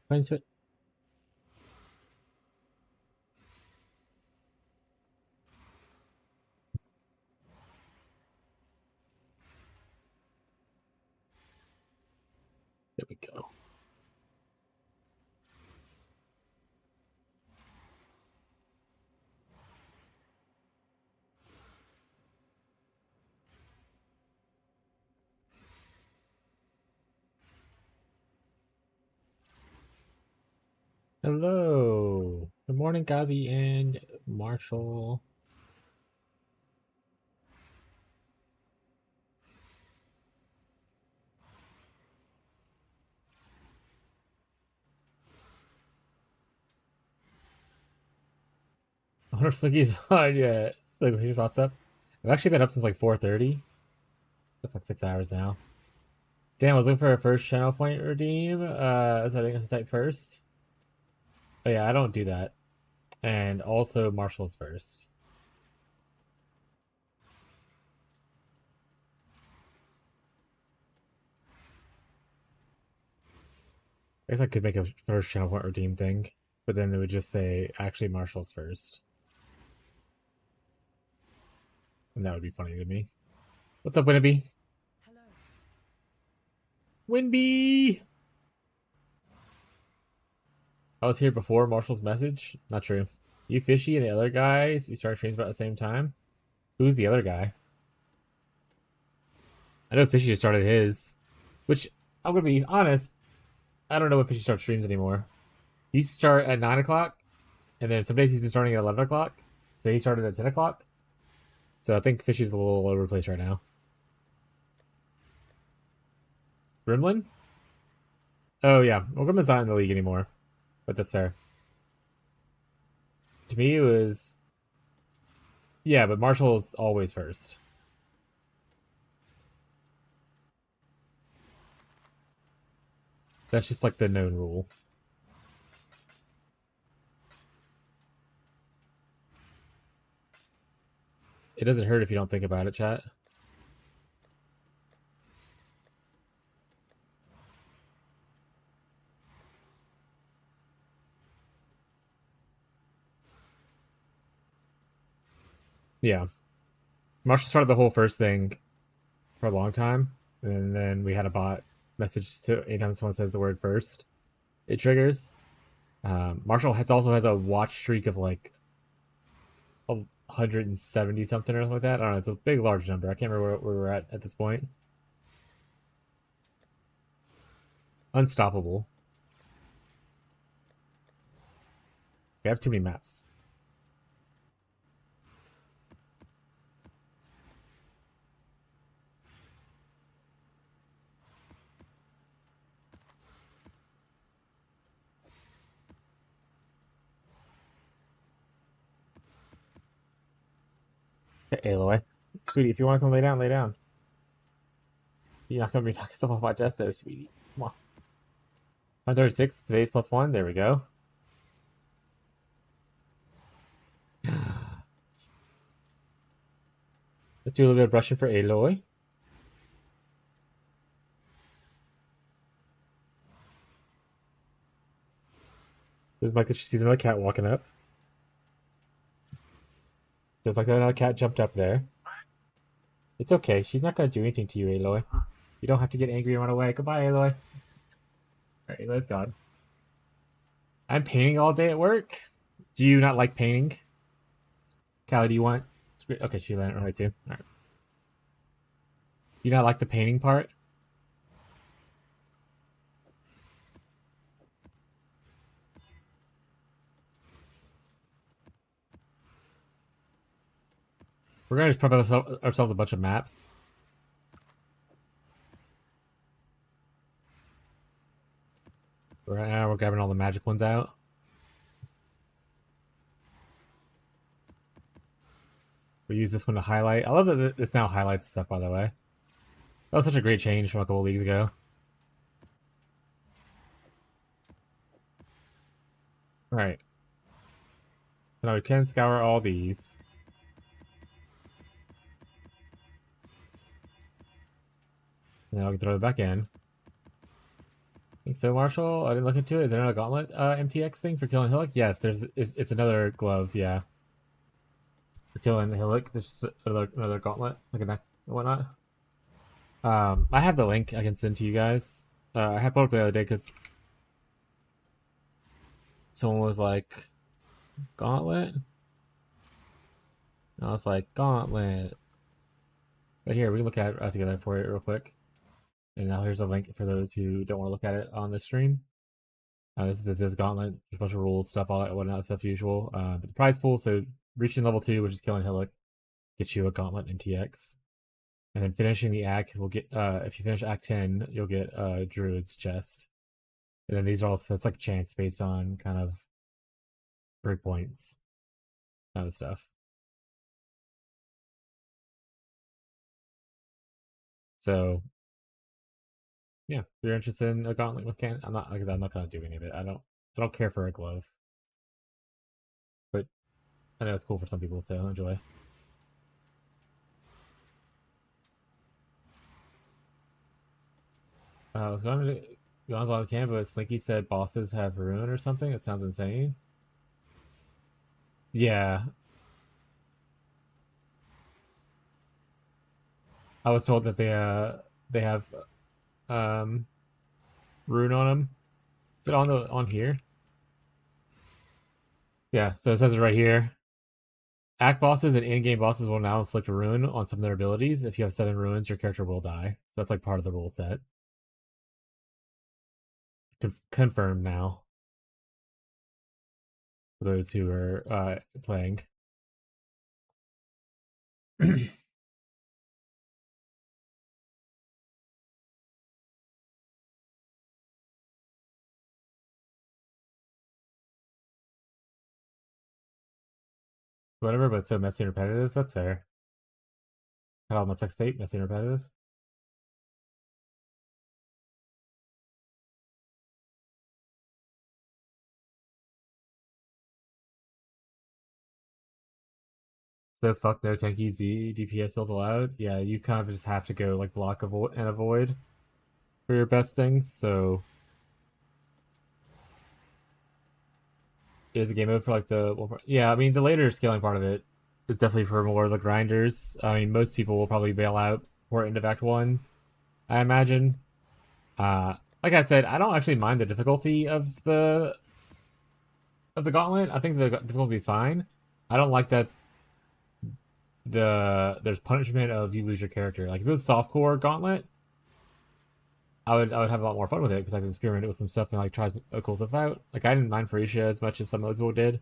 When's it? There we go. Hello. Good morning, Gazi and Marshall. Honor Slicky's on, yeah. So he just pops up. I've actually been up since like 4:30. It's like 6 hours now. Damn, I was looking for a first channel point redeem. So I think I have to type first. Oh yeah, I don't do that. And also Marshall's first. I guess I could make a first channel point redeem thing, but then it would just say actually Marshall's first. And that would be funny to me. What's up, Winnaby? Hello. Winby! I was here before Marshall's message. Not true. You Fishy and the other guys, you started streams about the same time? Who's the other guy? I know Fishy just started his. Which, I'm gonna be honest, I don't know when Fishy starts streams anymore. He used to start at 9 o'clock, and then some days he's been starting at 11 o'clock. Today he started at 10 o'clock. So I think Fishy's a little all over the place right now. Gremlin? Oh yeah, well Gremlin's not in the league anymore. But that's fair. To me it was... Yeah, but Marshall's always first. That's just like the known rule. It doesn't hurt if you don't think about it, chat. Yeah. Marshall started the whole first thing for a long time, and then we had a bot message to anytime someone says the word first, it triggers. Marshall also has a watch streak of like 170 something or something like that. I don't know. It's a big, large number. I can't remember where we're at this point. Unstoppable. We have too many maps. Hey, Aloy. Sweetie, if you want to come lay down, lay down. You're not going to be talking stuff off my chest, though, sweetie. Come on. 136, today's +1. There we go. Let's do a little bit of brushing for Aloy. Just like that she sees another cat walking up. Just like that another cat jumped up there. It's okay. She's not going to do anything to you, Aloy. You don't have to get angry and run away. Goodbye, Aloy. Alright, Aloy's gone. I'm painting all day at work. Do you not like painting? Callie, do you want... Okay, she went right too. Alright. You not like the painting part? We're gonna just prep ourselves a bunch of maps. Right now, we're grabbing all the magic ones out. We use this one to highlight. I love that this now highlights stuff, by the way. That was such a great change from a couple leagues ago. Alright. Now we can scour all these. Now we can throw it back in. I think so, Marshall. I didn't look into it. Is there another gauntlet MTX thing for killing Hillock? Yes, it's another glove. Yeah, for killing Hillock. There's just another gauntlet, like a neck and whatnot. I have the link I can send to you guys. I had put up the other day because someone was like, "Gauntlet." And I was like, "Gauntlet." But here we can look at it together for it real quick. And now here's a link for those who don't want to look at it on the stream. This is Gauntlet. There's a bunch of rules, stuff, all that whatnot stuff usual. But the prize pool, so reaching level 2, which is killing Hillock, gets you a Gauntlet MTX. And then finishing the act will get if you finish Act 10, you'll get Druid's chest. And then these are also that's like chance based on kind of breakpoints kind of stuff. So yeah, if you're interested in a gauntlet mechanic, I'm not because I'm not gonna do any of it. I don't care for a glove. But I know it's cool for some people, so enjoy. I was going to go on the camp, but Slinky said bosses have ruin or something. It sounds insane. Yeah, I was told that they have um rune on them. Is it on here? Yeah, so it says it right here. Act bosses and in-game bosses will now inflict a rune on some of their abilities. If you have 7 runes, your character will die. So that's like part of the rule set. Confirmed now for those who are playing. Whatever, but so messy and repetitive. That's fair. Had all my sex state, messy and repetitive. So fuck no tanky Z DPS build allowed. Yeah, you kind of just have to go like block and avoid for your best things. So it is a game mode for like yeah. I mean the later scaling part of it is definitely for more of the grinders. I mean most people will probably bail out for end of Act 1. I imagine. Uh, like I said, I don't actually mind the difficulty of the gauntlet. I think the difficulty is fine. I don't like that there's punishment of you lose your character. Like if it was softcore gauntlet, I would have a lot more fun with it because I could experiment with some stuff and like try cool stuff out. Like I didn't mind Phoenicia as much as some other people did.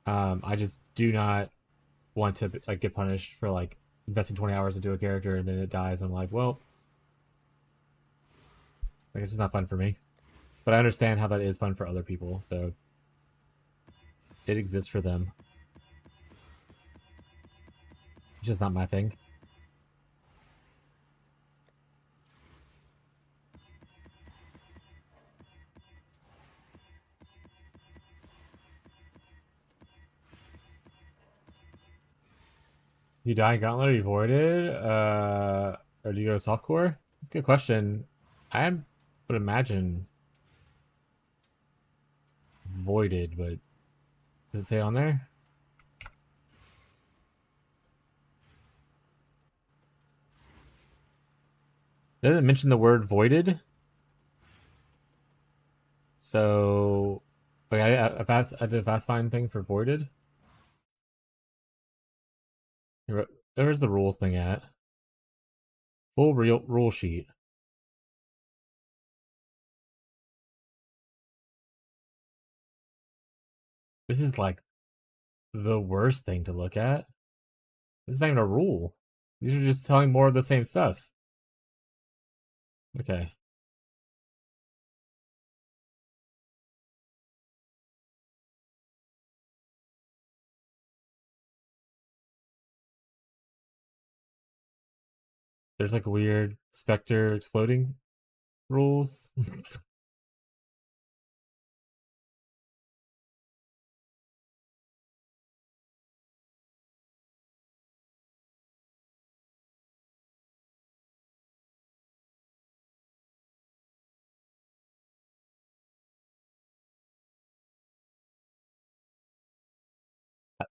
I just do not want to like get punished for like investing 20 hours into a character and then it dies. I'm like, well, like it's just not fun for me. But I understand how that is fun for other people, so it exists for them. It's just not my thing. You die in Gauntlet or you voided? Or do you go to softcore? That's a good question. I would imagine voided, but does it say on there? Doesn't it mention the word voided? So, like I did a fast find thing for voided. Where's the rules thing at? Full real rule sheet. This is like the worst thing to look at. This is not even a rule. These are just telling more of the same stuff. Okay. There's like weird specter exploding rules.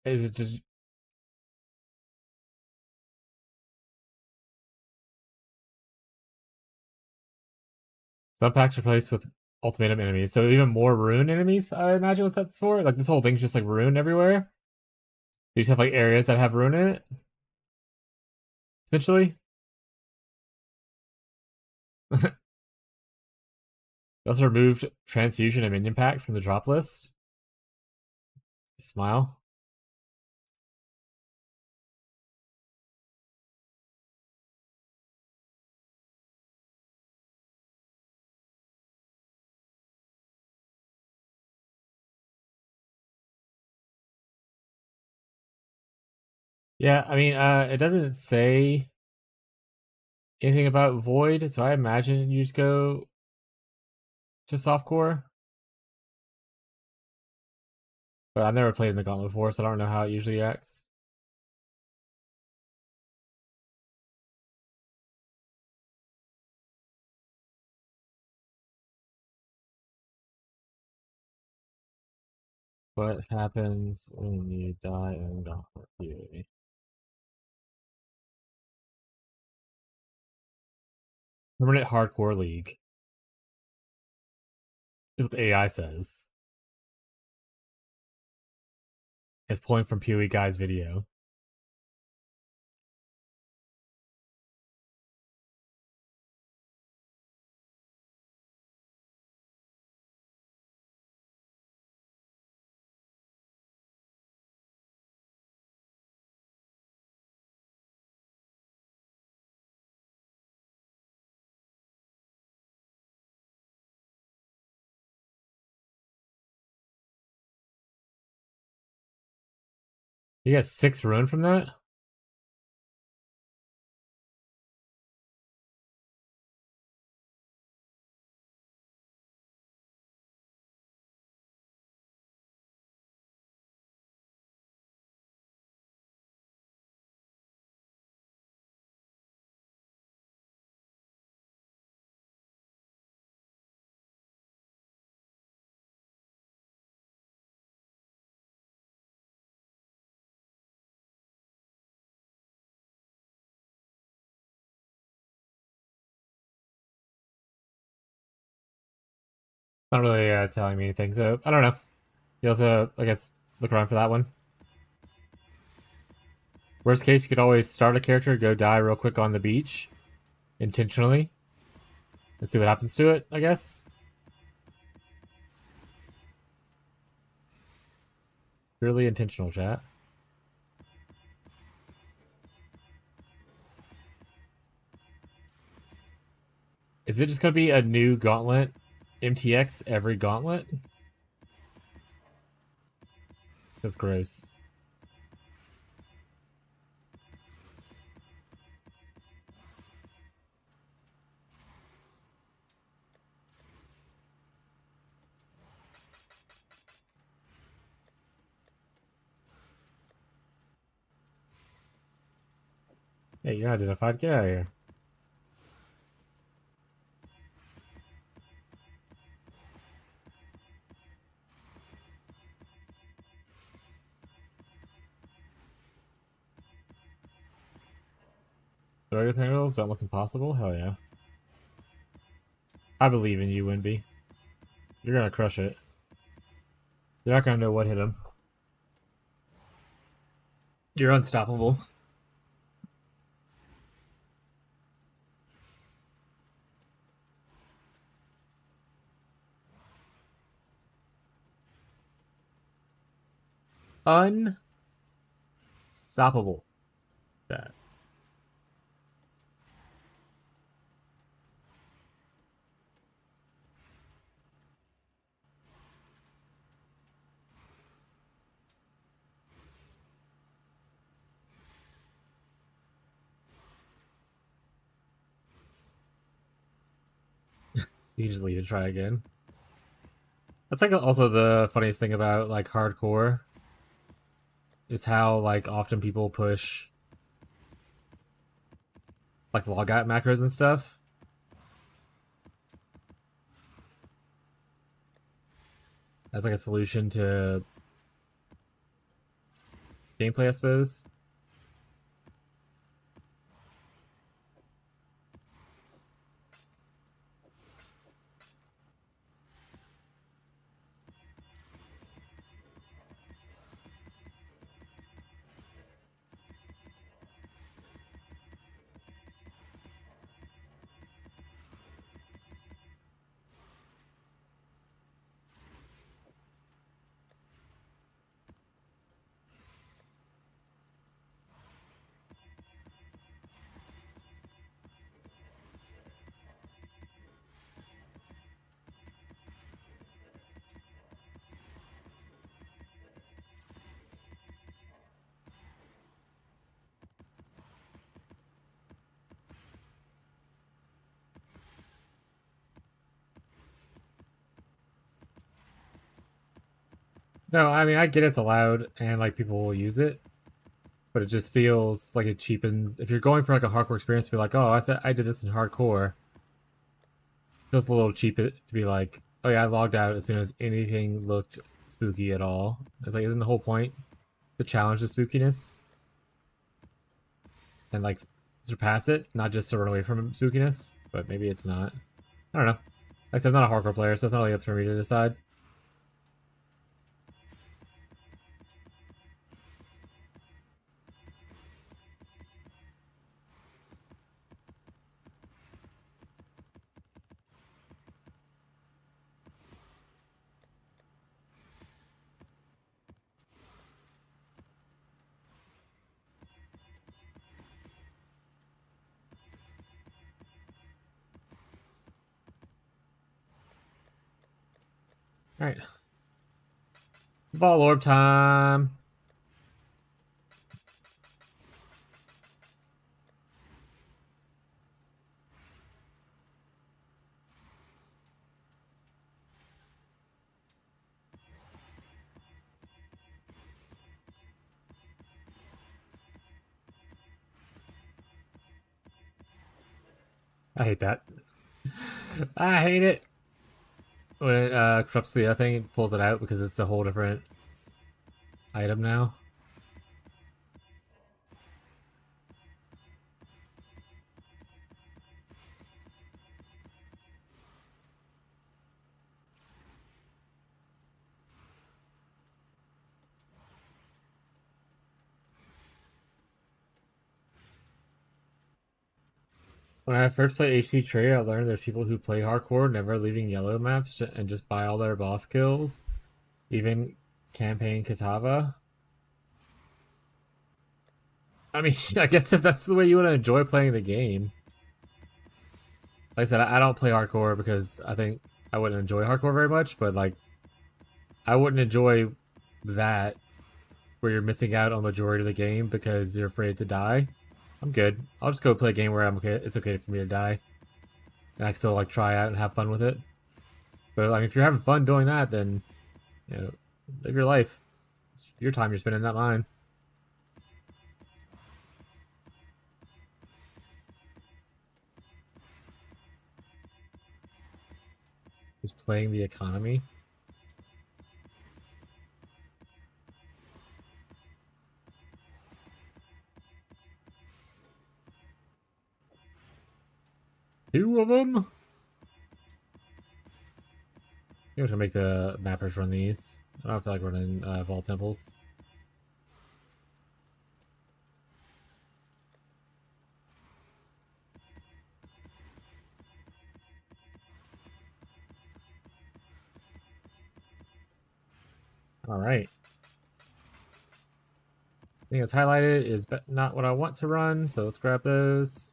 Is it just some packs replaced with ultimatum enemies? So even more rune enemies, I imagine what that's for? Like this whole thing's just like rune everywhere? You just have like areas that have rune in it? Essentially? They also removed transfusion and minion pack from the drop list. Smile. Yeah, I mean, it doesn't say anything about Void, so I imagine you just go to softcore. But I've never played in the Gauntlet before, so I don't know how it usually acts. What happens when you die in Gauntlet PvE? Permanent Hardcore League. Is what the AI says. It's pulling from PoE Guy's video. You get 6 rune from that? Not really telling me anything, so I don't know. You'll have to, I guess, look around for that one. Worst case, you could always start a character, go die real quick on the beach, intentionally, and see what happens to it, I guess. Purely intentional, chat. Is it just gonna be a new gauntlet MTX every gauntlet? That's gross. Hey, you're identified. Get out of here. The regular panels don't look impossible? Hell yeah. I believe in you, Winby. You're gonna crush it. They're not gonna know what hit him. You're unstoppable. Unstoppable. That. You can just leave and try again. That's like also the funniest thing about like hardcore is how like often people push like logout macros and stuff as like a solution to gameplay, I suppose. No, I mean I get it's allowed and like people will use it, but it just feels like it cheapens. If you're going for like a hardcore experience, to be like, oh, I did this in hardcore. It feels a little cheap to be like, oh yeah, I logged out as soon as anything looked spooky at all. It's like, isn't the whole point to challenge the spookiness and like surpass it, not just to run away from spookiness? But maybe it's not. I don't know. Like I said, I'm not a hardcore player, so it's not really up to me to decide. Alright. Ball orb time. I hate that. I hate it. When it corrupts the other thing, it pulls it out because it's a whole different item now. When I first played HC Trade, I learned there's people who play hardcore, never leaving yellow maps and just buy all their boss kills, even campaign Katava. I mean, I guess if that's the way you want to enjoy playing the game. Like I said, I don't play hardcore because I think I wouldn't enjoy hardcore very much, but like, I wouldn't enjoy that where you're missing out on the majority of the game because you're afraid to die. I'm good. I'll just go play a game where I'm okay. It's okay for me to die, and I can still like try out and have fun with it. But I mean, if you're having fun doing that, then you know, live your life. It's your time you're spending, not mine. Just playing the economy. Two of them. I'm gonna make the mappers run these. I don't feel like running Vault Temples. Alright. Thing that's highlighted is not what I want to run, so let's grab those.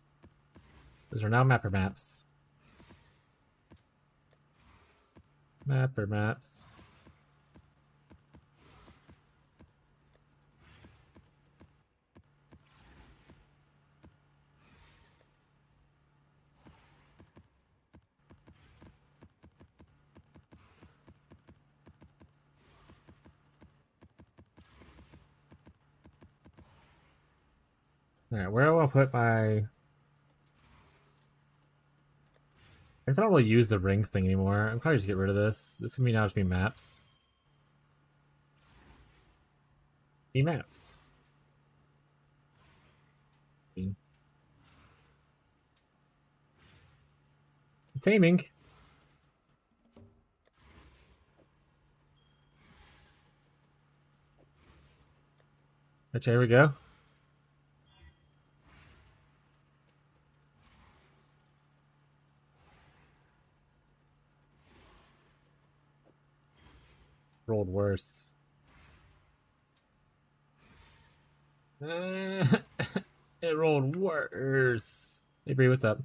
Those are now mapper maps. Mapper maps. Alright, where do I want to put my... I guess I don't really use the rings thing anymore. I'm probably just get rid of this. This can be now just be maps. Be maps. It's aiming. Okay, here we go. Rolled worse. It rolled worse. Hey, Bree, what's up?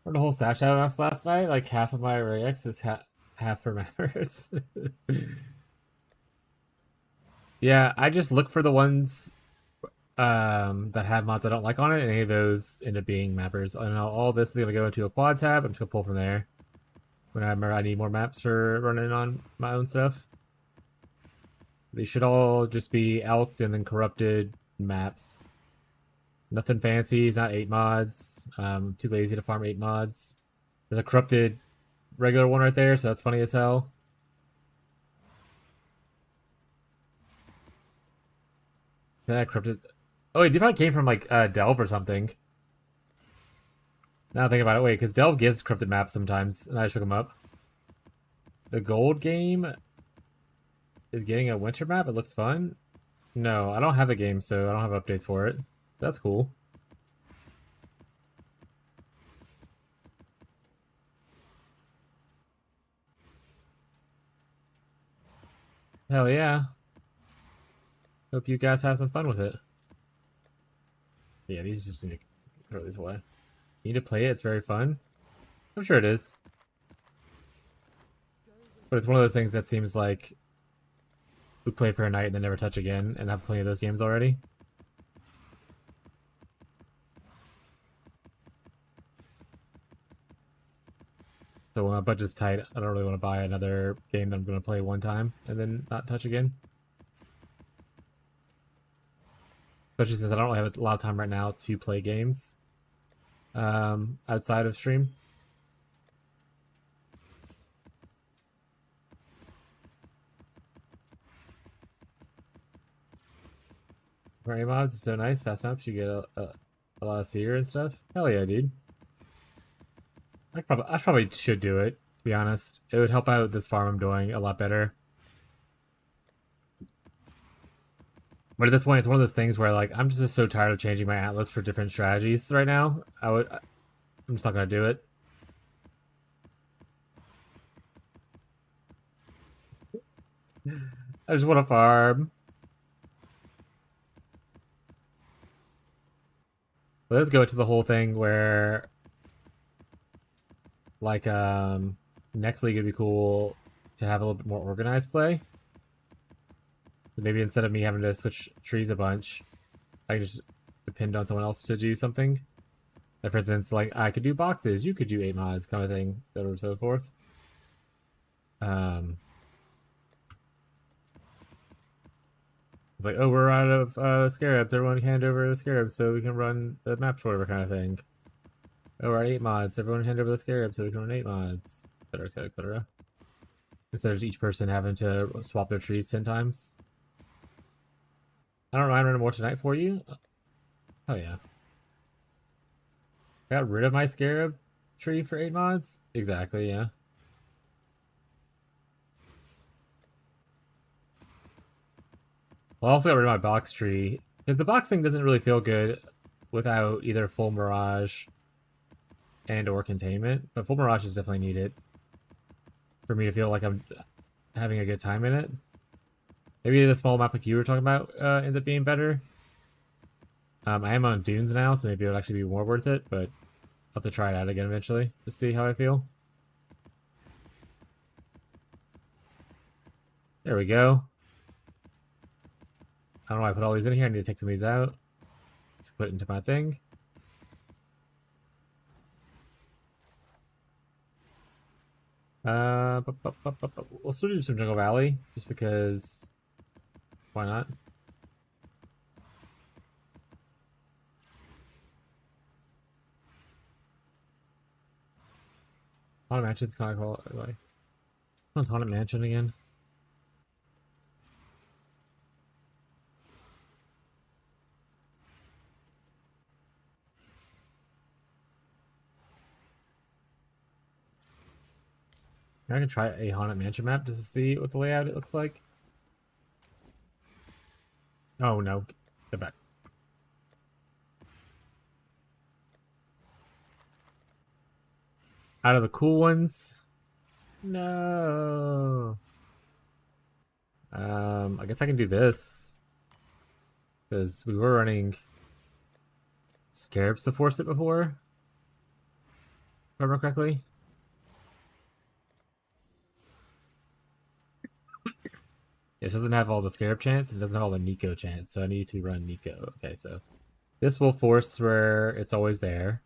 Run the whole stash out of maps last night. Like half of my reacts is half for members. Yeah, I just look for the ones that have mods I don't like on it, and any of those end up being mappers. I know all this is gonna go into a quad tab. I'm just gonna pull from there whenever I need more maps for running on my own stuff. They should all just be alked and then corrupted maps. Nothing fancy. It's not 8 mods. Too lazy to farm 8 mods. There's a corrupted regular one right there, so that's funny as hell. That corrupted. Oh, wait, they probably came from like Delve or something. Now I think about it, wait, because Delve gives corrupted maps sometimes, and I just pick them up. The gold game is getting a winter map. It looks fun. No, I don't have the game, so I don't have updates for it. That's cool. Hell yeah. Hope you guys have some fun with it. Yeah, these just need to throw these away. You need to play it, it's very fun. I'm sure it is. But it's one of those things that seems like we play for a night and then never touch again, and have plenty of those games already. So when my budget's tight, I don't really want to buy another game that I'm going to play one time and then not touch again. Especially since I don't really have a lot of time right now to play games outside of stream. Granny mods is so nice. Fast maps, you get a lot of seer and stuff. Hell yeah, dude. I probably should do it, to be honest. It would help out this farm I'm doing a lot better. But at this point, it's one of those things where like I'm just so tired of changing my atlas for different strategies right now. I'm just not gonna do it. I just want to farm. But let's go to the whole thing where, like, next league would be cool to have a little bit more organized play. Maybe instead of me having to switch trees a bunch, I can just depend on someone else to do something. Like, for instance, like I could do boxes, you could do 8 mods, kind of thing, so on and so forth. It's like, oh, we're out of scarabs. Everyone hand over the scarabs so we can run the maps, whatever kind of thing. Oh, we're at 8 mods. Everyone hand over the scarabs so we can run 8 mods, etc., etc., etc. Instead of each person having to swap their trees 10 times. I don't mind running more tonight for you. Oh yeah. I got rid of my scarab tree for 8 mods? Exactly, yeah. Well, I also got rid of my box tree, because the box thing doesn't really feel good without either full mirage and or containment, but full mirage is definitely needed for me to feel like I'm having a good time in it. Maybe the small map like you were talking about ends up being better. I am on dunes now, so maybe it would actually be more worth it, but I'll have to try it out again eventually to see how I feel. There we go. I don't know why I put all these in here. I need to take some of these out. Let's put it into my thing. We'll still do some Jungle Valley, just because why not? Haunted Mansion's kind of cool. Like, what's Haunted Mansion again? I can try a Haunted Mansion map just to see what the layout it looks like. Oh no, get back. Out of the cool ones, no. I guess I can do this because we were running Scarabs to force it before, if I remember correctly. This doesn't have all the Scarab chance, and it doesn't have all the Nico chance, so I need to run Nico. Okay, so this will force where it's always there.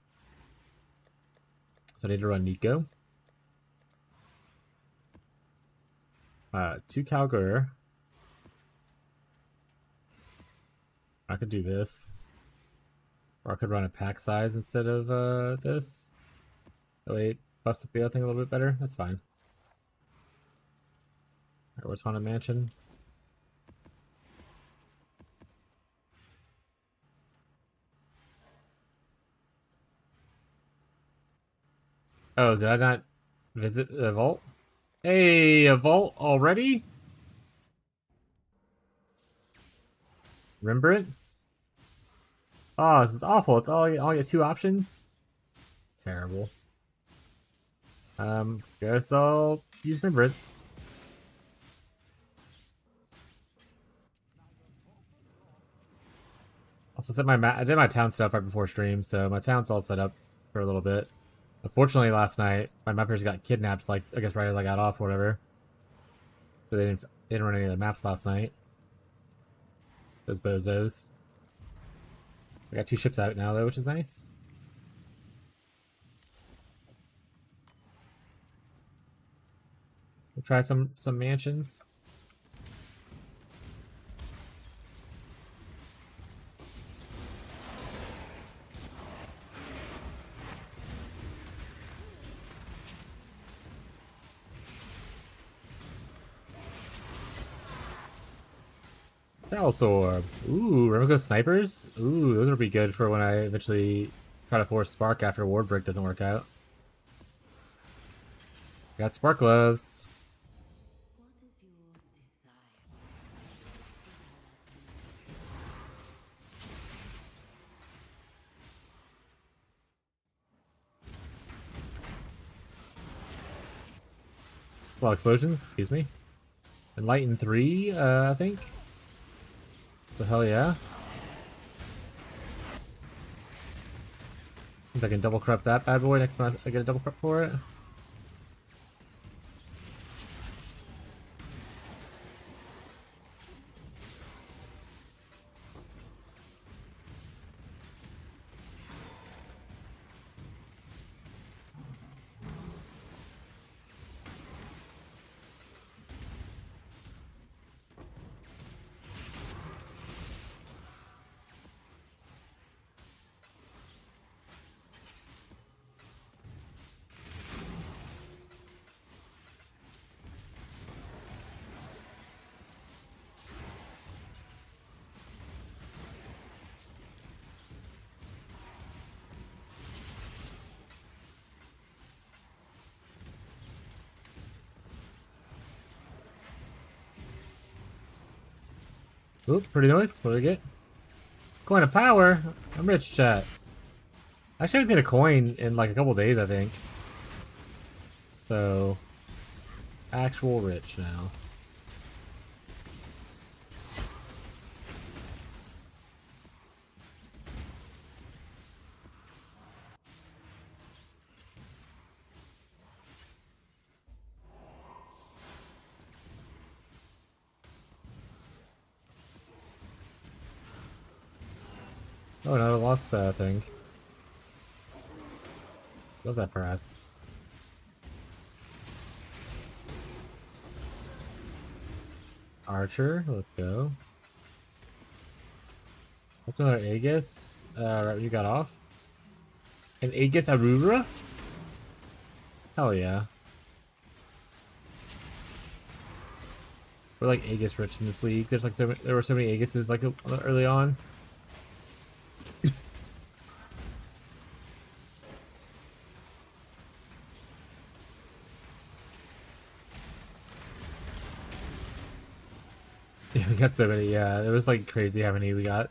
So I need to run Nico. 2 Calgur. I could do this. Or I could run a pack size instead of this. That way it busts up the other thing a little bit better. That's fine. Alright, where's Haunted Mansion? Oh, did I not visit a vault? Hey, a vault already? Remembrance? Oh, this is awful. It's all you get 2 options? Terrible. Guess I'll use Remembrance. Also set I did my town stuff right before stream, so my town's all set up for a little bit. Unfortunately, last night my mappers got kidnapped. Like I guess right as I got off, or whatever. So they didn't run any of the maps last night. Those bozos. I got 2 ships out now though, which is nice. We'll try some mansions. Orb. Ooh, Remco snipers? Ooh, those would be good for when I eventually try to force Spark after Ward Break doesn't work out. Got Spark gloves. Well, explosions, excuse me. Enlighten 3, I think. The hell yeah. Think I can double corrupt that bad boy next time I get a double corrupt for it. Oop, pretty nice. What do we get? Coin of power? I'm rich, chat. Actually, I haven't seen a coin in like a couple days, I think. So, actual rich now. Oh no, I lost that thing. Love that for us. Archer, let's go. What's another Aegis? Right when you got off? An Aegis Aurora? Hell yeah. We're like Aegis rich in this league. There's like there were so many Aegises like early on. Yeah, we got so many. Yeah, it was like crazy how many we got.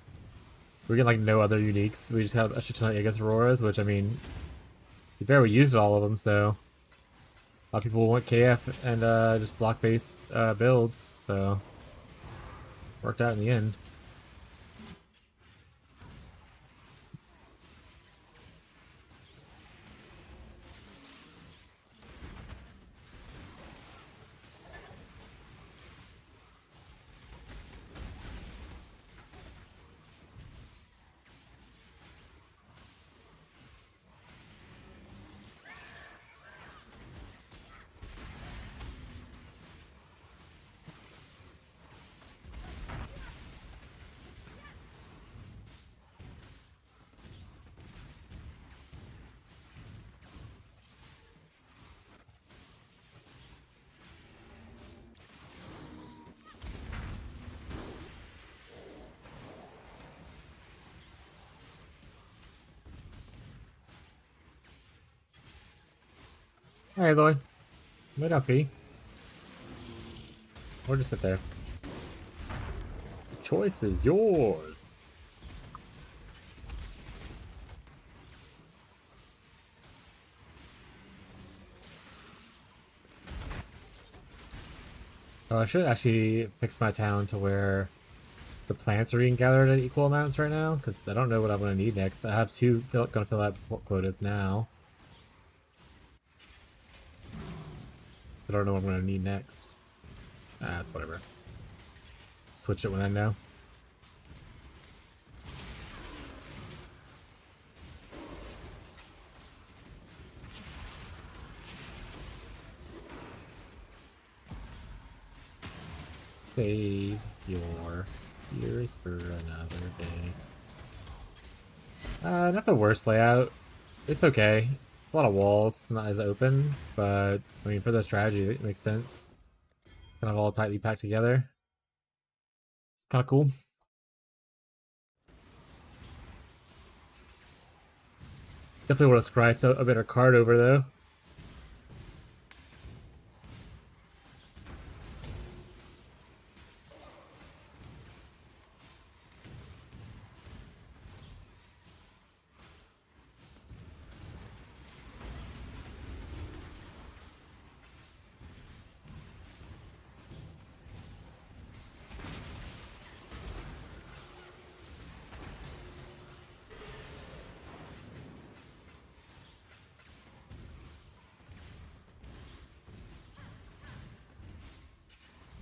We get like no other uniques. We just had a shit ton of against Auroras, which I mean, to be fair, we used all of them, so a lot of people went KF and just block based builds, so worked out in the end. Hey, Lloyd. Lay down, sweetie. Or just sit there. The choice is yours. Oh, I should actually fix my town to where the plants are being gathered at equal amounts right now, because I don't know what I'm going to need next. I have two gonna fill out quotas now. I don't know what I'm going to need next. It's whatever. Switch it when I know. Save your years for another day. Not the worst layout. It's okay. It's a lot of walls, it's not as open, but I mean, for the strategy, it makes sense. Kind of all tightly packed together. It's kind of cool. Definitely want to scry a better card over though.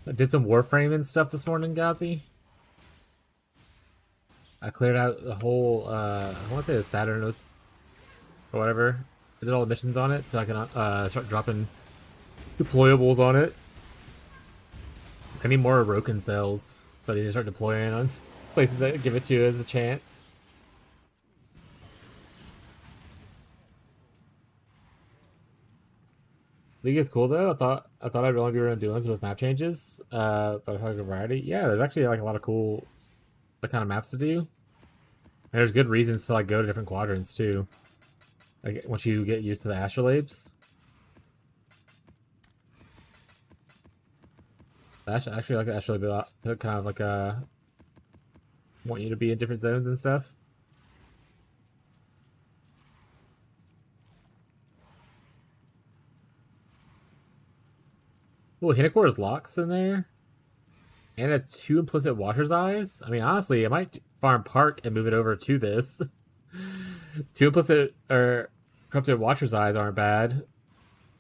I did some Warframe and stuff this morning, Gazi. I cleared out the whole, I want to say the Saturn was, or whatever. I did all the missions on it, so I can start dropping deployables on it. I need more Roken cells, so I need to start deploying on places that give it to as a chance. League is cool though. I thought I'd only be around doing this with map changes, but I like a variety. Yeah, there's actually like a lot of cool, kind of maps to do. And there's good reasons to like go to different quadrants too. Like once you get used to the astrolabes. I actually like the astrolabe a lot. They're kind of like want you to be in different zones and stuff. Oh, Hinakora's locks in there. And a 2 implicit Watcher's Eyes. I mean, honestly, I might farm Park and move it over to this. 2 implicit or corrupted Watcher's Eyes aren't bad.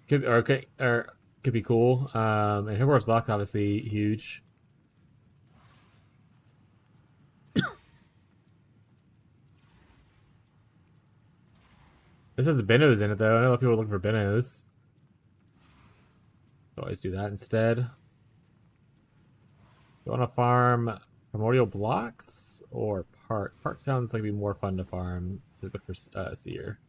Could be cool. And Hinakora's locks obviously huge. This has Benos in it though. I know a lot of people are looking for Benos. Always do that instead. You want to farm primordial blocks or Park? Park sounds like it'd be more fun to farm. So look for Seer.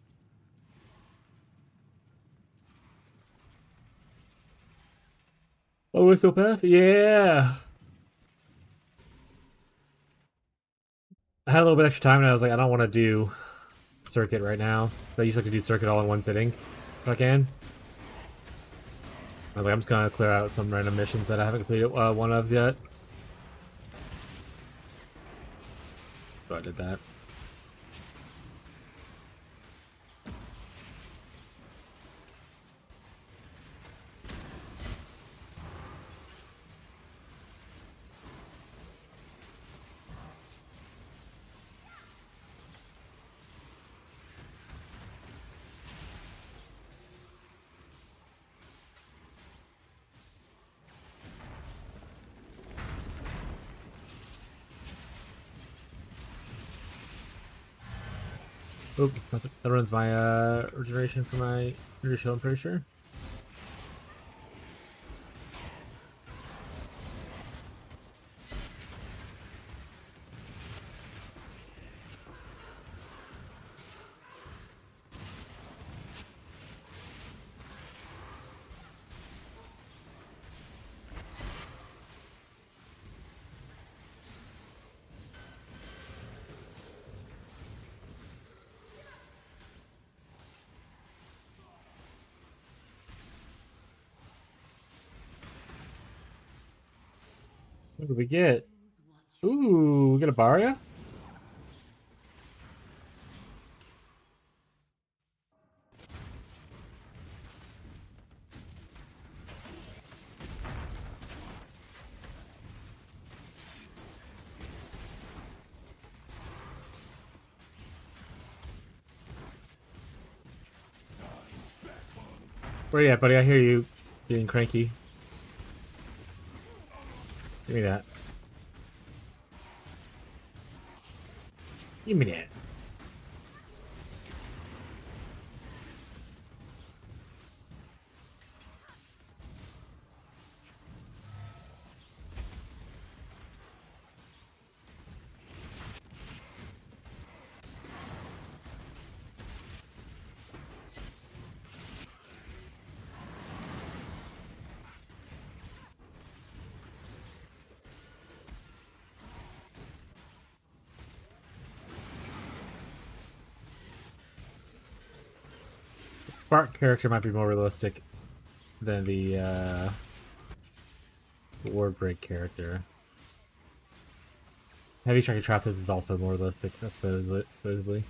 Oh, Whistlpath? Yeah! I had a little bit extra time and I was like, I don't want to do Circuit right now. I usually can do Circuit all in one sitting if I can. I'm just gonna clear out some random missions that I haven't completed one of yet. So I did that. Oop, that runs my regeneration for my shield, I'm pretty sure. What do we get? Ooh, we get a Barya? Where you at, buddy? I hear you being cranky. Give me that. Give me that. Spark character might be more realistic than the Ward Break character. Heavy Striker Trappist is also more realistic, supposedly.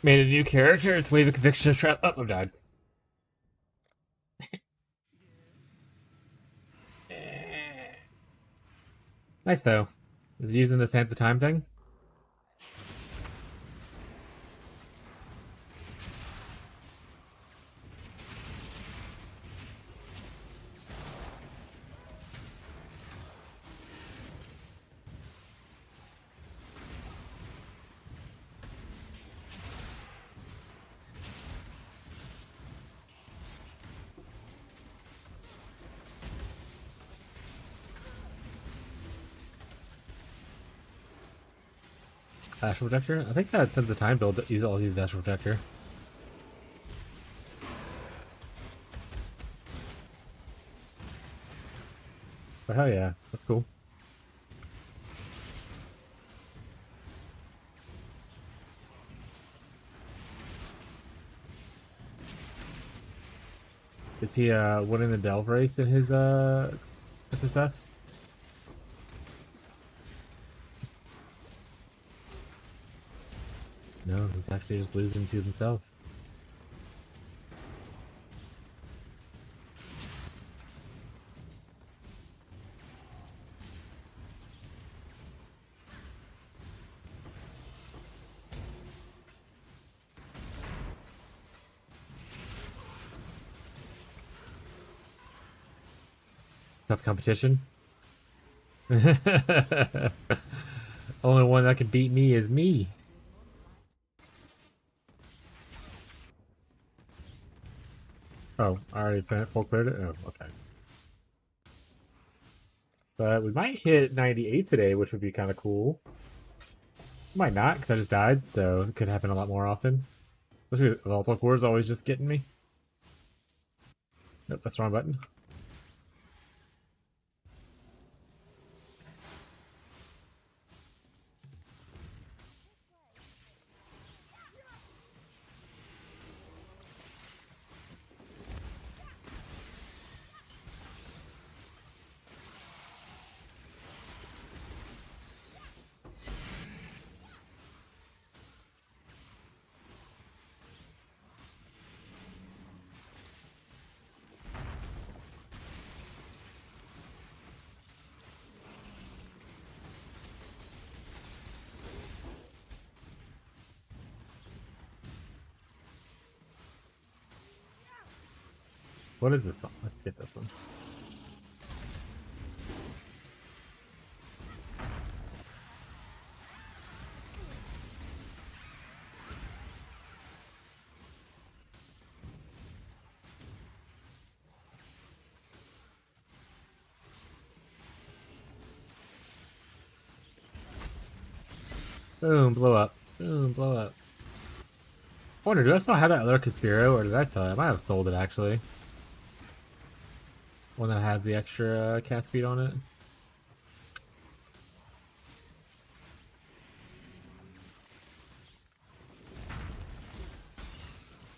Made a new character. It's Wave of Conviction of Trap. Oh, I'm died. Nice though. Is he using the Sands of Time thing? Astral Projector? I think that Sense of Time build I'll use Astral Projector. But hell yeah, that's cool. Is he winning the Delve race in his SSF? No, he's actually just losing to himself. Tough competition. Only one that can beat me is me. Oh, I already full cleared it? Oh, okay. But we might hit 98 today, which would be kind of cool. Might not, because I just died, so it could happen a lot more often. Especially with Vault Wars always just getting me. Nope, that's the wrong button. What is this song? Let's get this one. Boom, blow up. Boom, blow up. I wonder, do I still have that other Conspiro, or did I sell it? I might have sold it, actually. One that has the extra cast speed on it.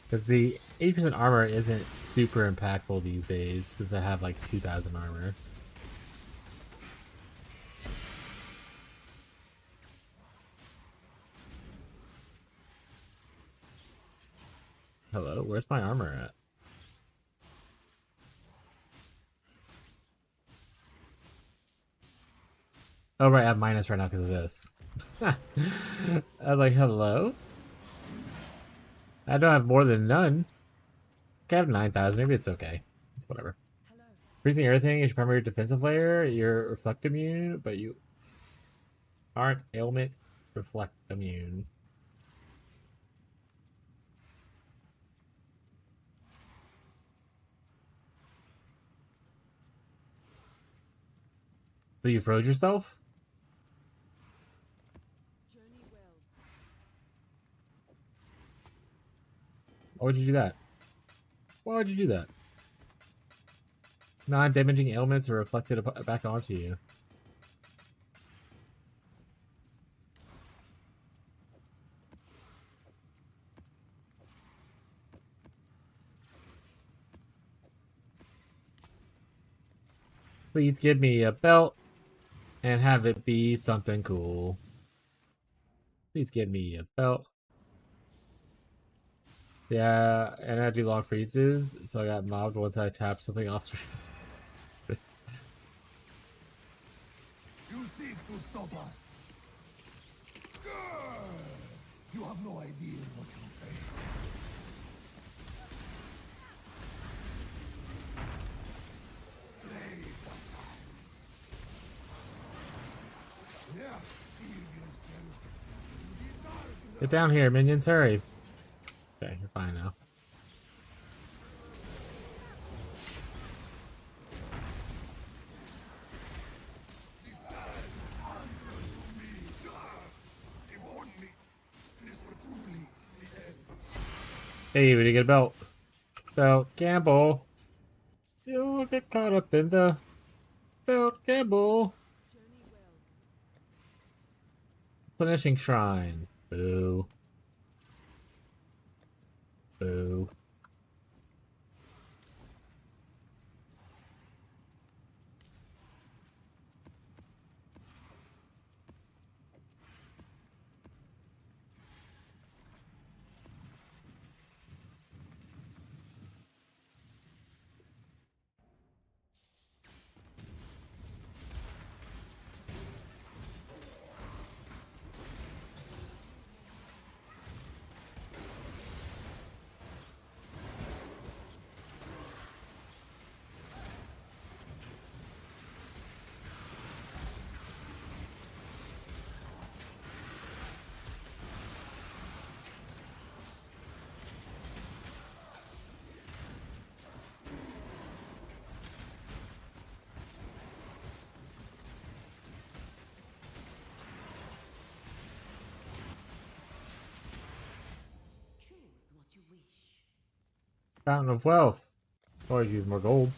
Because the 80% armor isn't super impactful these days, since I have like 2,000 armor. Hello, where's my armor at? Oh right, I have minus right now because of this. I was like, hello? I don't have more than none. I have 9,000, maybe it's okay. It's whatever. Freezing everything is your primary defensive layer. You're reflect immune, but you aren't ailment reflect immune. So you froze yourself? Why would you do that? Why would you do that? Non-damaging ailments are reflected back onto you. Please give me a belt and have it be something cool. Please give me a belt. Yeah, and I do long freezes, so I got mobbed once I tapped something off screen. You seek to stop us. You have no idea what you face. Play for fun. Yeah, give yourself to the dark. Get down here, minions, hurry. Okay, you're fine now. Hey, we did get a belt. Belt gamble. You'll get caught up in the belt gamble. Punishing shrine. Boo. Boo. Fountain of wealth. Always use more gold.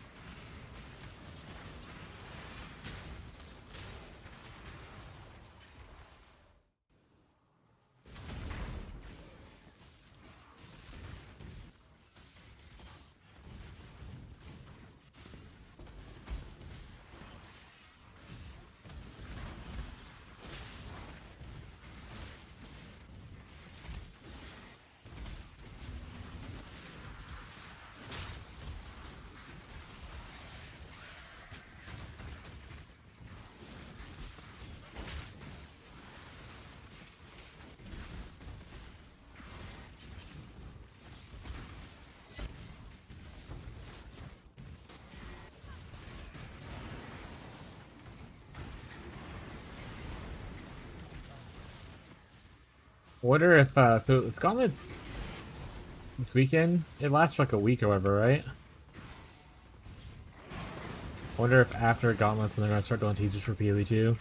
Wonder if so if gauntlets this weekend, it lasts for like a week or whatever, right? Wonder if after gauntlets when they're gonna start doing teasers for PoE 2.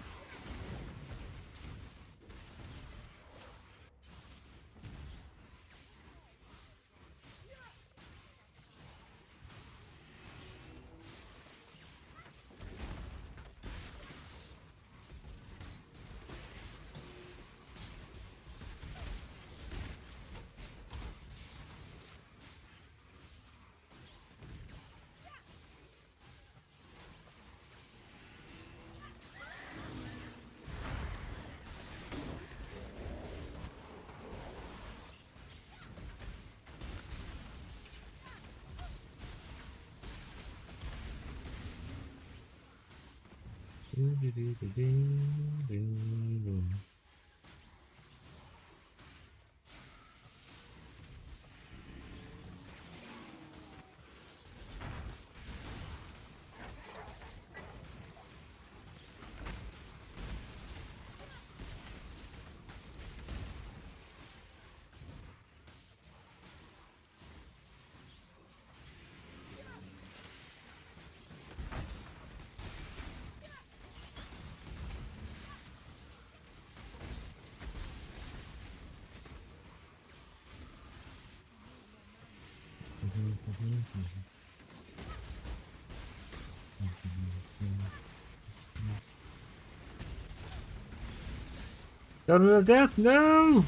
Go to the death, no!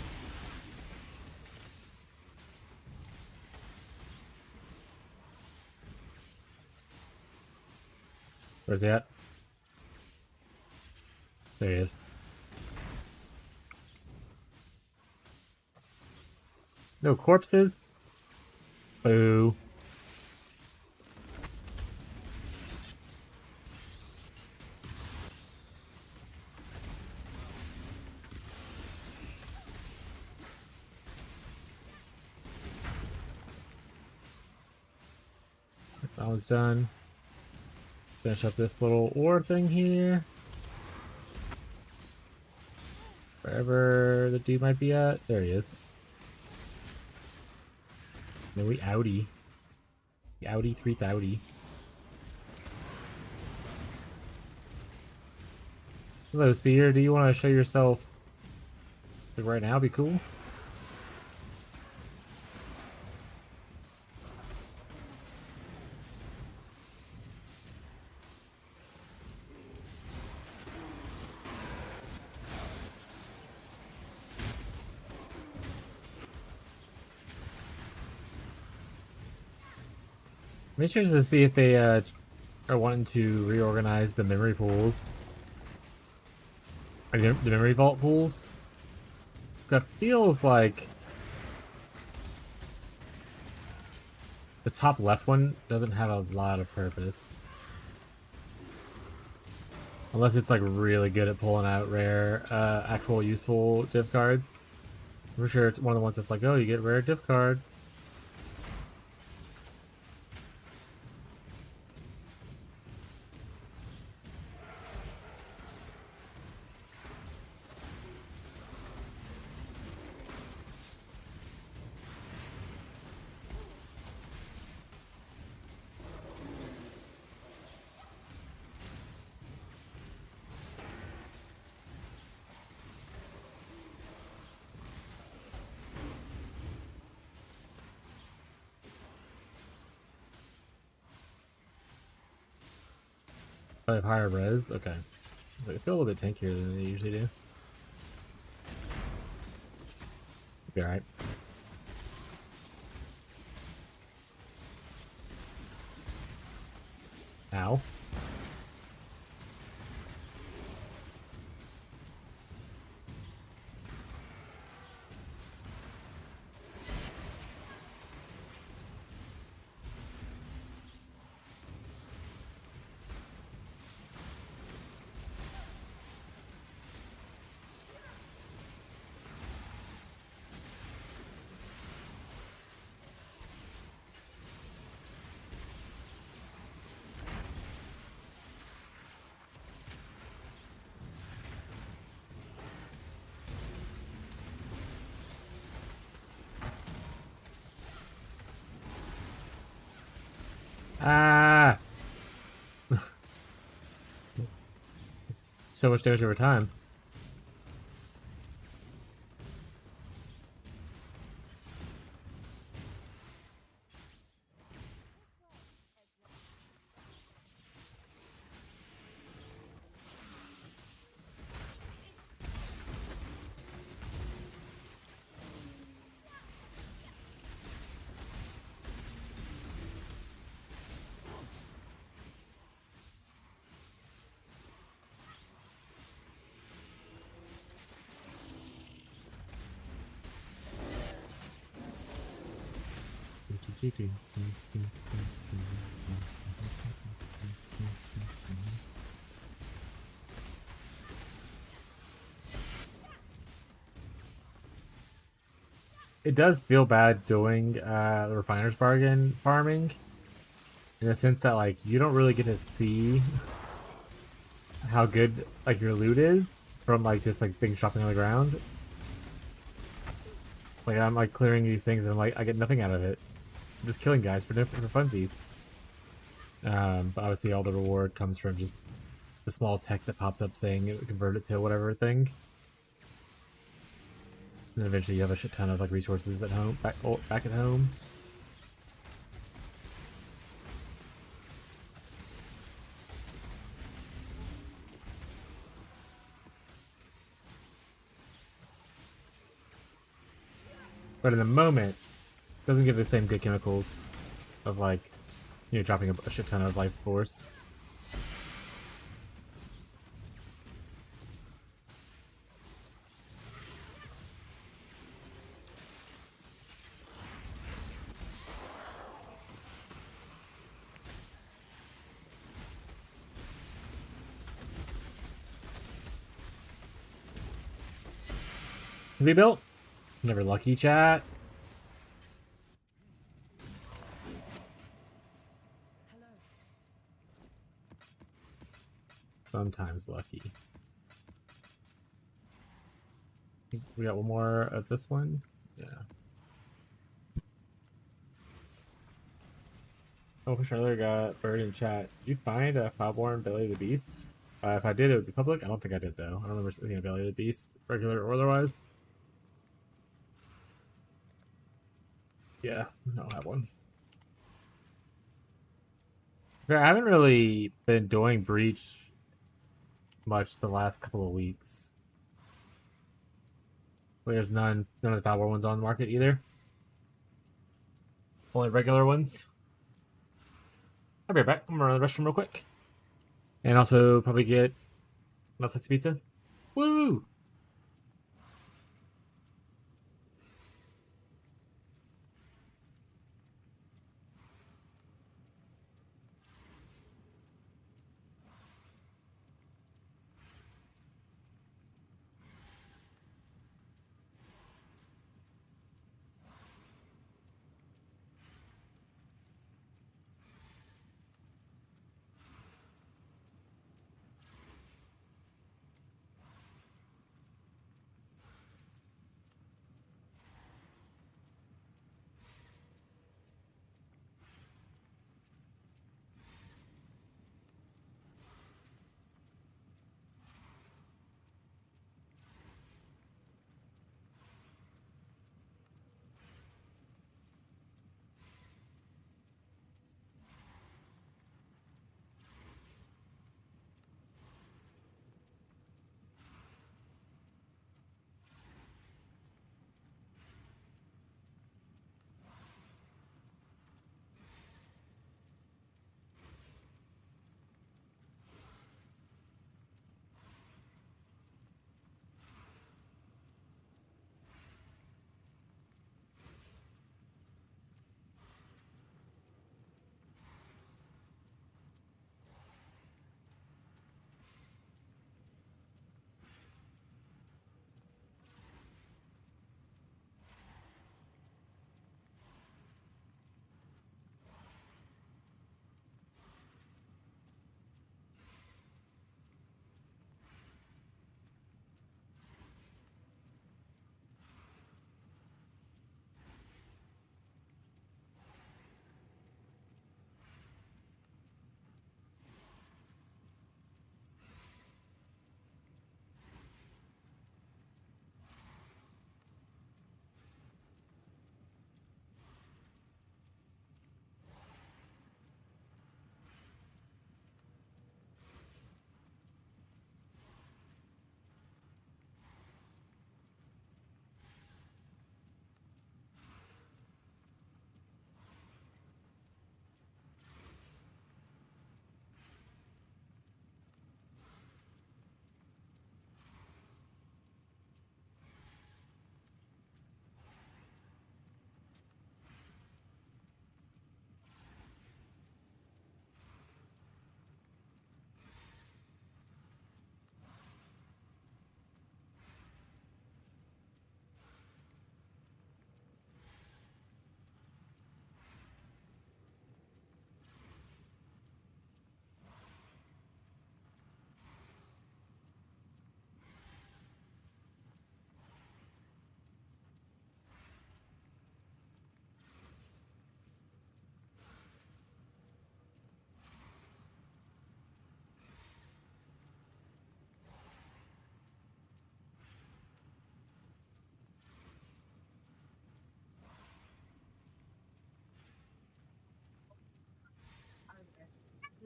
Where's he at? There he is. No corpses? Boo. That one's done. Finish up this little ore thing here. Wherever the dude might be at. There he is. No, we outie. We outie 3000. Hello, Seer. Do you want to show yourself like right now? Be cool. I'm interested to see if they are wanting to reorganize the memory pools. Like the memory vault pools. That feels like the top left one doesn't have a lot of purpose. Unless it's like really good at pulling out rare, actual useful div cards. I'm sure it's one of the ones that's like, oh, you get rare div card. I have higher res. Okay. They feel a little bit tankier than they usually do. Be alright. Ow. Ah! So much damage over time. It does feel bad doing the refiner's bargain farming, in the sense that like you don't really get to see how good like your loot is from like just like things dropping on the ground. Like I'm like clearing these things and I'm like I get nothing out of it. I'm just killing guys for funsies. But obviously all the reward comes from just the small text that pops up saying convert it to whatever thing. And then eventually you have a shit ton of like resources at home, back at home. But in the moment, it doesn't give the same good chemicals of like, you know, dropping a shit ton of life force. Rebuilt? Never lucky, chat. Sometimes lucky. We got one more of this one. Yeah. Oh, for sure. Got Bird in chat. Did you find a Foulborn Belly of the Beast? If I did, it would be public. I don't think I did, though. I don't remember seeing a Belly of the Beast, regular or otherwise. Yeah, I don't have one. I haven't really been doing Breach much the last couple of weeks. There's none of the Foulborn ones on the market either. Only regular ones. I'll be right back. I'm gonna run to the restroom real quick. And also probably get Nuts Pizza. Woo!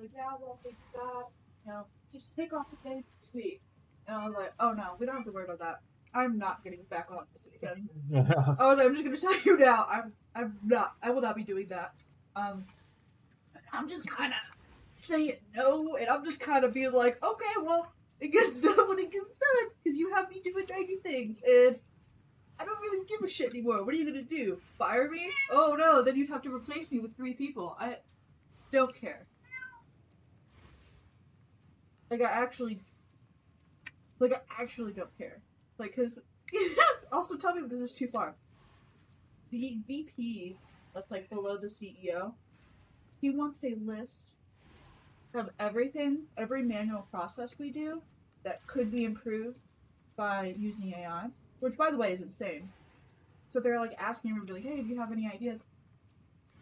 like, yeah, well, we do that. You know, just take off the day this week. And I was like, oh no, we don't have to worry about that. I'm not getting back on this weekend. I was like, I'm just gonna tell you now, I'm not. I will not be doing that. I'm just kind of saying no, and I'm just kind of being like, okay, well, it gets done when it gets done, because you have me doing 90 things, and I don't really give a shit anymore. What are you gonna do? Fire me? Oh no, then you'd have to replace me with 3 people. I don't care. Like, I actually don't care. Like, because, also tell me if this is too far. The VP that's, like, below the CEO, he wants a list of everything, every manual process we do that could be improved by using AI, which, by the way, is insane. So they're, like, asking everybody, like, hey, do you have any ideas?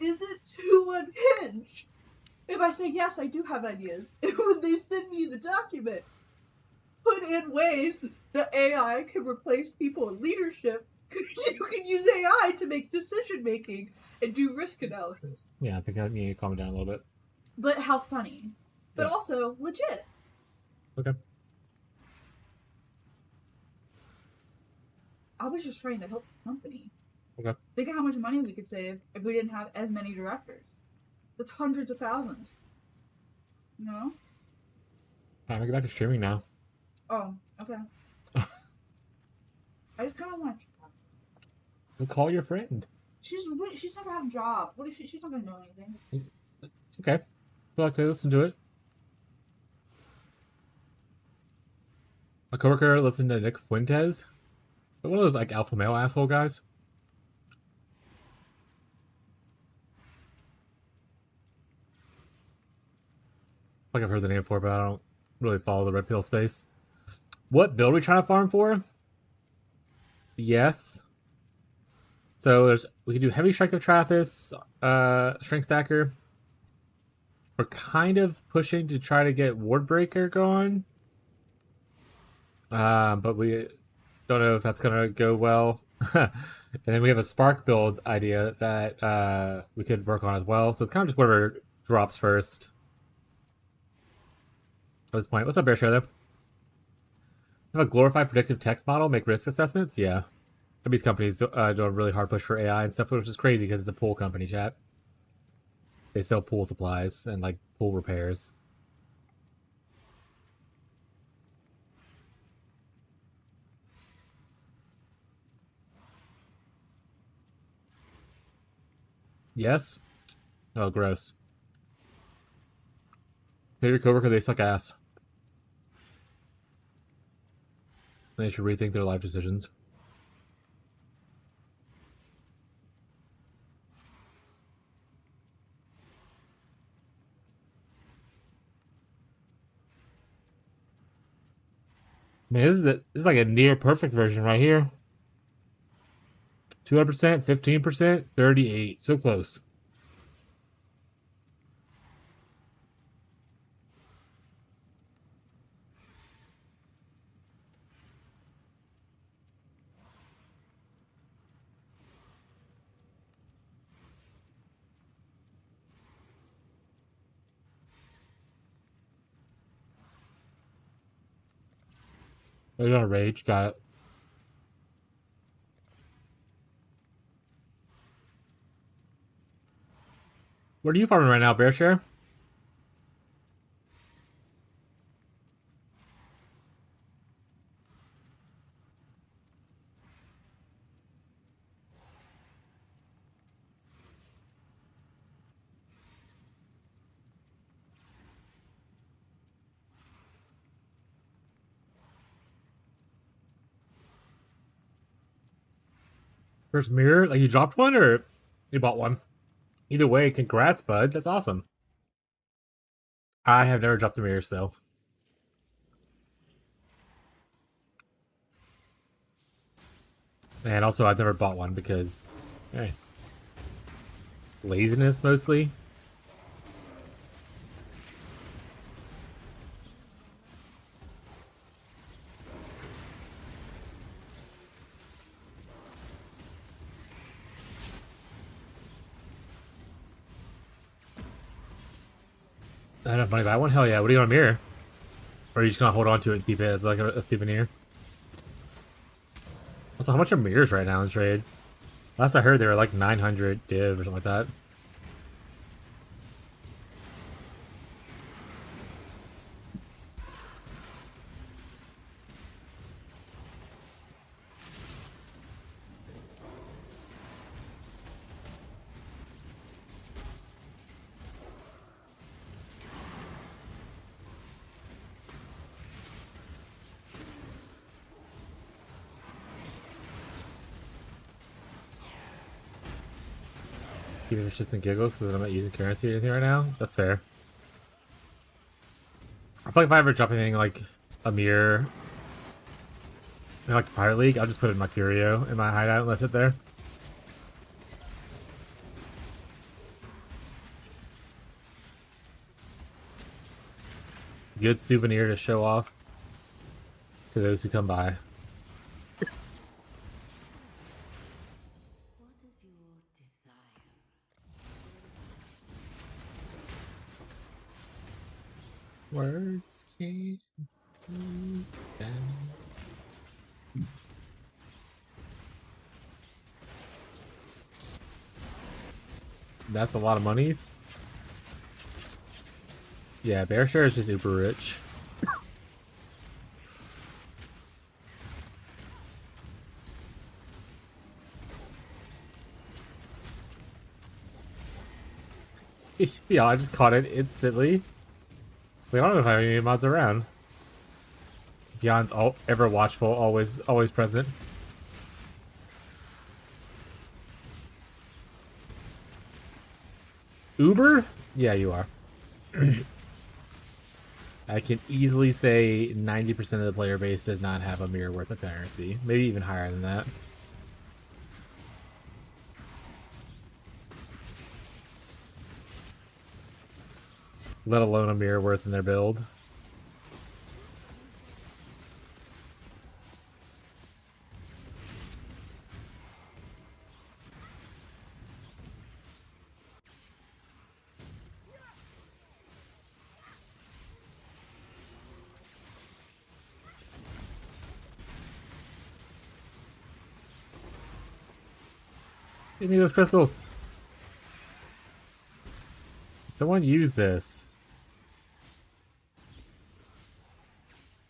Is it too unhinged if I say, yes, I do have ideas, and when they send me the document, put in ways that AI can replace people in leadership, because you can use AI to make decision making and do risk analysis. Yeah, I think I need to calm down a little bit. But how funny. But Yeah. also legit. Okay. I was just trying to help the company. Okay. Think of how much money we could save if we didn't have as many directors. That's hundreds of thousands. You know? Time to get back to streaming now. Oh, okay. I just kind of want to. Go call your friend. She's never had a job. What is she? She's not gonna know anything. It's okay. Feel like to listen to it. My coworker listened to Nick Fuentes. One of those like alpha male asshole guys. Like I've heard the name before, but I don't really follow the red pill space. What build are we trying to farm for? Yes. So we can do heavy strike of Trathis, strength stacker. We're kind of pushing to try to get ward breaker going. But we don't know if that's gonna go well. And then we have a spark build idea that we could work on as well. So it's kind of just whatever drops first. At this point, what's up, Bear Show? Though, have a glorified predictive text model make risk assessments. Yeah, these companies do a really hard push for AI and stuff, which is crazy because it's a pool company. Chat. They sell pool supplies and like pool repairs. Yes. Oh, gross. Tell your coworker they suck ass. They should rethink their life decisions. Man, this is like a near perfect version right here. 200%, 15%, 38. So close. They're gonna rage. Got it. What are you farming right now, Bearshare? First mirror? Like you dropped one or you bought one? Either way, congrats, bud. That's awesome. I have never dropped a mirror, so. And also, I've never bought one because, hey, laziness mostly. I don't have money to buy one? Hell yeah. What do you want, a mirror? Or are you just gonna hold on to it and keep it as like a souvenir? Also, how much are mirrors right now in trade? Last I heard they were like 900 div or something like that. Keep it for shits and giggles because I'm not using currency or anything right now. That's fair. I feel like if I ever drop anything like a mirror in like the Pirate League, I'll just put it in my curio in my hideout and let it sit there. Good souvenir to show off to those who come by. Words came down. That's a lot of monies. Yeah, Bear Share is just super rich. Yeah, I just caught it instantly. Wait, I don't know if I have any mods around. Beyond's ever watchful, always present. Uber? Yeah, you are. I can easily say 90% of the player base does not have a mirror worth of currency. Maybe even higher than that. Let alone a mirror worth in their build. Give me those crystals. Someone use this.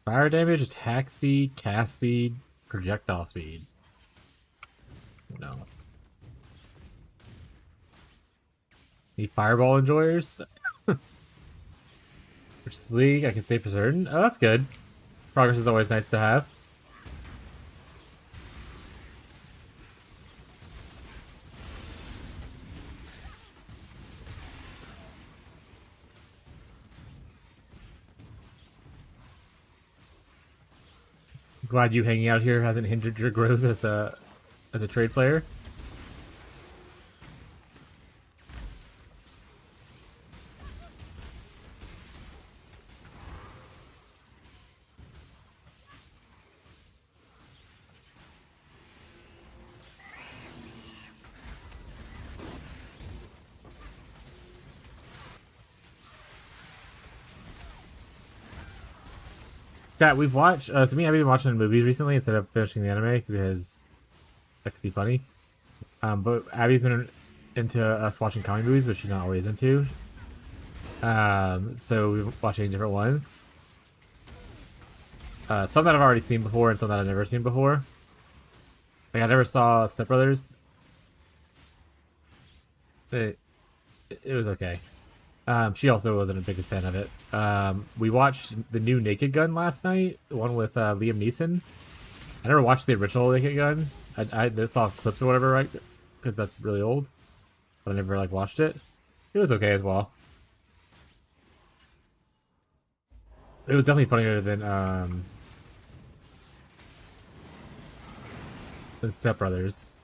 Fire damage, attack speed, cast speed, projectile speed. No. Any fireball enjoyers? Versus League, I can say for certain. Oh, that's good. Progress is always nice to have. Glad you hanging out here hasn't hindered your growth as a trade player. Yeah, we've watched. So me and Abby have been watching movies recently instead of finishing the anime because XD funny. But Abby's been into us watching comic movies, which she's not always into. So we're watching different ones. Some that I've already seen before and some that I've never seen before. Like I never saw Step Brothers. It was okay. She also wasn't a biggest fan of it. We watched the new Naked Gun last night, the one with Liam Neeson. I never watched the original Naked Gun. I saw clips or whatever, right? Because that's really old. But I never like watched it. It was okay as well. It was definitely funnier than Step Brothers.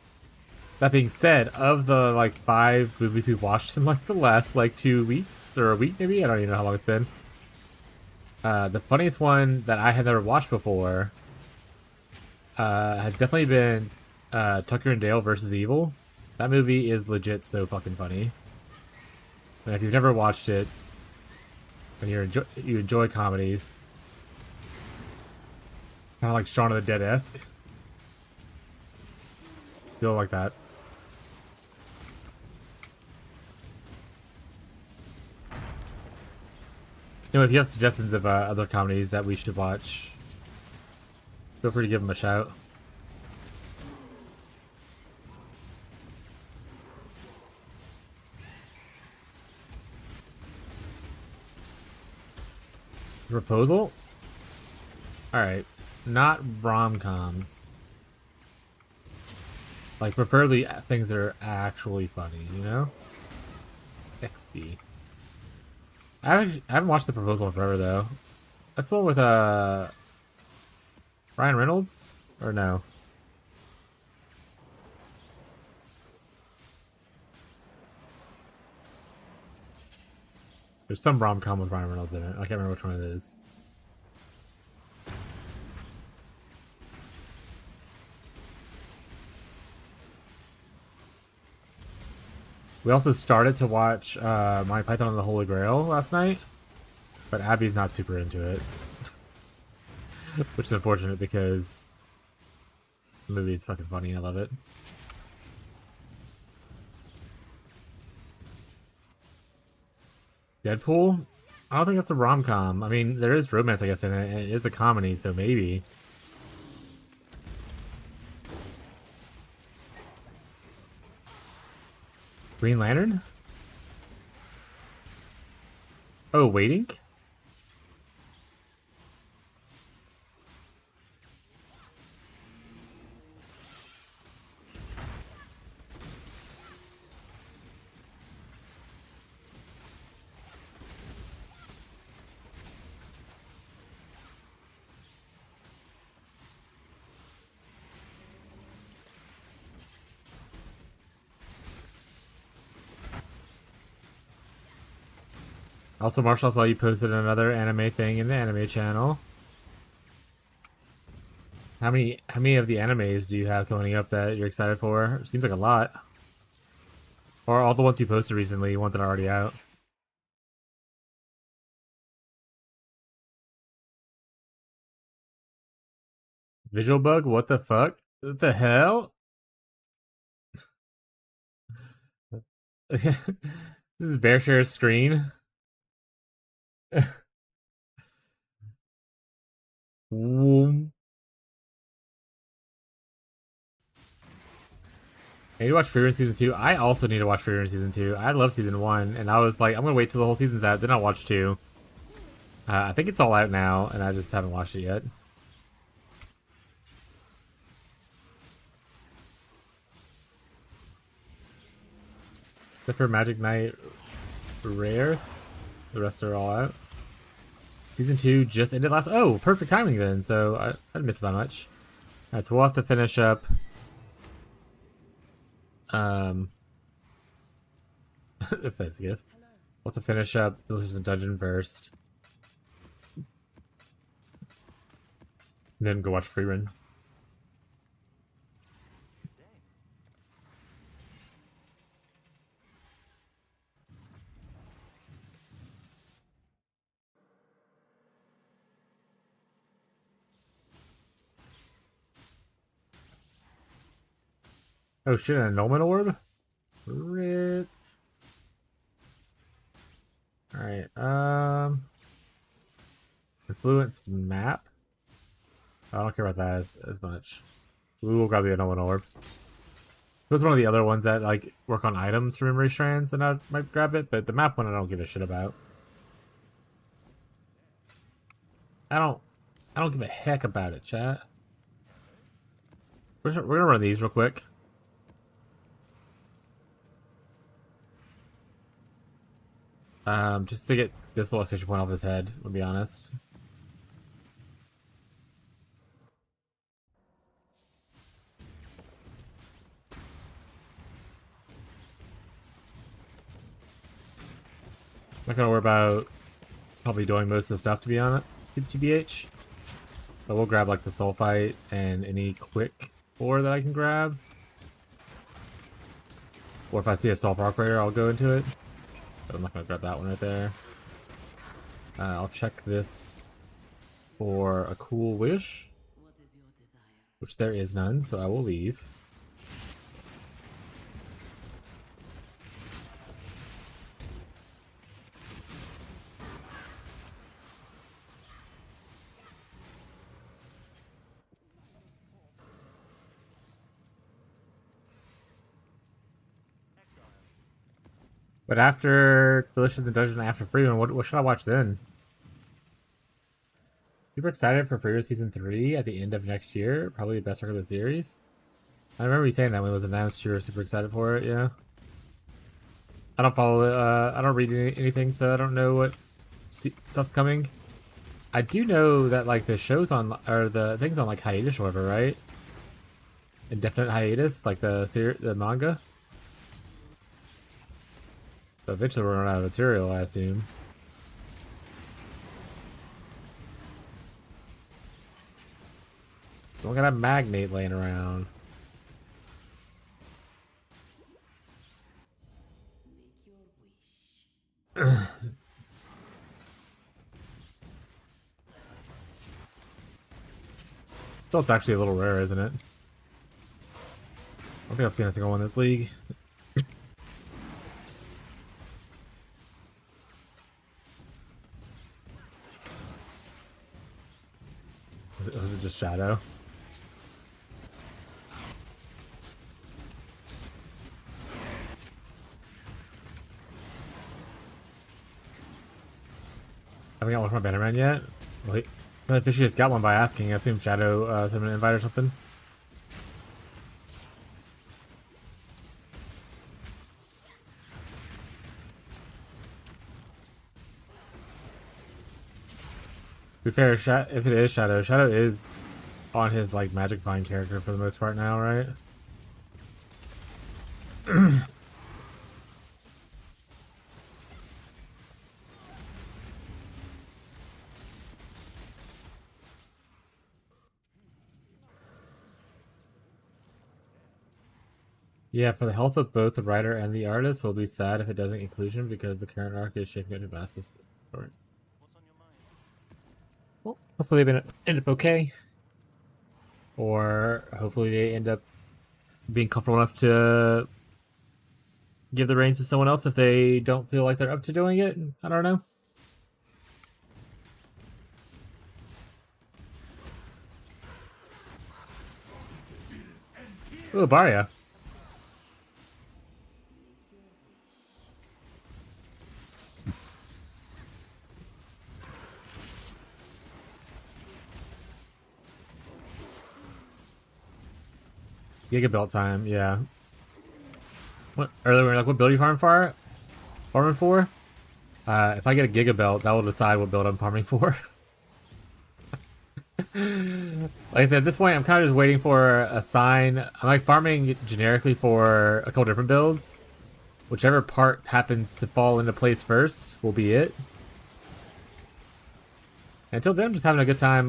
That being said, of the like 5 movies we've watched in like the last like 2 weeks or a week maybe, I don't even know how long it's been. The funniest one that I had never watched before has definitely been Tucker and Dale versus Evil. That movie is legit so fucking funny. And if you've never watched it, when you enjoy comedies, kind of like Shaun of the Dead-esque. Feel like that. If you have suggestions of other comedies that we should watch, feel free to give them a shout. Proposal? Alright. Not rom-coms. Like, preferably things that are actually funny, you know? XD. I haven't watched The Proposal in forever, though. That's the one with, Ryan Reynolds? Or no? There's some rom-com with Ryan Reynolds in it. I can't remember which one it is. We also started to watch Monty Python and the Holy Grail last night, but Abby's not super into it. Which is unfortunate because the movie is fucking funny. I love it. Deadpool? I don't think that's a rom-com. I mean, there is romance, I guess, in it. It is a comedy, so maybe. Green Lantern? Oh, Waiting? Also, Marshall, saw you posted another anime thing in the anime channel. How many of the animes do you have coming up that you're excited for? Seems like a lot. Or all the ones you posted recently, ones that are already out. Visual bug? What the fuck? What the hell? This is BearShare's screen. Woom. I need to watch Free Run Season 2. I also need to watch Free Run Season 2. I love Season 1, and I was like, I'm gonna wait till the whole season's out, then I'll watch 2. I think it's all out now, and I just haven't watched it yet. Except for Magic Knight Rare. The rest are all out. Season 2 just ended last... Oh, perfect timing then, so I didn't miss by much. Alright, so we'll have to finish up... if that's a gift. We'll have to finish up Delicious Dungeon first. And then go watch Free Run. Oh shit, an annulment orb? Rich. Alright, influence map? I don't care about that as much. We will grab the annulment orb. It was one of the other ones that like work on items for memory strands, and I might grab it, but the map one I don't give a shit about. I don't give a heck about it, chat. We're gonna run these real quick. Just to get this little extra point off his head, to be honest. I'm not gonna worry about probably doing most of the stuff, to be honest, TBH. But we'll grab like the sulfite and any quick ore that I can grab. Or if I see a sulfur operator, I'll go into it. But I'm not gonna grab that one right there. I'll check this for a cool wish, which there is none, so I will leave. But after Delicious and Dungeon, after Freeman, what should I watch then? Super excited for Freeman Season 3 at the end of next year. Probably the best arc of the series. I remember you saying that when it was announced, you were super excited for it, yeah. I don't follow it, I don't read anything, so I don't know what stuff's coming. I do know that, like, the show's on, or the thing's on, like, hiatus or whatever, right? Indefinite hiatus, like the manga. So eventually we're running out of material, I assume. Don't got a magnate laying around. Still, it's actually a little rare, isn't it? I don't think I've seen a single one in this league. Was it just Shadow? Haven't got one from my Bannerman yet? Wait, I officially just got one by asking. I assume Shadow sent an invite or something. To be fair, if it is Shadow, Shadow is on his like Magic Find character for the most part now, right? Yeah, for the health of both the writer and the artist, we'll be sad if it doesn't inclusion because the current arc is shaping up to fastest. Alright. Well, hopefully they end up okay. Or hopefully they end up being comfortable enough to give the reins to someone else if they don't feel like they're up to doing it. I don't know. Ooh, Barya. Gigabelt time, yeah. What earlier we were like, what build are you farming for? Farming for? If I get a Gigabelt, that will decide what build I'm farming for. Like I said, at this point, I'm kind of just waiting for a sign. I'm like farming generically for a couple different builds. Whichever part happens to fall into place first will be it. Until then, I'm just having a good time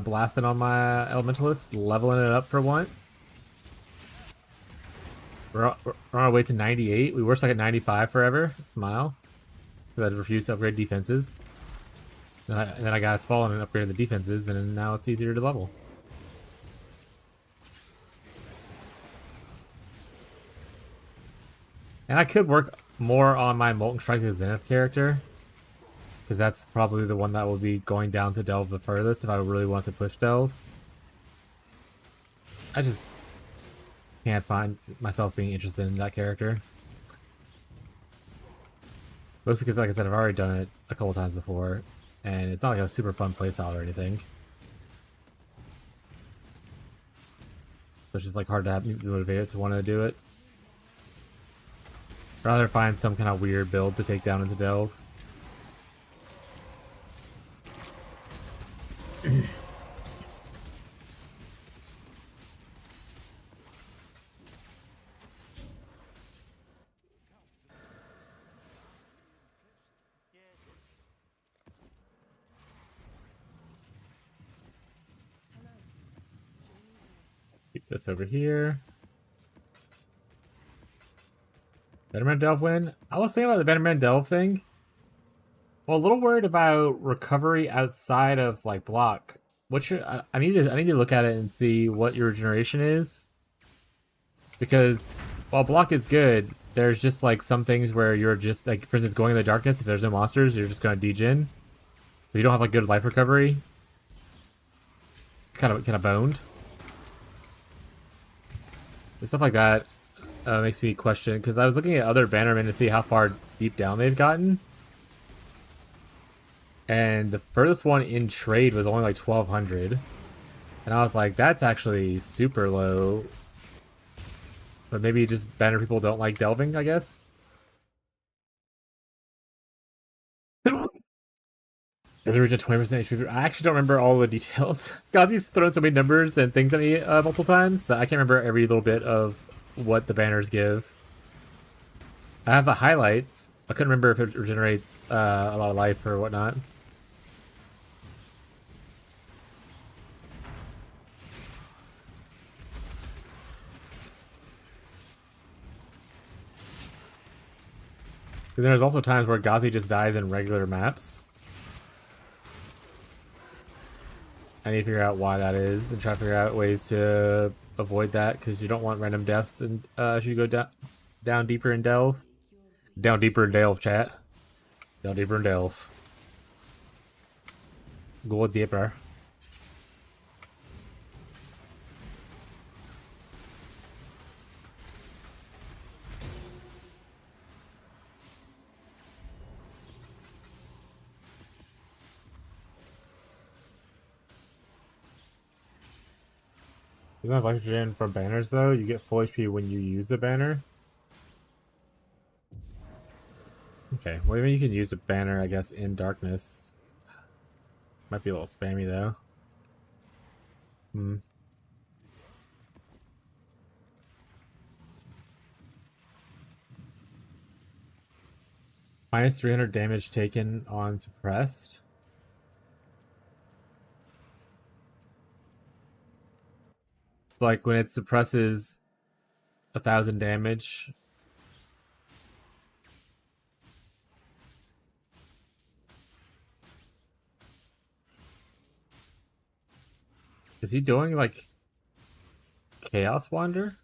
blasting on my Elementalist, leveling it up for once. We're on our way to 98. We were stuck at 95 forever. Smile. Because I refused to upgrade defenses. Then I got us falling and upgraded the defenses, and now it's easier to level. And I could work more on my Molten Strike the Zenith character. Because that's probably the one that will be going down to Delve the furthest if I really want to push Delve. I just can't find myself being interested in that character. Mostly because, like I said, I've already done it a couple times before. And it's not like a super fun playstyle or anything. So it's just like hard to have me motivated to want to do it. I'd rather find some kind of weird build to take down into Delve. Keep this over here. Betterman Delve win? I was thinking about the Betterman Delve thing. Well, a little worried about recovery outside of like block. What should I need to look at it and see what your regeneration is, because while block is good, there's just like some things where you're just like, for instance, going in the darkness. If there's no monsters, you're just gonna degen, so you don't have like good life recovery. Kind of boned. And stuff like that makes me question, because I was looking at other bannermen to see how far deep down they've gotten. And the furthest one in trade was only like 1200. And I was like, that's actually super low. But maybe just banner people don't like delving, I guess. Does it reach a 20% HP? I actually don't remember all the details. Ghazi's thrown so many numbers and things at me multiple times, so I can't remember every little bit of what the banners give. I have the highlights. I couldn't remember if it regenerates a lot of life or whatnot. There's also times where Ghazi just dies in regular maps. I need to figure out why that is and try to figure out ways to avoid that, because you don't want random deaths and as you go down deeper in delve. Down deeper in delve, chat. Down deeper in delve. Go deeper. Isn't that like gen from banners though? You get full HP when you use a banner. Okay, well, maybe you can use a banner, I guess, in darkness. Might be a little spammy though. Minus 300 damage taken on suppressed. Like when it suppresses 1000 damage. Is he doing like Chaos Wander?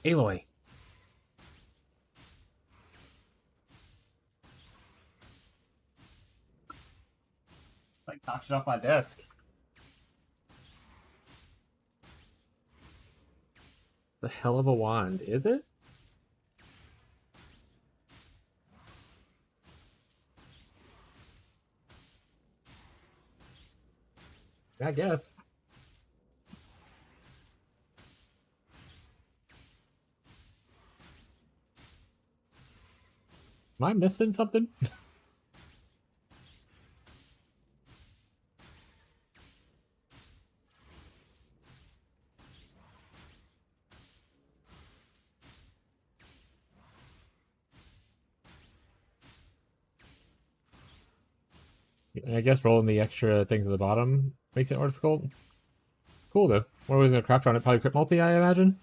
Aloy. Like knocked it off my desk. It's a hell of a wand, is it? I guess. Am I missing something? I guess rolling the extra things at the bottom makes it more difficult. Cool though. What was gonna craft on it? Probably crit multi, I imagine.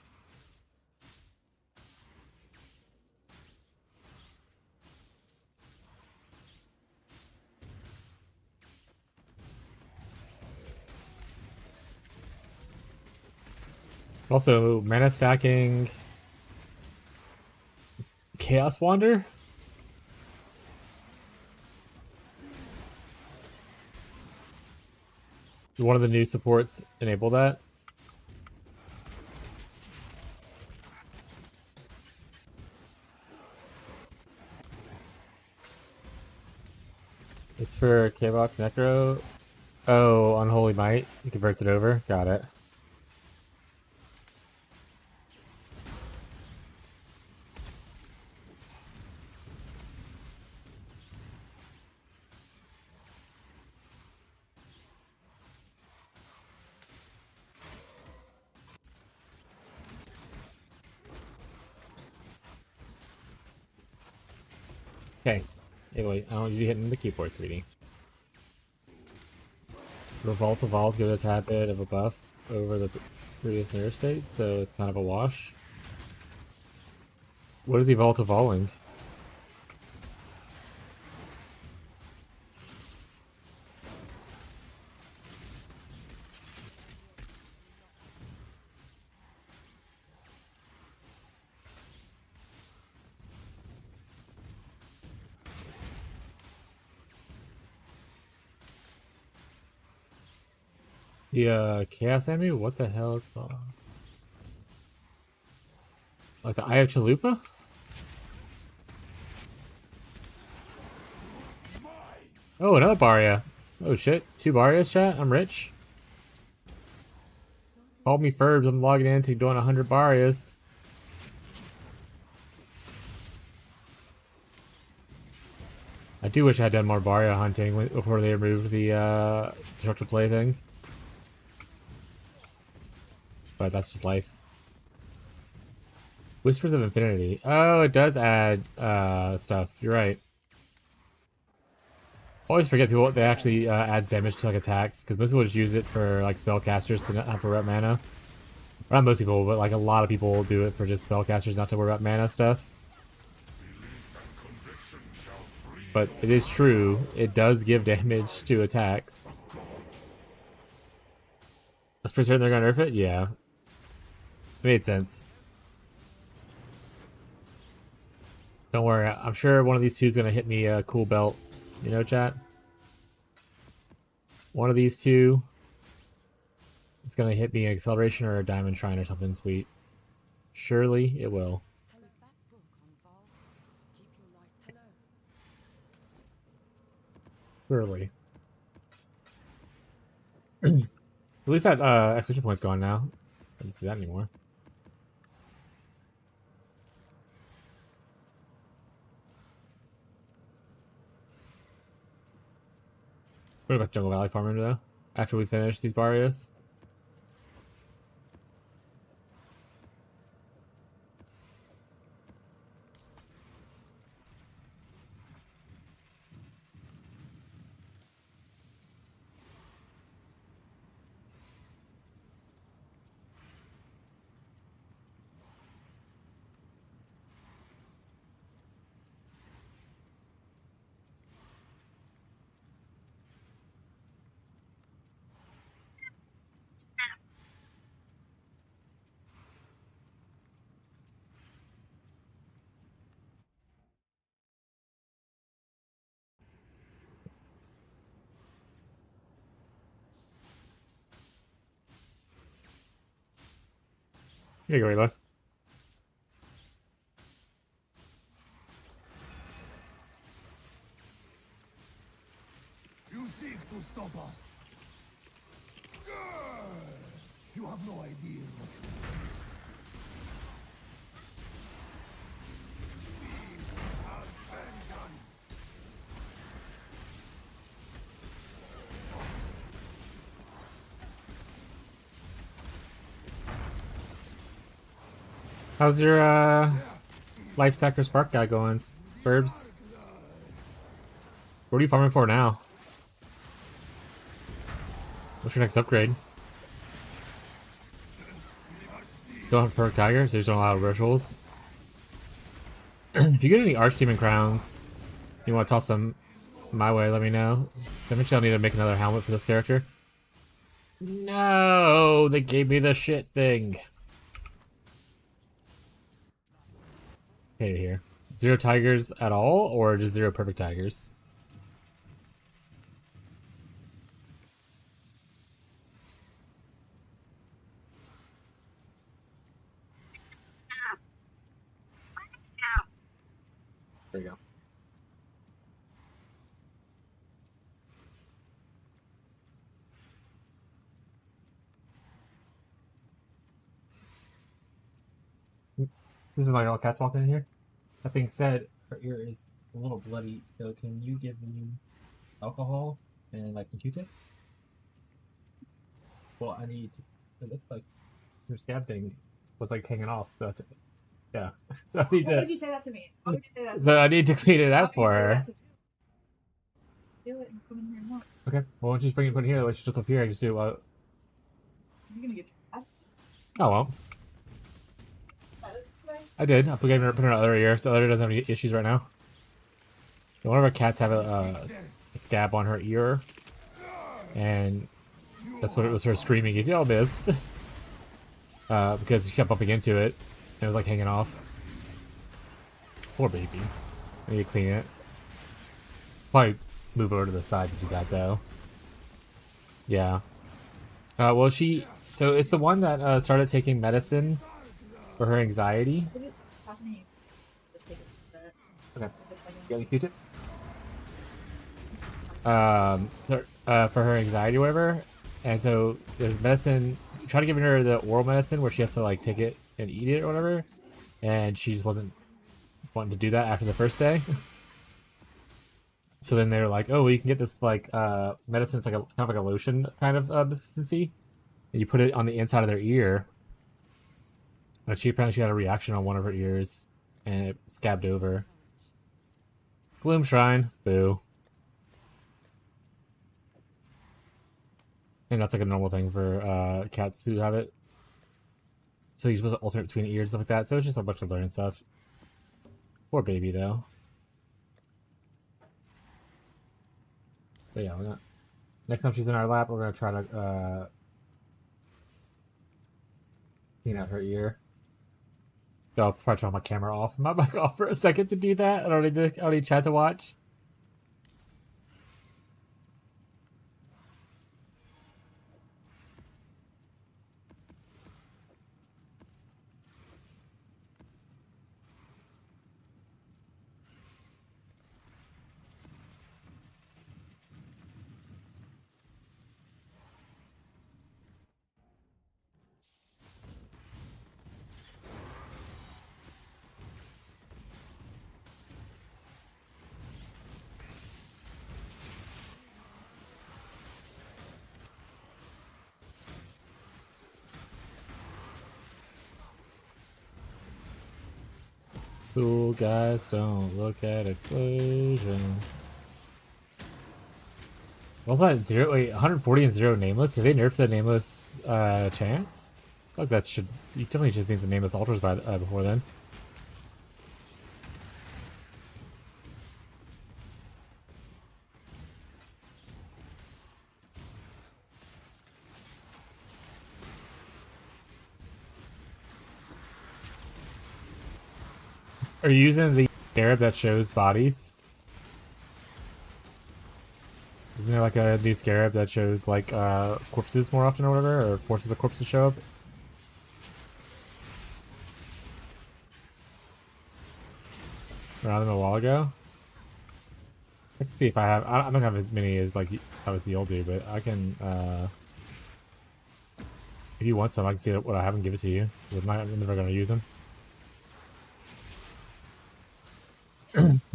Also, mana stacking Chaos Wander. One of the new supports enable that. It's for Kbok Necro. Oh, Unholy Might. It converts it over. Got it. Okay. Anyway, I don't want you hitting the keyboard, sweetie. Revolt of All's give it a tad bit of a buff over the previous nerve state, so it's kind of a wash. What is he Vault of Alling? The Chaos Enemy? What the hell is called? Like the Eye of Chalupa? Oh, another Barya. Oh shit. 2 Baryas, chat? I'm rich. Call me Ferbs, I'm logging into doing 100 Baryas. I do wish I had done more Barya hunting before they removed the destructive play thing. But that's just life. Whispers of Infinity. Oh, it does add stuff. You're right. Always forget people they actually adds damage to like attacks, because most people just use it for like spellcasters to not have to worry about mana. Or not most people, but like a lot of people do it for just spellcasters not to worry about mana stuff. But it is true, it does give damage to attacks. That's pretty certain they're gonna nerf it? Yeah. It made sense. Don't worry, I'm sure one of these two is gonna hit me a cool belt. You know, chat? One of these two is gonna hit me an acceleration or a diamond shrine or something sweet. Surely it will. Surely. At least that expedition point's gone now. I don't see that anymore. What about Jungle Valley farming though? After we finish these barrios? Here you go, Ela. You seek to stop us. You have no idea what you We have vengeance. How's your life stacker spark guy going, Burbs? What are you farming for now? What's your next upgrade? Still have perk tiger, so you just don't allow rituals. If you get any archdemon crowns, you want to toss them my way, let me know. Eventually I'll need to make another helmet for this character. No, they gave me the shit thing. Okay, here. 0 tigers at all, or just 0 perfect tigers? There you go. There's like all cats walking in here. That being said, her ear is a little bloody, so can you give me alcohol and like some Q-tips? Well, I need. It looks like your scab thing was like hanging off. So yeah, so I need Why to. would you say that to me? Why would you say that to So I need to clean it Why out would you for say her. that to me? Do it and come in here and look. Okay. Well, why don't you just bring it put it here? Like just up here. I just do. You're gonna get your ass. Oh well. That is today. I did. I put it in her other ear, so the other doesn't have any issues right now. So one of our cats have a scab on her ear, and that's what it was her screaming. If y'all missed, because she kept bumping into it, and it was like hanging off. Poor baby. I need to clean it. Probably move over to the side to do that though. Yeah. Well, so it's the one that started taking medicine for her anxiety. Look at happening. Just take a bit. Okay. Like a second. You got any Q-tips? For her anxiety, or whatever. And so there's medicine. You try to give her the oral medicine where she has to like take it and eat it or whatever, and she just wasn't wanting to do that after the first day. So then they were like, "Oh, well, you can get this like medicine. It's like a kind of like a lotion kind of consistency, and you put it on the inside of their ear." But she had a reaction on one of her ears, and it scabbed over. Gloom Shrine, boo. And that's like a normal thing for cats who have it. So you're supposed to alternate between the ears, stuff like that. So it's just a bunch of learning stuff. Poor baby, though. But yeah, we're gonna... next time she's in our lap, we're gonna try to clean out her ear. I'll probably turn my camera off. My mic off for a second to do that. I don't need chat to watch. Cool guys don't look at explosions. Also at 140 and 0 nameless. Did they nerf the nameless chance? I feel like that should... you definitely just need some nameless altars before then. Are you using the scarab that shows bodies? Isn't there like a new scarab that shows like corpses more often or whatever, or forces a corpse to show up? Around them a while ago. I can see if I have. I don't have as many as like obviously you'll do, but I can. If you want some, I can see what I have and give it to you. I'm never gonna use them.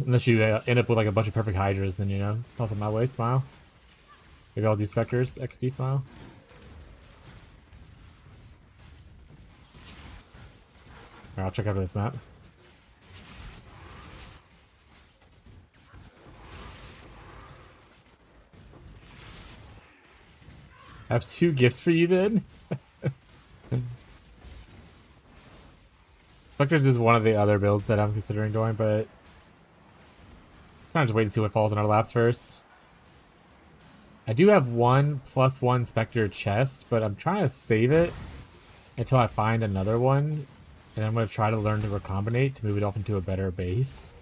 Unless you end up with like a bunch of perfect hydras, then you know, toss them my way. Smile. Maybe I'll do specters. XD smile. Alright, I'll check out this map. I have 2 gifts for you then. Specters is one of the other builds that I'm considering going, but kind of just wait to see what falls in our laps first. I do have 1+1 Spectre chest, but I'm trying to save it until I find another one, and I'm going to try to learn to recombinate to move it off into a better base.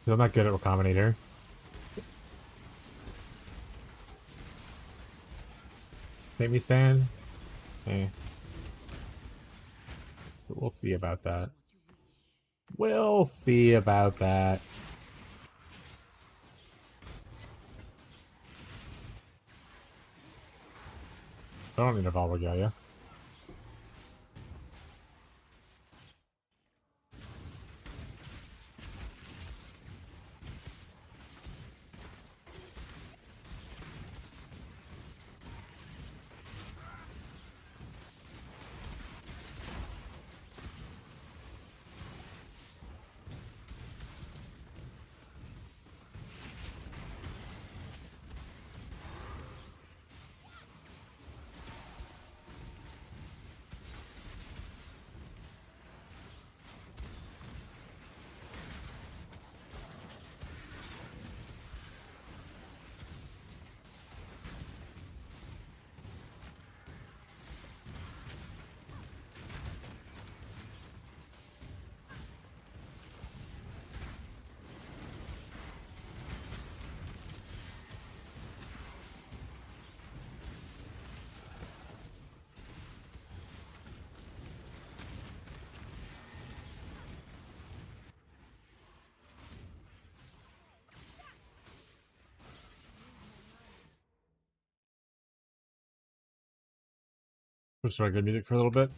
I'm not good at recombinator. Make me stand? Eh. So we'll see about that. We'll see about that. I don't need a Volvo guy, yeah? Just really good music for a little bit.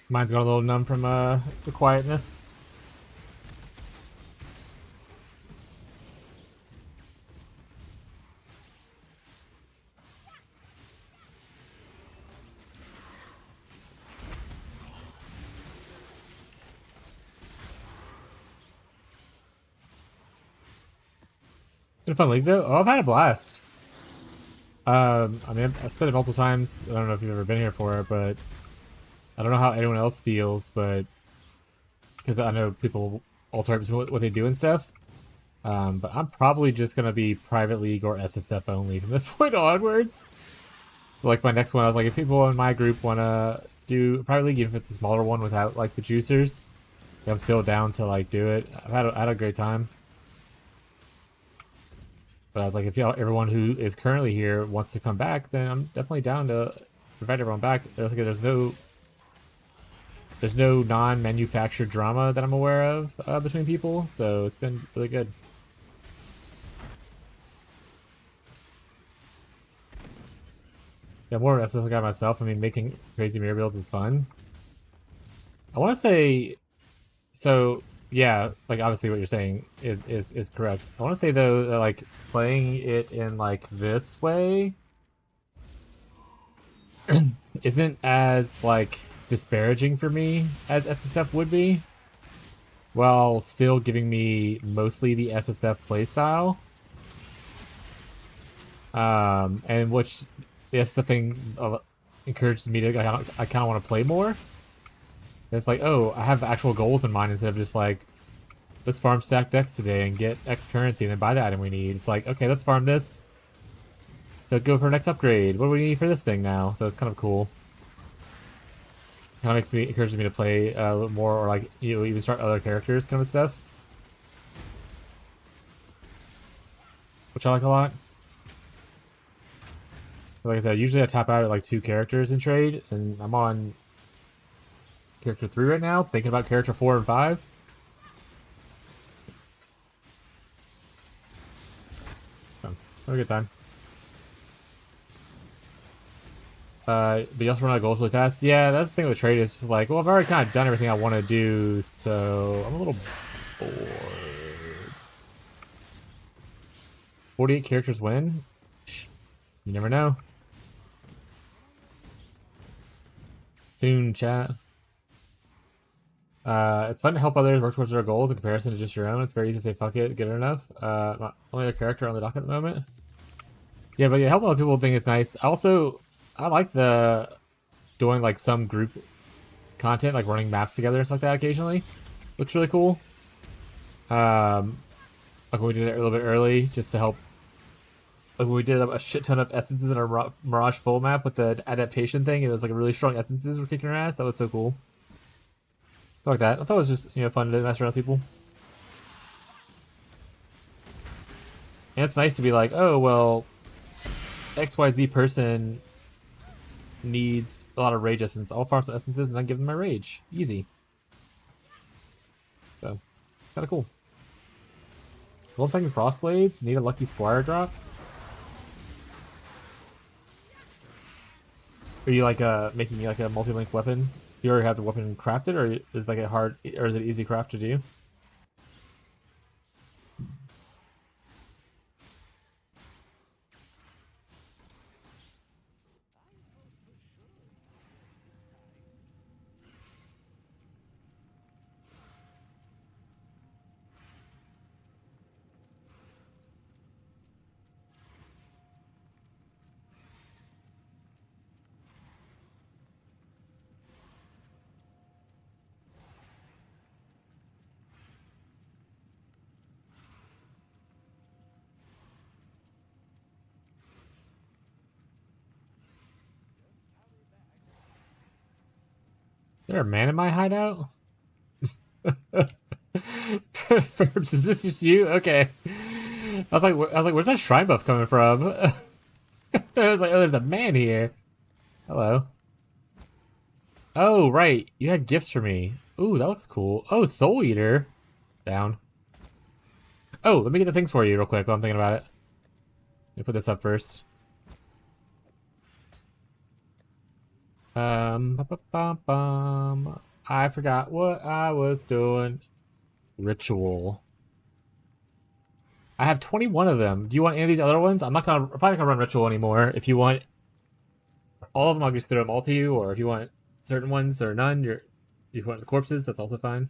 Mine's got a little numb from the quietness. Been a fun league though. Oh, I've had a blast. I mean, I've said it multiple times. I don't know if you've ever been here for it, but I don't know how anyone else feels, but because I know people alternate between what they do and stuff. But I'm probably just gonna be private league or SSF only from this point onwards. Like my next one, I was like, if people in my group wanna do private league, even if it's a smaller one without like the juicers, I'm still down to like do it. I had a great time. But I was like, if everyone who is currently here wants to come back, then I'm definitely down to invite everyone back. There's no non-manufactured drama that I'm aware of between people, so it's been really good. Yeah, more of a guy myself. I mean, making crazy mirror builds is fun. I want to say, so yeah, like obviously what you're saying is correct. I want to say though, that, like playing it in like this way isn't as like disparaging for me as SSF would be, while still giving me mostly the SSF playstyle. And which the SSF thing encourages me to I kind of want to play more. It's like, oh, I have actual goals in mind instead of just like, let's farm stack decks today and get X currency and then buy the item we need. It's like, okay, let's farm this. So go for our next upgrade. What do we need for this thing now? So it's kind of cool. Kind of encourages me to play a little more, or like, you know, even start other characters kind of stuff. Which I like a lot. Like I said, usually I tap out at like 2 characters in trade, and I'm on character 3 right now, thinking about character 4 and 5. So, have a good time. But you also run out of goals really fast. Yeah, that's the thing with trade, is just like, well, I've already kind of done everything I want to do, so I'm a little bored. 48 characters win? You never know. Soon, chat. It's fun to help others work towards their goals in comparison to just your own. It's very easy to say, fuck it, good enough. My only other character on the dock at the moment. Yeah, but yeah, helping other people thing is nice. I like the doing like some group content, like running maps together and stuff like that occasionally. Looks really cool. Like when we did it a little bit early, just to help. Like when we did a shit ton of essences in our Mirage full map with the adaptation thing, it was like a really strong essences were kicking our ass. That was so cool. Stuff like that. I thought it was just, you know, fun to mess around with people. And it's nice to be like, oh, well, XYZ person needs a lot of rage essence. I'll farm some essences and I give them my rage. Easy. So, kind of cool. Well, I'm taking Frostblades. Need a lucky Squire drop. Are you like making like a multi-link weapon? Do you already have the weapon crafted, or is like a hard, or is it easy craft to do? Is there a man in my hideout? Ferbs, is this just you? Okay. I was like, where's that shrine buff coming from? I was like, oh, there's a man here. Hello. Oh, right. You had gifts for me. Ooh, that looks cool. Oh, Soul Eater. Down. Oh, let me get the things for you real quick while I'm thinking about it. Let me put this up first. I forgot what I was doing. Ritual. I have 21 of them. Do you want any of these other ones? I'm probably not gonna run ritual anymore. If you want all of them, I'll just throw them all to you. Or if you want certain ones or none, if you want the corpses, that's also fine.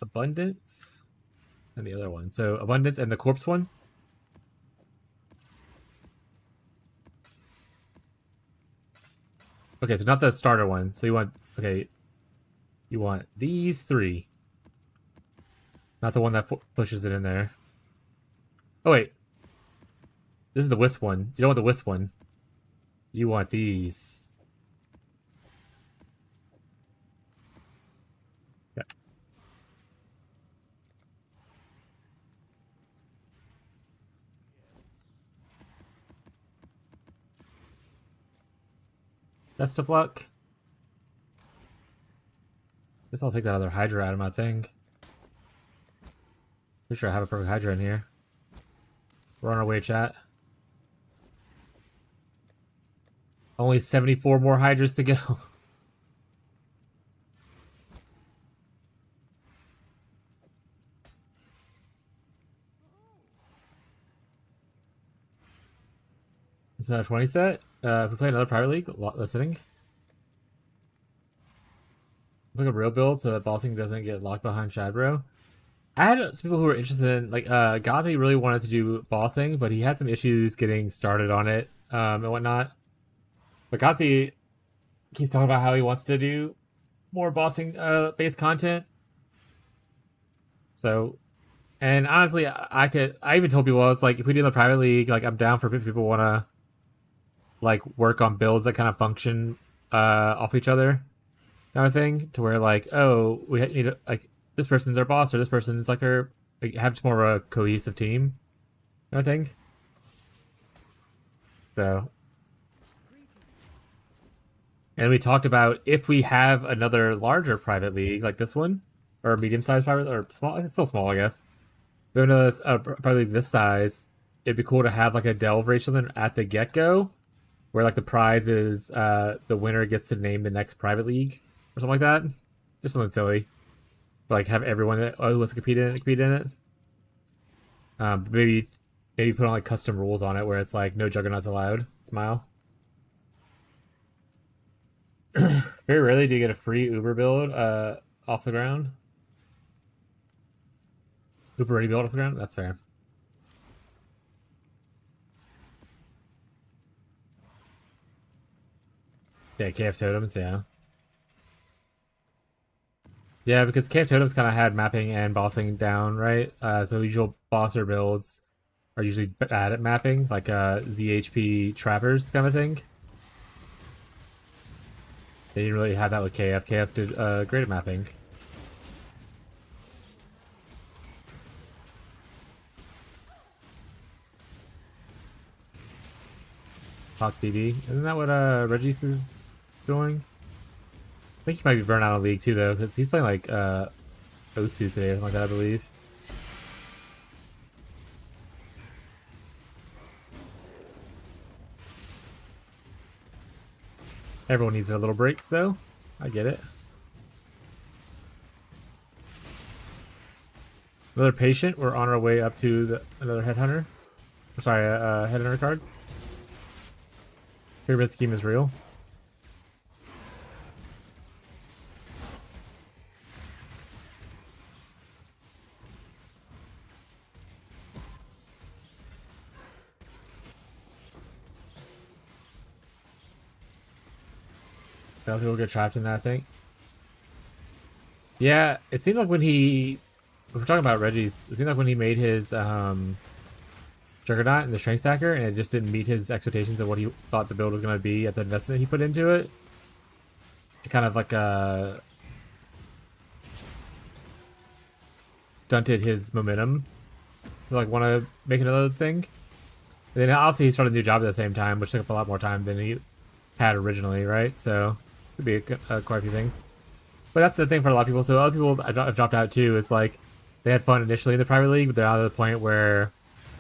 Abundance and the other one. So abundance and the corpse one. Okay, so not the starter one. So you want you want these three, not the one that pushes it in there. Oh wait, this is the wisp one. You don't want the wisp one. You want these. Yeah. Best of luck. Guess I'll take that other Hydra out of my thing. Pretty sure I have a perfect Hydra in here. We're on our way, chat. Only 74 more Hydras to go. This is a 20 set. If we play another Private League, listening. Look a real build so that bossing doesn't get locked behind Shadbro. I had some people who were interested in, like, Gothi really wanted to do bossing, but he had some issues getting started on it, and whatnot. But Gothi keeps talking about how he wants to do more bossing based content. So, and honestly, I even told people, I was like, if we do the Private League, like, I'm down for if people want to, like, work on builds that kind of function off each other, kind of thing, to where, like, oh, we need to, like, this person's our boss or this person's like our, like, have more of a cohesive team, kind of thing. So, and we talked about if we have another larger Private League like this one, or a medium-sized private, or small, it's still small, I guess. We have another Private League this size. It'd be cool to have like a delve race something at the get-go, where like the prize is the winner gets to name the next Private League or something like that. Just something silly. Like have everyone that who wants to compete in it. Maybe put on like custom rules on it where it's like no juggernauts allowed. Smile. Very rarely do you get a free Uber build off the ground. Uber ready build off the ground? That's fair. Yeah, KF Totems, yeah. Yeah, because KF Totems kind of had mapping and bossing down, right? So usual bosser builds are usually bad at mapping, like ZHP trappers kind of thing. They didn't really have that with KF. KF did great at mapping. Talk DD. Isn't that what Regis is doing? I think he might be burnt out of League too, though, because he's playing like Osu today or something like that, I believe. Everyone needs their little breaks, though. I get it. Another patient. We're on our way up to another headhunter. Sorry, headhunter card. Pyramid scheme is real. People get trapped in that thing. Yeah, it seemed like when we're talking about Reggie's, it seemed like when he made his Juggernaut and the Strength Stacker, and it just didn't meet his expectations of what he thought the build was going to be at the investment he put into it. It kind of like stunted his momentum to like want to make another thing. And then obviously he started a new job at the same time, which took up a lot more time than he had originally, right? So could be quite a few things. But that's the thing for a lot of people. So other people have dropped out too. Is like they had fun initially in the Private League, but they're out of the point where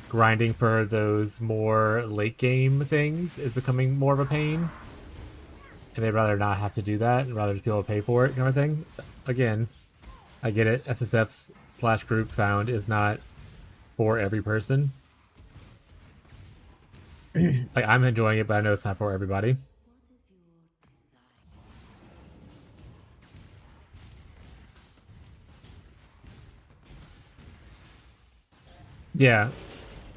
grinding for those more late game things is becoming more of a pain. And they'd rather not have to do that and rather just be able to pay for it kind of thing. Again, I get it. SSF's slash group found is not for every person. Like, I'm enjoying it, but I know it's not for everybody. Yeah,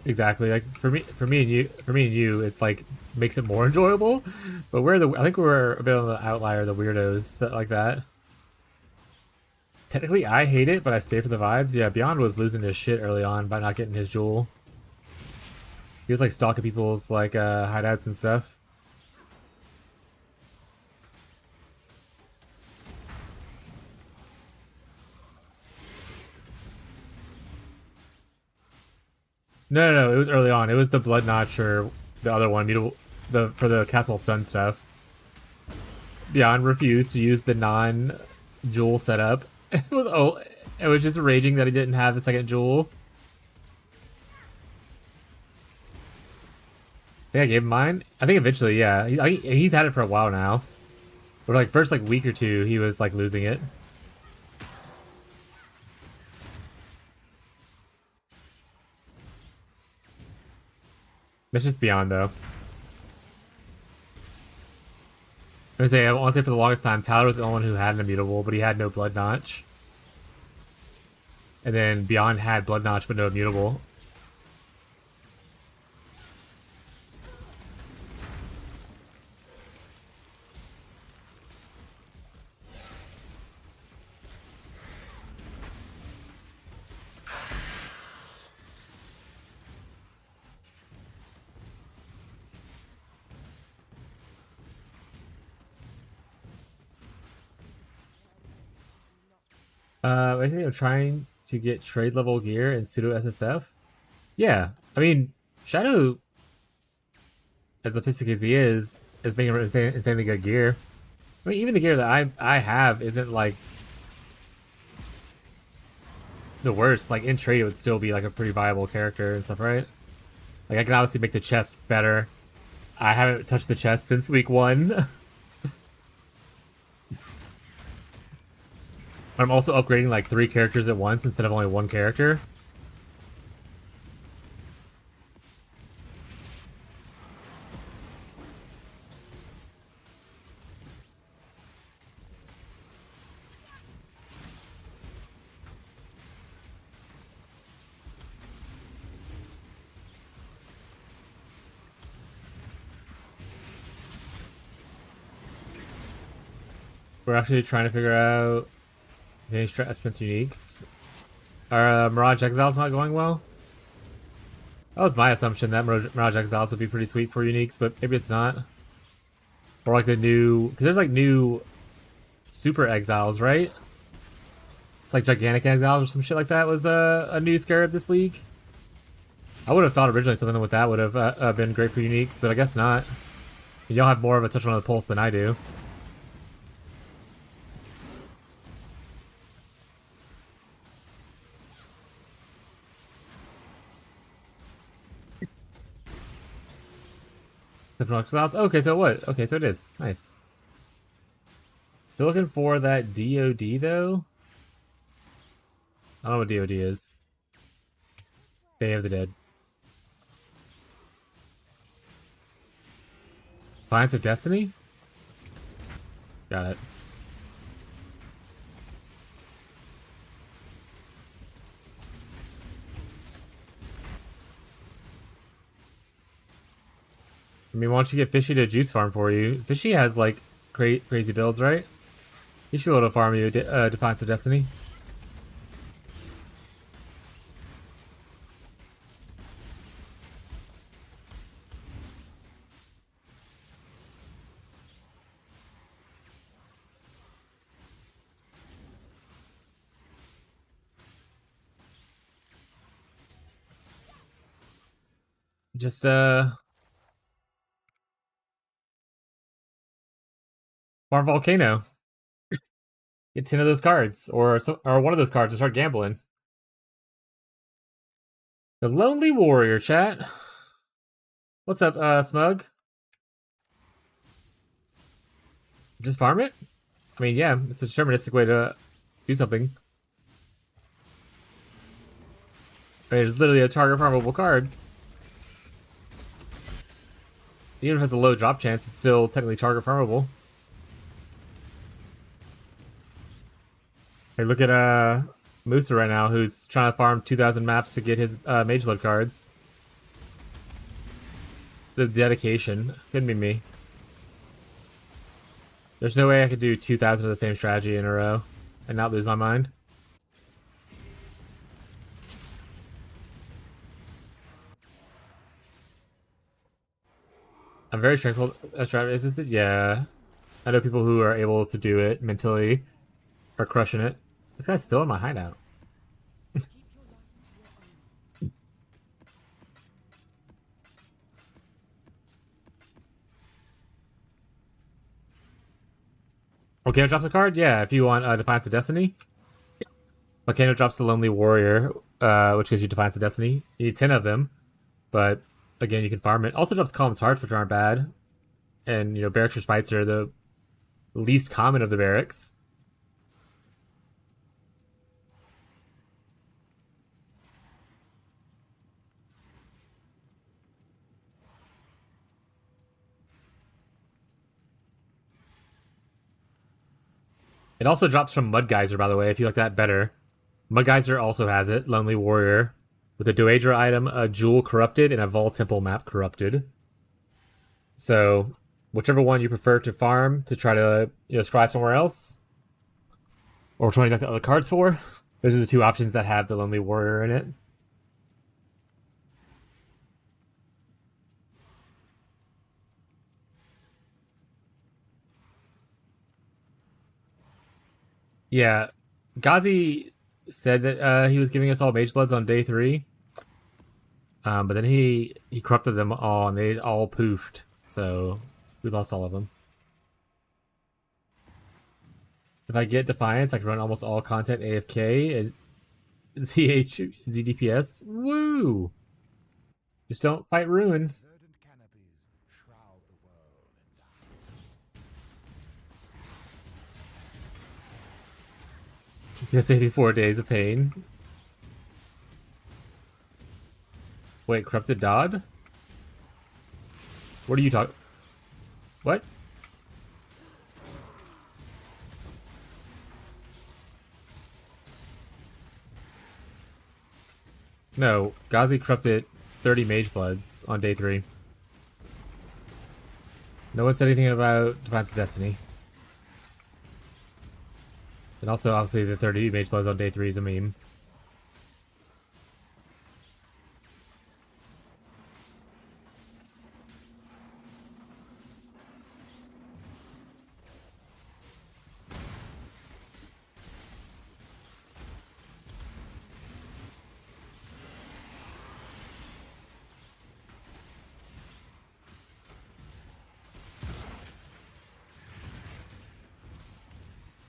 exactly. Like for me and you, it like makes it more enjoyable. But I think we're a bit on the outlier, the weirdos like that. Technically, I hate it, but I stay for the vibes. Yeah, Beyond was losing his shit early on by not getting his jewel. He was like stalking people's like hideouts and stuff. No. It was early on. It was the Blood Notch or the other one, for the Castle Stun stuff. Beyond refused to use the non-jewel setup. It was just raging that he didn't have the second jewel. I think I gave him mine. I think eventually, yeah. He's had it for a while now. But like first like week or two, he was like losing it. That's just Beyond though. I want to say for the longest time, Tyler was the only one who had an immutable, but he had no Blood Notch. And then Beyond had Blood Notch but no immutable. I think I'm trying to get trade level gear in pseudo SSF. Yeah, I mean, Shadow, as autistic as he is making insanely good gear. I mean, even the gear that I have isn't like the worst. Like in trade, it would still be like a pretty viable character and stuff, right? Like I can obviously make the chest better. I haven't touched the chest since week 1. I'm also upgrading like 3 characters at once instead of only 1 character. We're actually trying to figure out any Spencer Uniques. Our Mirage Exile's not going well. That was my assumption that Mirage Exiles would be pretty sweet for Uniques, but maybe it's not. Or like the new... Because there's like new Super Exiles, right? It's like Gigantic Exiles or some shit like that was a new Scarab this league. I would have thought originally something with that would have been great for Uniques, but I guess not. Y'all have more of a touch on the pulse than I do. Okay, so what? Okay, so it is. Nice. Still looking for that DOD, though? I don't know what DOD is. Day of the Dead. Defiance of Destiny? Got it. I mean, why don't you get Fishy to juice farm for you? Fishy has, like, crazy builds, right? He should be able to farm you Defiance of Destiny. Just, farm Volcano. Get 10 of those cards, or one of those cards to start gambling. The Lonely Warrior, chat. What's up, Smug? Just farm it? I mean, yeah, it's a deterministic way to do something. I mean, it's literally a target farmable card. Even if it has a low drop chance, it's still technically target farmable. Hey, look at Musa right now, who's trying to farm 2,000 maps to get his Mage Blood cards. The dedication. Couldn't be me. There's no way I could do 2,000 of the same strategy in a row and not lose my mind. I'm very strengthful. Is it? Yeah. I know people who are able to do it mentally are crushing it. This guy's still in my hideout. Volcano drops a card? Yeah, if you want Defiance of Destiny. Volcano drops the Lonely Warrior, which gives you Defiance of Destiny. You need 10 of them, but again, you can farm it. Also drops Calm's Hearts, which aren't bad. And, you know, Barracks Respites are the least common of the barracks. It also drops from Mud Geyser, by the way, if you like that better. Mud Geyser also has it, Lonely Warrior, with a Doedra item, a Jewel Corrupted, and a Vol Temple map Corrupted. So, whichever one you prefer to farm to try to, you know, scry somewhere else, or which one you got the other cards for, those are the two options that have the Lonely Warrior in it. Yeah, Ghazi said that he was giving us all Mage Bloods on day 3. But then he corrupted them all, and they all poofed. So we lost all of them. If I get Defiance, I can run almost all content AFK and ZDPS. Woo! Just don't fight Ruin. Gonna save you 4 days of pain. Wait, Corrupted Dodd? What are you talking? What? No, Ghazi corrupted 30 Mage Bloods on day 3. No one said anything about Defiance of Destiny. And also, obviously, the 30 Mage Bloods on day 3 is a meme.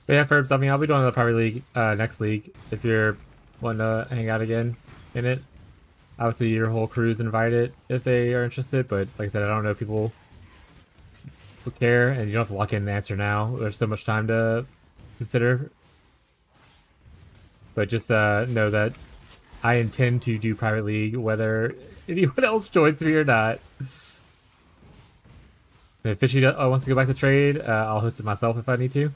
But yeah, Ferbs, I mean, I'll be doing the private league next league if you're wanting to hang out again in it. Obviously, your whole crew's invited if they are interested, but like I said, I don't know if people will care, and you don't have to lock in an answer now. There's so much time to consider. But just know that I intend to do private league, whether anyone else joins me or not. If Fishy wants to go back to trade, I'll host it myself if I need to.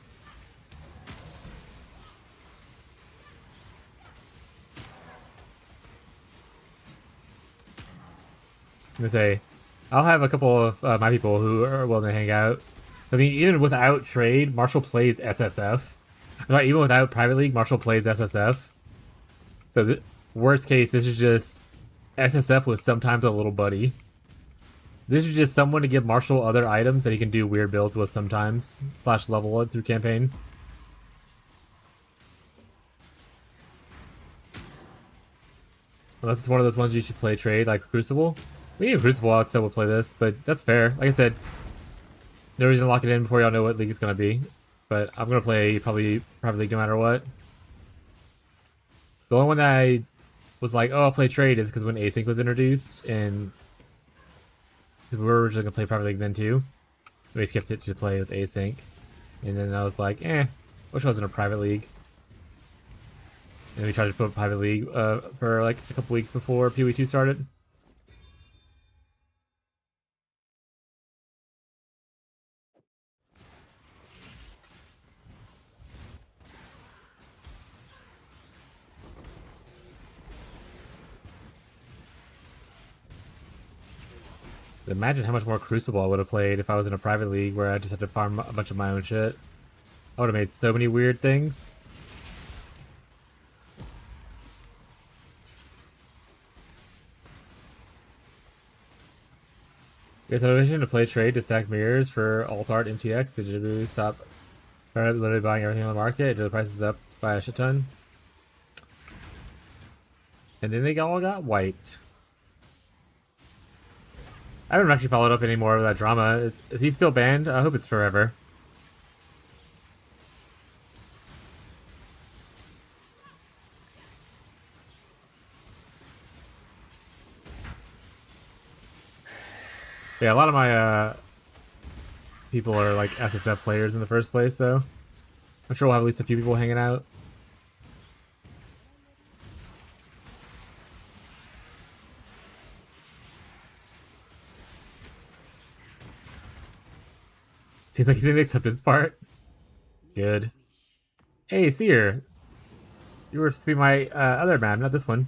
I'm gonna say, I'll have a couple of my people who are willing to hang out. I mean, even without trade, Marshall plays SSF. Right, even without private league, Marshall plays SSF. So, worst case, this is just SSF with sometimes a little buddy. This is just someone to give Marshall other items that he can do weird builds with sometimes, / level it through campaign. Unless it's one of those ones you should play trade, like Crucible. I mean, Crucible, I still would play this, but that's fair. Like I said, no reason to lock it in before y'all know what league it's going to be. But I'm going to play probably private league no matter what. The only one that I was like, oh, I'll play trade is because when async was introduced, and we were originally gonna play private league then too. We skipped it to play with async, and then I was like, wish I was in a private league. And we tried to put up private league for like a couple weeks before PoE2 started. Imagine how much more Crucible I would have played if I was in a private league where I just had to farm a bunch of my own shit. I would have made so many weird things. Guys, I'm wishing to play trade to stack mirrors for alt art MTX. Did you stop literally buying everything on the market? Did the prices up by a shit ton? And then they all got wiped. I haven't actually followed up any more of that drama. Is he still banned? I hope it's forever. Yeah, a lot of my people are like SSF players in the first place, so I'm sure we'll have at least a few people hanging out. Seems like he's in the acceptance part. Good. Hey, Seer. You were supposed to be my other man, not this one.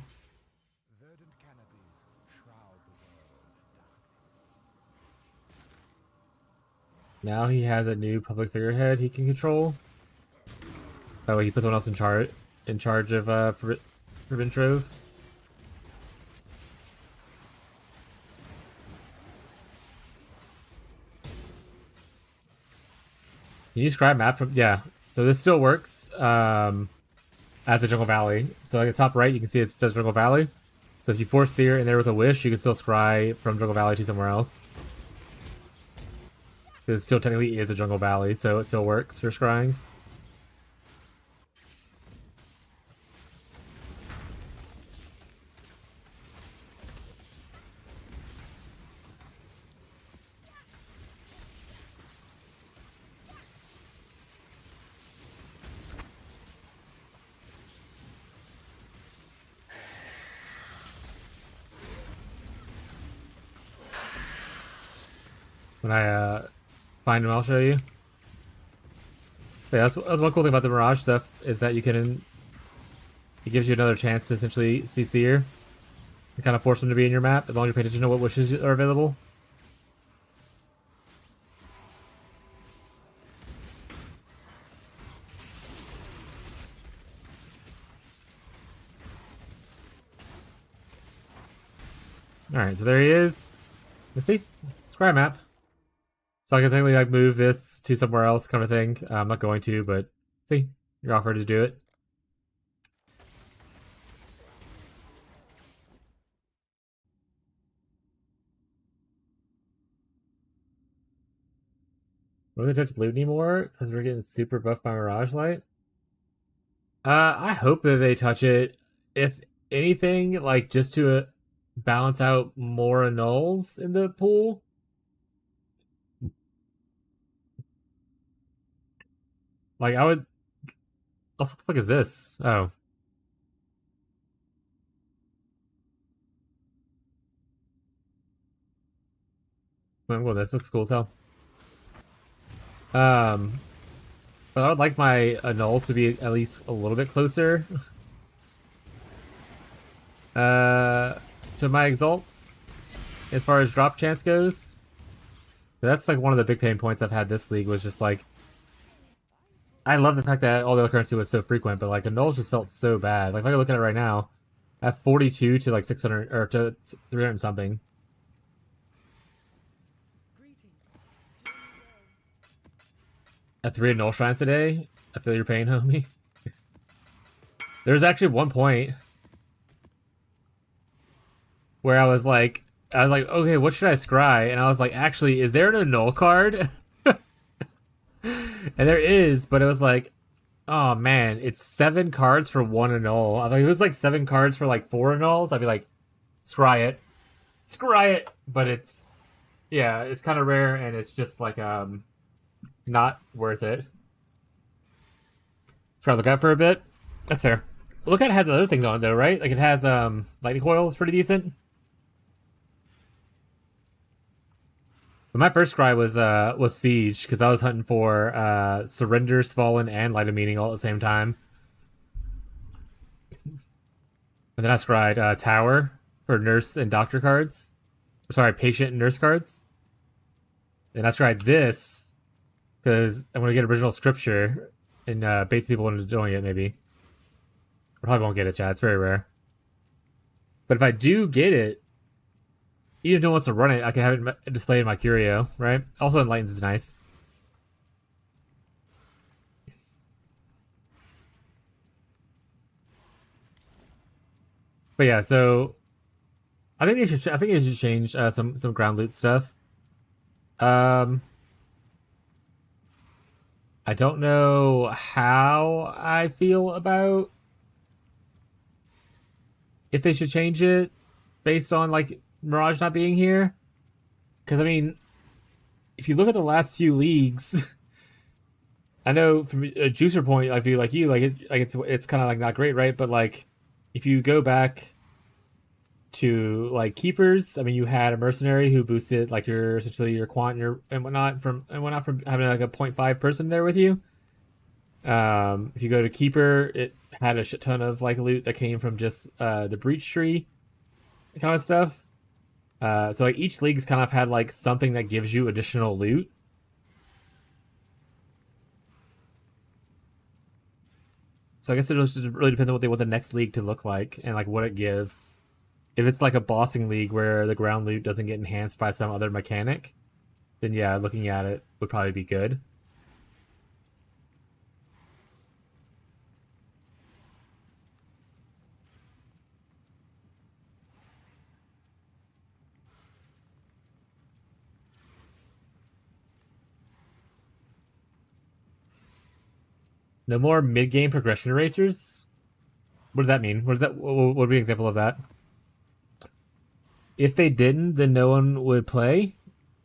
Verdant canopies shroud the world. Now he has a new public figurehead he can control. By the way, he put someone else in charge of Forbidden Trove. Can you describe map from so this still works as a Jungle Valley. So like the top right you can see it does Jungle Valley. So if you force Seer in there with a wish, you can still scry from Jungle Valley to somewhere else. It still technically is a Jungle Valley, so it still works for scrying. When I find him, I'll show you. Yeah, that's one cool thing about the Mirage stuff is that you can. It gives you another chance to essentially see Seer and kind of force them to be in your map as long as you're paying attention to what wishes are available. Alright, so there he is. Let's see. Scry map. So I can technically like move this to somewhere else kind of thing. I'm not going to, but see, you're offered to do it. Will they touch loot anymore? Because we're getting super buffed by Mirage Light? I hope that they touch it. If anything, like just to balance out more annuls in the pool. Like, I would... Also, what the fuck is this? Oh. Well, this looks cool as hell. But I would like my annuls to be at least a little bit closer. To my exalts. As far as drop chance goes. That's like one of the big pain points I've had this league was just like... I love the fact that all the other currency was so frequent, but like annuls just felt so bad. Like if I look at it right now, I have 42 to like 600 or to 300 and something. At 3 annull shrines today, I feel your pain, homie. There's actually one point where I was like, okay, what should I scry? And I was like, actually, is there an annul card? And there is, but it was like, Oh man, it's 7 cards for 1 annul. I mean, if it was like 7 cards for like 4 annuls, I'd be like, scry it. Scry it. But it's yeah, it's kind of rare and it's just like not worth it. Try to look out for a bit. That's fair. Look at it has other things on it though, right? Like it has lightning coil, it's pretty decent. But my first scry was siege because I was hunting for surrender, fallen, and light of meaning all at the same time. And then I scried tower for nurse and doctor cards. Sorry, patient and nurse cards. And I scried this because I'm gonna get original scripture and bait some people into doing it. Maybe I probably won't get it, Chad. It's very rare. But if I do get it, even if no one wants to run it, I can have it displayed in my curio, right? Also, enlightens is nice. But yeah, so I think they should change some ground loot stuff. Um, I don't know how I feel about if they should change it based on like Mirage not being here. Because I mean, if you look at the last few leagues, I know from a juicer point, I feel like you it's kind of like not great, right? But like if you go back to like keepers, I mean, you had a mercenary who boosted like your essentially your quant and your and whatnot from having like a 0.5 person there with you. If you go to keeper, it had a shit ton of like loot that came from just the breach tree kind of stuff. So like each league's kind of had like something that gives you additional loot. So I guess it just really depends on what they want the next league to look like and like what it gives. If it's like a bossing league where the ground loot doesn't get enhanced by some other mechanic, then yeah, looking at it would probably be good. No more mid-game progression erasers? What does that mean? What does that? What would be an example of that? If they didn't, then no one would play.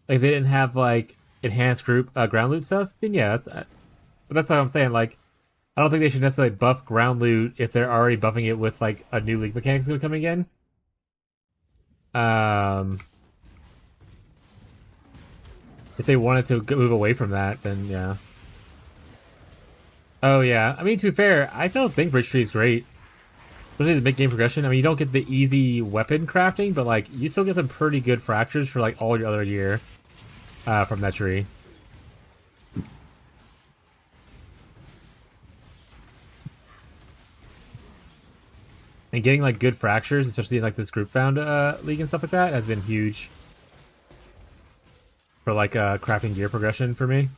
Like if they didn't have like enhanced group ground loot stuff, then yeah. But that's what I'm saying. Like I don't think they should necessarily buff ground loot if they're already buffing it with like a new league mechanics coming in. Um, if they wanted to move away from that, then yeah. Oh yeah, I mean to be fair, I still think Bridge Tree is great. Especially the big game progression. I mean, you don't get the easy weapon crafting, but like you still get some pretty good fractures for like all your other gear from that tree. And getting like good fractures, especially in like this group bound league and stuff like that, has been huge for like crafting gear progression for me.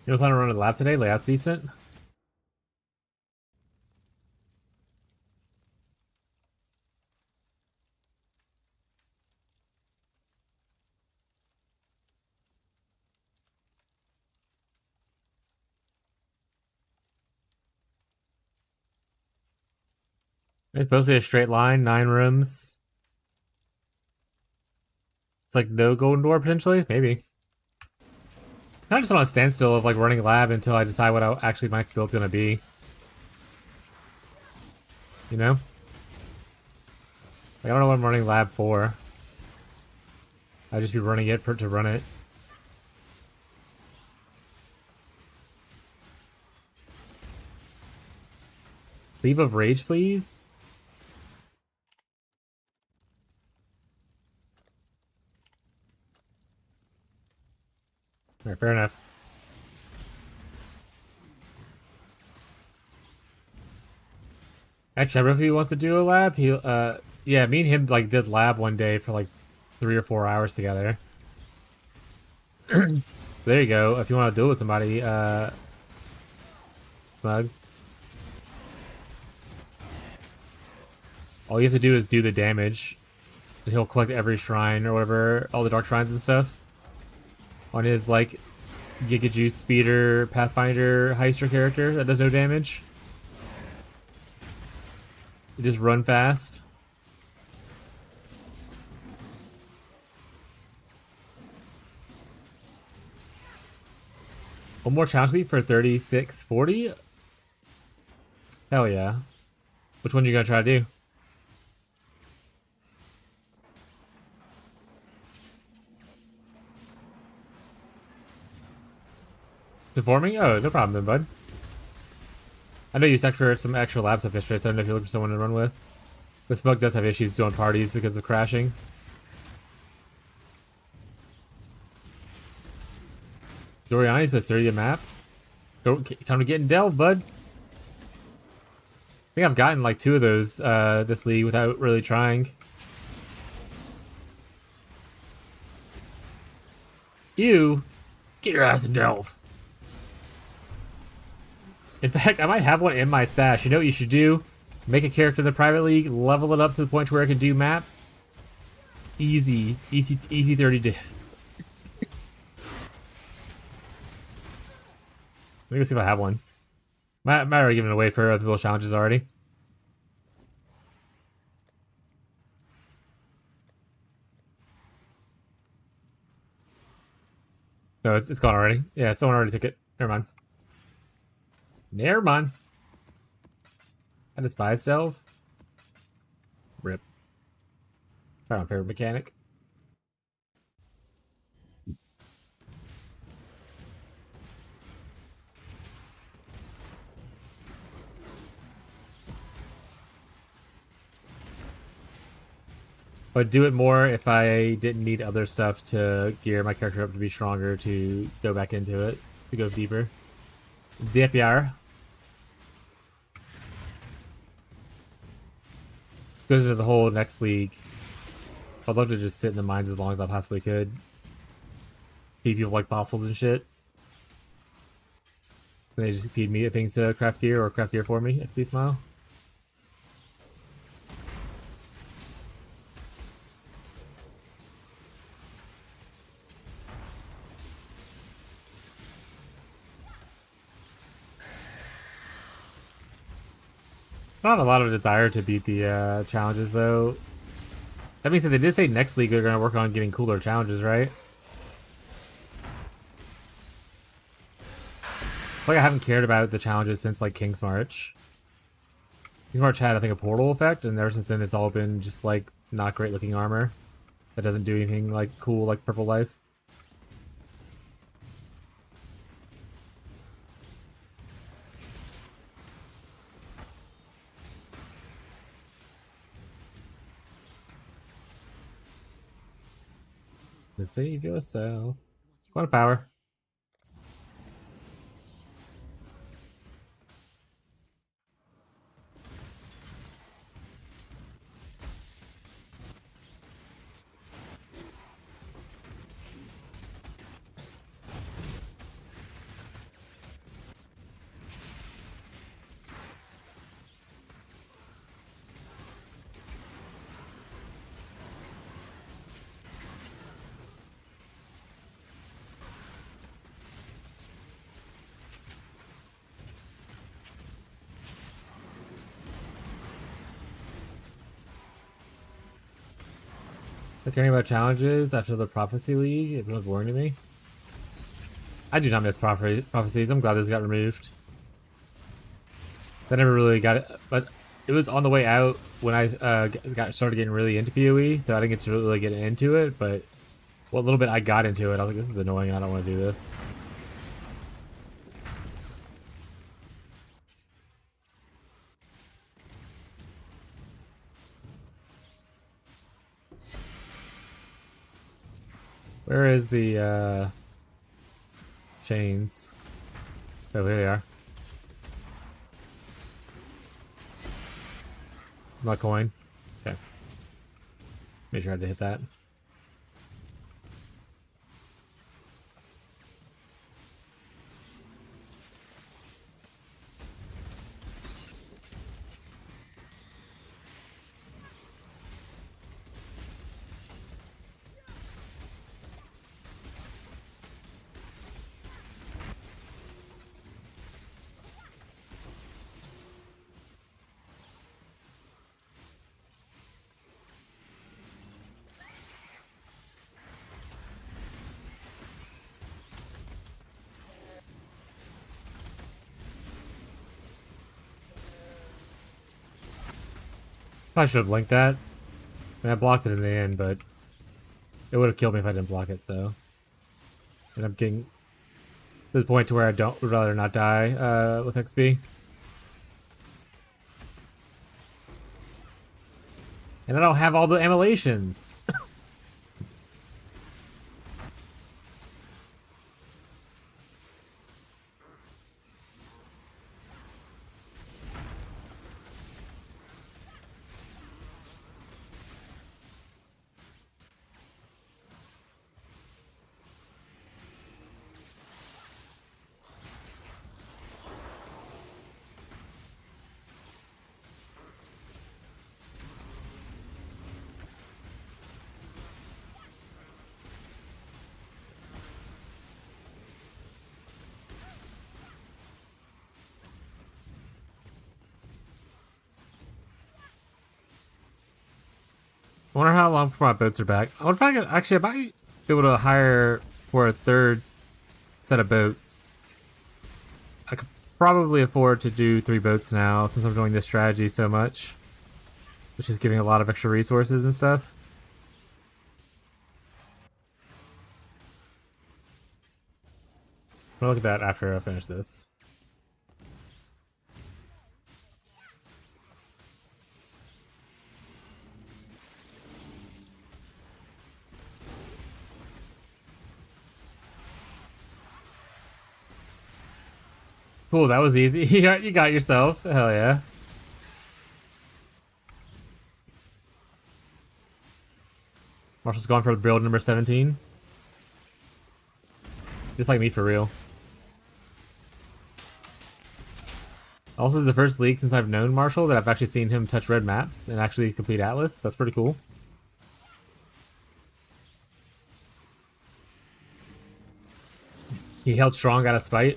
You know, plan to run a lab today. Layout's decent. It's mostly a straight line, 9 rooms. It's like no golden door potentially, maybe. I just on a standstill of like running lab until I decide what actually my next build's gonna be. You know? Like, I don't know what I'm running lab for. I'd just be running it to run it. Leave of Rage, please. Alright, fair enough. Actually, I don't know if he wants to do a lab. Yeah, me and him like did lab one day for like 3 or 4 hours together. There you go. If you want to duel with somebody, Smug. All you have to do is do the damage. And he'll collect every shrine or whatever, all the dark shrines and stuff. On his, like, Giga Juice Speeder Pathfinder Heister character that does no damage. You just run fast. One more challenge beat for 3640? Hell yeah. Which one are you gonna try to do? Is it forming? Oh, no problem then, bud. I know you sucked for some extra lab stuff yesterday, so I don't know if you're looking for someone to run with. This bug does have issues doing parties because of crashing. Doriani's best 30 a map. Time to get in delve, bud. I think I've gotten like 2 of those this league without really trying. You get your ass in delve. In fact, I might have one in my stash. You know what you should do? Make a character in the private league, level it up to the point where I can do maps. Easy 30 to. Let me go see if I have one. Might already given it away for other people's challenges already. No, it's gone already. Yeah, someone already took it. Never mind. Never mind. I despise delve. Rip. Probably my favorite mechanic. But do it more if I didn't need other stuff to gear my character up to be stronger to go back into it, to go deeper. DPR. Goes into the whole next league. I'd love to just sit in the mines as long as I possibly could. Feed people like fossils and shit. And they just feed me things to craft gear or craft gear for me. XD smile. Not a lot of desire to beat the challenges, though. That being said, they did say next league they're going to work on getting cooler challenges, right? Like I haven't cared about the challenges since like King's March. King's March had, I think, a portal effect, and ever since then it's all been just like not great looking armor that doesn't do anything like cool like Purple Life. To save yourself. What a power. Like caring about challenges after the Prophecy League, it was boring to me. I do not miss prophecies. I'm glad those got removed. I never really got it, but it was on the way out when I started getting really into PoE, so I didn't get to really get into it. But what little bit I got into it, I was like, this is annoying, and I don't want to do this. Where is the chains? Oh, here they are. My coin. Okay. Make sure I had to hit that. Probably should have blinked that. I mean, I blocked it in the end, but it would have killed me if I didn't block it, so. And I'm getting to the point to where would rather not die with XP. And I don't have all the emulations. I wonder how long before my boats are back. I wonder if I could actually, I might be able to hire for a third set of boats. I could probably afford to do 3 boats now since I'm doing this strategy so much, which is giving a lot of extra resources and stuff. I'll look at that after I finish this. Cool, that was easy. You got yourself. Hell yeah. Marshall's going for build number 17. Just like me for real. Also, this is the first league since I've known Marshall that I've actually seen him touch red maps and actually complete Atlas. That's pretty cool. He held strong out of spite.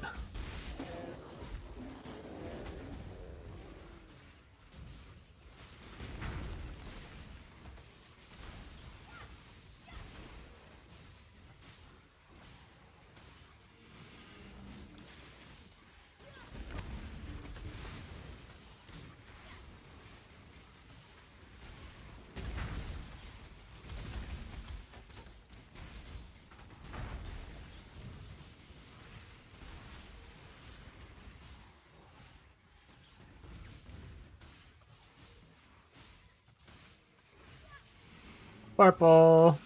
Purple.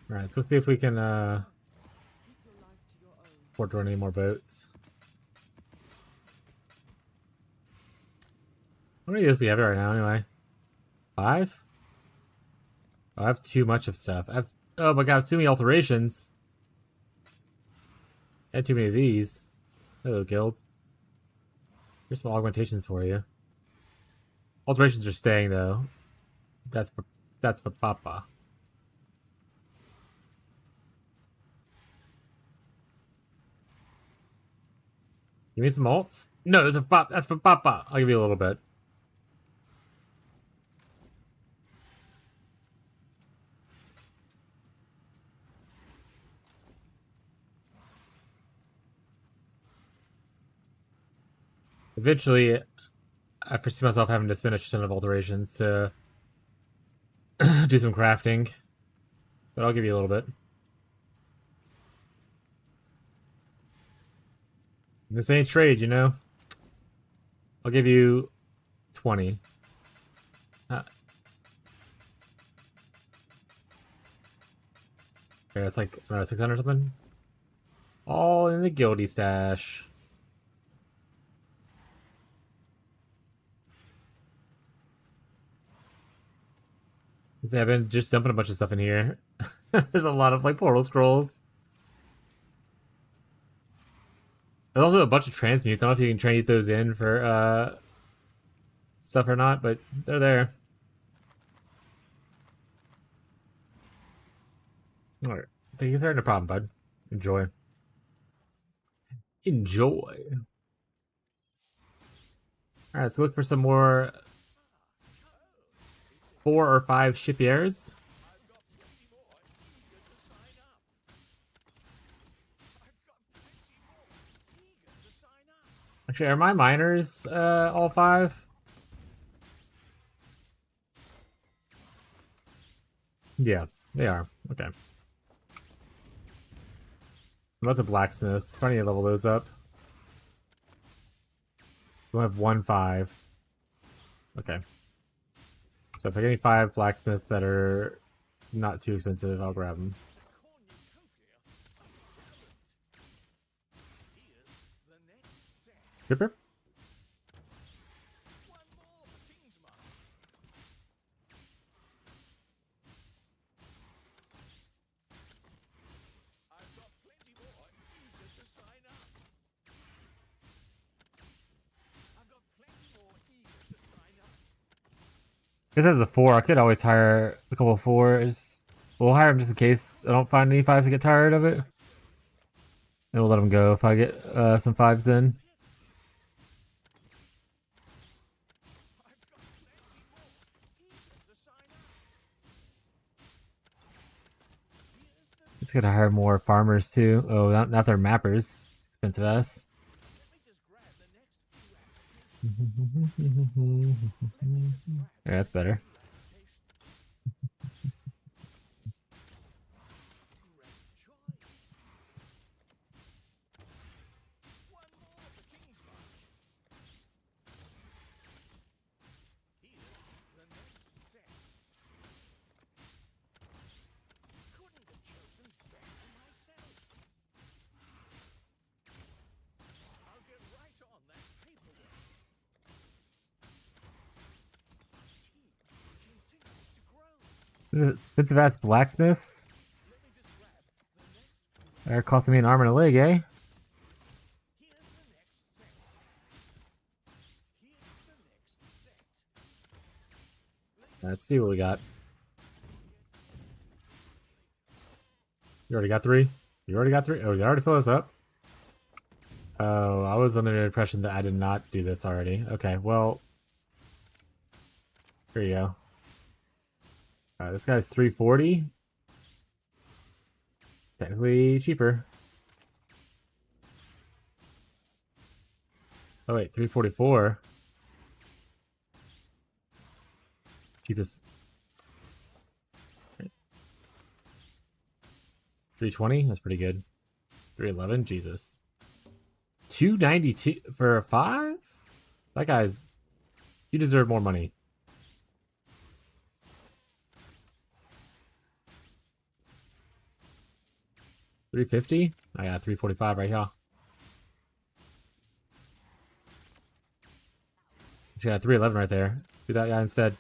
Alright, so let's see if we can afford to run any more boats. How many does we have right now anyway? 5? Oh, I have too much of stuff. Oh my god, too many alterations. I had too many of these. Hello, guild. Here's some augmentations for you. Alterations are staying though. That's for Papa. Give me some alts? No, that's for Papa. I'll give you a little bit. Eventually, I foresee myself having to spend a ton of alterations to do some crafting. But I'll give you a little bit. This ain't trade, you know? I'll give you 20. Okay, that's like 600 or something. All in the guildy stash. I've been just dumping a bunch of stuff in here. There's a lot of like portal scrolls. There's also a bunch of transmutes. I don't know if you can transmute those in for stuff or not, but they're there. Alright. Thank you, sir. No problem, bud. Enjoy. Enjoy. Alright, let's look for some more 4 or 5 shipiers. Actually, are my miners all 5? Yeah, they are. Okay. About the blacksmiths. I need to level those up. We'll have 1-5. Okay. So if I get any 5 blacksmiths that are not too expensive, I'll grab them. Ripper? This has a 4. I could always hire a couple of 4s. We'll hire them just in case I don't find any 5s to get tired of it. And we'll let them go if I get some 5s in. Just gotta hire more farmers too. Oh, not their mappers. Expensive ass. Yeah, that's better. This is expensive ass blacksmiths. They're costing me an arm and a leg, eh? Let's see what we got. You already got 3? You already got 3? Oh, you already fill this up? Oh, I was under the impression that I did not do this already. Okay, well. Here you go. This guy's 340. Technically cheaper. Oh wait, 344. Cheapest. 320? That's pretty good. 311? Jesus. 292 for a 5? That guy's... You deserve more money. $350? I got $345 right here. Actually, I got $311 right there. Do that guy instead.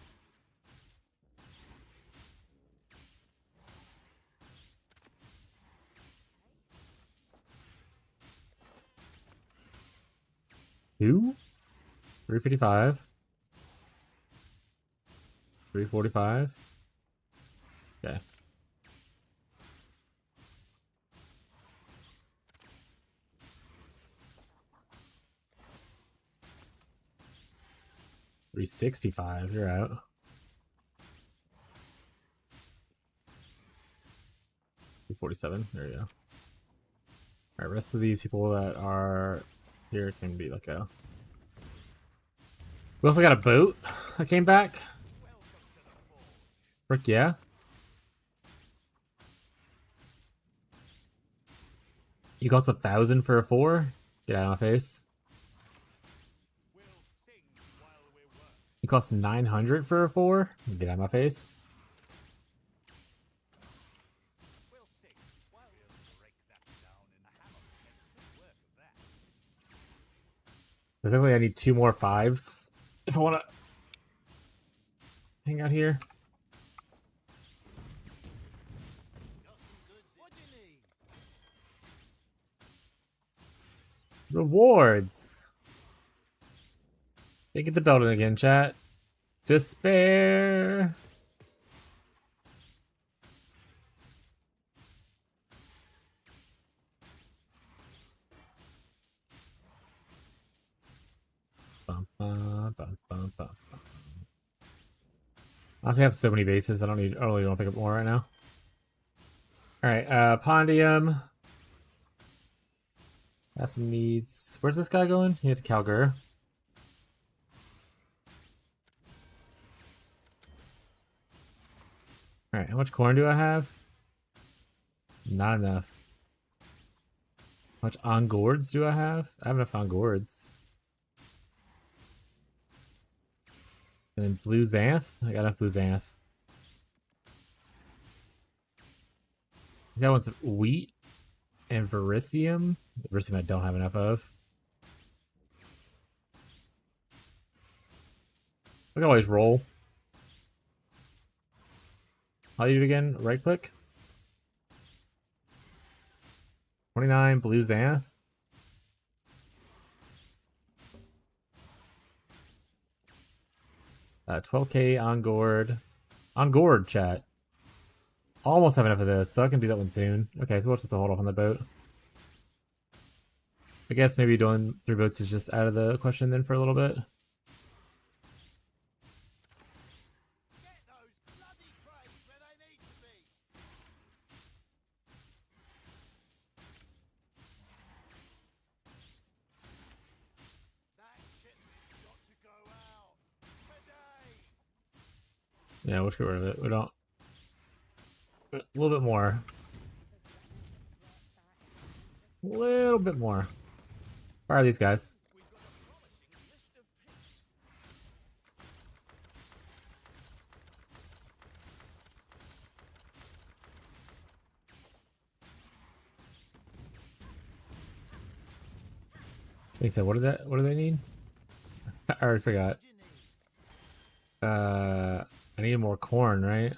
Who? 355. 345. Okay. $365. You're out. $347. There you go. Alright, rest of these people that are here can be let go. We also got a boat that came back. Frick yeah. You cost 1,000 for a 4? Get out of my face. You cost 900 for a 4? Get out of my face. Basically, I need 2 more 5s if I want to hang out here. Rewards. They get the building again, chat. Despair. Bum, bum, bum, bum, bum. Honestly, I have so many bases. I really don't want to pick up more right now. All right, Pondium. Got some needs. Where's this guy going? He had to Calgary. All right, how much corn do I have? Not enough. How much on gourds do I have? I have enough on gourds. And then blue xanth. I got enough blue xanth. That one's wheat and vericium. Vericium I don't have enough of. I can always roll. How do you do it again? Right click. 29 blue xanth. Uh, 12k on gourd. On gourd, chat. Almost have enough of this, so I can do that one soon. Okay, so we'll just have to hold off on the boat. I guess maybe doing 3 boats is just out of the question then for a little bit. Yeah, we'll just get rid of it. We don't. A little bit more. A little bit more. Fire these guys. He said, "What do they need?" I already forgot. I need more corn, right?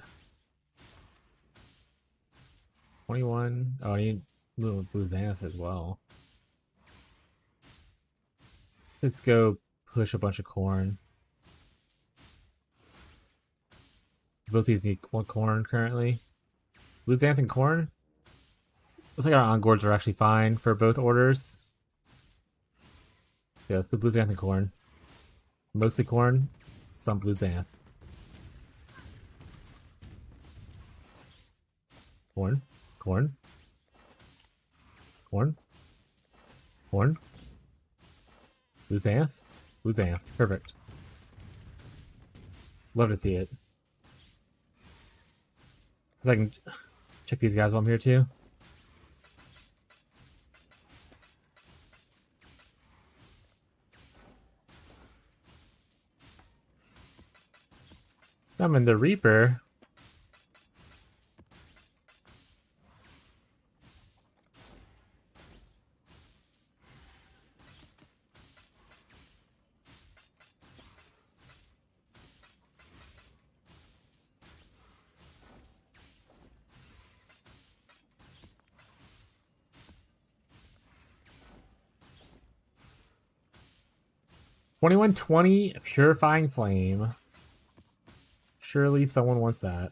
21. Oh, I need blue xanth as well. Let's go push a bunch of corn. Both these need 1 corn currently. Blue xanth and corn. Looks like our on-gourds are actually fine for both orders. Yeah, let's go blue xanth and corn. Mostly corn, some blue xanth. Corn, corn, corn, corn. Blue xanth, blue xanth. Perfect. Love to see it. If I can check these guys while I'm here too. I'm in the Reaper. $21.20 Purifying Flame. Surely someone wants that.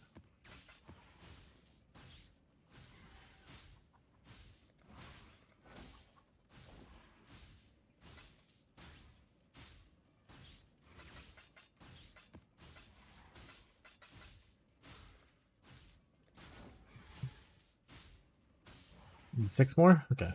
Need 6 more? Okay.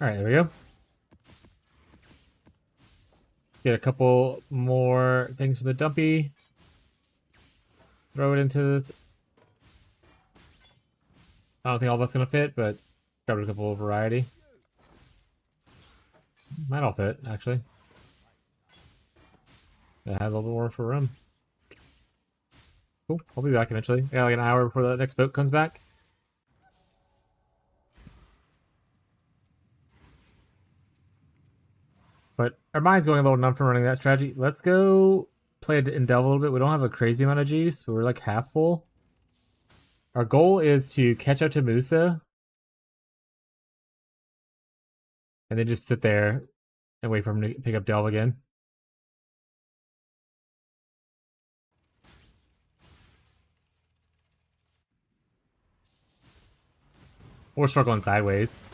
Alright, there we go. Get a couple more things for the dumpy. Throw it into the... I don't think all that's going to fit, but grab a couple of variety. Might all fit, actually. I have a little bit more for room. Cool, I'll be back eventually. I got like an hour before the next boat comes back. But our mind's going a little numb from running that strategy. Let's go play it in Delve a little bit. We don't have a crazy amount of juice, but we're like half full. Our goal is to catch up to Musa And then just sit there and wait for him to pick up Delve again. Or struggling sideways.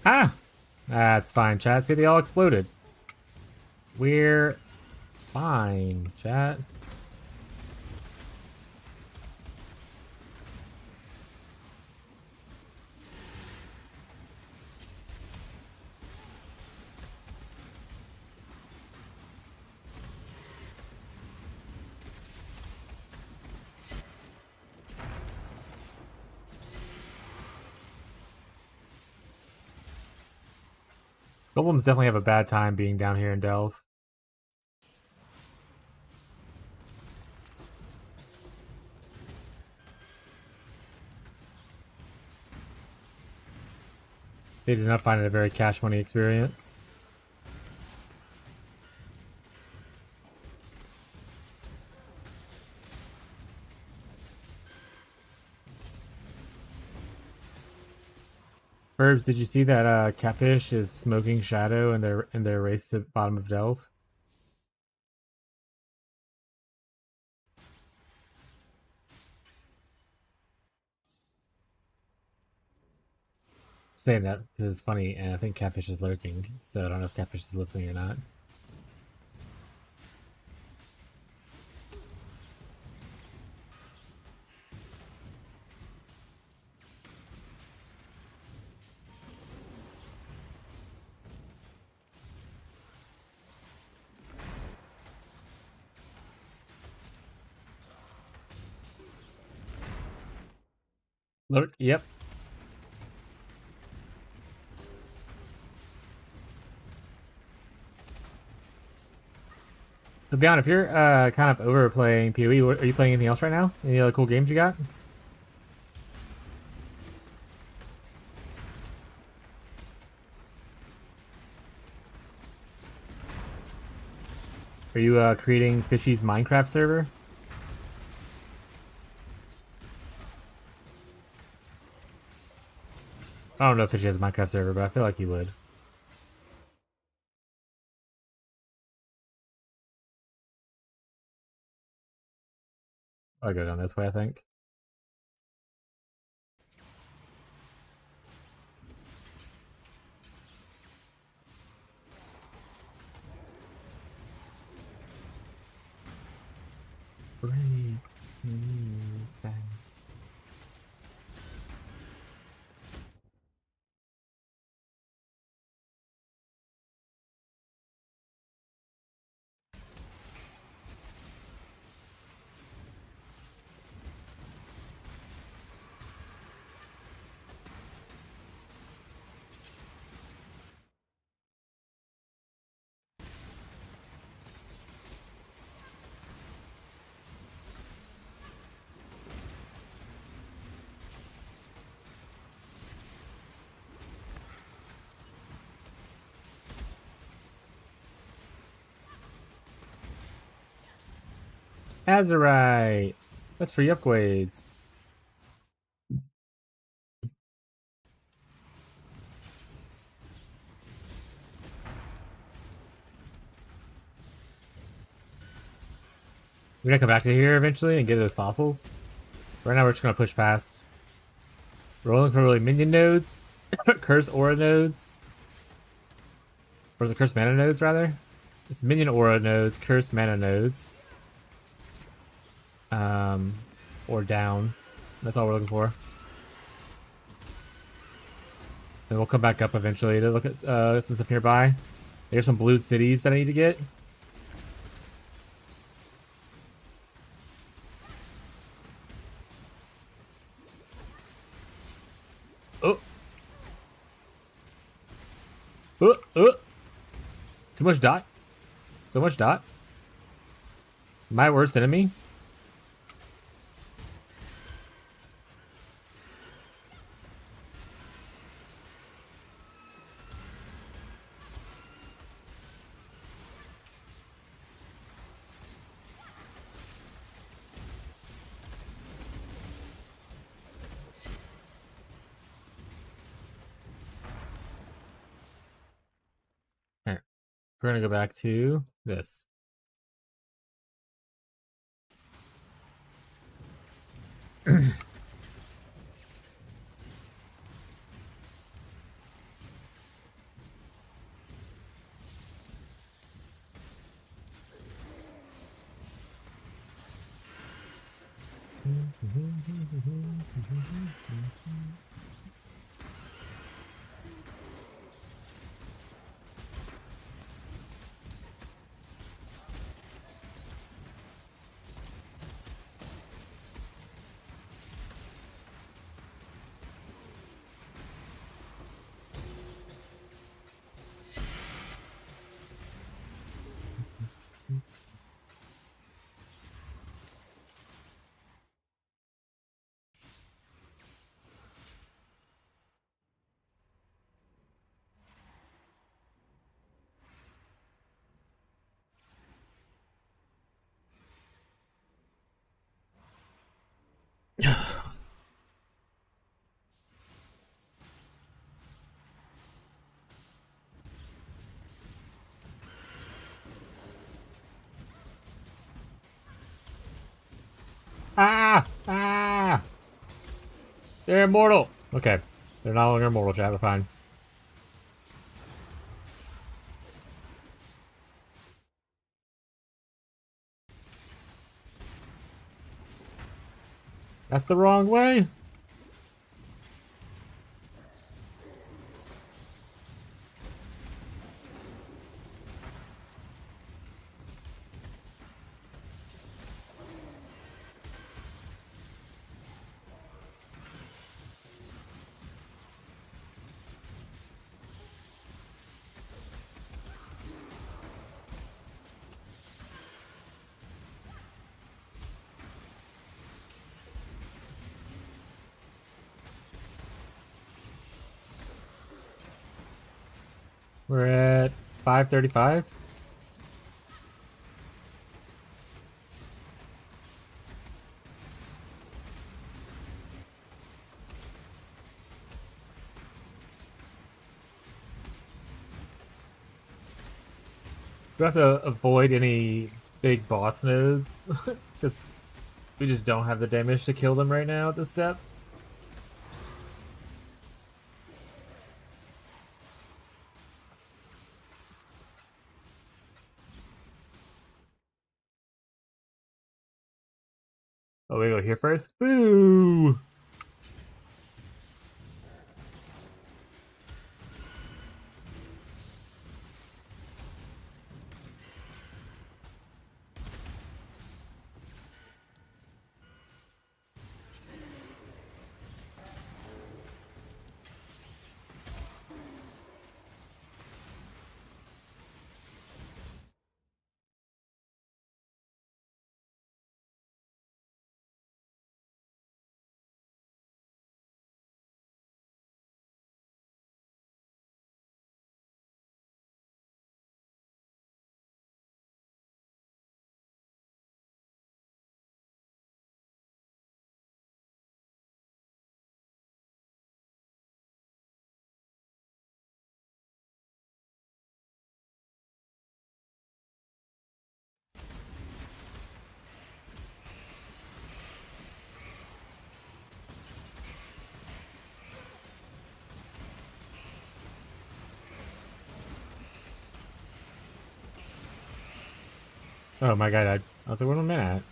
Ah! That's fine, chat. See, they all exploded. We're fine, chat. Golems definitely have a bad time being down here in Delve. They did not find it a very cash money experience. Herbs, did you see that Catfish is smoking Shadow in their race at the bottom of Delve? Saying that this is funny, and I think Catfish is lurking, so I don't know if Catfish is listening or not. Lurk, yep. So Beyond, if you're kind of overplaying PoE, are you playing anything else right now? Any other cool games you got? Are you creating Fishy's Minecraft server? I don't know if Fishy has a Minecraft server, but I feel like he would. I'll go down this way, I think. Break me back. Azurite! That's free upgrades. We're gonna come back to here eventually and get those fossils. Right now we're just gonna push past. Rolling for really minion nodes, curse aura nodes. Or is it curse mana nodes rather? It's minion aura nodes, curse mana nodes. Or down. That's all we're looking for. And we'll come back up eventually to look at some stuff nearby. There's some blue cities that I need to get. Uh, uh. Too much dot. So much dots. My worst enemy. Alright. We're gonna go back to this. Ah! Ah! They're immortal! Okay. They're no longer immortal, chat. We're fine. That's the wrong way! We're at 535. We have to avoid any big boss nodes because we just don't have the damage to kill them right now at this step. Oh, we go here first? Boo! Oh my god, I was like, what am I at?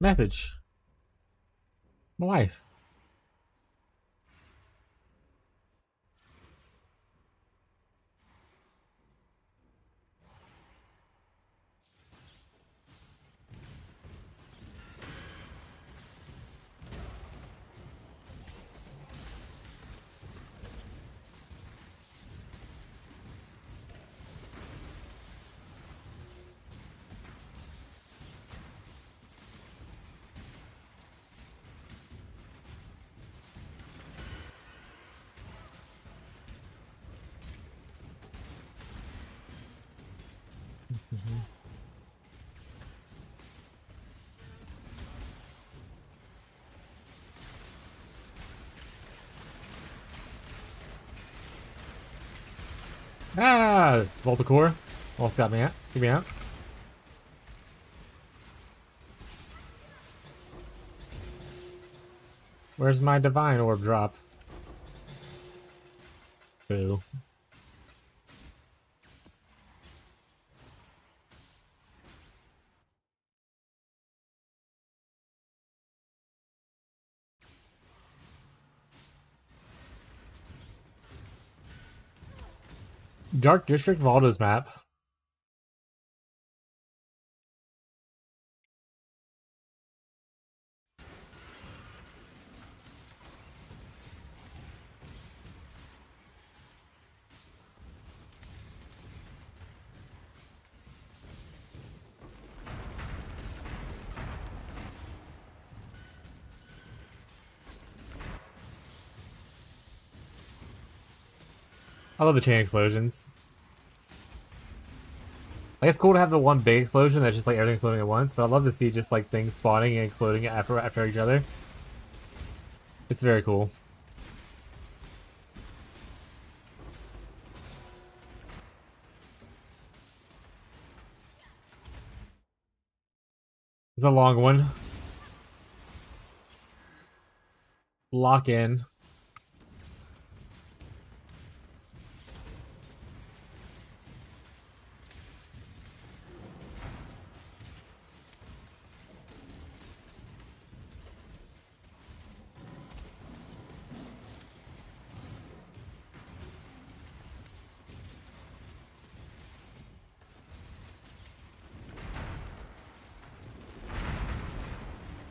Message. My wife. Ah! Volticore. Almost got me out. Get me out. Where's my divine orb drop? Boo. Dark District Valdo's map. I love the chain explosions. Like, it's cool to have the one big explosion that's just like everything exploding at once, but I love to see just like things spawning and exploding after each other. It's very cool. It's a long one. Lock in.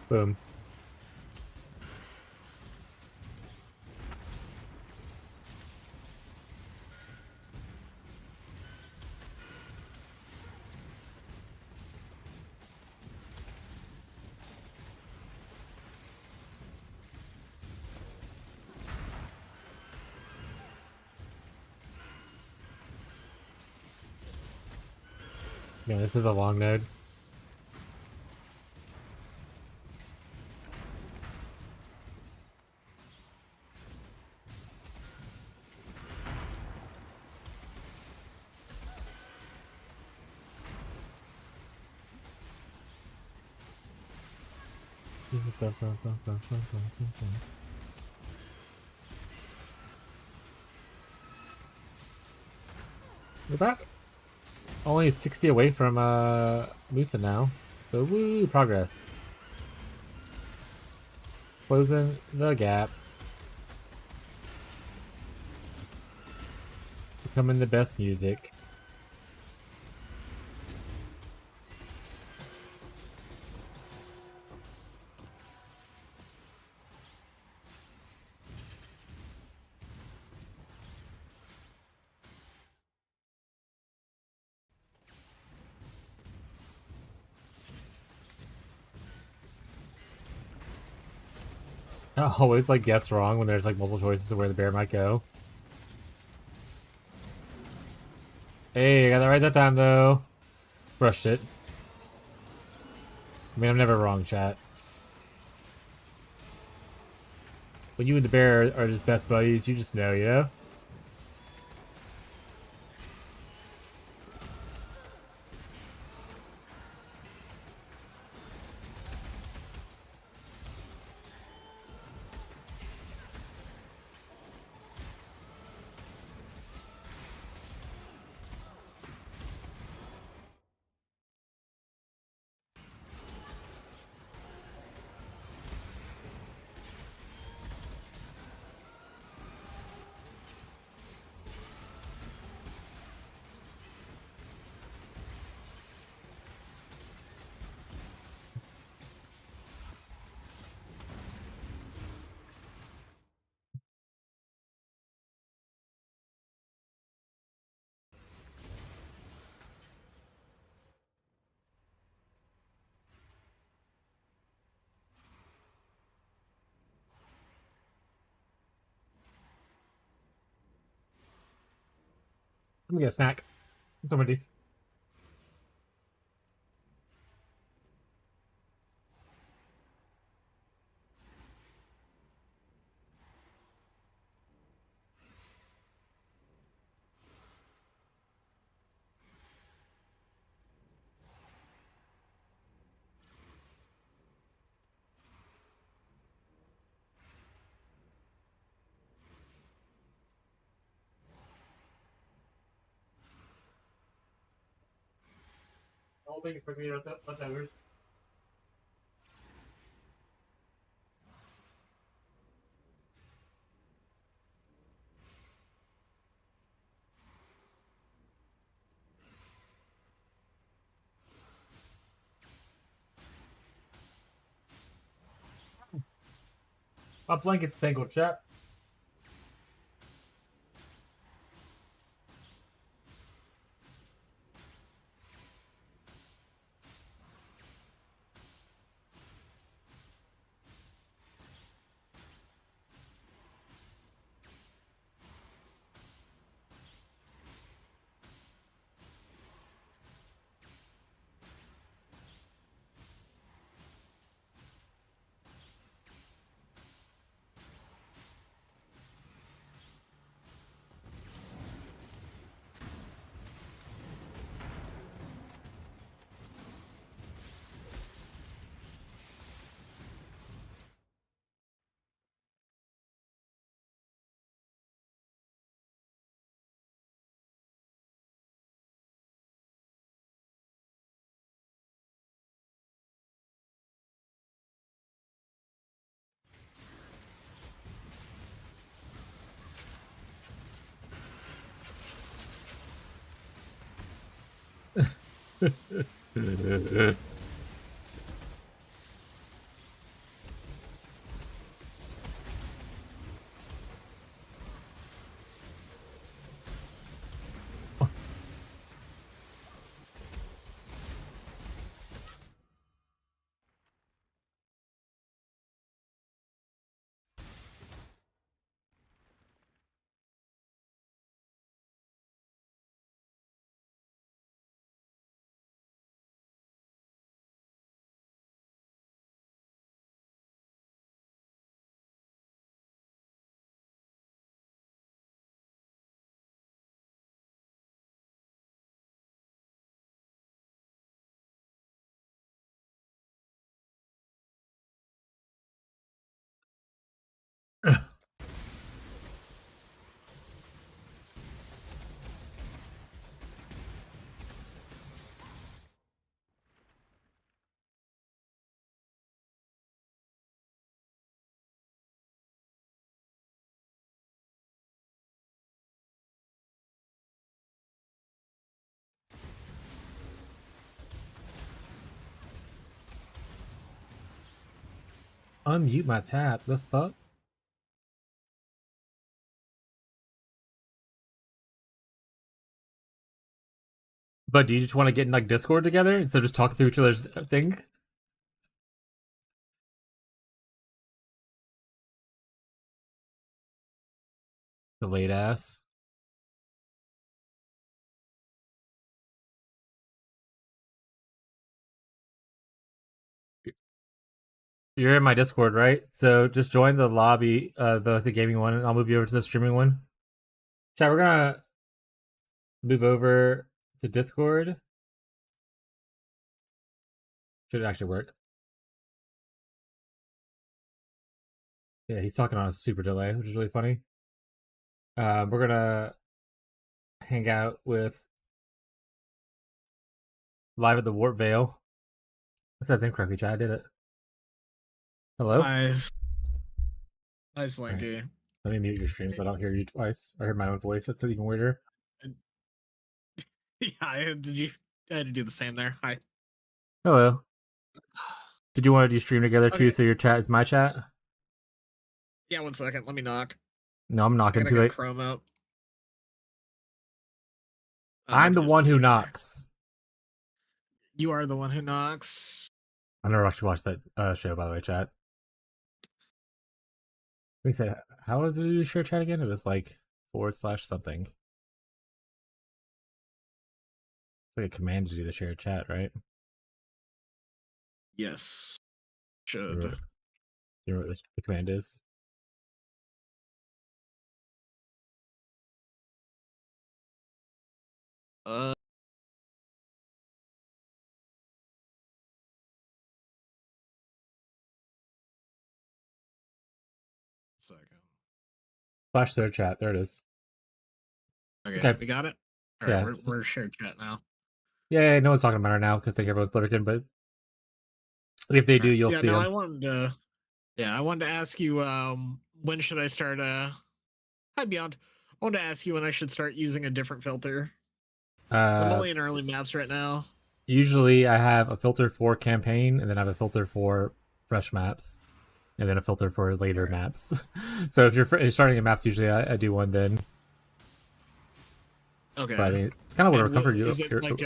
Boom. Yeah, this is a long node. We're about only 60 away from Musa now. So woo, progress. Closing the gap. Becoming the best music. I always like guess wrong when there's like multiple choices of where the bear might go. Hey, I got that right that time though. Brushed it. I mean, I'm never wrong, chat. When you and the bear are just best buddies, you just know, you know? Let me get a snack. I'm coming, dude. whole thing is supposed to be leftovers. My blanket's tangled, chap. Unmute my tab. The fuck? But do you just want to get in like Discord together instead of just talking through each other's thing? Delayed ass. You're in my Discord, right? So just join the lobby, the gaming one, and I'll move you over to the streaming one. Chat, we're gonna move over to Discord. Should actually work. Yeah, he's talking on a super delay, which is really funny. We're gonna hang out with live at the Warp Veil. That says incorrectly, chat. I did it. Hello? Nice. Nice, Right. Linky. Let me mute your stream so I don't hear you twice. I heard my own voice. That's even weirder. Yeah, I had to do the same there. Hi. Hello. Did you want to do stream together too? Okay. So your chat is my chat? Yeah, 1 second. Let me knock. No, I'm I knocking gotta too get late. Chrome up. I'm the one who knocks. You are the one who knocks. I never actually watched that show, by the way, chat. We said, how was the share chat again? It was like / something. It's like a command to do the share chat, right? Yes. You Should. know what the command is? Uh. Second. / share chat. There it is. Okay, Okay. we got it. All Yeah. right, we're shared chat now. Yeah, no one's talking about her now because I think everyone's lurking, but if they do, you'll Yeah, see no, them. I wanted to. Yeah, I wanted to ask you. When should I start? Hi Beyond. I wanted to ask you when I should start using a different filter. I'm only in early maps right now. Usually I have a filter for campaign, and then I have a filter for fresh maps, and then a filter for later maps. So if you're starting in maps, usually I do one then. Okay. But I mean, it's kind of whatever And comfort you. is it like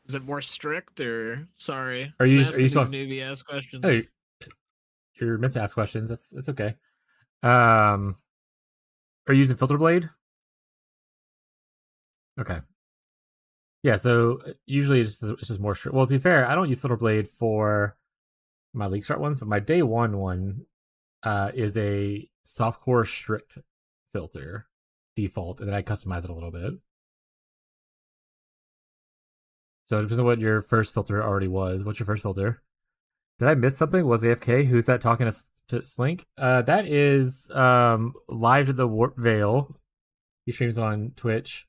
is it more strict or sorry? Are I'm you asking still? these newbie ass questions. Hey, you're meant to ask questions. That's okay. Are you using filter blade? Okay. Yeah. So usually it's just more strict. Well, to be fair, I don't use filter blade for my league start ones, but my day one is a softcore strict filter default, and then I customize it a little bit. So it depends on what your first filter already was. What's your first filter? Did I miss something? Was AFK? Who's that talking to Slink? That is live to the Warp Veil. He streams on Twitch,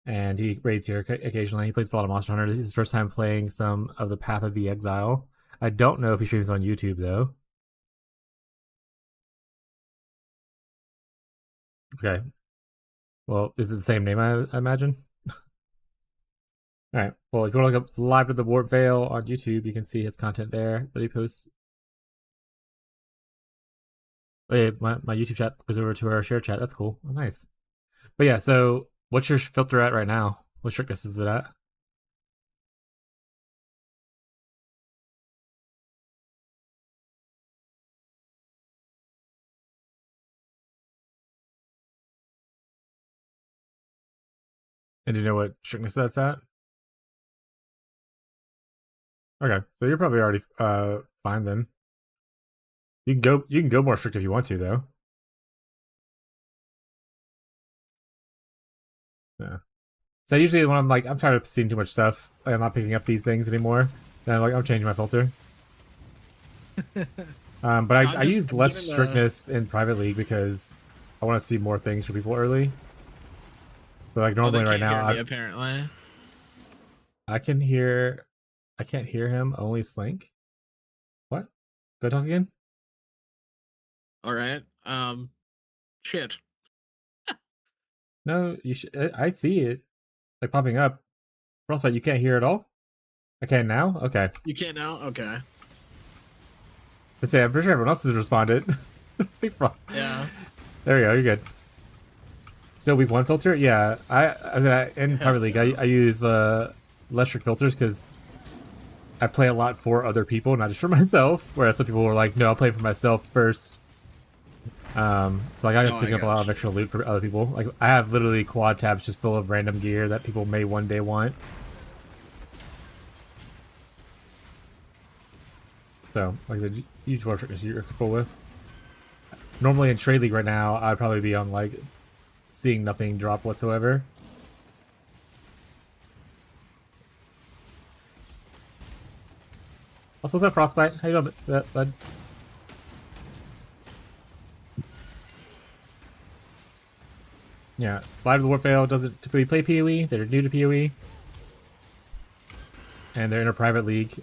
and he raids here occasionally. He plays a lot of Monster Hunter. This is his first time playing some of the Path of the Exile. I don't know if he streams on YouTube though. Okay. Well, is it the same name? I imagine. All right. Well, if you want to look up Live to the Warp Veil on YouTube, you can see his content there that he posts. Oh, yeah, my YouTube chat goes over to our share chat. That's cool. Oh, nice. But yeah, so what's your filter at right now? What strictness is it at? And do you know what strictness that's at? Okay, so you're probably already fine then. You can go more strict if you want to though. Yeah. So usually when I'm tired of seeing too much stuff, like, I'm not picking up these things anymore. Then I'm changing my filter. But I use less strictness in private league because I want to see more things for people early. So like normally right now, apparently I can't hear him. Only Slink. What? Go talk again. all right. Shit. No, you should. I see it like popping up. Frostbite, you can't hear it all. I can now. Okay. You can't now. Okay. I say I'm pretty sure everyone else has responded. Yeah. There we go. You're good. Still week one filter? Yeah. In private league I use the less strict filters because I play a lot for other people, not just for myself. Whereas some people were like, no, I'll play for myself first. So like I pick up a lot of extra loot for other people. Like I have literally quad tabs just full of random gear that people may one day want. So like the huge war strictness you're full with. Normally in trade league right now, I'd probably be on like seeing nothing drop whatsoever. Also, what's up, Frostbite? How you doing, bud? Yeah, Live to the Warfail doesn't typically play PoE. They're new to PoE. And they're in a private league.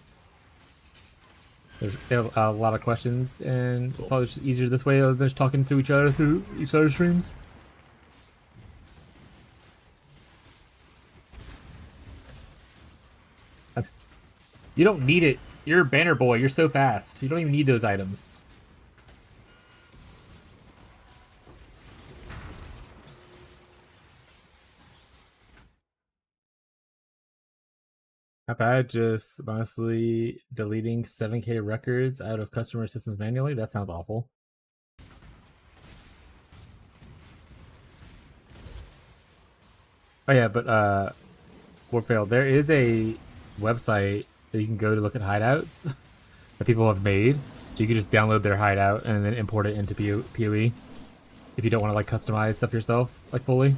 They have a lot of questions, and it's probably just easier this way than just talking to each other through each other's streams. You don't need it. You're a banner boy. You're so fast. You don't even need those items. Not bad. Just honestly deleting 7K records out of customer systems manually. That sounds awful. Oh yeah, but Warpfail, there is a website that you can go to look at hideouts that people have made. You can just download their hideout and then import it into PoE if you don't want to like customize stuff yourself like fully.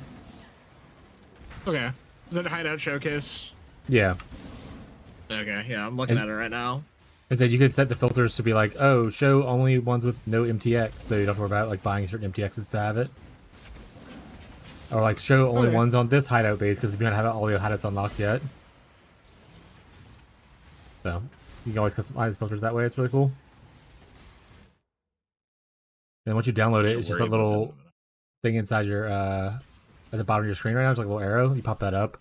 Okay. Is that a hideout showcase? Yeah. Okay, yeah, I'm looking at it right now. I said you could set the filters to be like, oh, show only ones with no MTX, so you don't have to worry about like buying certain MTXs to have it. Or like show only Okay. ones on this hideout base because we don't have all your hideouts unlocked yet. So you can always customize filters that way. It's really cool. And once you download it, Should it's just a worry about that in a little minute. thing inside your at the bottom of your screen right now. It's like a little arrow. You pop that up.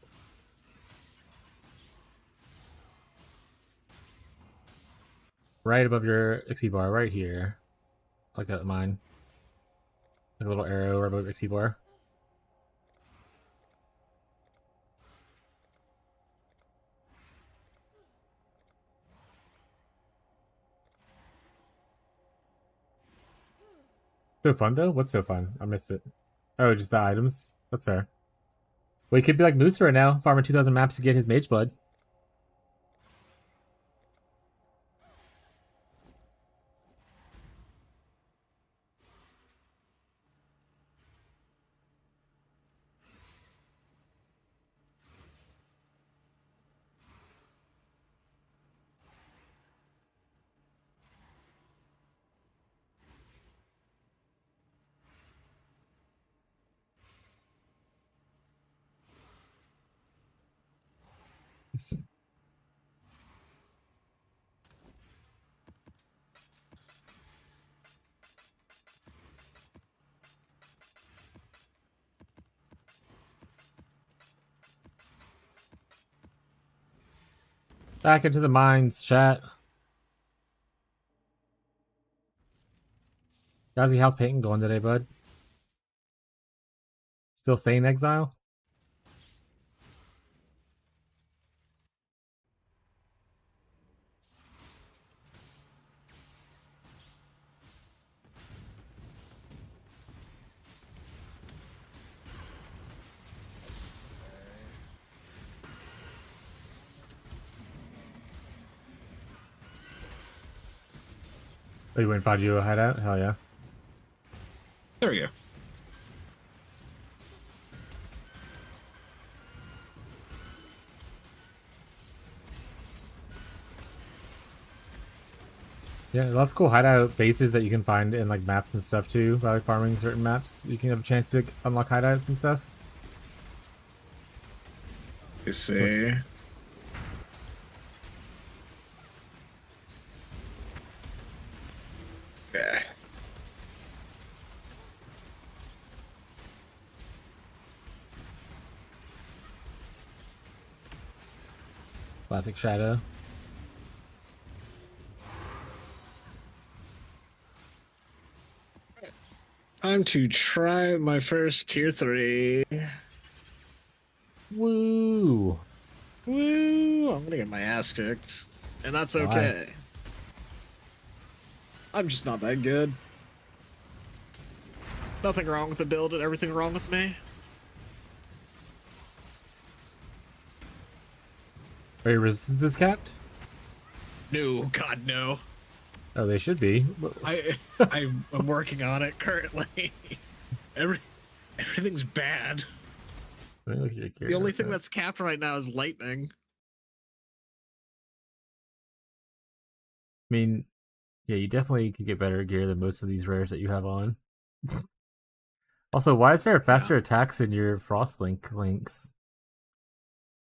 Right above your XP bar, right here. Like that mine. Like a little arrow right above your XP bar. So fun though? What's so fun? I missed it. Oh, just the items? That's fair. Well, he could be like Moose right now, farming 2,000 maps to get his mage blood. Back into the mines, chat. Jazzy, how's Peyton going today, bud? Still staying exile? Oh, you went and found you a hideout? Hell yeah. There we go. Yeah, lots of cool hideout bases that you can find in like maps and stuff too. By like farming certain maps, you can have a chance to unlock hideouts and stuff. You see. Yeah. Classic Shadow. Time to try my first tier 3. Woo! Woo! I'm gonna get my ass kicked. And that's Why? okay. I'm just not that good. Nothing wrong with the build and everything wrong with me. Are your resistances capped? No, God, no. Oh, they should be. I'm working on it currently. Everything's bad. Let me look at your gear. The only thing that's capped right now is lightning. I mean, yeah, you definitely could get better gear than most of these rares that you have on. Also, why is there faster attacks in your Frostblink links?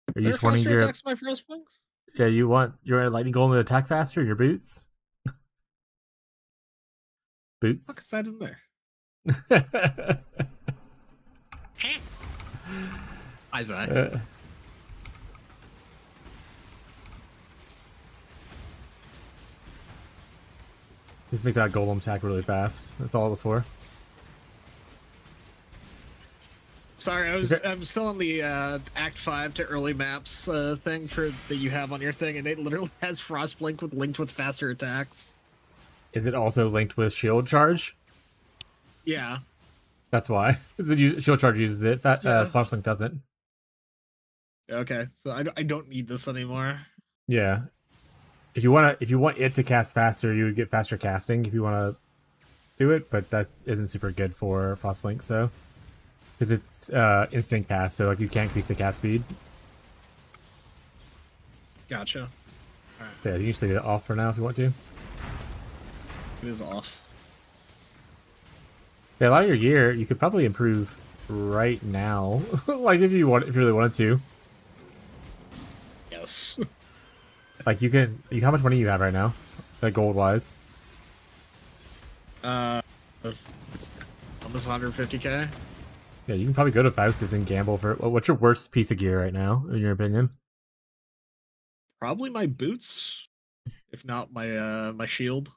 Are Is you there just wanting faster your attacks by Frostblinks? yeah? You want your lightning golem to attack faster in your boots? What Boots. is that in there? Isaac. Just make that golem attack really fast. That's all it was for. Sorry, I'm still on the Act 5 to early maps thing that you have on your thing, and it literally has Frostblink linked with faster attacks. Is it also linked with shield charge? Yeah. That's why. Shield charge uses it. Frostblink doesn't. Okay, so I don't need this anymore. Yeah. If you want it to cast faster, you would get faster casting if you want to do it, but that isn't super good for Frostblink, so because it's instant cast, so like you can't increase the cast speed. Gotcha. All right. So yeah, you can just leave it off for now if you want to. It is off. Yeah, a lot of your gear you could probably improve right now. Like if you really wanted to. Yes. Like you can. How much money you have right now? Like gold wise. Almost 150k. Yeah, you can probably go to Faustus and gamble for. What's your worst piece of gear right now, in your opinion? Probably my boots, if not my my shield.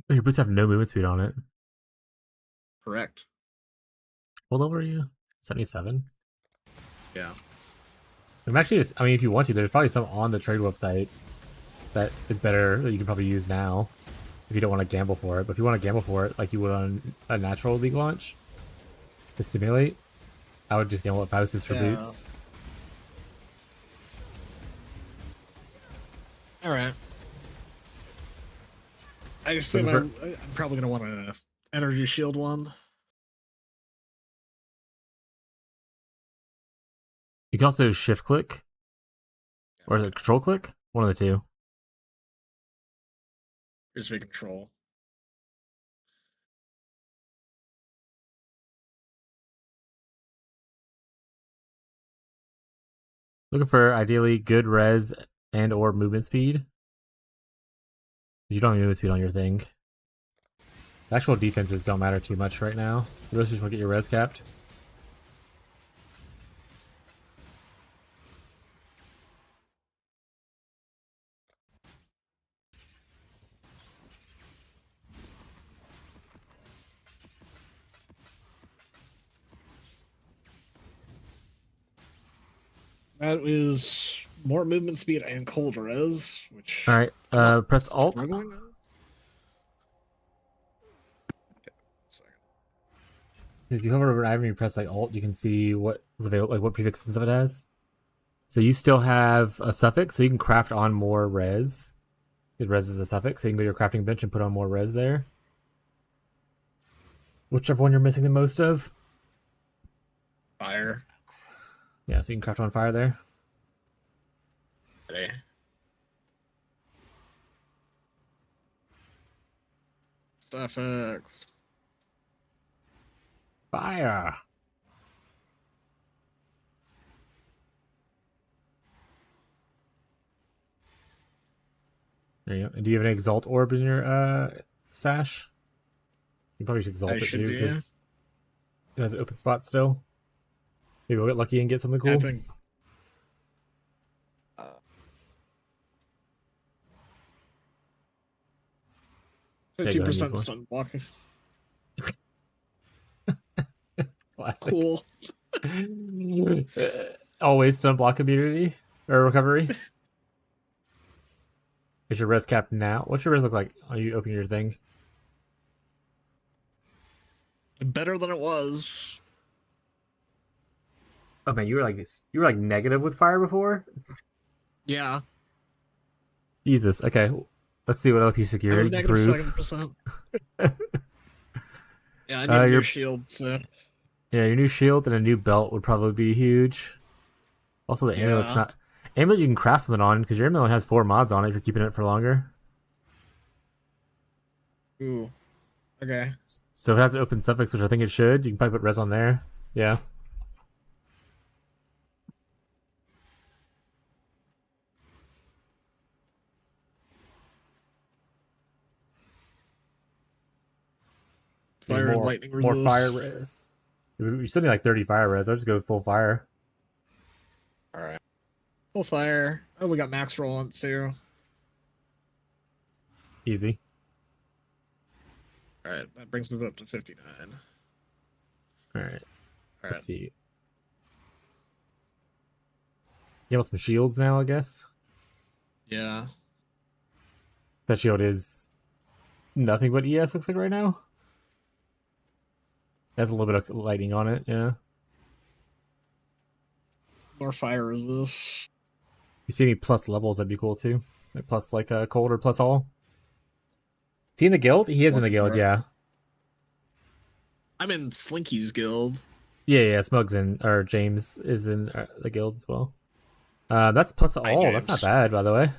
Your boots have no movement speed on it. Correct. What level are you? 77. Yeah. I'm actually just. I mean, if you want to, there's probably some on the trade website that is better that you can probably use now if you don't want to gamble for it. But if you want to gamble for it, like you would on a natural league launch to simulate, I would just gamble at Faustus for Yeah. boots. All right. I assume I'm probably gonna want an energy shield one. You can also shift click, or is it control click? One of the two. Here's my control. Looking for ideally good res and or movement speed. You don't have movement speed on your thing. The actual defenses don't matter too much right now. You really just want to get your res capped. That is more movement speed and cold res, which. All right, press Alt. Struggling now? If you hover over an item and you press like Alt, you can see what's available, like what prefixes it has. So you still have a suffix, so you can craft on more res. Because res is a suffix, so you can go to your crafting bench and put on more res there. Whichever one you're missing the most of. Fire. Yeah, so you can craft on fire there. Ready. Suffix. Fire! There you go. And do you have an Exalt Orb in your stash? You probably should Exalt it too, because it has an open spot still. Maybe we'll get lucky and get something cool. I think. 50% stun blocking. Cool. Always stun block immunity or recovery. Is your res cap now? What's your res look like? Are you opening your thing? Better than it was. Oh man, you were like negative with fire before. Yeah. Jesus. Okay, let's see what other piece of gear I was you can negative improve. 7%. Yeah, I need a new shield. So. Yeah, your new shield and a new belt would probably be huge. Also, the amulet's not. Amulet you can craft something on because your amulet has 4 mods on it if you're keeping it for longer. Ooh. Okay. So if it has an open suffix, which I think it should, you can probably put res on there. Yeah. Fire and lightning more fire res. You still need like 30 fire res. I'll just go full fire. Alright. Full fire. Oh, we got max roll on too. Easy. Alright, that brings it up to 59. Alright. Let's see. You have some shields now, I guess? Yeah. That shield is nothing but ES looks like right now. It has a little bit of lightning on it, yeah. More fire resist. You see any plus levels, that'd be cool too. Like plus like cold or plus all. Is he in the guild? He is in the guild, yeah. I'm in Slinky's guild. Yeah, Smug's in, or James is in the guild as well. That's plus all. That's not bad, by the way.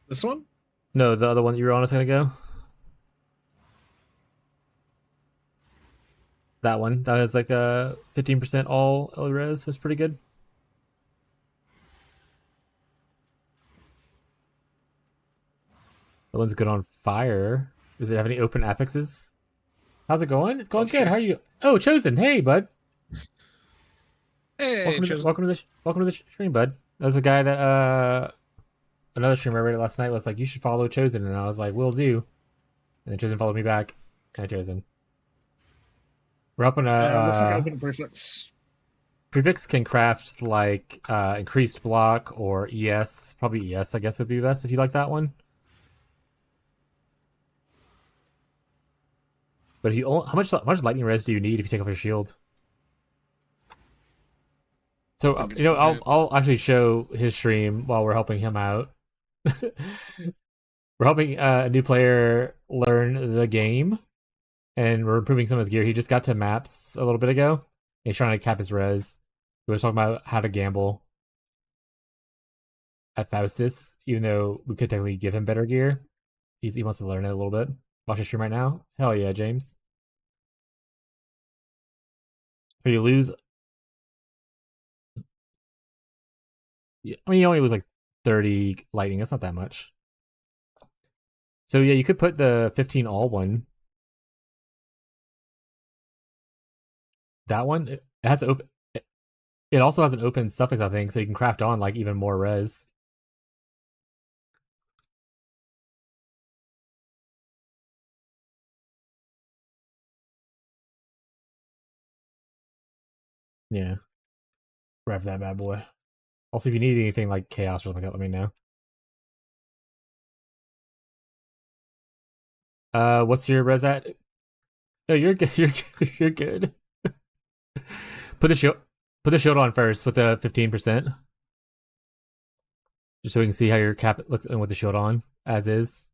This one? No, the other one that you were on is gonna go. That one. That has like a 15% all res. Was pretty good. That one's good on fire. Does it have any open affixes? How's it going? It's going Let's good. check. How are you? Oh, Chosen. Hey, bud. Hey, Welcome to the Chosen. stream, bud. That was a guy that another streamer I read it last night was like, you should follow Chosen, and I was like, will do. And then Chosen followed me back. Hi, Chosen. We're up on Looks like a open prefix. prefix can craft like increased block or ES. Probably ES, I guess, would be best if you like that one. But if you how much lightning res do you need if you take off your shield? So That's a good you know, point. I'll actually show his stream while we're helping him out. We're helping a new player learn the game, and we're improving some of his gear. He just got to maps a little bit ago. He's trying to cap his res. We were talking about how to gamble at Faustus, even though we could technically give him better gear. He wants to learn it a little bit. Watch your stream right now. Hell yeah, James. So you lose. I mean, you only lose like 30 lightning. That's not that much. So yeah, you could put the 15 all one. That one, it has open. It also has an open suffix, I think, so you can craft on like even more res. Yeah, grab that bad boy. Also, if you need anything like chaos or something like that, let me know. What's your res at? No, you're good. You're good. Put the shield on first with the 15%, just so we can see how your cap looks with the shield on as is.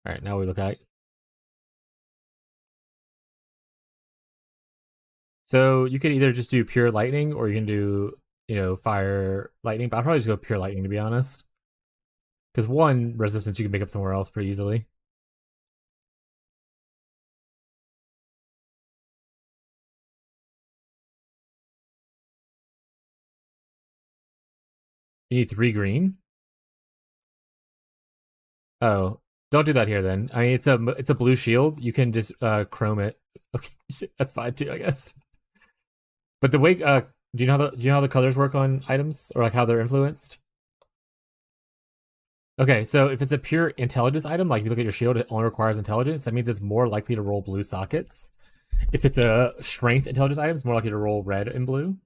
All right, now we look at it. So you could either just do pure lightning, or you can do fire lightning. But I'll probably just go pure lightning to be honest, because one resistance you can make up somewhere else pretty easily. You need 3 green. Oh, don't do that here then. I mean, it's a blue shield. You can just chrome it. Okay, that's fine too, I guess. But the way do you know how the colors work on items, or like how they're influenced? Okay, so if it's a pure intelligence item, like if you look at your shield, it only requires intelligence. That means it's more likely to roll blue sockets. If it's a strength intelligence item, it's more likely to roll red and blue,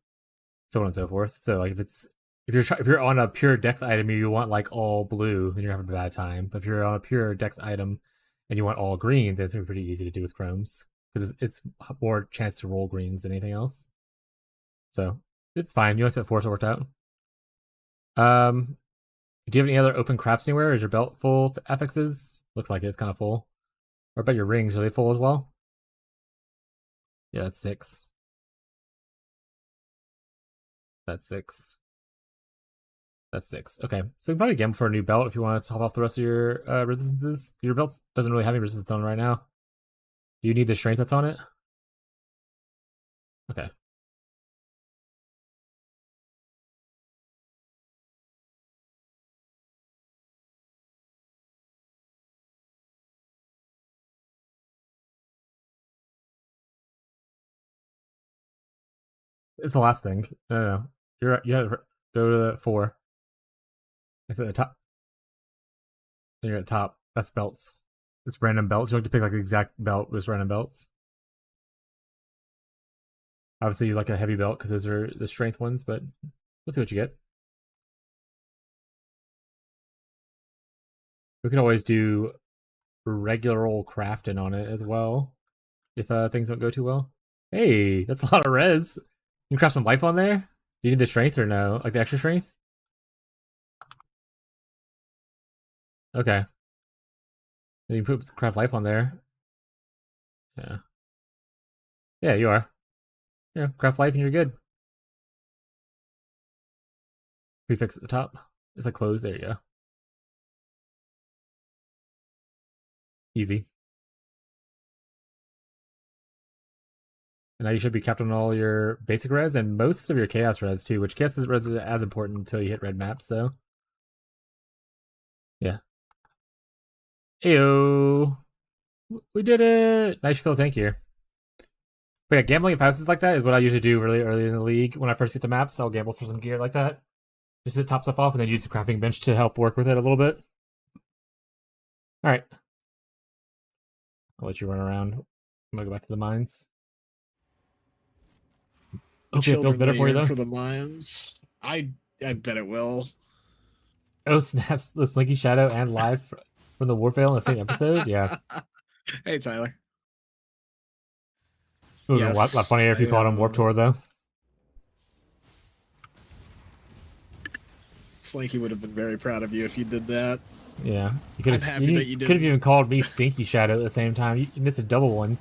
so on and so forth. So like if you're on a pure dex item and you want like all blue, then you're having a bad time. But if you're on a pure dex item and you want all green, then it's gonna be pretty easy to do with chromes, because it's more chance to roll greens than anything else. So it's fine. You only spent 4, so it worked out. Do you have any other open crafts anywhere? Is your belt full of affixes? Looks like it's kind of full. Or about your rings, are they full as well? Yeah, that's 6. That's 6. That's 6. Okay, so you can probably gamble for a new belt if you want to top off the rest of your resistances. Your belt doesn't really have any resistance on right now. Do you need the strength that's on it? Okay. It's the last thing. No. You have go to the 4. It's at the top. Then you're at the top. That's belts. It's random belts. You don't have to pick like the exact belt with random belts. Obviously, you like a heavy belt because those are the strength ones, but we'll see what you get. We can always do regular old crafting on it as well if things don't go too well. Hey, that's a lot of res. You can craft some life on there? Do you need the strength or no? Like the extra strength? Okay. Then you put craft life on there. Yeah. Yeah, you are. Yeah, craft life and you're good. Prefix at the top. It's like close. There you go. Easy. And now you should be capped on all your basic res and most of your chaos res too, which chaos res is as important until you hit red maps, so. Yeah. Ayo! We did it! Nice fill tank here. But yeah, gambling of houses like that is what I usually do really early in the league. When I first get to maps, I'll gamble for some gear like that. Just to top stuff off and then use the crafting bench to help work with it a little bit. Alright. I'll let you run around. I'm gonna go back to the mines. Hopefully it feels better for you though. For the mines. I bet it will. Oh snaps, the Slinky Shadow and live from the Warfail in the same episode? Yeah. Hey Tyler. It would have been a lot funnier if you called him Warp Tour though. Slinky would have been very proud of you if you did that. Yeah. You I'm happy that you did. Could have even called me Stinky Shadow at the same time. You missed a double one.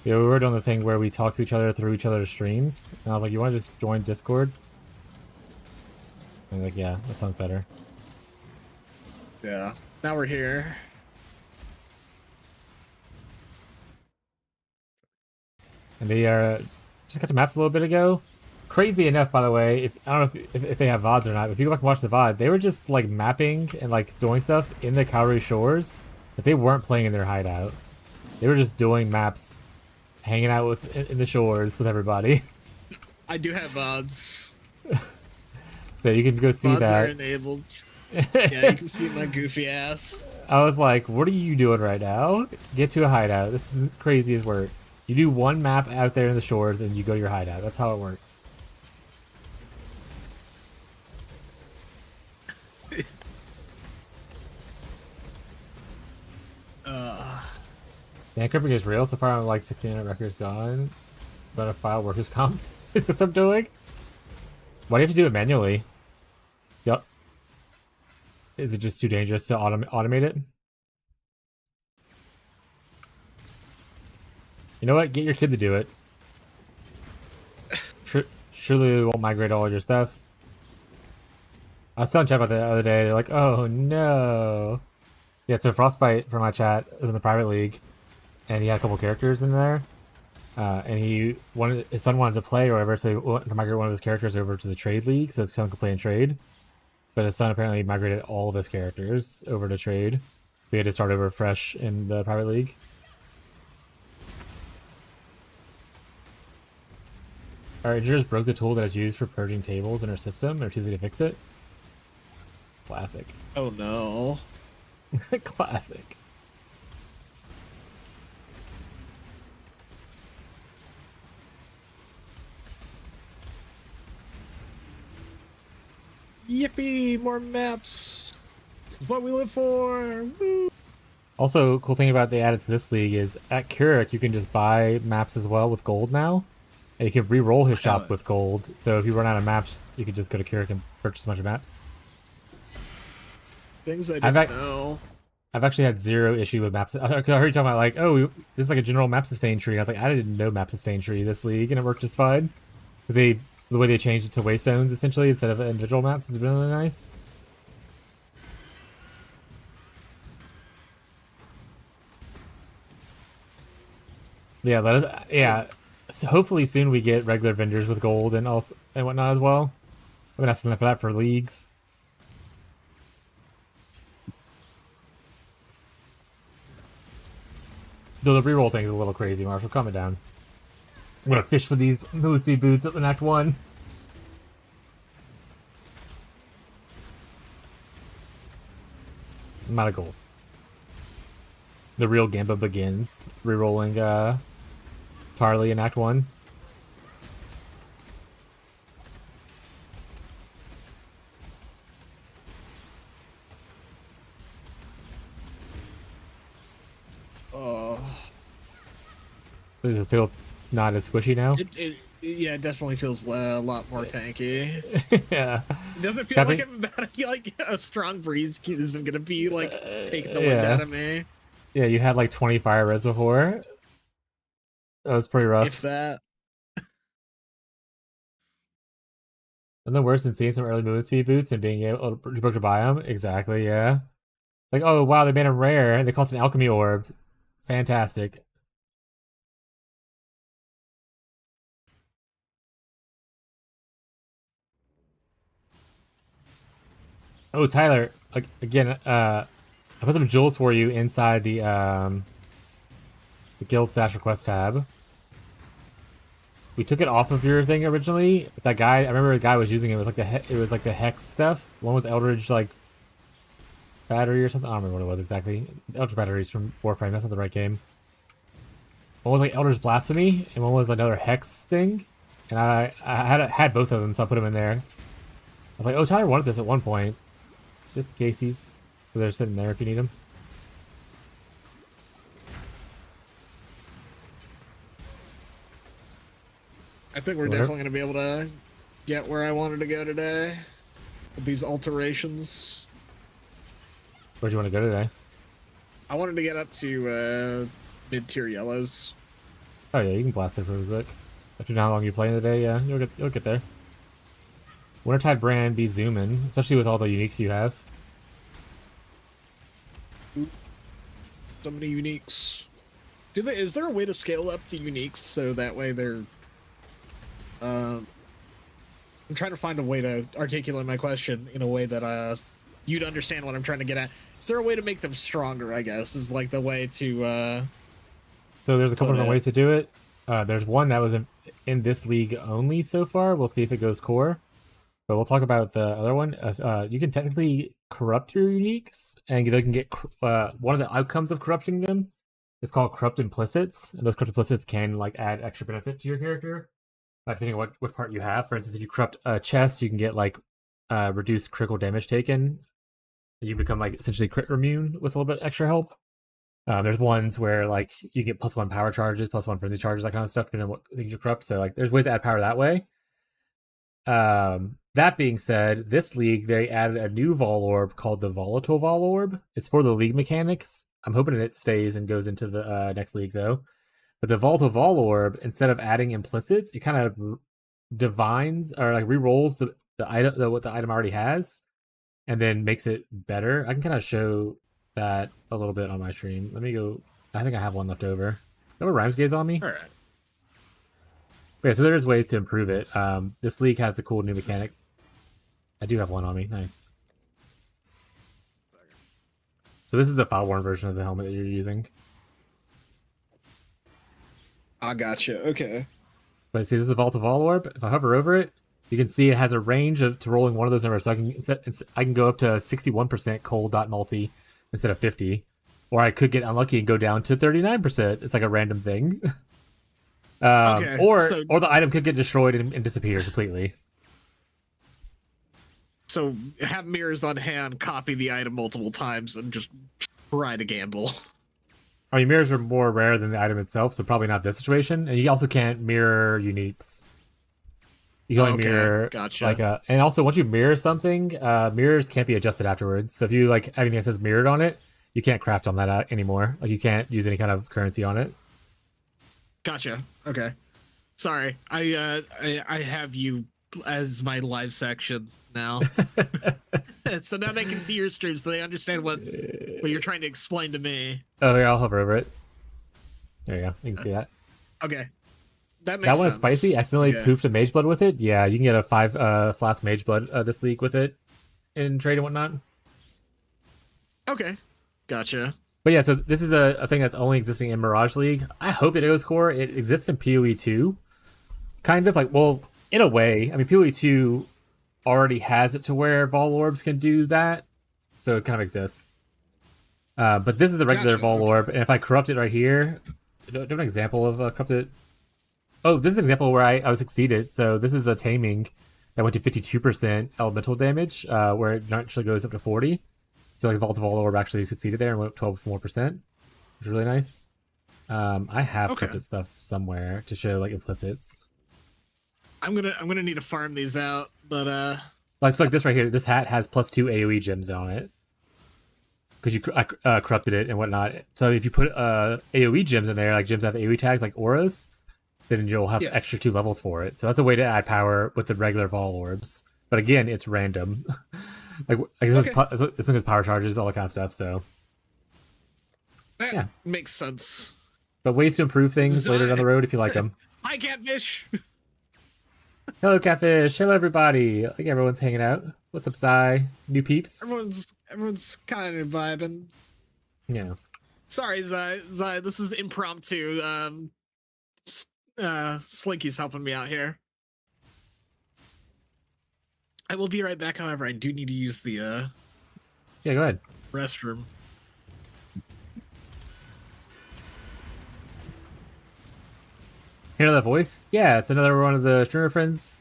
Yeah, we were doing the thing where we talk to each other through each other's streams. And I was like, you want to just join Discord? And like, yeah, that sounds better. Yeah. Now we're here. And they just got to maps a little bit ago. Crazy enough, by the way, I don't know if they have VODs or not, but if you go back and watch the VOD, they were just like mapping and like doing stuff in the Kauri shores, but they weren't playing in their hideout. They were just doing maps, hanging out in the shores with everybody. I do have VODs. So you can go see VODs that. are enabled. Yeah, you can see my goofy ass. I was like, what are you doing right now? Get to a hideout. This is crazy as work. You do one map out there in the shores and you go to your hideout. That's how it works. Hand is real. So far I'm like 1600 records gone. But a file workers comp. That's what I'm doing. Why do you have to do it manually? Yep. Is it just too dangerous to automate it? You know what? Get your kid to do it. Surely they won't migrate all your stuff. I was telling chat about that the other day. They're like, oh no. Yeah, so Frostbite from my chat was in the private league. And he had a couple characters in there. And his son wanted to play or whatever, so he wanted to migrate one of his characters over to the trade league so his son could play in trade. But his son apparently migrated all of his characters over to trade. We had to start over fresh in the private league. Our engineers broke the tool that is used for purging tables in our system. They're too easy to fix it. Classic. Oh no. Classic. Yippee! More maps! This is what we live for! Woo! Also, cool thing about they added to this league is at Keurig you can just buy maps as well with gold now. And you can re-roll his shop with gold. So if you run out of maps, you can just go to Keurig and purchase a bunch of maps. Things I didn't know. I've actually had zero issue with maps. I heard you talking about like, oh, this is like a general map sustain tree. I was like, I didn't know map sustain tree this league, and it worked just fine. Because the way they changed it to waystones essentially instead of individual maps is really nice. Yeah, yeah. So hopefully soon we get regular vendors with gold and whatnot as well. I've been asking for that for leagues. Though the reroll thing is a little crazy, Marshall. Calm it down. I'm gonna fish for these Lucy boots in Act 1. I'm out of gold. The real Gamba begins. Rerolling Tarly in Act 1. Does it feel not as squishy now? Yeah, it definitely feels a lot more tanky. Yeah. It doesn't feel like I'm about to, like a strong breeze isn't gonna be like taking the wind out of me. Yeah, you had like 20 fire res before. That was pretty rough. If that. Nothing worse than seeing some early movement speed boots and being able to buy them. Exactly, yeah. Like, oh wow, they made them rare and they cost an alchemy orb. Fantastic. Oh, Tyler, again, I put some jewels for you inside the guild stash request tab. We took it off of your thing originally. That guy, I remember a guy was using it. It was like the hex stuff. One was Eldridge like battery or something. I don't remember what it was exactly. Eldritch batteries from Warframe. That's not the right game. One was like Eldritch blasphemy, and one was another hex thing. And I had both of them, so I put them in there. I was like, oh, Tyler wanted this at one point. It's just in case so they're sitting there if you need them. I think we're definitely going to be able to get where I wanted to go today with these alterations. Where'd you want to go today? I wanted to get up to mid-tier yellows. Oh yeah, you can blast it really quick. After how long you're playing today, yeah, you'll get there. Wintertide brand be zooming, especially with all the uniques you have. So many uniques. Is there a way to scale up the uniques so that way they're I'm trying to find a way to articulate my question in a way that you'd understand what I'm trying to get at. Is there a way to make them stronger, I guess, is like the way to So there's a couple different ways to do it. There's one that was in this league only so far. We'll see if it goes core. But we'll talk about the other one. You can technically corrupt your uniques, and they can get one of the outcomes of corrupting them is called corrupt implicits, and those corrupt implicits can like add extra benefit to your character, depending on what part you have. For instance, if you corrupt a chest, you can get like reduced critical damage taken. You become like essentially crit immune with a little bit extra help. There's ones where like you get +1 power charges, +1 frenzy charges, that kind of stuff, depending on what things you corrupt. So like there's ways to add power that way. That being said, this league they added a new Vol Orb called the Volatile Vol Orb. It's for the league mechanics. I'm hoping it stays and goes into the next league though. But the Volatile Vol Orb, instead of adding implicits, it kind of divines or like re-rolls the item what the item already has, and then makes it better. I can kind of show that a little bit on my stream. Let me go. I think I have one left over. Do you have a Rhymes Gaze on me? All right. Okay, so there's ways to improve it. This league has a cool new mechanic. I do have one on me. Nice. So this is a file-worn version of the helmet that you're using. I gotcha. Okay. But see, this is a Vault of Vol Orb. If I hover over it, you can see it has a range to rolling one of those numbers. So I can go up to 61% cold dot multi instead of 50, or I could get unlucky and go down to 39%. It's like a random thing. Okay, or the item could get destroyed and disappear completely. So have mirrors on hand, copy the item multiple times, and just try to gamble. I mean, mirrors are more rare than the item itself, so probably not this situation. And you also can't mirror uniques. You can only mirror, gotcha. and also once you mirror something, mirrors can't be adjusted afterwards. So if you like everything that says mirrored on it, you can't craft on that anymore. Like you can't use any kind of currency on it. Gotcha. Okay. Sorry, I have you as my live section now, so now they can see your stream, so they understand what you're trying to explain to me. Oh, here, I'll hover over it. There you go. You can see that. Okay. That one sense. Is spicy. I accidentally poofed a Mage Blood with it. Yeah, you can get a 5 flask Mage Blood this league with it in trade and whatnot. Okay. Gotcha. But yeah, so this is a thing that's only existing in Mirage League. I hope it goes core. It exists in PoE 2. Kind of like, well, in a way. I mean, PoE 2 already has it to where Vol Orbs can do that. So it kind of exists. But this is the regular Vol Orb. And if I corrupt it right here, do an example of corrupted. Oh, this is an example where I was succeeded. So this is a taming that went to 52% elemental damage, where it actually goes up to 40. So like Vault of All Orb actually succeeded there and went up 12 more percent, which is really nice. I have corrupted stuff somewhere to show like implicits. I'm gonna need to farm these out, but like this right here. This hat has +2 AOE gems on it because I corrupted it and whatnot. So if you put AOE gems in there, like gems that have AOE tags, like auras, then you'll have extra 2 levels for it. So that's a way to add power with the regular Vol Orbs. But again, it's random. like Okay. this one has power charges, all that kind of stuff. So That yeah, makes sense. but ways to improve things later down Zai. the road if you like them. Hi, Catfish. Hello, Catfish. Hello, everybody. Like everyone's hanging out. What's up, Sai? New peeps? Everyone's kind of vibing. Yeah. Sorry, Zai. This was impromptu. Slinky's helping me out here. I will be right back. However, I do need to use the Yeah, go ahead. restroom. Hear that voice? Yeah, it's another one of the streamer friends.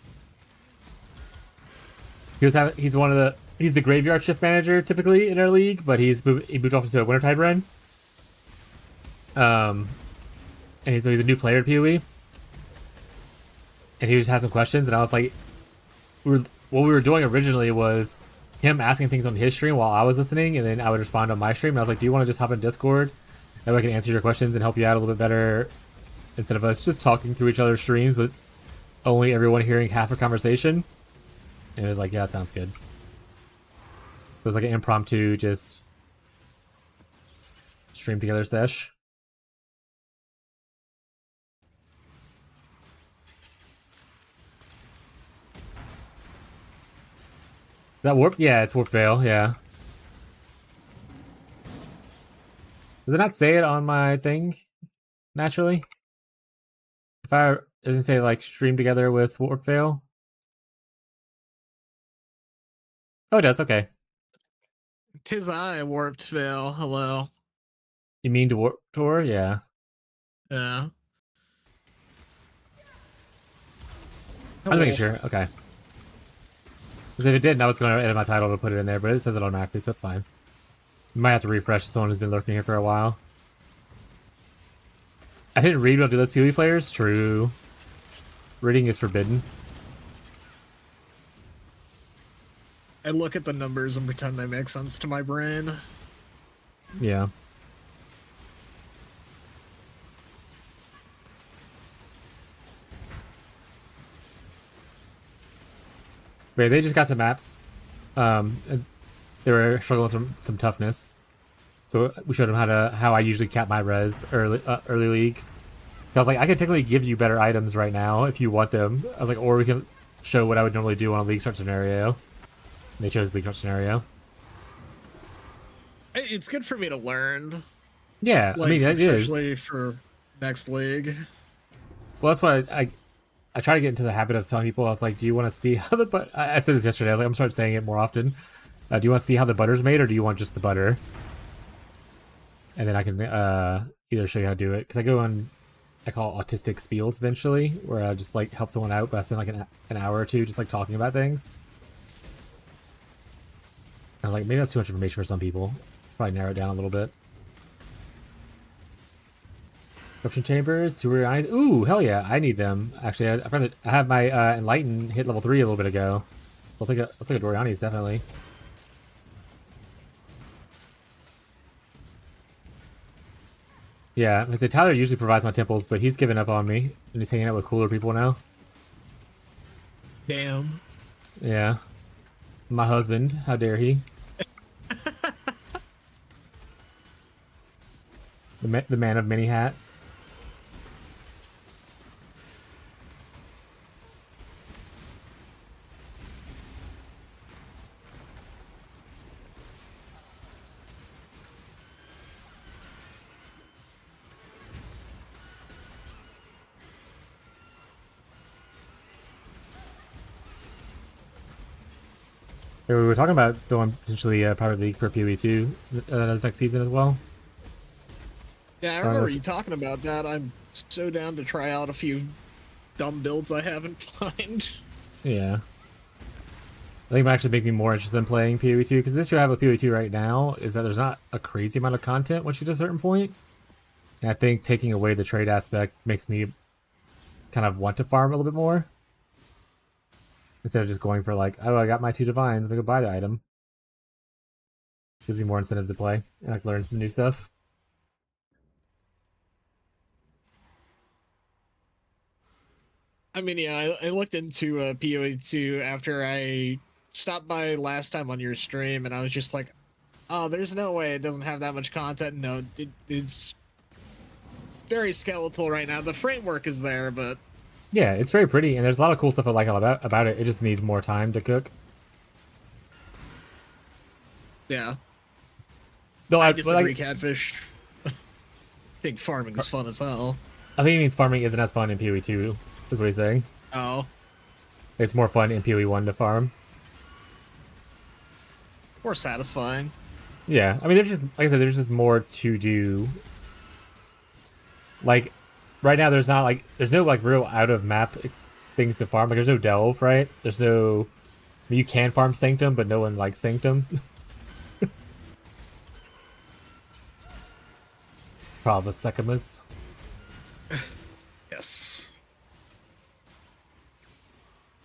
He's the graveyard shift manager typically in our league, but he moved off into a Wintertide run. And he's a new player at PoE. And he just had some questions, and I was like, what we were doing originally was him asking things on his stream while I was listening, and then I would respond on my stream. And I was like, do you want to just hop in Discord? That way I can answer your questions and help you out a little bit better instead of us just talking through each other's streams with only everyone hearing half a conversation. And it was like, yeah, that sounds good. It was like an impromptu, just stream together sesh. That warp? Yeah, it's warp veil, yeah. Does it not say it on my thing naturally? If I doesn't say like stream together with warp veil? Oh, it does. Okay. Tis I, Warped Veil. Hello. You mean to warp tour? Yeah. Yeah. I was making sure. Okay. Because if it didn't, I was going to edit my title to put it in there, but it says it automatically, so it's fine. You might have to refresh someone who's been lurking here for a while. I didn't read what do those PoE players? True. Reading is forbidden. I look at the numbers and pretend they make sense to my brain. Yeah. Wait, they just got some maps. And they were struggling with some toughness. So we showed them how I usually cap my res early league. I was like, I could technically give you better items right now if you want them. I was like, or we can show what I would normally do on a league start scenario. And they chose the league start scenario. It's good for me to learn. Yeah, like, I mean, it is. especially for next league. Well, that's why I try to get into the habit of telling people. I was like, do you want to see how the I said this yesterday. I was like, I'm starting saying it more often. Do you want to see how the butter's made, or do you want just the butter? And then I can either show you how to do it, because I go on, I call it autistic spiels eventually, where I just like help someone out, but I spend like an hour or two just like talking about things. And I'm like, maybe that's too much information for some people. Probably narrow it down a little bit. Corruption chambers, sewer eyes. Ooh, hell yeah, I need them. Actually, I have my Enlighten hit level 3 a little bit ago. I'll take a Doriani's definitely. Yeah, I say Tyler usually provides my temples, but he's given up on me and he's hanging out with cooler people now. Damn. Yeah, my husband. How dare he? The man of many hats. We were talking about going potentially Private League for PoE 2 this next season as well. Yeah, I remember you talking about that. I'm so down to try out a few dumb builds I haven't found. Yeah. I think it might actually make me more interested in playing PoE 2, because the issue I have with PoE 2 right now is that there's not a crazy amount of content once you get to a certain point. And I think taking away the trade aspect makes me kind of want to farm a little bit more. Instead of just going for like, oh, I got my 2 divines, let me go buy the item. Gives me more incentive to play and like learn some new stuff. I mean, yeah, I looked into PoE 2 after I stopped by last time on your stream, and I was just like, oh, there's no way it doesn't have that much content. No, it's very skeletal right now. The framework is there, but Yeah, it's very pretty, and there's a lot of cool stuff I like about it. It just needs more time to cook. yeah, Though I I disagree, like, Catfish. I think farming is fun as hell. I think it means farming isn't as fun in PoE 2, is what he's saying. Oh, It's more fun in PoE 1 to farm. more satisfying. Yeah, I mean, there's just, like I said, there's just more to do. Like, right now, there's no, like, real out-of-map things to farm. Like, there's no Delve, right? There's no... I mean, you can farm Sanctum, but no one likes Sanctum. Probably Secamus. Yes.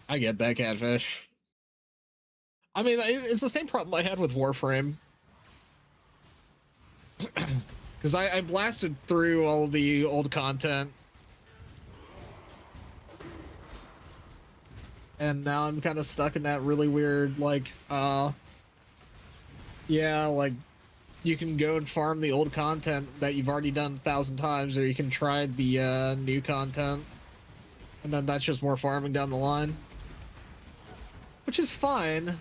I get that, Catfish. I mean, it's the same problem I had with Warframe. Because I blasted through all the old content. And now I'm kind of stuck in that really weird, like, yeah, like, you can go and farm the old content that you've already done 1,000 times, or you can try the new content. And then that's just more farming down the line. Which is fine.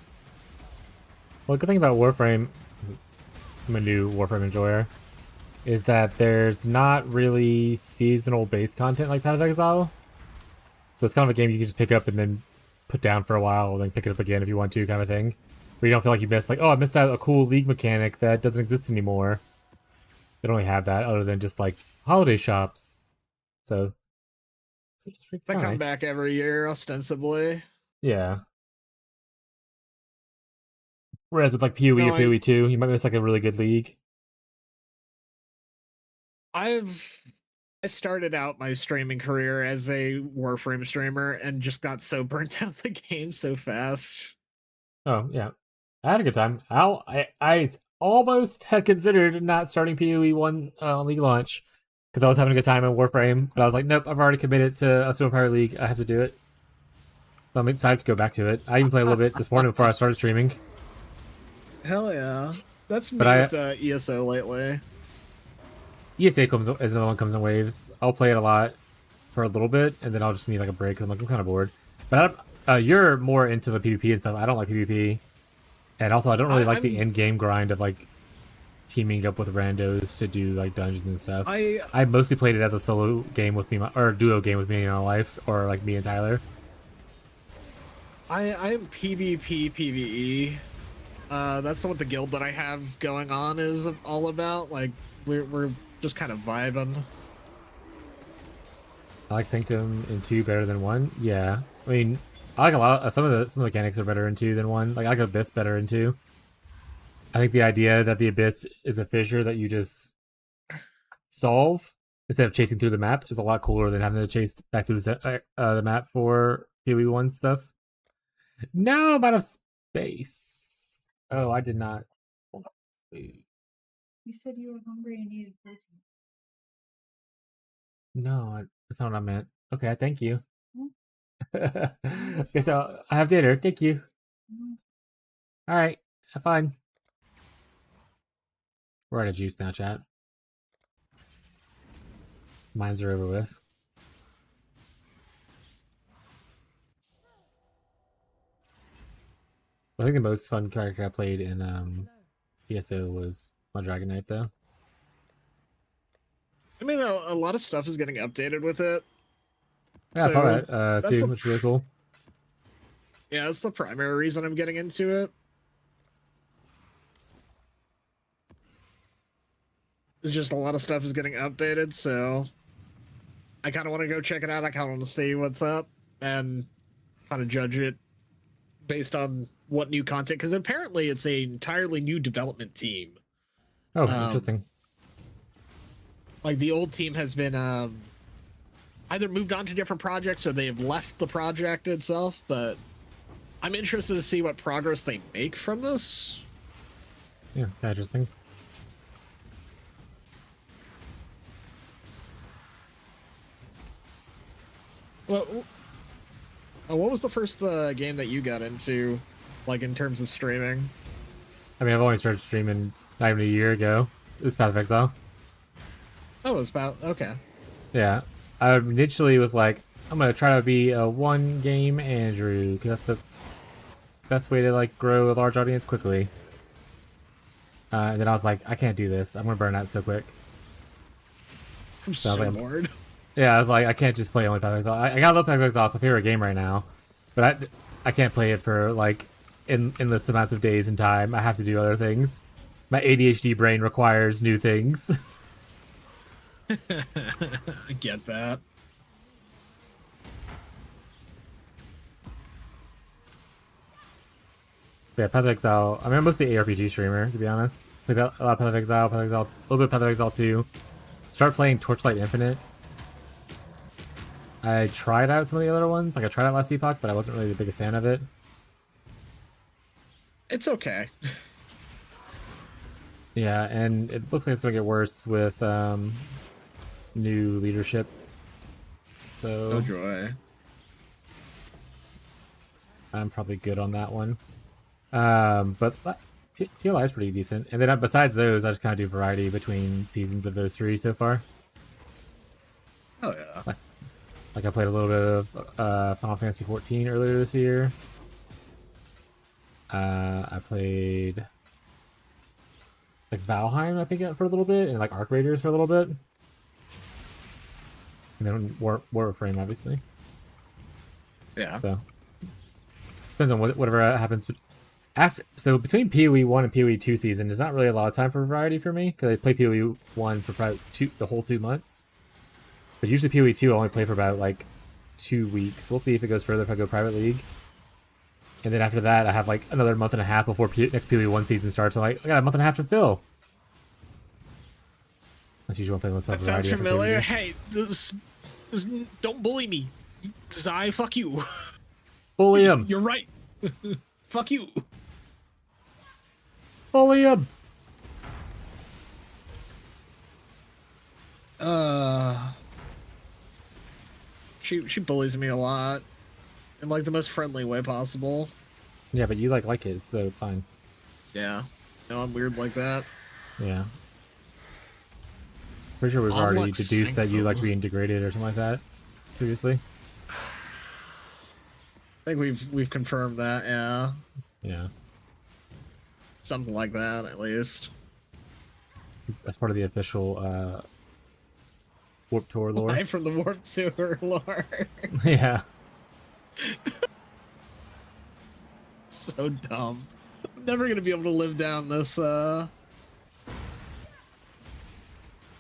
Well, the good thing about Warframe, I'm a new Warframe enjoyer, is that there's not really seasonal based content like Path of Exile. So it's kind of a game you can just pick up and then put down for a while, and then pick it up again if you want to, kind of thing. Where you don't feel like you missed, like, oh, I missed out a cool League mechanic that doesn't exist anymore. They don't really have that other than just like holiday shops. So it's pretty They nice. come back every year, ostensibly. Yeah. Whereas with like PoE or PoE 2, you might miss like a really good League. I started out my streaming career as a Warframe streamer and just got so burnt out the game so fast. Oh yeah, I had a good time. I almost had considered not starting PoE 1 on League launch because I was having a good time in Warframe, but I was like, nope, I've already committed to a Steel Empire League. I have to do it. So I'm excited to go back to it. I even played a little bit this morning before I started streaming. Hell yeah. That's me But with ESO lately. ESA is another one comes in waves. I'll play it a lot for a little bit, and then I'll just need like a break. I'm like, I'm kind of bored. But you're more into the PvP and stuff. I don't like PvP, and also I don't really like the end game grind of like teaming up with randos to do like dungeons and stuff. I mostly played it as a solo game with me, or duo game with me in my life, or like me and Tyler. I'm PvP PvE. That's what the guild that I have going on is all about. Like we're just kind of vibing. I like Sanctum in 2 better than 1. Yeah, I mean, I like a lot of some of the mechanics are better in 2 than 1. Like I like Abyss better in 2. I think the idea that the Abyss is a fissure that you just solve instead of chasing through the map is a lot cooler than having to chase back through the map for PoE 1 stuff. No, I'm out of space. Oh, I did not. You said you were hungry and needed protein. No, that's not what I meant. Okay, thank you. Mm-hmm. Okay, so I have dinner. Thank you. Mm-hmm. All right, have fun. We're out of juice now, chat. Mines are over with. I think the most fun character I played in ESO was my Dragon Knight, though. I mean, a lot of stuff is getting updated with it. Yeah, I saw that too, which is really cool. Yeah, that's the primary reason I'm getting into it. It's just a lot of stuff is getting updated, so I kind of want to go check it out. I kind of want to see what's up and kind of judge it based on what new content, because apparently it's an entirely new development team. Oh, interesting. Like the old team has been either moved on to different projects or they have left the project itself, but I'm interested to see what progress they make from this. Yeah, interesting. Well, What was the first game that you got into, like in terms of streaming? I mean, I've only started streaming not even a year ago. It was Path of Exile. Oh, it was about okay. Yeah. I initially was like, I'm gonna try to be a one game Andrew, because that's the best way to like grow a large audience quickly. And then I was like, I can't do this. I'm gonna burn out so quick. I'm So I so was like, bored. yeah, I was like, I can't just play only Path of Exile. I gotta love Path of Exile. It's my favorite game right now, but I can't play it for like endless amounts of days and time. I have to do other things. My ADHD brain requires new things. I get that. Yeah, Path of Exile. I mean, I'm mostly ARPG streamer, to be honest. Play a lot of Path of Exile, a little bit of Path of Exile 2. Start playing Torchlight Infinite. I tried out some of the other ones. Like, I tried out Last Epoch, but I wasn't really the biggest fan of it. It's okay. Yeah, and it looks like it's going to get worse with new leadership. So No joy. I'm probably good on that one. But TLI is pretty decent. And then besides those, I just kind of do variety between seasons of those three so far. Oh yeah. Like I played a little bit of Final Fantasy XIV earlier this year. I played like Valheim, I think, for a little bit, and like Arc Raiders for a little bit. And then Warframe, obviously. Yeah. So depends on whatever happens. But so between PoE 1 and PoE 2 season, there's not really a lot of time for variety for me because I play PoE 1 for probably the whole 2 months. But usually PoE 2 I only play for about like 2 weeks. We'll see if it goes further if I go private league. And then after that, I have like another month and a half before next PoE 1 season starts. So like, I got a month and a half to fill. That's usually what I'm playing with. That sounds familiar. Hey, don't bully me. I fuck you. Bully him. You're right. Fuck you. Bully him. She bullies me a lot in like the most friendly way possible. Yeah, but you like it, so it's fine. Yeah. No, I'm weird like that. Yeah. Pretty sure we've already deduced that you like to be degraded or something like that previously. I think we've confirmed that, yeah. Yeah. Something like that, at least. That's part of the official Warp Tour lore. Live from the Warp Tour lore. Yeah. So dumb. I'm never gonna be able to live down this,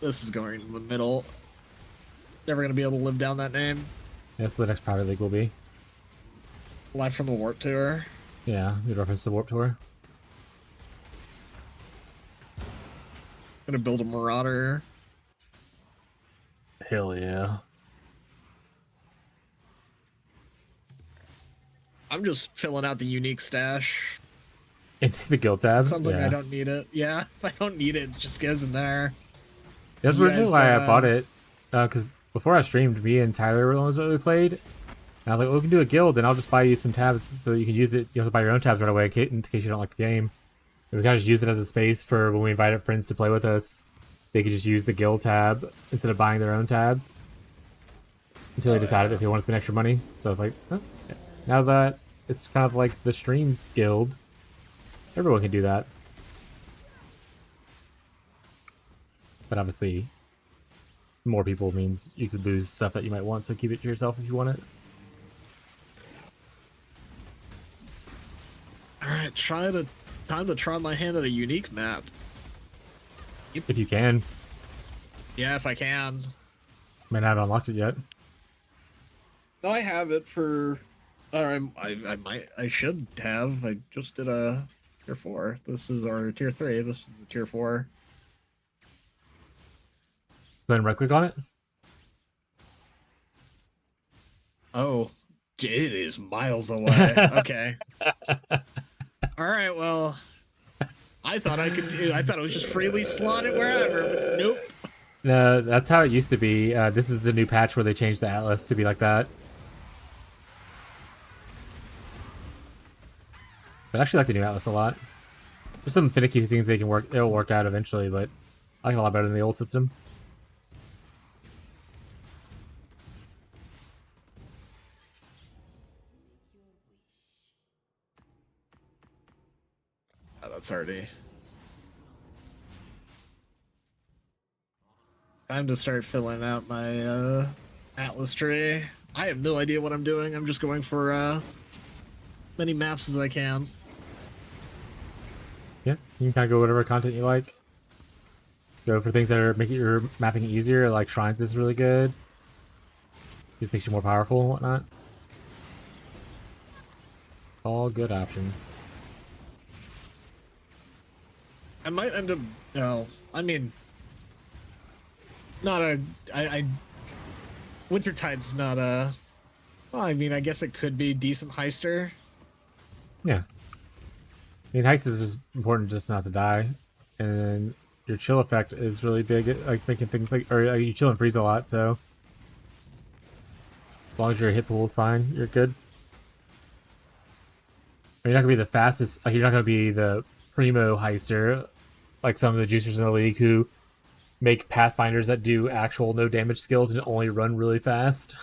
This is going in the middle. Never gonna be able to live down that name. That's what the next private league will be. Live from the Warp Tour. Yeah, good reference to Warp Tour. Gonna build a Marauder. Hell yeah. I'm just filling out the unique stash. In the guild tab? Something yeah. I don't need it. Yeah, if I don't need it, it just goes in there. That's originally why I bought it. Because before I streamed, me and Tyler were the ones that we played. And I was like, well, we can do a guild, and I'll just buy you some tabs so you can use it. You have to buy your own tabs right away in case you don't like the game. And we kind of just use it as a space for when we invite our friends to play with us. They could just use the guild tab instead of buying their own tabs. Until they decided if they want to spend extra money. So I was like, oh, yeah. Now that it's kind of like the streams guild, everyone can do that. But obviously, more people means you could lose stuff that you might want, so keep it to yourself if you want it. Alright, time to try my hand at a unique map. If you can. Yeah, if I can. Might not have unlocked it yet. No, I have it for... Or I should have. I just did a tier 4. This is our tier 3. This is a tier 4. Go ahead and right click on it. Oh, it is miles away. Okay. All right. Well, I thought I thought it was just freely slot it wherever. But nope. No, that's how it used to be. This is the new patch where they changed the atlas to be like that. But I actually like the new Atlas a lot. There's some finicky things they can work. It'll work out eventually, but I like it a lot better than the old system. Oh, that's already time to start filling out my Atlas tree. I have no idea what I'm doing. I'm just going for many maps as I can. Yeah, you can kind of go whatever content you like. Go for things that are making your mapping easier, like shrines is really good. It makes you more powerful and whatnot. All good options. I might end up. No, I mean, not a. I Wintertide's not a. Well, I mean, I guess it could be decent heister. Yeah. I mean, heist is just important just not to die. And then your chill effect is really big at like making things like, or you chill and freeze a lot, so as long as your hit pool is fine, you're good. You're not gonna be the fastest, like you're not gonna be the primo heister like some of the juicers in the league who make pathfinders that do actual no damage skills and only run really fast.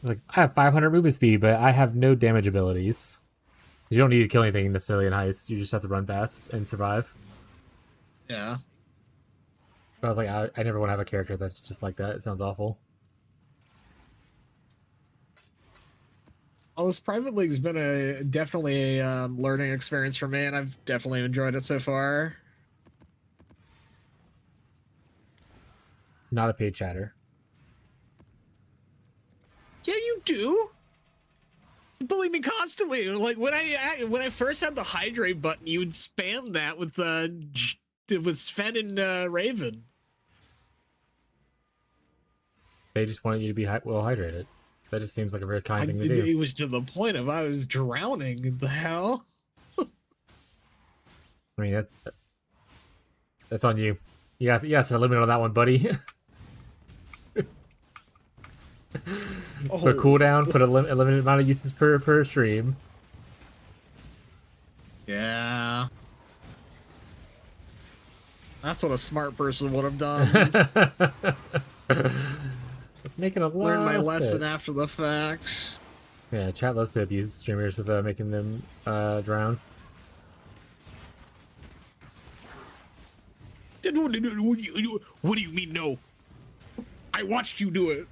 Like, I have 500 movement speed, but I have no damage abilities. You don't need to kill anything necessarily in heist. You just have to run fast and survive. Yeah. But I was like, I never want to have a character that's just like that. It sounds awful. Well, this private league's been definitely a learning experience for me, and I've definitely enjoyed it so far. Not a paid chatter. Yeah, you do. You bully me constantly. Like when I first had the hydrate button, you would spam that with Sven and Raven. They just wanted you to be well hydrated. That just seems like a very kind thing to do. It was to the point of I was drowning. The hell? I mean, that's on you. Yes, a limit on that one, buddy. Put a cooldown, put a limited amount of uses per stream. Yeah. That's what a smart person would have done. It's making a lot Learn my of lesson sense. after the fact. Yeah, chat loves to abuse streamers with making them drown. What do you mean, no? I watched you do it.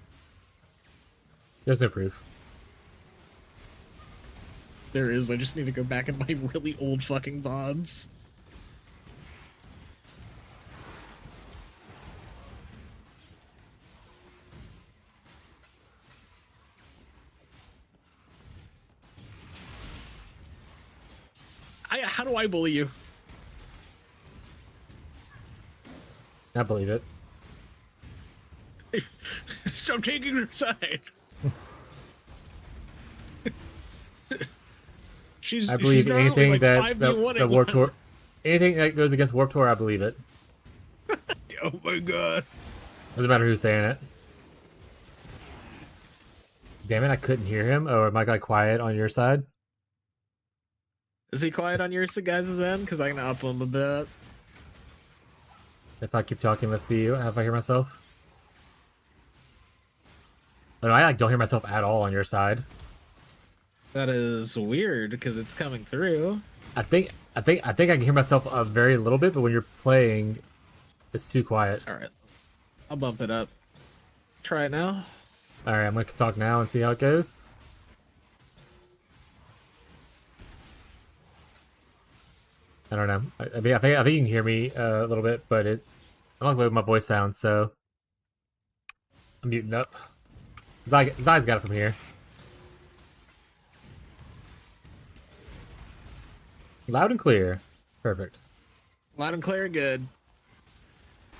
There's no proof. There is. I just need to go back in my really old fucking VODs. How do I bully you? I believe it. Stop taking her side. I believe anything like that Warped Tour, anything that goes against Warped Tour, I believe it. Oh my god! Doesn't matter who's saying it. Damn it! I couldn't hear him. Or am I like quiet on your side? Is he quiet on your guys' end? Because I can up him a bit. If I keep talking, let's see if I hear myself. Oh, no, I like don't hear myself at all on your side. That is weird because it's coming through. I think I can hear myself a very little bit, but when you're playing, it's too quiet. All right, I'll bump it up. Try it now. All right, I'm gonna talk now and see how it goes. I don't know. I think you can hear me a little bit, but I don't like the way my voice sounds, so I'm muting up. Zai's got it from here. Loud and clear. Perfect. Loud and clear, good.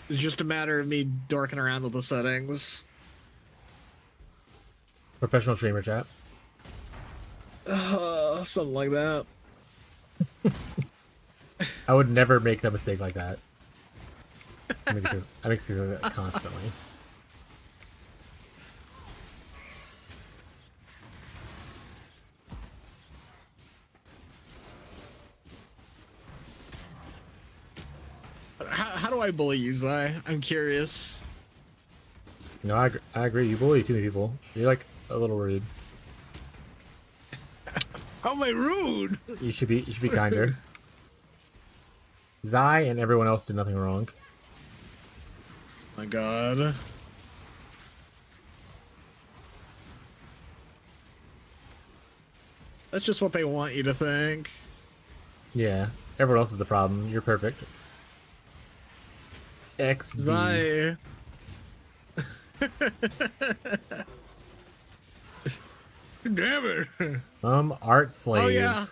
It's just a matter of me dorking around with the settings. Professional streamer chat. Something like that. I would never make that mistake like that. I make mistakes like that constantly. do I bully you, Zai? I'm curious. No, I agree. You bully too many people. You're like a little rude. How am I rude? You should be kinder. Zai and everyone else did nothing wrong. My God. That's just what they want you to think. Yeah. Everyone else is the problem. You're perfect. XD. Zai. Damn it. Art slave. Oh yeah.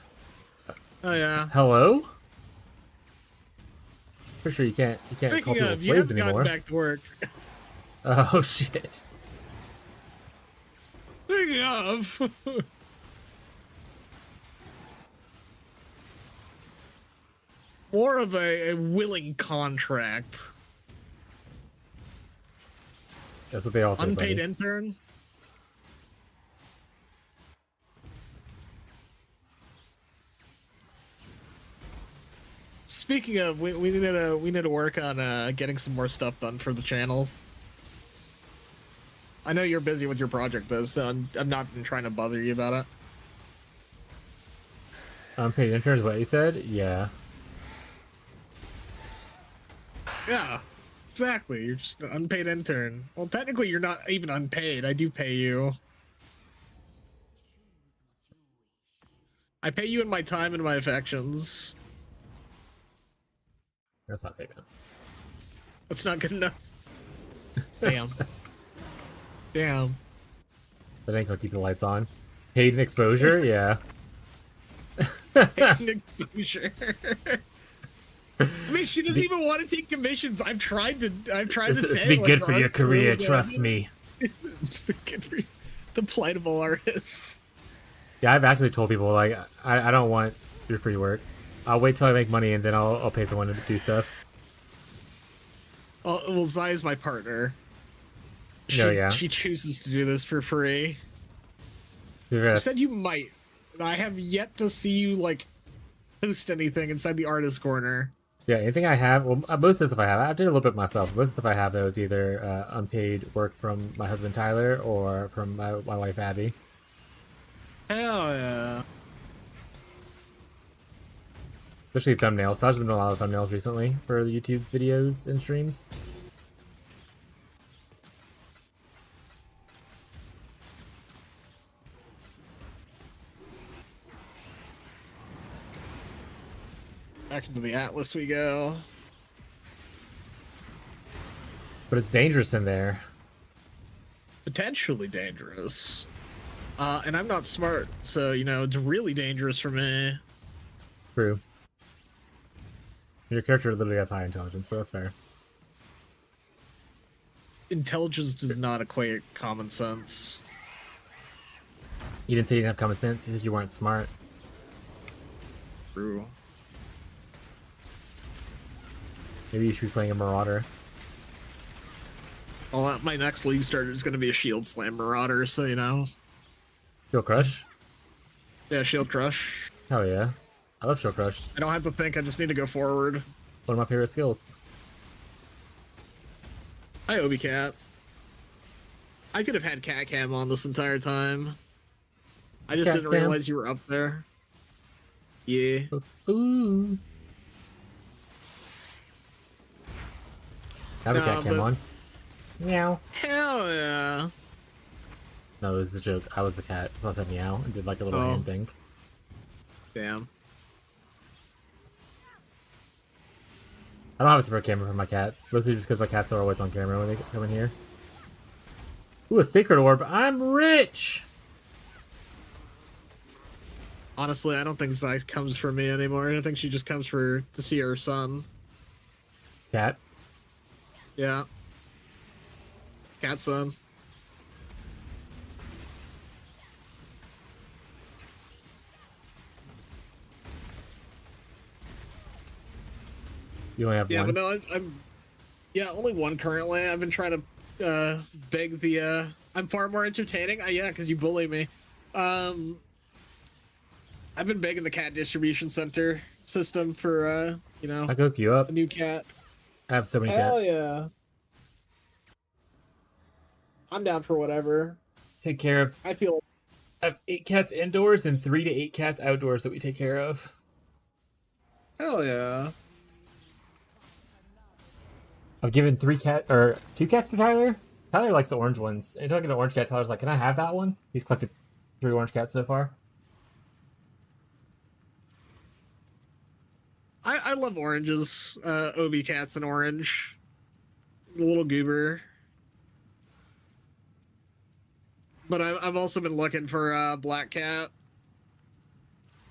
Oh yeah. Hello? Pretty sure you can't call Speaking people of, you slaves haven't anymore. gotten back to work. Oh shit. Speaking of. More of a willing contract. That's what they all say. Unpaid buddy. intern. Speaking of, we need to work on getting some more stuff done for the channels. I know you're busy with your project though, so I'm not trying to bother you about it. Unpaid interns, what you said? Yeah. Yeah, exactly. You're just an unpaid intern. Well, technically, you're not even unpaid. I do pay you. I pay you in my time and my affections. That's not payment. That's not good enough. Damn. Damn. That ain't gonna keep the lights on. Paid and exposure? Yeah. Paid exposure. I mean, she doesn't even want to take commissions. I've tried to say It's be like, good for your art career, really trust good. me. It's been good for the pliable artists. Yeah, I've actually told people, like, I don't want your free work. I'll wait till I make money and then I'll pay someone to do stuff. Well, Zai is my partner. She, No, yeah. She chooses to do this for free. You're You said you might. And I have yet to see you, like, post anything inside the artist corner. Yeah, anything I have, well, most of the stuff I have, I did a little bit myself. Most of the stuff I have, though, is either unpaid work from my husband Tyler or from my wife Abby. Hell yeah. Especially thumbnails. So I've been doing a lot of thumbnails recently for the YouTube videos and streams. Back into the Atlas we go. But it's dangerous in there. Potentially dangerous. And I'm not smart, so, you know, it's really dangerous for me. True. Your character literally has high intelligence, but that's fair. Intelligence does not equate common sense. You didn't say you didn't have common sense, you said you weren't smart. True. Maybe you should be playing a Marauder. Well, my next League starter is going to be a Shield Slam Marauder, so, you know. Shield Crush? Yeah, Shield Crush. Hell yeah. I love Shield Crush. I don't have to think, I just need to go forward. One of my favorite skills. Hi, Obi Cat. I could have had Cat Cam on this entire time. I just Cat didn't Cam? realize you were up there. Yeah. Ooh. I have a Nah, cat cam but- on. Meow. Hell yeah. No, it was a joke. I was the cat. So I said meow and did like a little Oh. hand thing. Damn. I don't have a separate camera for my cats. Mostly just because my cats are always on camera when they come in here. Ooh, a sacred orb. I'm rich! Honestly, I don't think Zai comes for me anymore. I think she just comes to see her son. Cat. Yeah. Cat son. You only have Yeah, one. but no, I'm yeah, only one currently. I've been trying to beg the I'm far more entertaining. Yeah, because you bully me. I've been begging the cat distribution center system for you know, I cook you up. a new cat. I have so many Hell cats. yeah. I'm down for whatever. Take care of. I feel I have 8 cats indoors and 3 to 8 cats outdoors that we take care of. hell yeah. I've given 2 cats to Tyler. Tyler likes the orange ones. And talking to orange cat, Tyler's like, "Can I have that one?" He's collected 3 orange cats so far. I love oranges. Obi cat's an orange. He's a little goober. But I've also been looking for a black cat.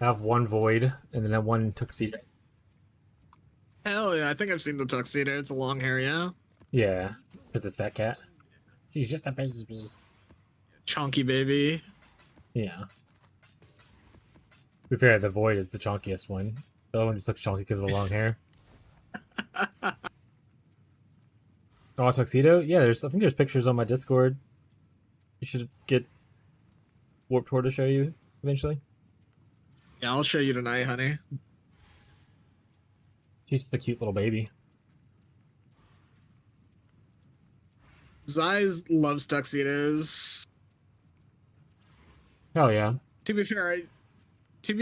I have 1 void and then 1 tuxedo. Hell yeah, I think I've seen the tuxedo. It's a long hair, yeah. Yeah, it's this fat cat. She's just a baby. Chonky baby. Yeah. To be fair, the void is the chunkiest one. The other one just looks chunky because of the long hair. Oh, tuxedo? Yeah, I think there's pictures on my Discord. You should get Warped Tour to show you eventually. Yeah, I'll show you tonight, honey. She's just a cute little baby. Zai loves tuxedos. Hell yeah. To be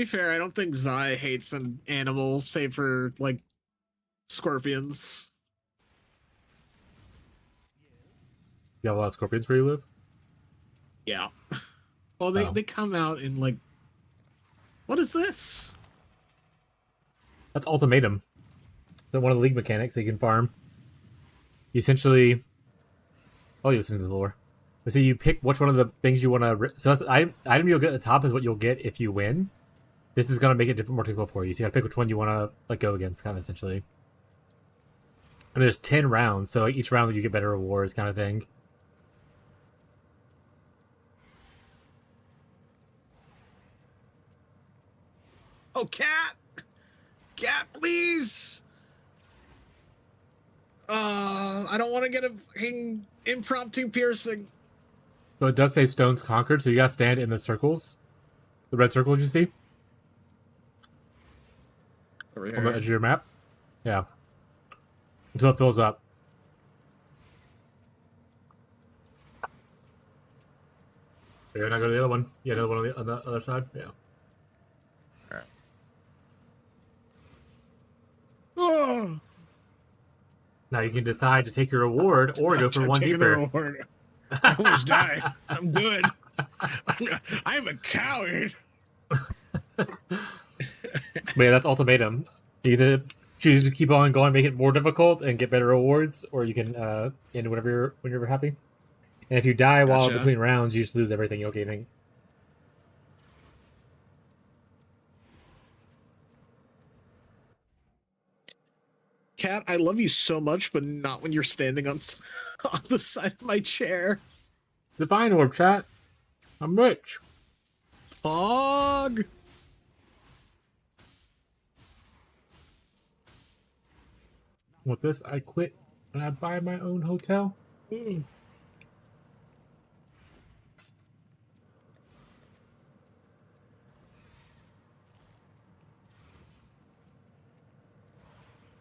fair, I don't think Zai hates an animal save for like scorpions. You have a lot of scorpions where you live? Yeah. Well, they come out in like, what is this? That's Ultimatum. That's one of the league mechanics that you can farm. You essentially... Oh, you listen to the lore. So you pick which one of the things you want to... So that's item you'll get at the top is what you'll get if you win. This is going to make it more difficult for you. So you got to pick which one you want to like go against, kind of essentially. And there's 10 rounds, so like, each round you get better rewards, kind of thing. Oh, cat! Cat, please! I don't want to get a fucking impromptu piercing. So it does say stones conquered, so you got to stand in the circles. The red circles you see? Over On the edge of your map? Yeah. Until it fills up. You're not go to the other one. Yeah, another one on the other side? Yeah. Oh, Now you can decide to take your reward or go for one deeper. I almost died. I'm good. I'm a coward. But yeah, that's Ultimatum. You either choose to keep on going, make it more difficult, and get better rewards, or you can end whenever you're happy. And if you die while Gotcha. between rounds, you just lose everything you're gaining. Cat, I love you so much, but not when you're standing on on the side of my chair. Divine Orb, chat. I'm rich. Fog. With this, I quit and I buy my own hotel. Mm.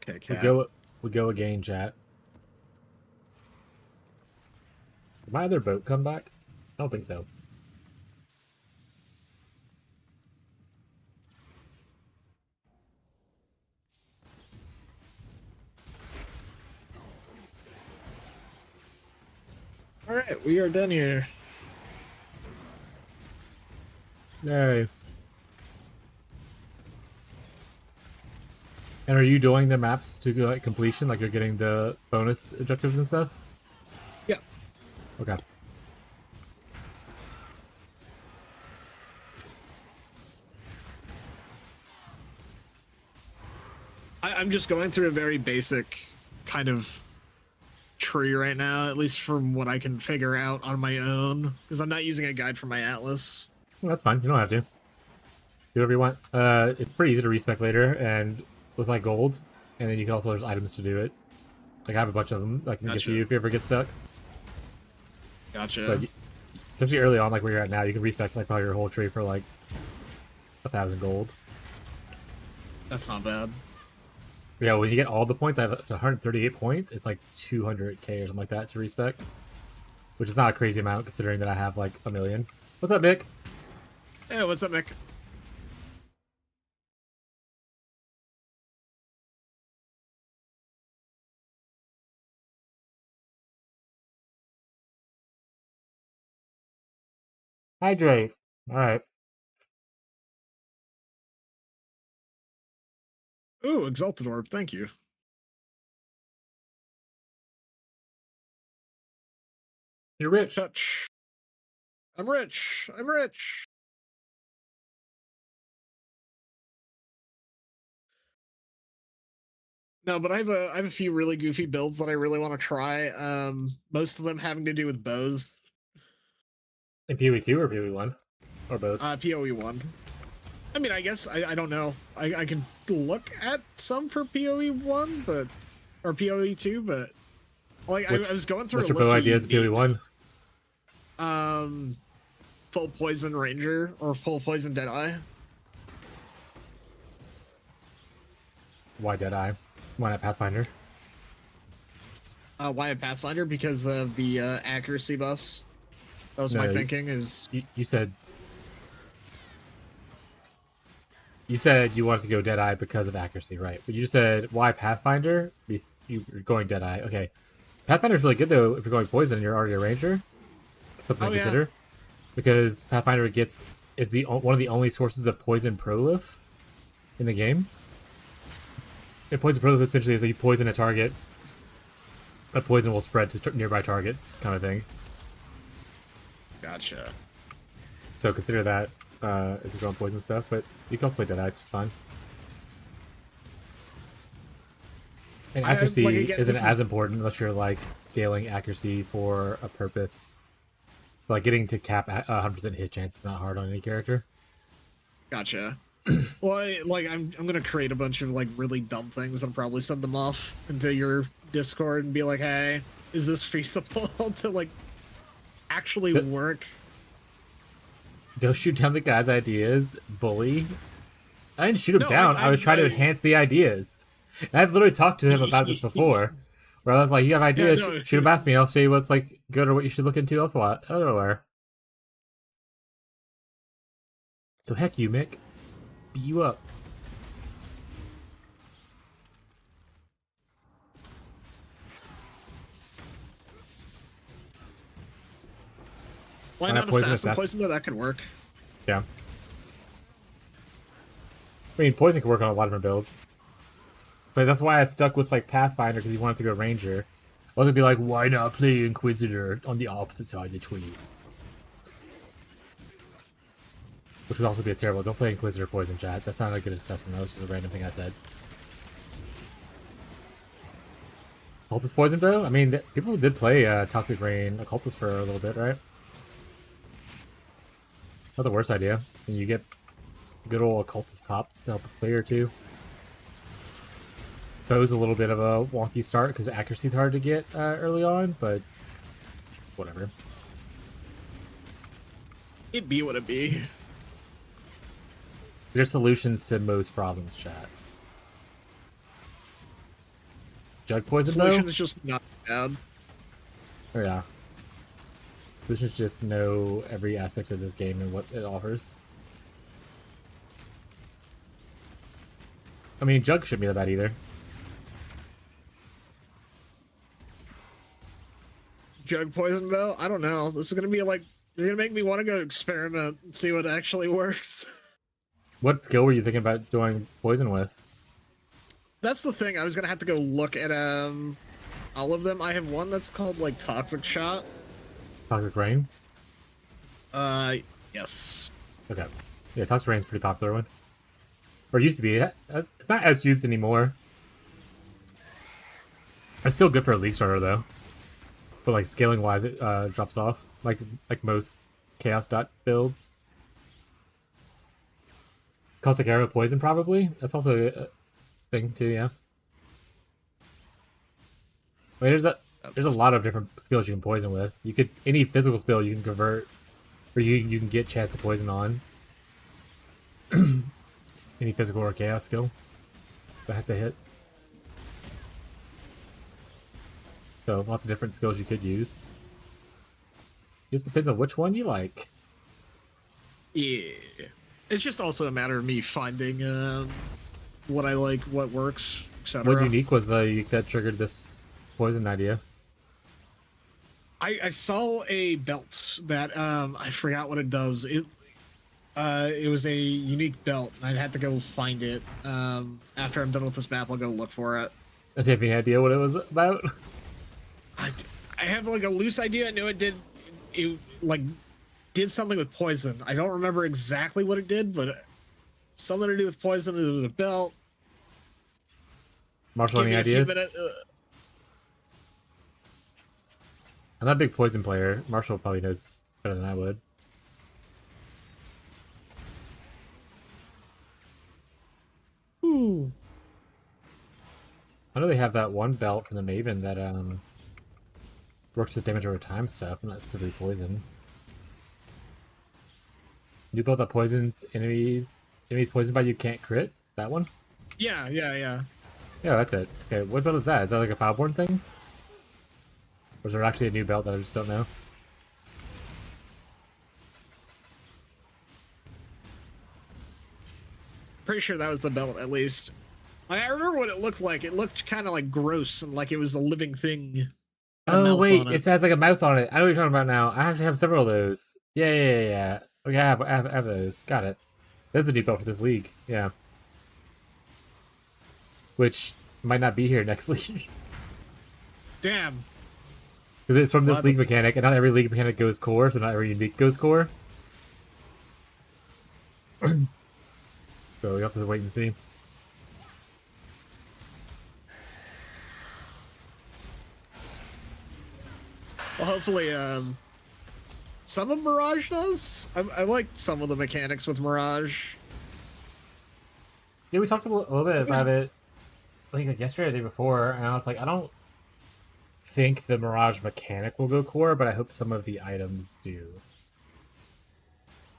Okay, Cat. We go again, chat. Did my other boat come back? I don't think so. All right, we are done here. Yay. And are you doing the maps to like completion? Like you're getting the bonus objectives and stuff? Yeah. Okay. I'm just going through a very basic kind of tree right now, at least from what I can figure out on my own, because I'm not using a guide for my atlas. Well, that's fine. You don't have to. Do whatever you want. It's pretty easy to respec later, and with like gold, and then you can also there's items to do it. Like I have a bunch of them. I can get Gotcha. to you if you ever get stuck. Gotcha. But especially early on, like where you're at now, you can respec like probably your whole tree for like 1,000 gold. That's not bad. Yeah, when you get all the points, I have 138 points. It's like 200k or something like that to respec, which is not a crazy amount considering that I have like a million. What's up, Nick? Hey, what's up, Mick? Hydrate. All right. Ooh, Exalted Orb, thank you. You're rich. Touch. I'm rich. I'm rich. No, but I have a few really goofy builds that I really want to try. Most of them having to do with bows. In PoE 2 or PoE 1? Or both? PoE 1. I mean, I guess I don't know. I can look at some for PoE 1, but or PoE 2, but like I was going through. What's a your list bow of ideas PoE 1? Full poison ranger or full poison deadeye. Why Deadeye? Why not Pathfinder? Why a Pathfinder? Because of the accuracy buffs. That was No, my thinking. Is You said you wanted to go Deadeye because of accuracy, right? But you just said why Pathfinder? You're going Deadeye. Okay. Pathfinder's really good though if you're going poison and you're already a ranger. That's something to consider. Because Pathfinder is one of the only sources of poison prolif in the game. And poison prolif essentially is that you poison a target, a poison will spread to nearby targets, kind of thing. Gotcha. So consider that if you're going poison stuff, but you can also play Deadeye just fine. And accuracy isn't as important unless you're like scaling accuracy for a purpose. Like getting to cap 100% hit chance is not hard on any character. Gotcha. Well, I'm gonna create a bunch of like really dumb things and probably send them off into your Discord and be like, hey, is this feasible to like actually work? Don't shoot down the guy's ideas, bully. I didn't shoot him down. I was trying to enhance the ideas. And I've literally talked to him about this before, where I was like, "You have ideas? Shoot them past me. I'll show you what's like good or what you should look into elsewhere." So heck you, Mick. Beat you up. Why not assassin poison? That could work. Yeah. I mean, poison can work on a lot of different builds. But that's why I stuck with like Pathfinder, because he wanted to go Ranger. I was gonna be like, why not play Inquisitor on the opposite side of the tweet? Which would also be a terrible. Don't play Inquisitor Poison, chat. That's not a good discussion. That was just a random thing I said. Occultist Poison, though? I mean, people did play Toxic Rain Occultist for a little bit, right? Not the worst idea. And you get good old Occultist pops to help with player too. Bow's a little bit of a wonky start because accuracy's hard to get early on, but it's whatever. It be what it be. There's solutions to most problems, chat. Jug poison, Solution is just not bad. Oh yeah. Solutions just know every aspect of this game and what it offers. I mean, Jug shouldn't be that bad either. Jug poison bow? I don't know. This is gonna be like, you're gonna make me want to go experiment and see what actually works. What skill were you thinking about doing poison with? That's the thing. I was gonna have to go look at all of them. I have one that's called like Toxic Shot. Toxic Rain? Yes. Okay. Yeah, Toxic Rain's a pretty popular one. Or it used to be. It's not as used anymore. It's still good for a League starter though. But like scaling wise, it drops off. Like most Chaos Dot builds. Caustic Arrow Poison probably. That's also a thing too, yeah. I mean, there's a lot of different skills you can poison with. You could any physical spell you can convert, or you can get chance to poison on. Any physical or chaos skill that has a hit. So lots of different skills you could use. Just depends on which one you like. Yeah. It's just also a matter of me finding what I like, what works, etc. What unique was the unique that triggered this poison idea? I saw a belt that I forgot what it does. It was a unique belt, and I'd have to go find it. After I'm done with this map, I'll go look for it. Does he have any idea what it was about? I have like a loose idea. I know it like did something with poison. I don't remember exactly what it did, but something to do with poison. It was a belt. Marshall, any ideas? I'm not a big poison player. Marshall probably knows better than I would. Ooh. I know they have that one belt from the Maven that works with damage over time stuff, not specifically poison. New belt that poisons enemies poisoned by you can't crit? That one? Yeah. Yeah, that's it. Okay, what belt is that? Is that like a Foulborn thing? Or is there actually a new belt that I just don't know? Pretty sure that was the belt, at least. I remember what it looked like. It looked kind of like gross and like it was a living thing. Oh wait, it has like a mouth on it. I know what you're talking about now. I actually have several of those. Yeah. Okay, I have those. Got it. That's a new belt for this league. Yeah. Which might not be here next league. Damn. Because it's from this league mechanic, and not every league mechanic goes core, so not every unique goes core. So we have to wait and see. Well, hopefully, some of Mirage does. I like some of the mechanics with Mirage. Yeah, we talked a little bit about it, I think like yesterday or the day before, and I was like, I don't think the Mirage mechanic will go core, but I hope some of the items do.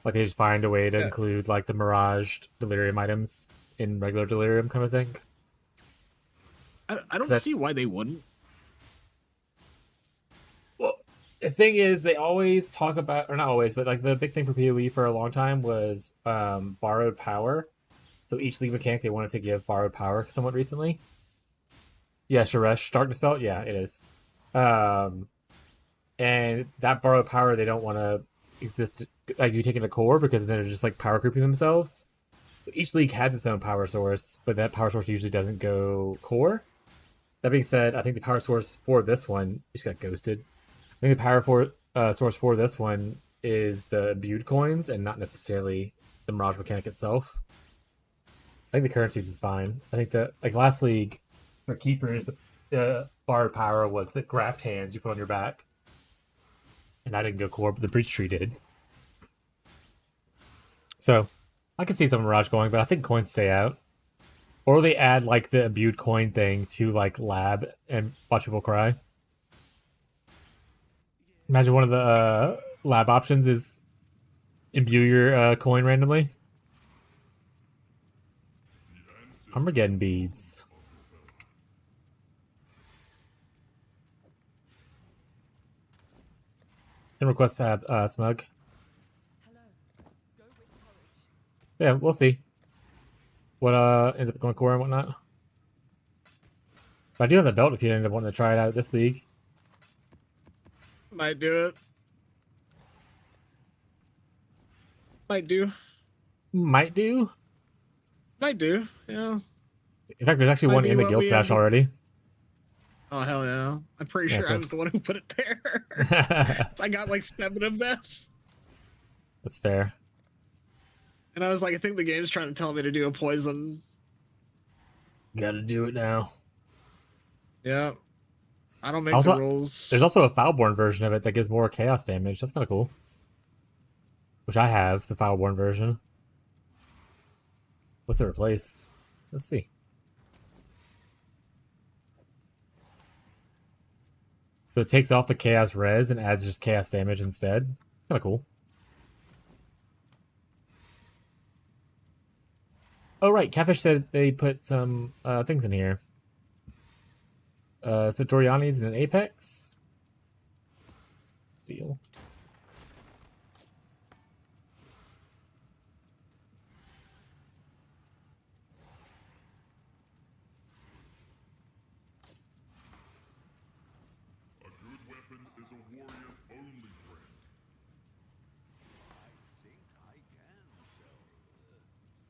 Like they just find a way to include like the Mirage Delirium items in regular Delirium kind of thing. I don't see why they wouldn't. Well, the thing is, they always talk about, or not always, but like the big thing for PoE for a long time was borrowed power. So each league mechanic they wanted to give borrowed power somewhat recently. Yeah, Sharesh, Darkness Belt, yeah, it is. And that borrowed power they don't want to exist like you take it to core because then they're just like power grouping themselves. Each league has its own power source, but that power source usually doesn't go core. That being said, I think the power source for this one just got ghosted. I think the power source for this one is the imbued coins and not necessarily the Mirage mechanic itself. I think the currencies is fine. I think that like last league for keepers, the borrowed power was the graft hands you put on your back, and I didn't go core, but the breach tree did. So I can see some Mirage going, but I think coins stay out. Or they add like the imbued coin thing to like lab and watch people cry. Imagine one of the lab options is imbue your coin randomly. Armageddon beads. And request to have Smug. Yeah, we'll see. What ends up going core and whatnot. But I do have the belt if you end up wanting to try it out this league. Might do it. Might do. Might do. Might do. Yeah. In fact, there's actually one in the guild stash already. Oh hell yeah! I'm pretty sure I was the one who put it there. I got like 7 of them. That's fair. And I was like, I think the game's trying to tell me to do a poison. Gotta do it now. Yeah. I don't make the rules. There's also a Foulborn version of it that gives more chaos damage. That's kind of cool. Which I have, the Foulborn version. What's it replace? Let's see. So it takes off the chaos res and adds just chaos damage instead. It's kind of cool. Oh right, Catfish said they put some things in here. Satoriani's in an Apex. Steal. A good weapon is a warrior's only friend. I think I can sell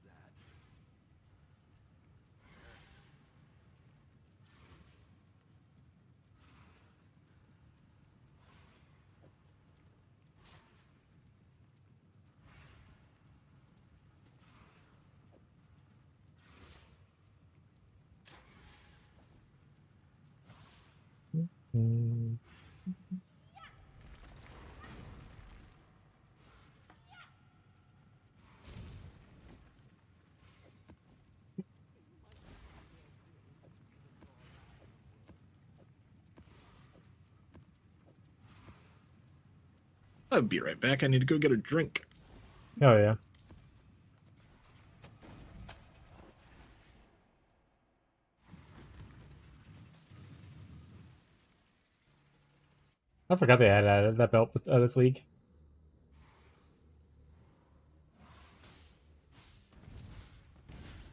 that. Hmm. I'll be right back. I need to go get a drink. Oh yeah. I forgot they had that belt with this league.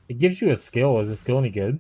It gives you a skill. Is the skill any good?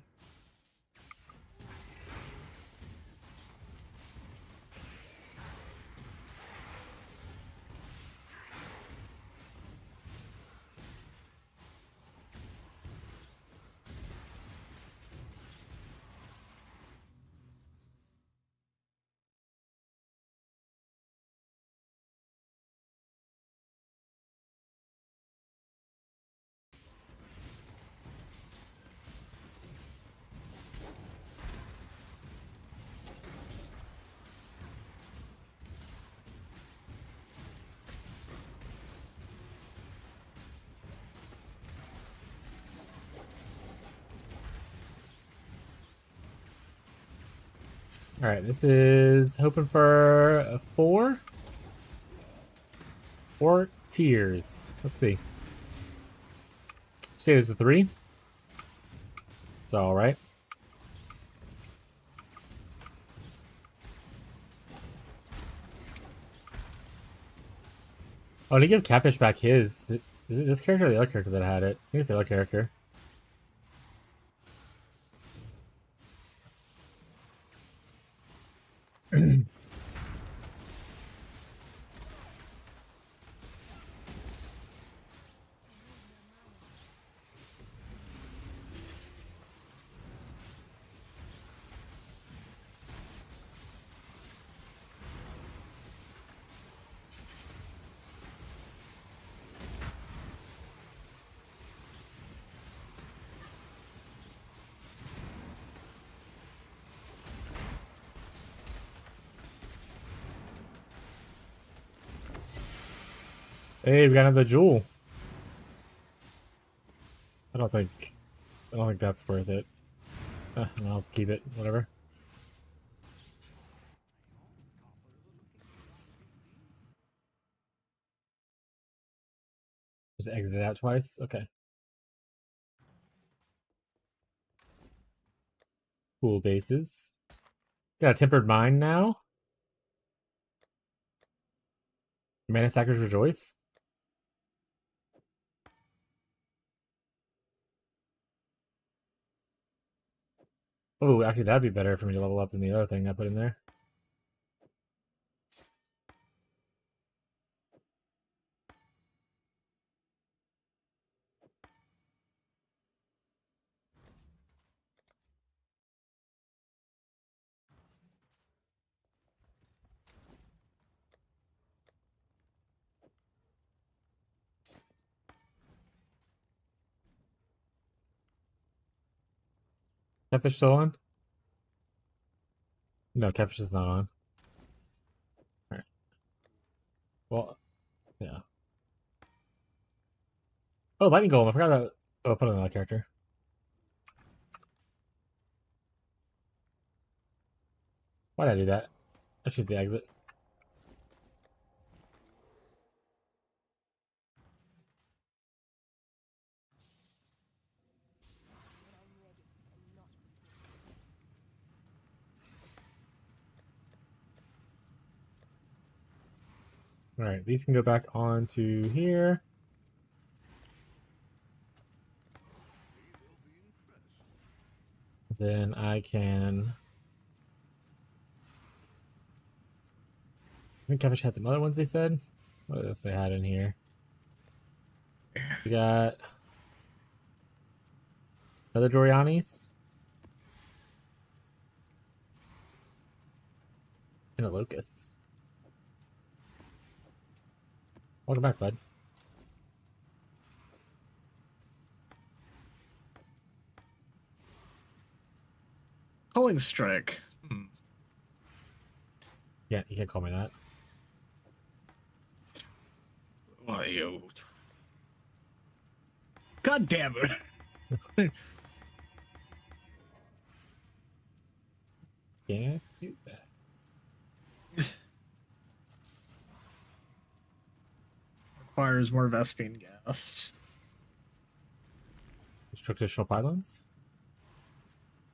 All right, this is hoping for a 4. 4 tiers. Let's see. Say there's a 3. It's all right. Oh, to give Catfish back his. Is it this character or the other character that had it? I think it's the other character. Hey, we got another jewel. I don't think that's worth it. I'll keep it. Whatever. Just exit out twice. Okay. Cool bases. Got a tempered mind now. Mana Stackers Rejoice. Oh, actually, that'd be better for me to level up than the other thing I put in there. Catfish still on? No, Catfish is not on. Alright. Well, yeah. Oh, Lightning Golem. I forgot that. Oh, I put another character. Why did I do that? I should the exit. Alright, these can go back onto here. Then I can... I think Kevish had some other ones they said. What else they had in here? We got... Other Dorianis. And a Locust. Welcome back, bud. Culling Strike. Yeah, you can't call me that. Why you? God damn it! Can't do that. Requires more Vespine gas. Traditional pylons?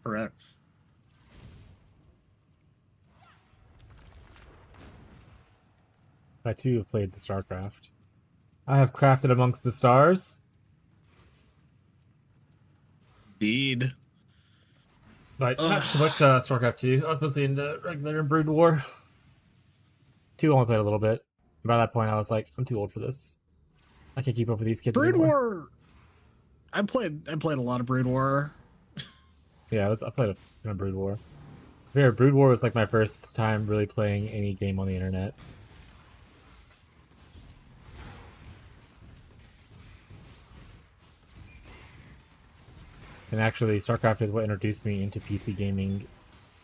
Correct. I too have played the StarCraft. I have crafted amongst the stars. Indeed. But not so much StarCraft 2. I was mostly into regular and Brood War. 2 I only played a little bit. By that point I was like, I'm too old for this. I can't keep up with these kids Brood anymore. War. I played a lot of Brood War. Yeah, I played a Brood War. Yeah, Brood War was like my first time really playing any game on the internet. And actually, StarCraft is what introduced me into PC gaming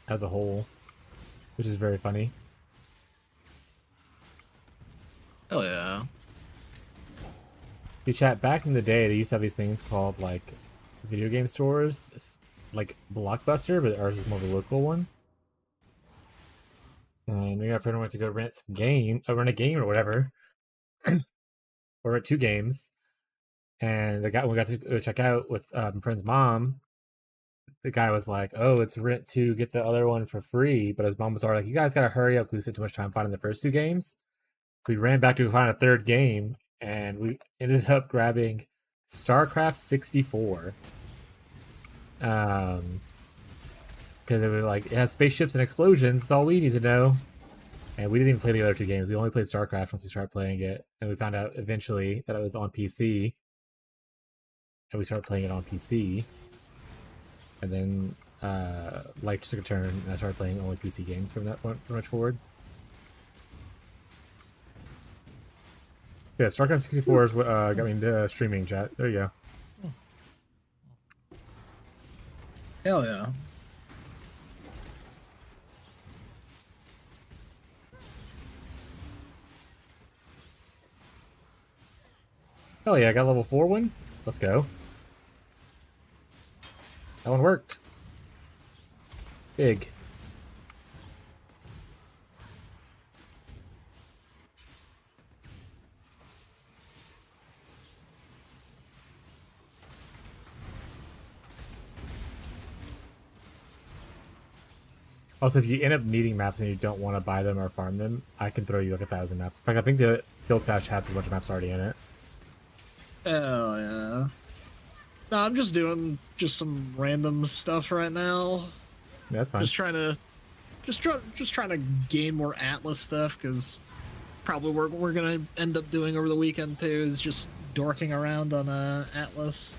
as a whole, which is very funny. Hell yeah. You chat, back in the day, they used to have these things called, like, video game stores, like Blockbuster, but ours is more of a local one. And we got a friend who went to go rent a game or whatever, or rent 2 games. And we got to go check out with my friend's mom. The guy was like, "Oh, it's rent 2, get the other one for free." But his mom was already like, "You guys gotta hurry up because we spent too much time finding the first 2 games." So we ran back to find a 3rd game, and we ended up grabbing StarCraft 64. Because it was like, it has spaceships and explosions. That's all we need to know. And we didn't even play the other 2 games. We only played StarCraft once we started playing it, and we found out eventually that it was on PC. And we started playing it on PC. And then life took a turn, and I started playing only PC games from that point pretty much forward. Yeah, StarCraft 64 is what got me into streaming, chat. There you go. Hell yeah. Hell yeah, I got level 4 one. Let's go. That one worked. Big. Also, if you end up needing maps and you don't want to buy them or farm them, I can throw you like 1,000 maps. In fact, I think the Guild Stash has a bunch of maps already in it. Hell yeah. No, I'm just doing some random stuff right now. Yeah, that's fine. Just trying to gain more Atlas stuff, because probably we're gonna end up doing over the weekend too is just dorking around on Atlas.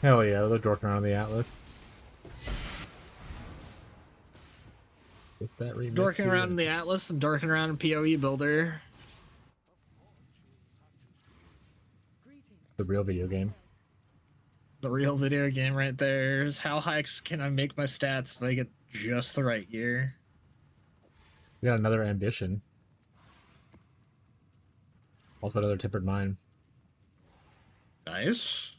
Hell yeah, they're dorking around the Atlas. What's that remix? Dorking around in the Atlas and dorking around in PoE Builder. The real video game. The real video game right there is how high can I make my stats if I get just the right gear. We got another ambition. Also another tempered mind. Nice.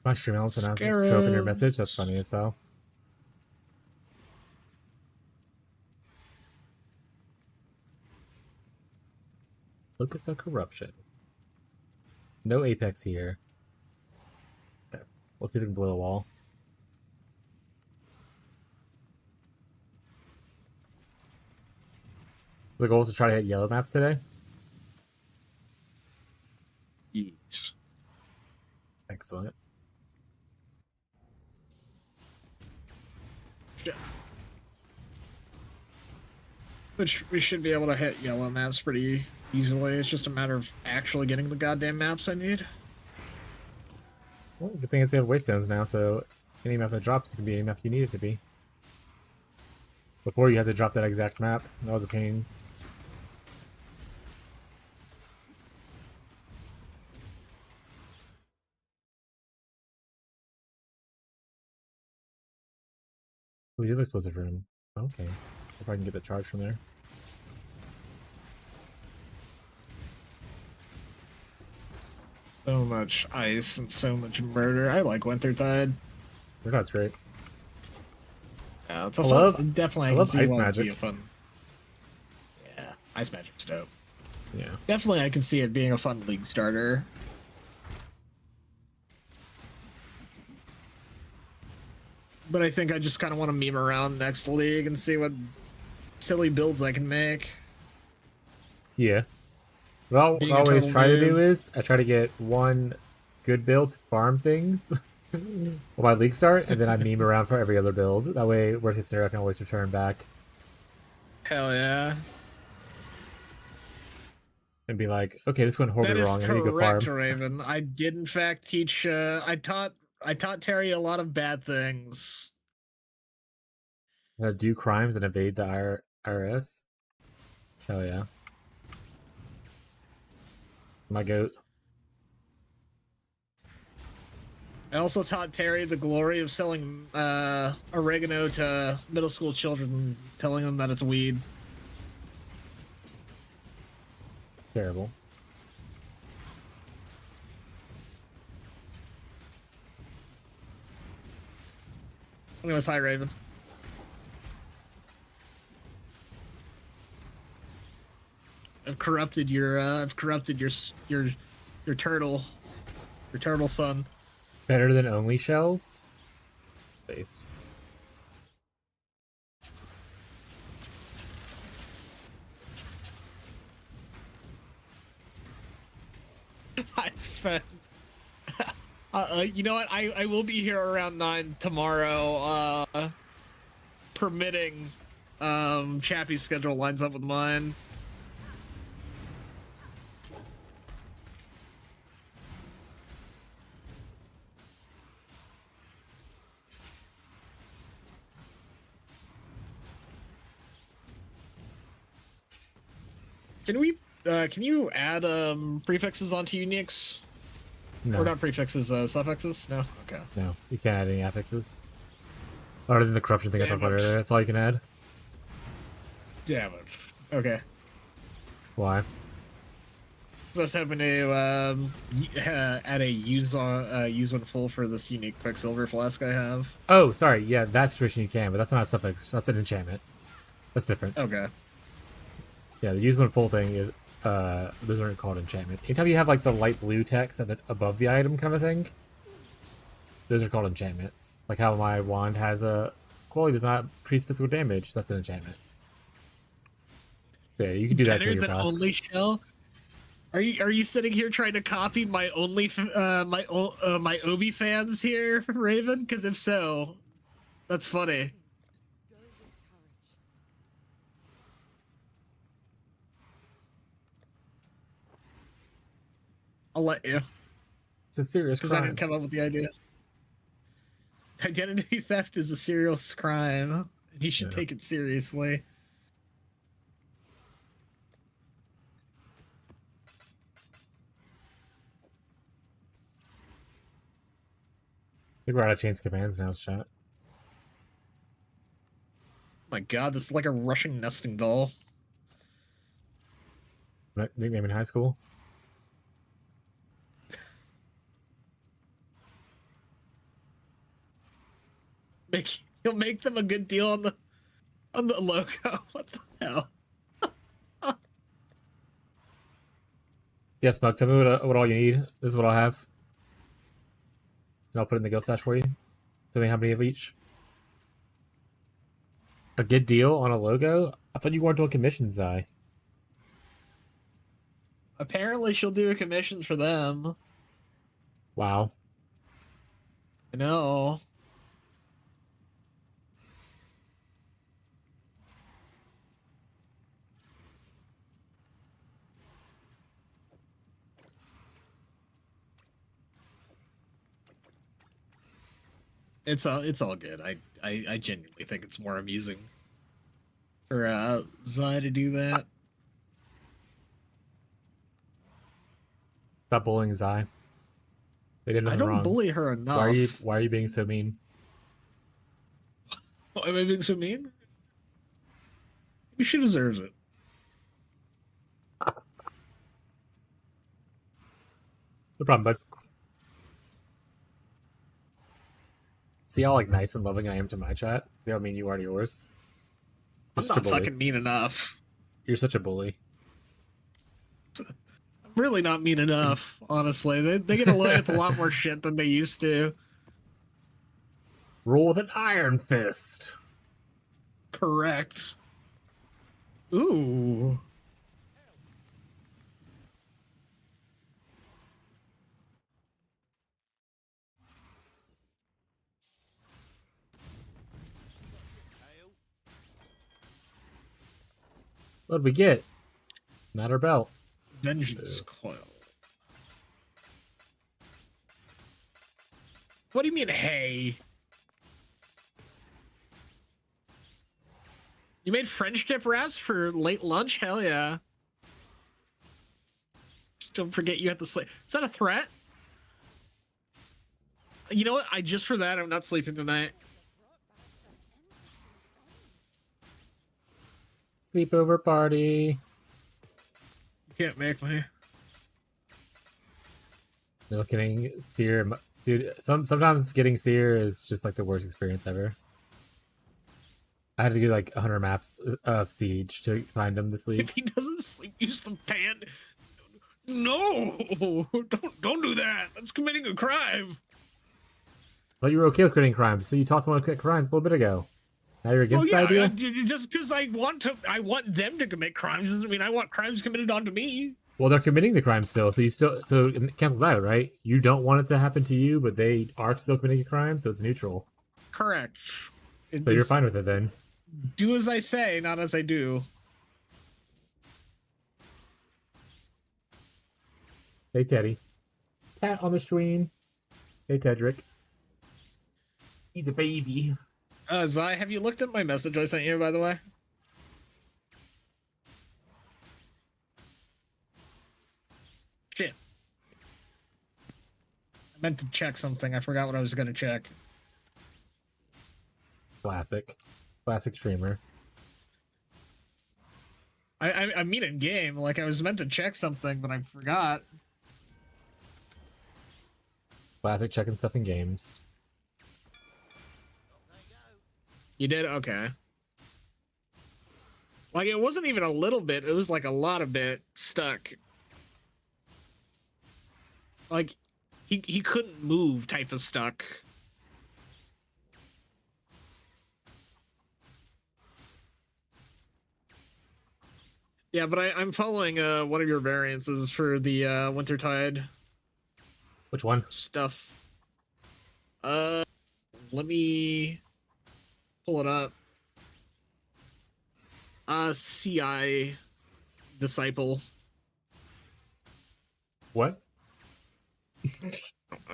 My stream elements announcements show up in your message. That's funny as hell. Locus of Corruption. No Apex here. Okay. Let's see if we can blow a wall. The goal is to try to hit yellow maps today. Yeet. Excellent. Which we should be able to hit yellow maps pretty easily. It's just a matter of actually getting the goddamn maps I need. Well, good thing it's they have waystones now, so any map that drops can be any map you need it to be. Before you had to drop that exact map. That was a pain. We do have explosive room. Okay. If I can get the charge from there. So much ice and so much murder. I like Wintertide. That's great. Yeah, it's a I fun. love- Definitely, I can love see ice why it'd magic. be a fun. Yeah, ice magic's dope. Yeah. Definitely, I can see it being a fun league starter. But I think I just kind of want to meme around next league and see what silly builds I can make. Yeah. Well, what Being I a always total try to do noob. is I try to get one good build to farm things when my league start, and then I meme around for every other build. That way, worst case scenario, I can always return back Hell yeah. and be like, okay, this went horribly That is wrong. I need to go correct, farm. Raven. I did in fact teach. I taught Terry a lot of bad things. Do crimes and evade the IRS. Hell yeah. My goat. I also taught Terry the glory of selling oregano to middle school children, telling them that it's weed. Terrible. Anyways, hi Raven. I've corrupted your your turtle son. Better than only shells? Based. I spent. You know what? I will be here around 9 tomorrow. Permitting. Chappie's schedule lines up with mine. Can you add prefixes onto Unix? No. Or not prefixes, suffixes? No? Okay. No. You can't add any affixes. Other than the corruption thing I Damn talked about it. earlier. That's all you can add. Damn it. Okay. Why? So I was hoping to add a use one full for this unique Quicksilver flask I have. Oh, sorry. Yeah, that situation you can, but that's not a suffix. That's an enchantment. That's different. Okay. Yeah, the use one full thing is those aren't called enchantments. Anytime you have like the light blue text at the above the item kind of thing, those are called enchantments. Like how my wand has a quality does not increase physical damage. That's an enchantment. So yeah, you can do that to Better your than flasks. only shell? Are you sitting here trying to copy my my Obi fans here, Raven? Because if so, that's funny. I'll let you, It's a serious because I crime. didn't come up with the idea. Identity theft is a serious crime. You should Yeah. take it seriously. I think we're out of chains commands now, chat. My God, this is like a Russian nesting doll. Nickname in high school. He'll make them a good deal on the logo. What the hell? Yeah, Smug, tell me what all you need. This is what I'll have. And I'll put it in the guild stash for you. Tell me how many of each. A good deal on a logo? I thought you weren't doing commissions, I. Apparently, she'll do commissions for them. Wow. I know. It's all good. I genuinely think it's more amusing for Zai to do that. Stop bullying Zai. They did I nothing don't wrong. bully her enough. Why are you being so mean? Why am I being so mean? She deserves it. No problem, bud. See how like nice and loving I am to my chat? See how mean you are to yours? I'm not fucking mean enough. You're such a bully. I'm really not mean enough, honestly. They get away with a lot more shit than they used to. Rule with an iron fist. Correct. Ooh. What'd we get? Not our belt. Vengeance Coil. What do you mean, hey? You made French dip wraps for late lunch? Hell yeah. Just don't forget you have to sleep. Is that a threat? You know what? Just for that, I'm not sleeping tonight. Sleepover party. You can't make me. No kidding. Seer. Dude, sometimes getting Seer is just like the worst experience ever. I had to do like 100 maps of Siege to find him this week. If he doesn't sleep, use the pan. No! Don't do that. That's committing a crime. But you were okay with committing crimes, so you taught someone to commit crimes a little bit ago. Now you're against the idea? Just because I want them to commit crimes doesn't mean I want crimes committed onto me. Well, they're committing the crime still, so it cancels out, right? You don't want it to happen to you, but they are still committing a crime, so it's neutral. Correct. So you're fine with it then. Do as I say, not as I do. Hey, Teddy. Cat on the stream. Hey, Tedrick. He's a baby. Zai, have you looked at my message I sent you, by the way? Shit. I meant to check something. I forgot what I was going to check. Classic streamer. I mean in game. Like, I was meant to check something, but I forgot. Classic checking stuff in games. You did? Okay. Like, it wasn't even a little bit. It was like a lot of bit stuck. Like, he couldn't move type of stuck. Yeah, but I'm following one of your variances for the Wintertide. Which one? Stuff. Let me pull it up. CI Disciple. What?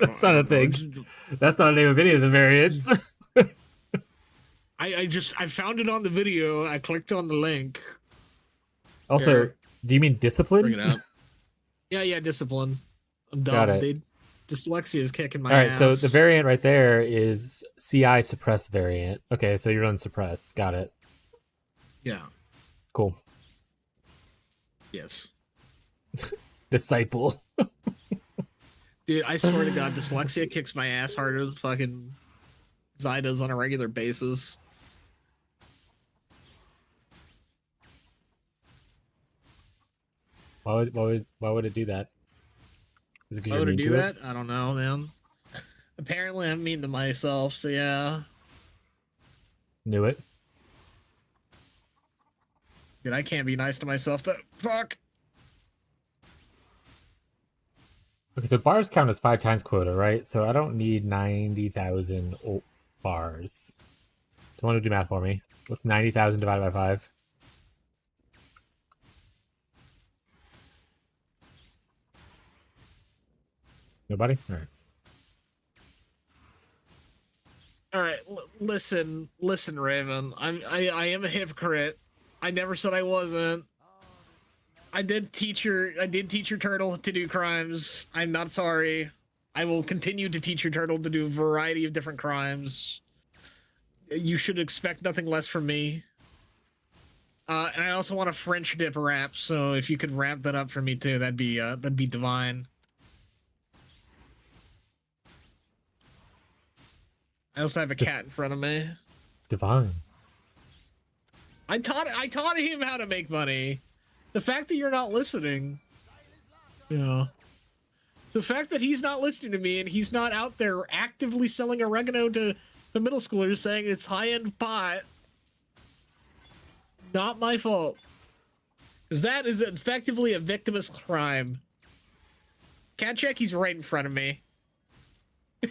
That's not a thing. That's not a name of any of the variants. I found it on the video. I clicked on the link. Also, Here. do you mean discipline? Bring it up. Yeah, discipline. I'm dumb. Got it. Dyslexia is kicking my All right, ass. so the variant right there is CI suppress variant. Okay, so you're on suppress. Got it. Yeah. Cool. Yes. Disciple. Dude, I swear to God, dyslexia kicks my ass harder than fucking Zai does on a regular basis. Why would it do that? Is it because Why you're would I mean do to that? it? I don't know, man. Apparently, I'm mean to myself, so yeah. Knew it. Dude, I can't be nice to myself. Fuck. Okay, so bars count as 5 times quota, right? So I don't need 90,000 bars. Someone who do math for me. What's 90,000 divided by 5? Nobody? Alright. All right, listen, Raven. I am a hypocrite. I never said I wasn't. I did teach your turtle to do crimes. I'm not sorry. I will continue to teach your turtle to do a variety of different crimes. You should expect nothing less from me. And I also want a French dip wrap, so if you could wrap that up for me too, that'd be divine. I also have a cat in front of me. Divine. I taught him how to make money. The fact that you're not listening, yeah. The fact that he's not listening to me and he's not out there actively selling oregano to the middle schoolers saying it's high-end pot, not my fault. Because that is effectively a victimist crime. Cat check, he's right in front of me.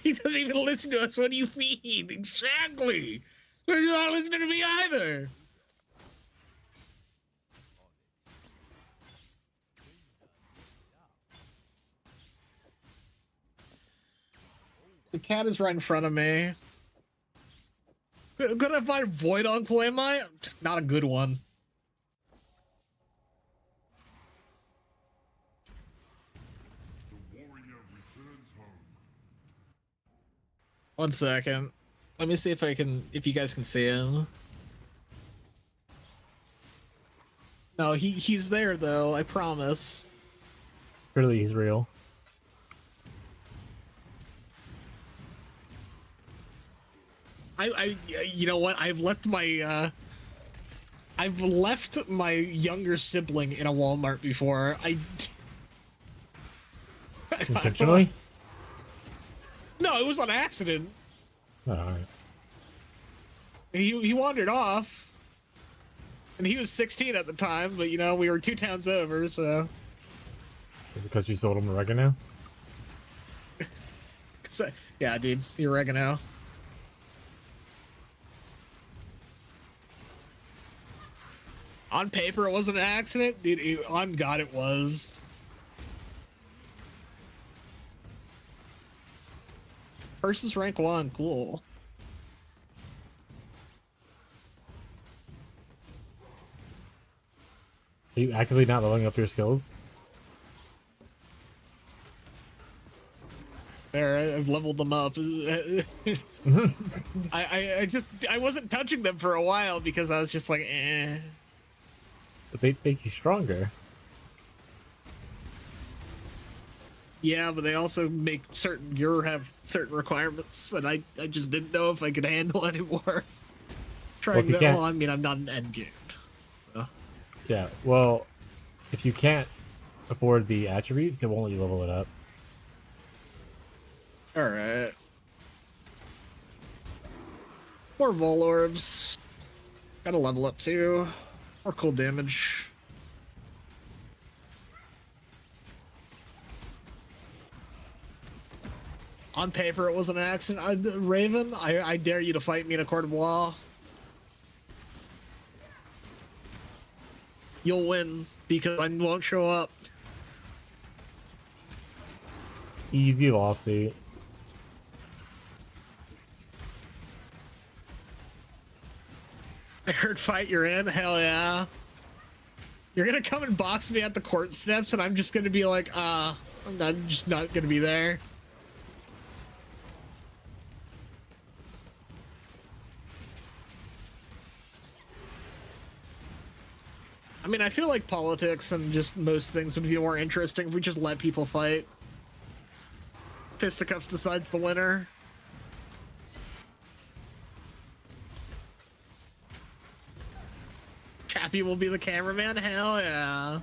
He doesn't even listen to us. What do you mean? Exactly. You're not listening to me either. The cat is right in front of me. Gonna find Void Uncle, am I? Not a good one. The warrior returns home. One second. Let me see if you guys can see him. No, he's there though, I promise. Clearly he's real. You know what? I've left my younger sibling in a Walmart before. Intentionally? No, it was on accident. Oh, alright. He wandered off. And he was 16 at the time, but you know, we were 2 towns over, so Is it because you sold him oregano? yeah, dude, the oregano. On paper, it wasn't an accident, dude. On God, it was. Versus rank 1, cool. Are you actively not leveling up your skills? There, I've leveled them up. I wasn't touching them for a while because I was just like, eh. But they make you stronger. Yeah, but they also make have certain requirements, and I just didn't know if I could handle anymore. if you can't- Well, I mean, I'm not an end game. So. Yeah, well, if you can't afford the attributes, it won't let you level it up. Alright. More Vol Orbs. Gotta level up too. More cool damage. On paper, it was an accident. Raven, I dare you to fight me in a court of law. You'll win because I won't show up. Easy lawsuit. I heard fight you're in. Hell yeah. You're gonna come and box me at the court steps, and I'm just gonna be like, I'm just not gonna be there. I mean, I feel like politics and just most things would be more interesting if we just let people fight. Fisticuffs decides the winner. Chappie will be the cameraman? Hell yeah.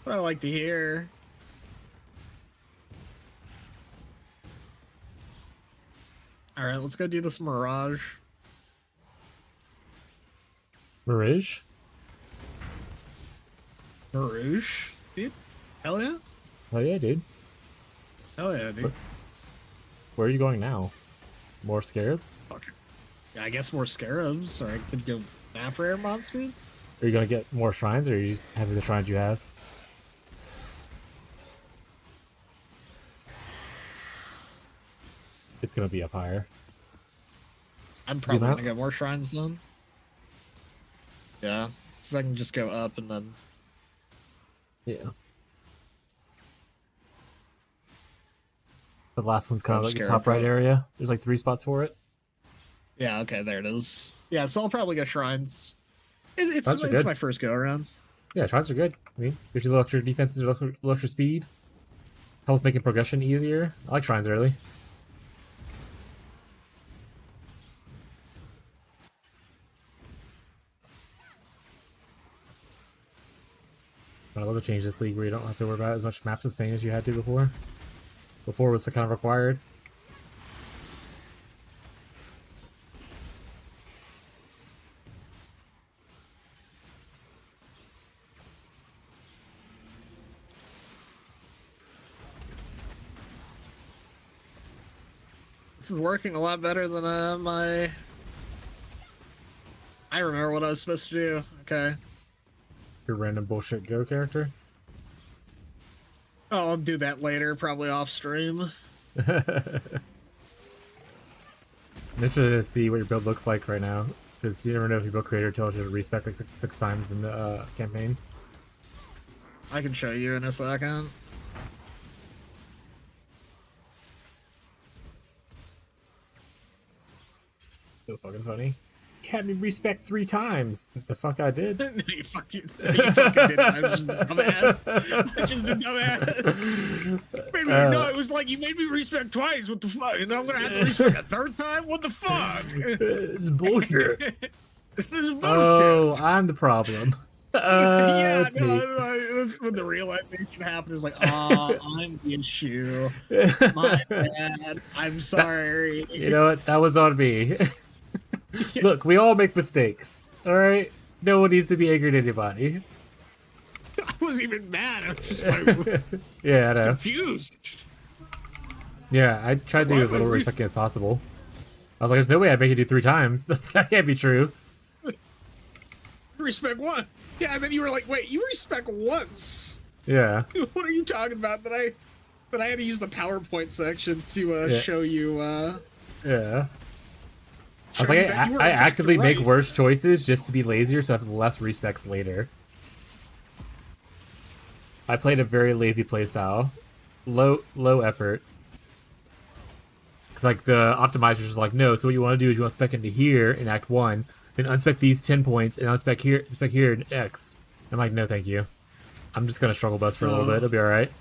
What I like to hear. All right, let's go do this Mirage. Mirage? Mirage, dude. Hell yeah. Oh yeah, dude. Hell yeah, dude. Where are you going now? More scarabs? Fuck. Yeah, I guess more scarabs, or I could go map rare monsters. Are you gonna get more shrines, or are you just having the shrines you have? It's gonna be up higher. I'm probably out. gonna get more shrines then. Yeah, so I can just go up and then. Yeah. The last one's kind of like the top right area. There's like 3 spots for it. Yeah, okay, there it is. Yeah, so I'll probably get shrines. It's Shrines are it's good. my first go around. Yeah, shrines are good. I mean, gives you a little extra defense, a little extra speed. Helps making progression easier. I like shrines early. I love to change this league where you don't have to worry about as much map sustain as you had to before. Before it was kind of required. This is working a lot better than my. I remember what I was supposed to do. Okay. Your random bullshit Go character. Oh, I'll do that later, probably off stream. I'm interested to see what your build looks like right now, because you never know if your build creator tells you to respec like six times in the campaign. I can show you in a second. So fucking funny. You had me respec 3 times. The fuck I did. You fucking didn't. I was just a dumbass. I was just a dumbass. Made me, no, it was like you made me respec twice. What the fuck? And I'm gonna have to respec a third time? What the fuck? This is bullshit. This is bullshit. Oh, I'm the problem. Yeah, let's see. that's when the realization happened. It was like, I'm the issue. My bad. I'm sorry. You know what? That was on me. Look, we all make mistakes. All right. No one needs to be angry at anybody. I wasn't even mad. I was just like Yeah, I know. confused. Yeah, I tried to do as little respecting as possible. I was like, there's no way I'd make you do 3 times. That can't be true. Respect one. Yeah, and then you were like, wait, you respect once. Yeah. What are you talking about? That I had to use the PowerPoint section to Yeah. show you Yeah. I was show you like, that you were I in fact actively make right. worse choices just to be lazier so I have less respects later. I played a very lazy playstyle. Low effort. Cause like the optimizers is like, no, so what you want to do is you want to spec into here in Act 1, then unspec these 10 points and unspec here next. I'm like, no thank you. I'm just gonna struggle bus for a little bit, it'll be alright.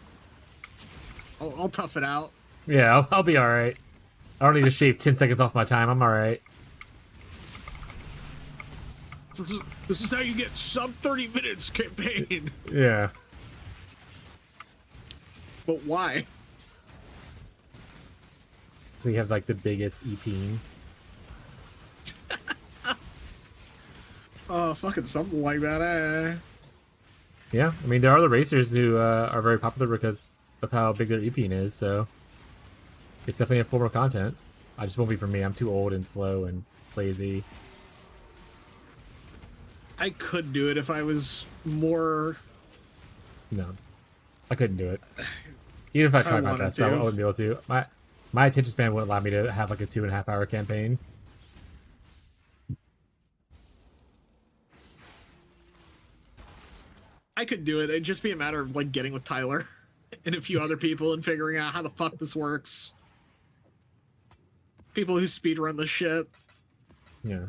I'll tough it out. Yeah, I'll be alright. I don't need to shave 10 seconds off my time, I'm alright. This is how you get sub 30 minutes campaign. Yeah. But why? So you have like the biggest EP. Oh, fucking something like that, eh? Yeah, I mean there are the racers who are very popular because of how big their EP is, so it's definitely a form of content. I just won't be for me. I'm too old and slow and lazy. I could do it if I was more. No, I couldn't do it. Even if I I tried my wanted best, I to. wouldn't be able to. My attention span wouldn't allow me to have like a 2.5 hour campaign. I could do it. It'd just be a matter of like getting with Tyler and a few other people and figuring out how the fuck this works. People who speedrun the shit. Yeah.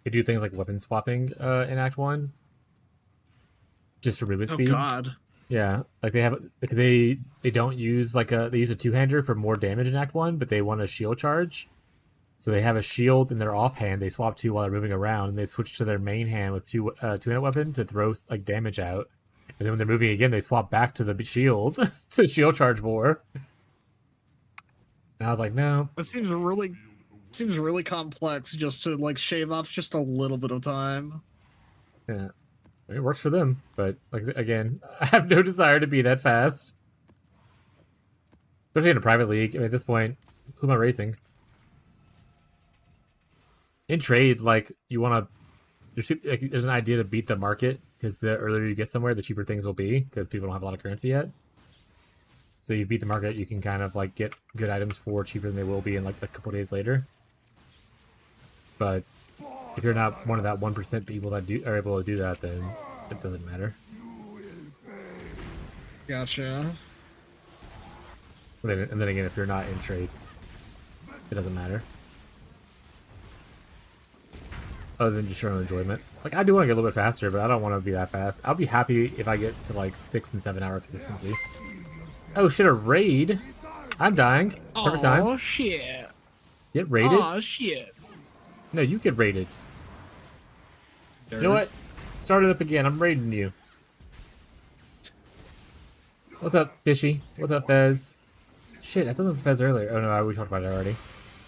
They do things like weapon swapping in Act 1. Just for movement Oh speed. god. Yeah, like they don't use they use a 2-hander for more damage in Act 1, but they want a shield charge. So they have a shield in their offhand, they swap 2 while they're moving around, and they switch to their main hand with 2-handed weapon to throw like damage out. And then when they're moving again, they swap back to the shield to shield charge more. And I was like, no. That seems really complex just to like shave off just a little bit of time. Yeah. It works for them, but like again, I have no desire to be that fast. Especially in a private league. I mean, at this point, who am I racing? In trade, like you want to, there's an idea to beat the market because the earlier you get somewhere, the cheaper things will be because people don't have a lot of currency yet. So you beat the market, you can kind of like get good items for cheaper than they will be in like a couple days later. But if you're not one of that 1% people that are able to do that, then it doesn't matter. Gotcha. And then again, if you're not in trade, it doesn't matter. Other than just your own enjoyment. Like, I do want to get a little bit faster, but I don't want to be that fast. I'll be happy if I get to like 6 and 7 hour consistency. Oh shit, a raid! I'm dying. Perfect time. Oh shit. Get raided? Oh shit. No, you get raided. You know what? Start it up again. I'm raiding you. What's up, Fishy? What's up, Fez? Shit, I told him Fez earlier. Oh no, we talked about it already.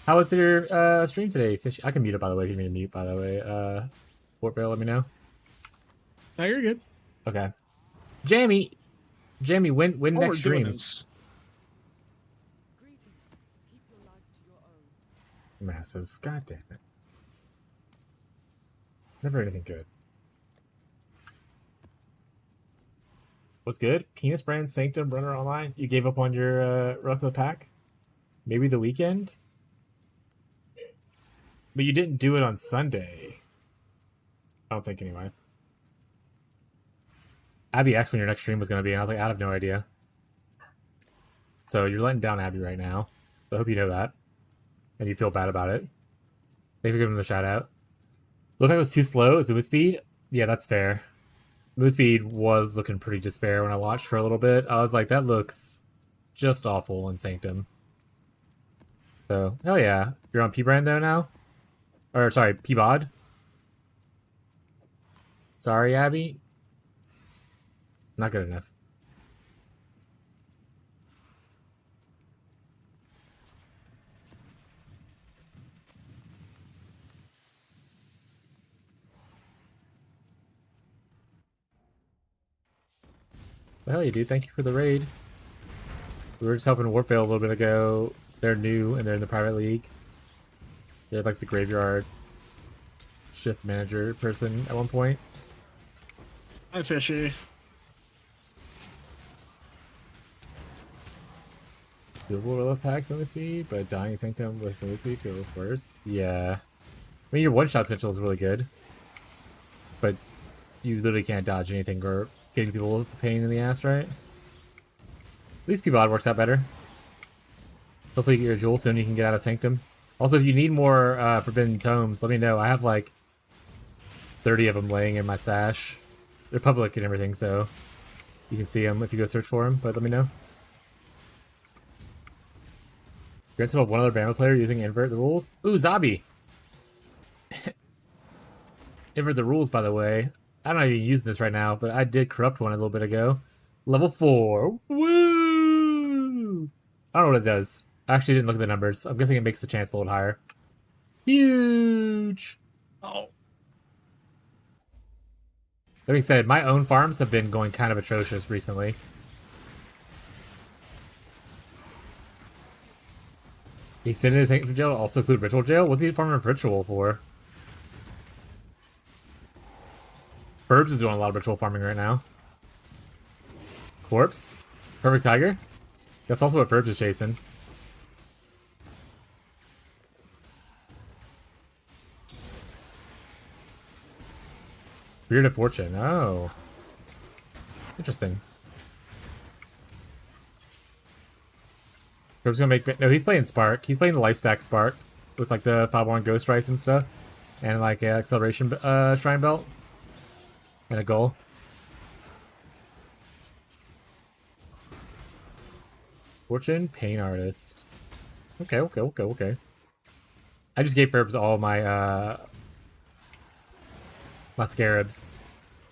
How was your stream today, Fishy? I can mute it, by the way, if you need me to mute, by the way. Fortvale, let me know. No, you're good. Okay. Jamie, when All next we're stream? doing is Massive. God damn it. Never anything good. What's good? Penis Brand Sanctum Runner Online? You gave up on your Relic of the Pack? Maybe the weekend? But you didn't do it on Sunday. I don't think, anyway. Abby asked when your next stream was going to be, and I was like, I have no idea. So you're letting down Abby right now. I hope you know that. And you feel bad about it. Thank you for giving him the shout out. Look like it was too slow. Is movement speed? Yeah, that's fair. Movement speed was looking pretty despair when I watched for a little bit. I was like, that looks just awful in Sanctum. So, hell yeah. You're on P-Brand though now? Or, sorry, P-Bod? Sorry, Abby? Not good enough. Well, hell yeah, dude. Thank you for the raid. We were just helping Warpvale a little bit ago. They're new and they're in the private league. They're like the graveyard shift manager person at one point. hi Fishy. Doable Relic Pack movement speed, but dying Sanctum with movement speed feels worse. Yeah. I mean, your one-shot potential is really good. But you literally can't dodge anything or getting people is a pain in the ass, right? At least P-Bod works out better. Hopefully you get your jewel soon you can get out of Sanctum. Also, if you need more Forbidden Tomes, let me know. I have like 30 of them laying in my stash. They're public and everything, so you can see them if you go search for them, but let me know. Granted of one other Bama player using Invert the Rules. Ooh, Zabi! Invert the Rules, by the way. I'm not even using this right now, but I did corrupt one a little bit ago. Level 4. Woo! I don't know what it does. I actually didn't look at the numbers. I'm guessing it makes the chance a little higher. Huge! Oh. That being said, my own farms have been going kind of atrocious recently. He sent in his Sanctum Jail to also include Ritual Jail? What's he farming Ritual for? Burbs is doing a lot of Ritual farming right now. Corpse? Perfect Tiger? That's also what Burbs is chasing. Spirit of Fortune. Oh. Interesting. Burbs gonna make... No, he's playing Spark. He's playing the Life Stack Spark with like the 5-1 Ghost Strike and stuff. And like an Acceleration Shrine Belt. And a goal. Fortune, Pain Artist. Okay. I just gave Ferbs all my my scarabs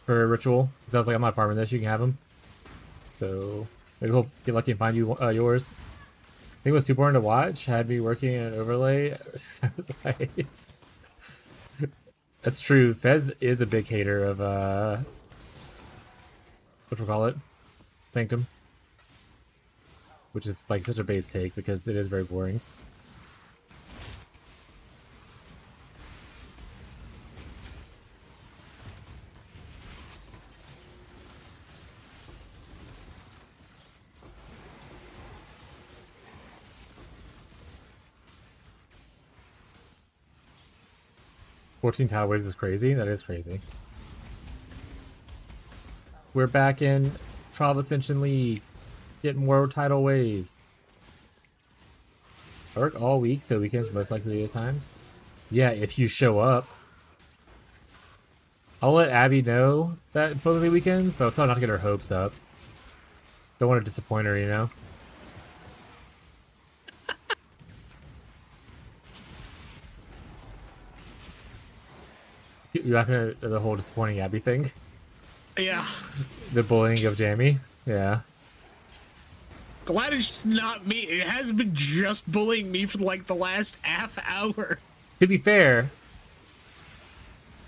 for Ritual. Because I was like, I'm not farming this, you can have them. So maybe we'll get lucky and find you yours. think it was super boring to watch. Had me working in an overlay. That's true. Fez is a big hater of what we call it, Sanctum, which is like such a base take because it is very boring. "14 tidal waves is crazy." That is crazy. We're back in Trial of Ascension League. Get more tidal waves. I work all week, so weekends most likely at times. Yeah, if you show up. I'll let Abby know that both of the weekends, but I'll tell her not to get her hopes up. Don't want to disappoint her, you know? You laughing at the whole disappointing Abby thing? Yeah. The bullying of Jamie? Yeah. Glad it's not me. It has been just bullying me for like the last half hour. To be fair,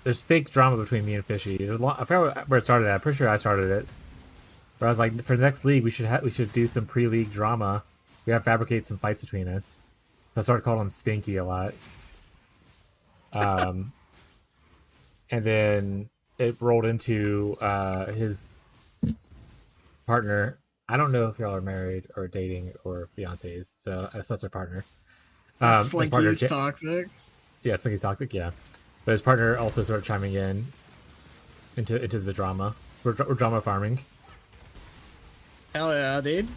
there's fake drama between me and Fishy. I forgot where it started at. I'm pretty sure I started it. Where I was like, for the next league, we should do some pre-league drama. We have to fabricate some fights between us. So I started calling him Stinky a lot. And then it rolled into his partner. I don't know if y'all are married or dating or fiancés, so that's their partner. Slinky's toxic. Yeah, Slinky's toxic. Yeah, but his partner also started chiming in into the drama. We're drama farming. Hell yeah, dude.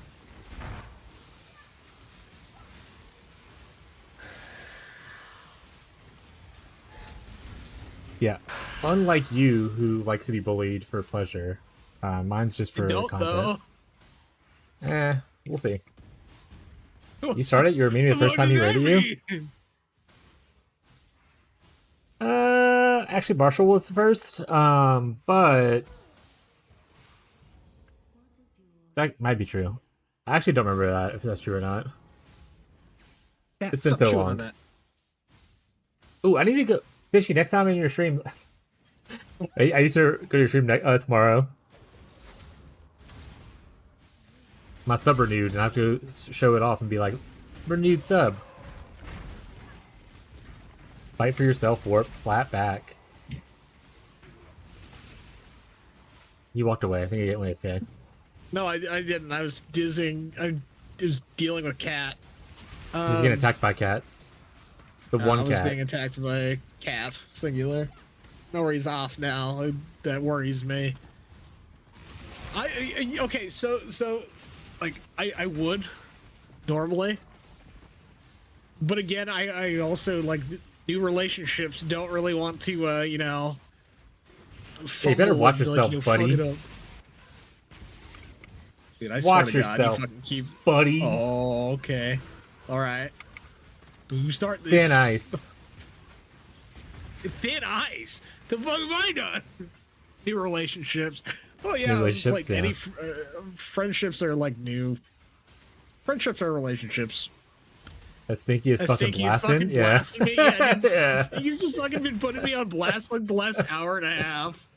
Yeah, unlike you, who likes to be bullied for pleasure, mine's just for content. We'll see. You started? You were meeting the first time he rated you? Actually, Marshall was the first, but that might be true. I actually don't remember that, if that's true or not. Yeah, it's been so long. Ooh, I need to go. Fishy, next time in your stream, I need to go to your stream tomorrow. My sub renewed, and I have to show it off and be like, renewed sub. Fight for yourself, warp, flat back. You walked away. I think you went AFK. No, I didn't. I was dizzing. I was dealing with cat. He was getting attacked by cats. The one cat. I was being attacked by a cat, singular. No worries off now. That worries me. Okay, so like I would normally, but again, I also like new relationships don't really want to you know. Hey, you better watch yourself, buddy. Dude, I watch swear to yourself, God, you fucking keep... buddy. Oh, okay, all right. You start this. Thin ice. Thin ice. The fuck have I done? New relationships. Oh yeah, new it's like yeah. any friendships are like new. Friendships are relationships. As Stinky is fucking blasting? Yeah. Blasting me. Yeah, yeah. He's just fucking been putting me on blast like the last hour and a half.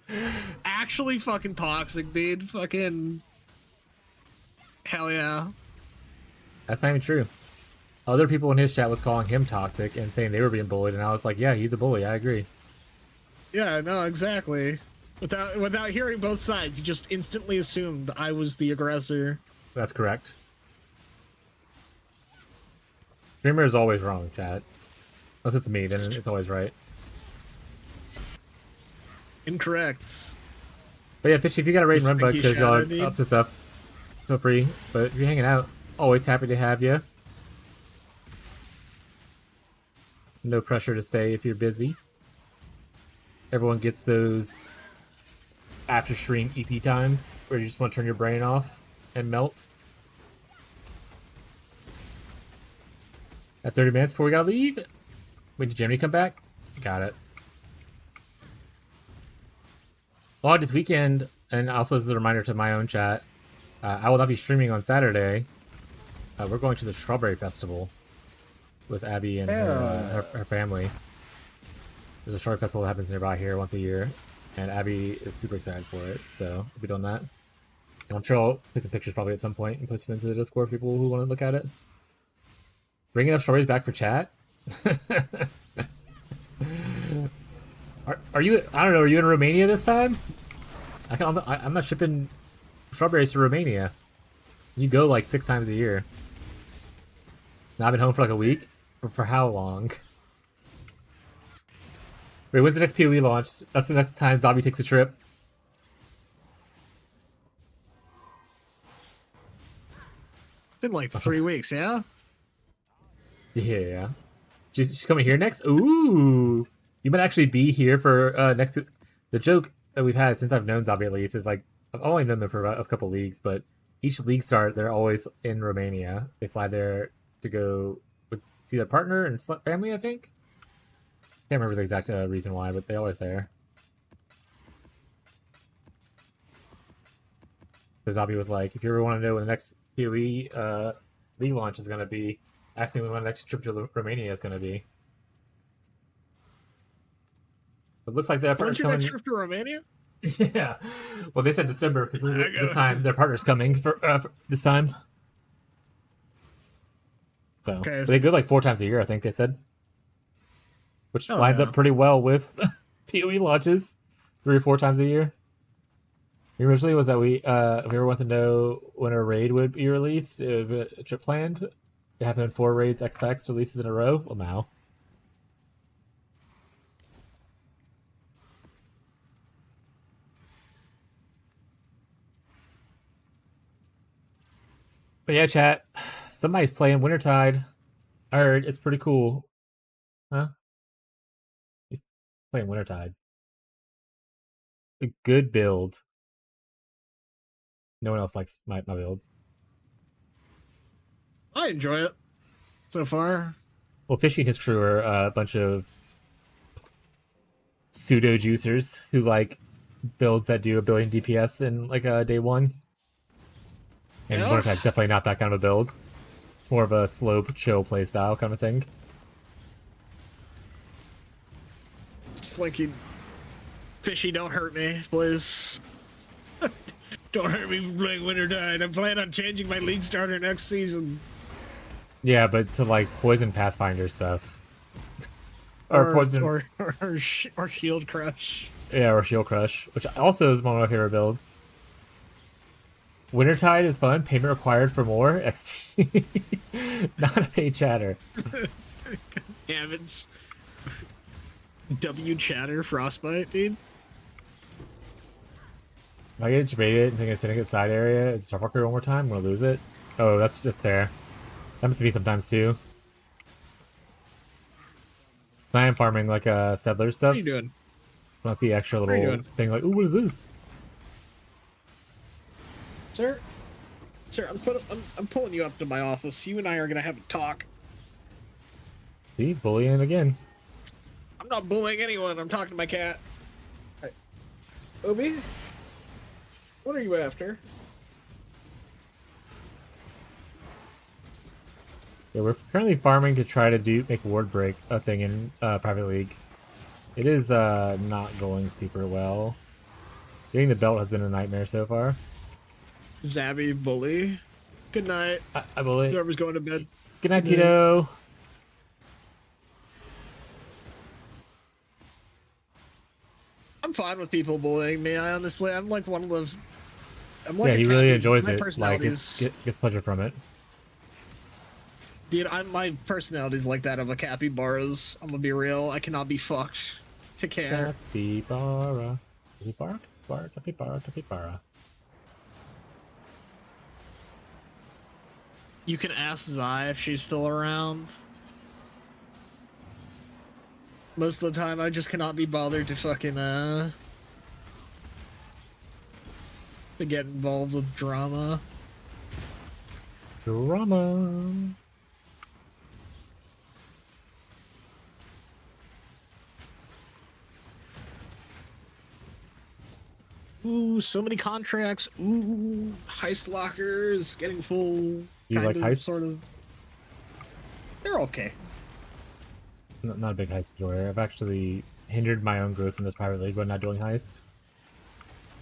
Actually fucking toxic, dude. Fucking hell yeah. That's not even true. Other people in his chat was calling him toxic and saying they were being bullied, and I was like, yeah, he's a bully. I agree. Yeah, no, exactly. Without hearing both sides, you just instantly assumed I was the aggressor. That's correct. Streamer is always wrong, chat. Unless it's me, then it's always right. Incorrect. But yeah, Fishy, if you got a raid and run bug because y'all are up to stuff, feel free. But if you're hanging out, always happy to have you. No pressure to stay if you're busy. Everyone gets those after stream EP times where you just want to turn your brain off and melt. At 30 minutes before we gotta leave. Wait, did Jimmy come back? Got it. Well, this weekend, and also as a reminder to my own chat, I will not be streaming on Saturday. We're going to the Strawberry Festival with Abby and her family. There's a strawberry festival that happens nearby here once a year, and Abby is super excited for it, so we'll be doing that. And I'm sure I'll take some pictures probably at some point and post them into the Discord for people who want to look at it. Bringing up strawberries back for chat? Are you, I don't know, are you in Romania this time? I'm not shipping strawberries to Romania. You go like 6 times a year. Now I've been home for like a week? For how long? Wait, when's the next PoE launch? That's the next time Zombie takes a trip. Been like 3 weeks, yeah? Yeah. She's coming here next? Ooh! You might actually be here for next... The joke that we've had since I've known Zombie at least is like, I've only known them for a couple leagues, but each league start, they're always in Romania. They fly there to go see their partner and family, I think? Can't remember the exact reason why, but they're always there. So Zombie was like, if you ever want to know when the next PoE league launch is going to be, ask me when my next trip to Romania is going to be. It looks like that When's partner's your coming. next trip to Romania? Yeah. Well, they said December because this time their partner's coming for this time. So Okay. but they go like 4 times a year, I think they said, which Oh, lines yeah. up pretty well with PoE launches, 3 or 4 times a year. Originally was that we, if we ever want to know when a raid would be released, a trip planned, it happened 4 raids X-Packs releases in a row. Well, now. But yeah, chat. Somebody's playing Wintertide. I heard it's pretty cool. Huh? He's playing Wintertide. A good build. No one else likes my build. I enjoy it so far. Well, Fishy and his crew are a bunch of pseudo juicers who like builds that do 1 billion DPS in like day 1. And Yeah. Wintertide's definitely not that kind of a build. It's more of a slow, chill playstyle kind of thing. It's like you... Fishy, don't hurt me, please. Don't hurt me for playing Wintertide. I'm planning on changing my league starter next season. Yeah, but to like poison Pathfinder stuff. Or poison... Or Shield Crush. Yeah, or Shield Crush, which also is one of my favorite builds. Wintertide is fun. Payment required for more. XT. Not a paid chatter. Damn, it's... W Chatter Frostbite, dude. If I get debated and think it's sitting at side area, is Starfucker one more time? I'm gonna lose it. Oh, that's fair. That happens to me sometimes too. I am farming like settler stuff. What are you doing? Just want to see extra What are you little doing? thing like, ooh, what is this? Sir? Sir, I'm pulling you up to my office. You and I are gonna have a talk. See, bullying again. I'm not bullying anyone. I'm talking to my cat. Hey. Obi? What are you after? Yeah, we're currently farming to try to make ward break a thing in private league. It is not going super well. Getting the belt has been a nightmare so far. Zabby bully. Good night. I bully. Whoever's going to bed. Good night, Tito. I'm fine with people bullying me. I'm like one of the. I'm like Yeah, a he really cat. enjoys My it. Like, personality gets pleasure from it. Dude, my personality's like that of a capybaras. I'm gonna be real. I cannot be fucked to care. Capybara. Capybara? Capybara, capybara. You can ask Zai if she's still around. Most of the time, I just cannot be bothered to fucking, to get involved with drama. Drama. Ooh, so many contracts. Ooh, heist lockers, getting full. You like heist? Sort of. They're okay. Not a big heist enjoyer. I've actually hindered my own growth in this private league by not doing heist.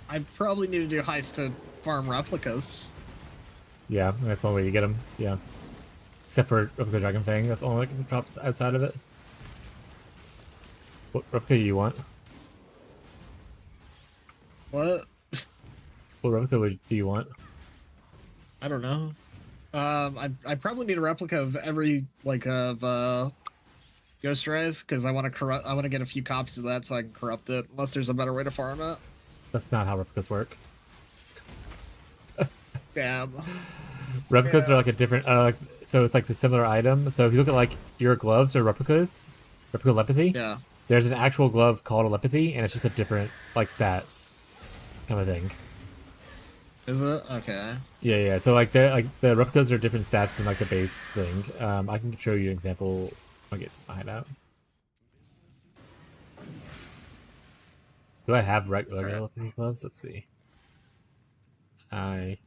I probably need to do heist to farm replicas. Yeah, that's the only way you get them. Yeah. Except for Replica Dragon Fang, that's the only that drops outside of it. What replica do you want? What? What replica do you want? I don't know. I probably need a replica of every Ghost Rise because I want to corrupt. I want to get a few copies of that so I can corrupt it. Unless there's a better way to farm it. That's not how replicas work. Damn. Replicas are like a different, so it's like the similar item. So if you look at like your gloves or replicas, replica telepathy, Yeah. there's an actual glove called telepathy, and it's just a different like stats kind of thing. Is it? Okay. Yeah. So like the replicas are different stats than like the base thing. I can show you an example. I'll get my hideout. Do I have regular telepathy gloves? Let's see. Okay,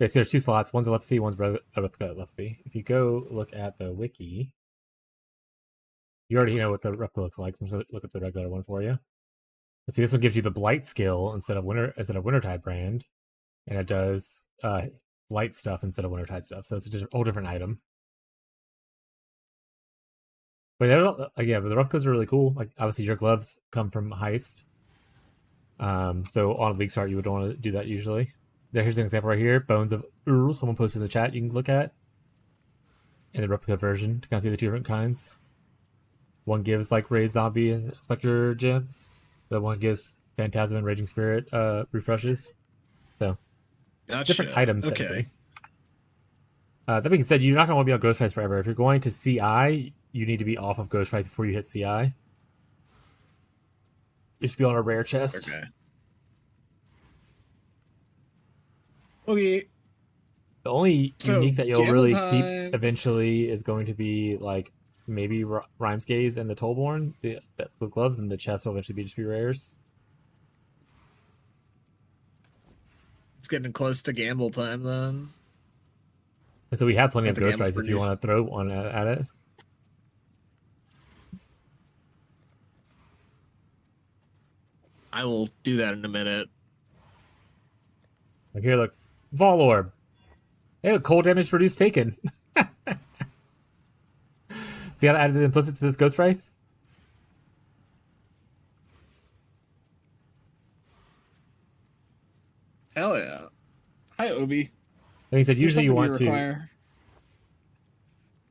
so there's two slots. One's telepathy, one's a replica telepathy. If you go look at the wiki, you already know what the replica looks like. So I'm just gonna look up the regular one for you. Let's see, this one gives you the blight skill instead of Wintertide brand, and it does blight stuff instead of Wintertide stuff. So it's a whole different item. But yeah, but the replicas are really cool. Like obviously your gloves come from heist. So on League Start you would want to do that usually. Here's an example right here. Bones of Ur. Someone posted in the chat you can look at. In the replica version to kind of see the two different kinds. One gives like Raised Zombie and Spectre gems. The one gives Phantasm and Raging Spirit refreshes. So Gotcha. different items. Okay. That being said, you're not going to want to be on Ghost Rights forever. If you're going to CI, you need to be off of Ghost Rights before you hit CI. You should be on a rare chest. Okay. The only unique that you'll really keep eventually is going to be like maybe Rhymes Gaze and the Tollborn. The gloves and the chest will eventually just be rares. It's getting close to gamble time then. And so we have plenty of Ghost Rights if you want to throw one at it. I will do that in a minute. Like here, look. Vol Orb. Hey, look, cold damage reduced taken. See how I added the implicit to this Ghost Wraith? Hell yeah. Hi, Obi. Like I said, usually you want to... require?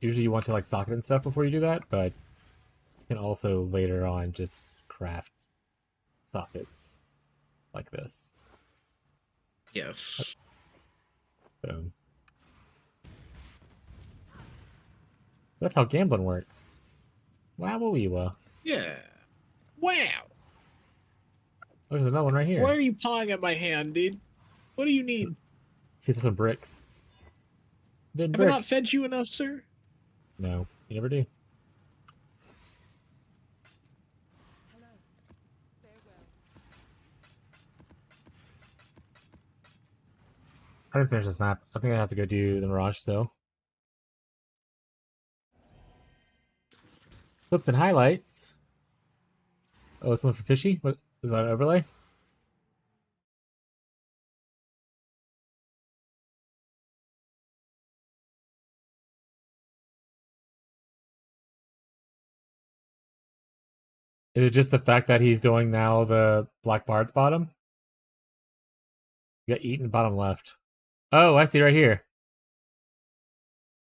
Usually you want to like socket and stuff before you do that, but you can also later on just craft sockets like this. Yes. Boom. That's how gambling works. Wow, Weewa. Yeah. Wow. There's another one right here. Why are you pawing at my hand, dude? What do you need? See if there's some bricks. Have I not fed you enough, sir? No, you never do. I didn't finish this map. I think I have to go do the Mirage still. Clips and highlights. Oh, something for Fishy? What is that, an overlay? Is it just the fact that he's doing now the Black Bard's bottom? You got eaten bottom left. Oh, I see right here.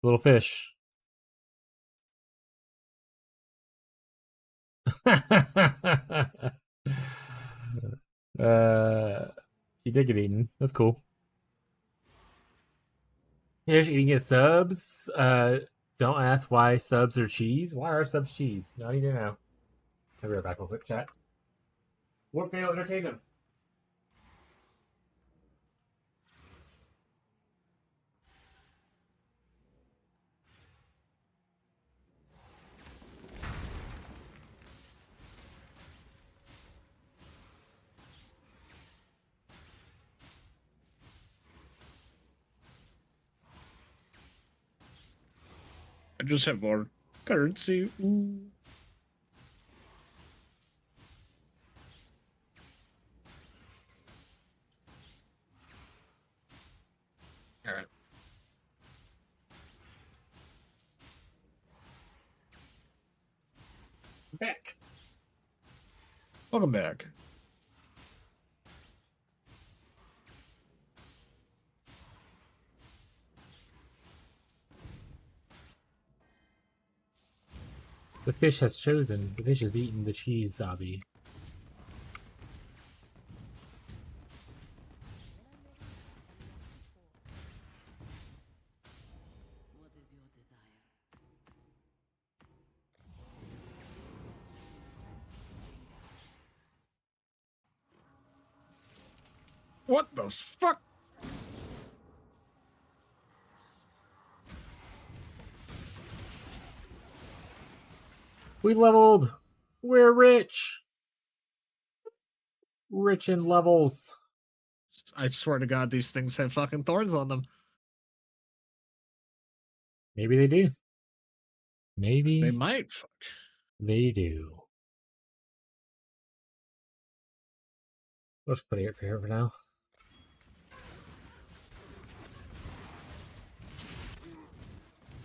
Little fish. He did get eaten. That's cool. Here's eating his subs. Don't ask why subs are cheese. Why are subs cheese? No, I need to know. I'll be right back real quick, chat. Warp fail, entertain him. I just have more currency. Ooh. All right. Back. Welcome back. The fish has chosen. The fish has eaten the cheese zombie. What is your desire? What the fuck? We leveled. We're rich. Rich in levels. I swear to God, these things have fucking thorns on them. Maybe they do. Maybe They might. Fuck. they do. Let's put it here for now.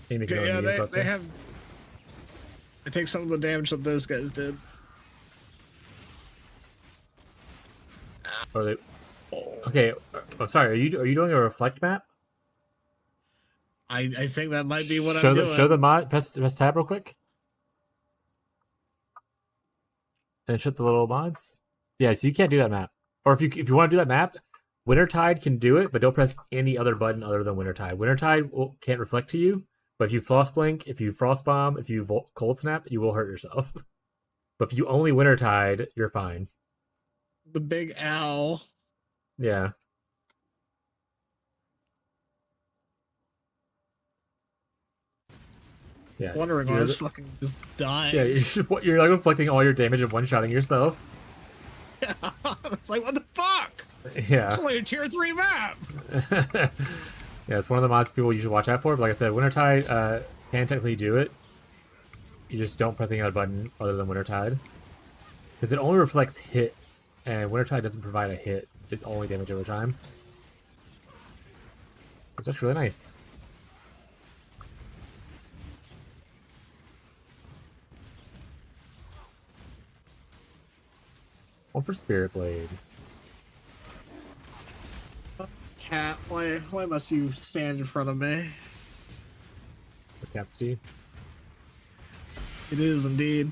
Maybe Okay, yeah, they have. They take some of the damage that those guys did. Or they. Okay, I'm sorry. Are you doing a reflect map? I think that might be what show I'm the, doing. Show the mod. Press tab real quick. And shut the little mods. Yeah, so you can't do that map. Or if you want to do that map, Wintertide can do it, but don't press any other button other than Wintertide. Wintertide can't reflect to you, but if you Frost Blink, if you Frost Bomb, if you Cold Snap, you will hurt yourself. But if you only Wintertide, you're fine. The big owl. Yeah. Yeah. Wondering why I was fucking just dying. Yeah, you're like reflecting all your damage and one-shotting yourself. It's like, what the fuck? Yeah. It's only a tier 3 map. Yeah, it's one of the mods people you should watch out for. But like I said, Wintertide can technically do it. You just don't press any other button other than Wintertide. Because it only reflects hits, and Wintertide doesn't provide a hit. It's only damage over time. It's actually really nice. One for Spirit Blade. Cat, why must you stand in front of me? For Cat Steve. It is indeed.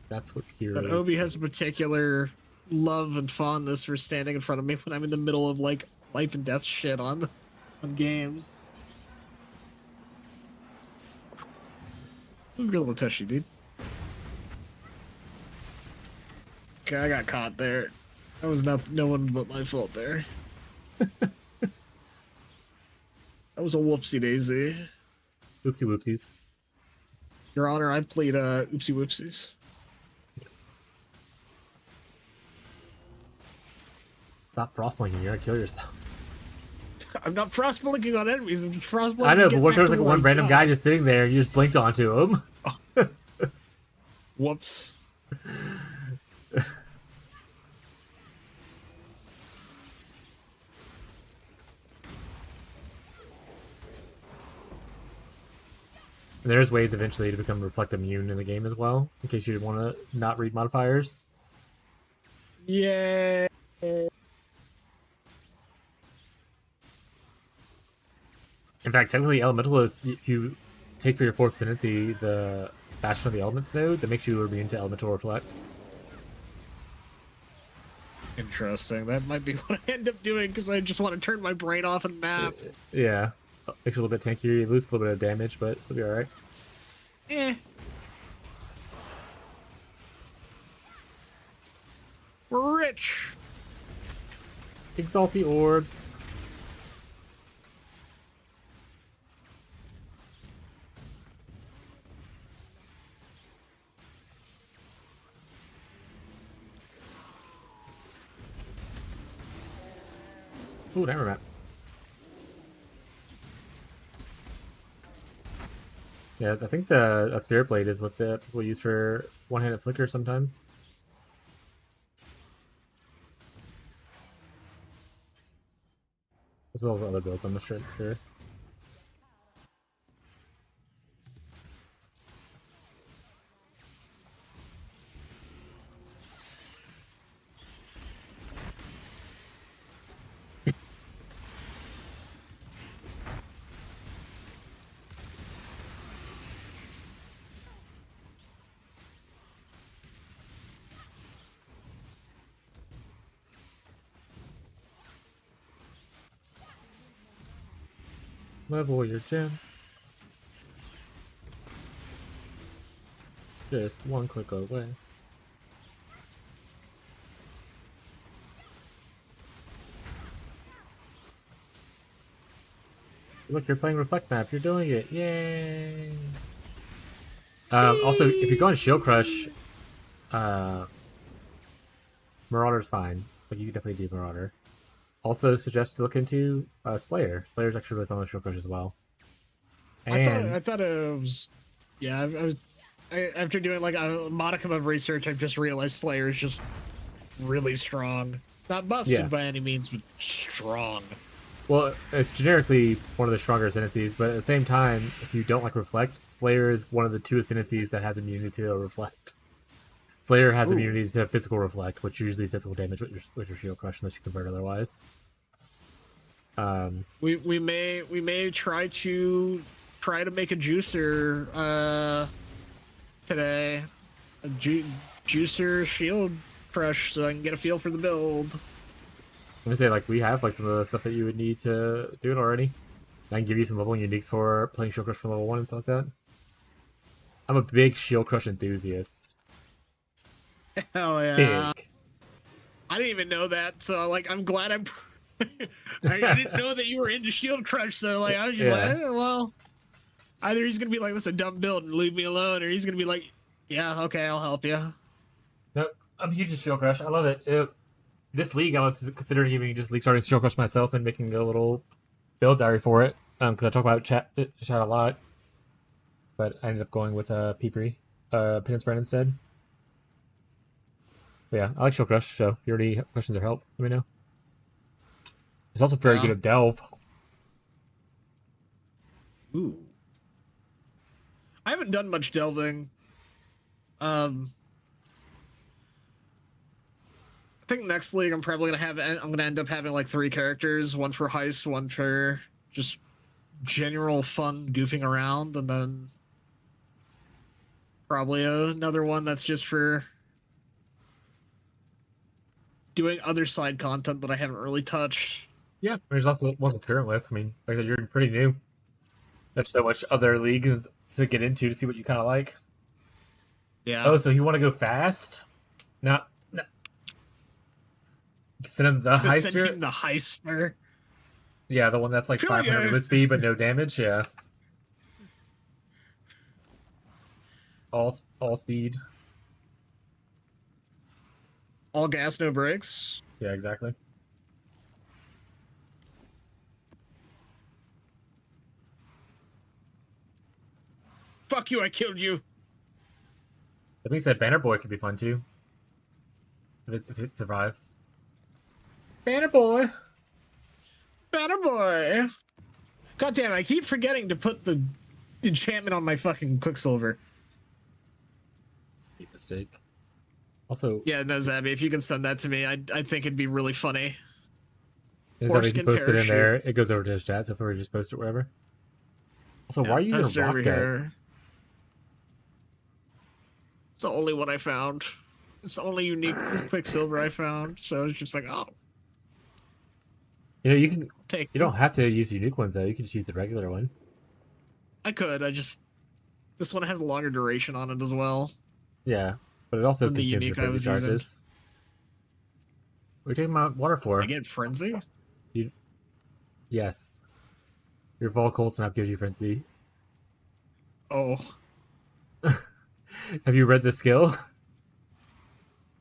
That's what's here. But Obi has a particular love and fondness for standing in front of me when I'm in the middle of like life and death shit on games. You're a little touchy, dude. Okay, I got caught there. That was no one but my fault there. That was a whoopsie daisy. Oopsie whoopsies. Your Honor, I played oopsie whoopsies. Stop frostblinking, you're gonna kill yourself. I'm not frost blinking on enemies. I'm just frost blinking. I know, but what if there was like one random guy just sitting there and you just blinked onto him? Whoops. And there's ways eventually to become reflect immune in the game as well, in case you want to not read modifiers. Yeah. In fact, technically, Elemental is, if you take for your 4th Ascendancy the Bastion of the Elements node, that makes you immune to Elemental Reflect. Interesting. That might be what I end up doing because I just want to turn my brain off and nap. Yeah. Makes you a little bit tankier, you lose a little bit of damage, but it'll be alright. Eh. We're rich. Exalty Orbs. Ooh, never map. Yeah, I think that Spirit Blade is what the people use for one-handed flicker sometimes. As well as other builds, I'm not sure. Level your gems. Just one click away. Look, you're playing Reflect Map. You're doing it. Yay! Also, if you're going Shield Crush, Marauder's fine. Like, you can definitely do Marauder. Also, suggest to look into Slayer. Slayer's actually really fun with Shield Crush as well. And I thought it was, yeah. After doing like a modicum of research, I've just realized Slayer is just really strong. Not busted by any means, but strong. well, it's generically one of the stronger ascendancies, but at the same time, if you don't like Reflect, Slayer is one of the 2 ascendancies that has immunity to Reflect. Slayer has immunity to physical Reflect, which usually physical damage with your Shield Crush unless you convert otherwise. We may try to make a juicer today, a juicer Shield Crush, so I can get a feel for the build. I'm gonna say, like, we have like some of the stuff that you would need to do it already. I can give you some leveling uniques for playing Shield Crush from level 1 and stuff like that. I'm a big Shield Crush enthusiast. Hell yeah! Big. I didn't even know that, so like I'm glad I'm. I didn't know that you were into Shield Crush, so like I was just like, well, either he's gonna be like, "This is a dumb build and leave me alone," or he's gonna be like, "Yeah, okay, I'll help you." Nope, I'm huge into Shield Crush. I love it. This league, I was considering even just league starting Shield Crush myself and making a little build diary for it. Because I talk about chat a lot, but I ended up going with Peepri, Penance Brand instead. But yeah, I like Shield Crush. So if you already have questions or help, let me know. It's also very good at Delve. Ooh. I haven't done much delving. I think next league I'm probably gonna end up having like 3 characters, one for heist, one for just general fun goofing around, and then probably another one that's just for doing other side content that I haven't really touched. Yeah, there's also ones I'm current with. I mean, like I said, you're pretty new. There's so much other leagues to get into to see what you kind of like. Yeah. Oh, so you want to go fast? No. Send him the heister. The heister. Yeah, the one that's like 500 movement speed but no damage. Yeah. All speed. All gas, no brakes. Yeah, exactly. Fuck you! I killed you. That being said, Banner Boy could be fun too. If it survives. Banner Boy! Banner Boy! God damn, I keep forgetting to put the enchantment on my fucking Quicksilver. Mistake. Also, yeah, no, Zabby, if you can send that to me, I think it'd be really funny. if you post it in there, it goes over to his chat, so if we just post it, whatever. Also, why are you using Rock Gut? It's the only one I found. It's the only unique Quicksilver I found, so it's just like, oh. You know, you can take. You don't have to use unique ones though. You can just use the regular one. I could. This one has a longer duration on it as well. Yeah, but it also consumes your frenzy charges. What are you taking my water for? I get frenzy. Yes. Your Vol Cold Snap gives you frenzy. Oh. Have you read the skill?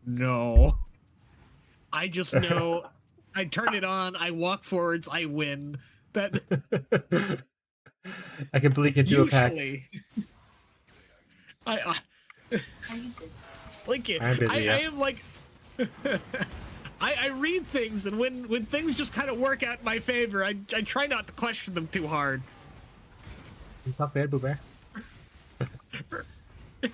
No. I just know. I turn it on. I walk forwards. I win. That. I can blink into a pack. Usually. I Slinky. I'm busy, yeah. I am like I read things, and when things just kind of work out in my favor, I try not to question them too hard. It's not bad, Boo Bear.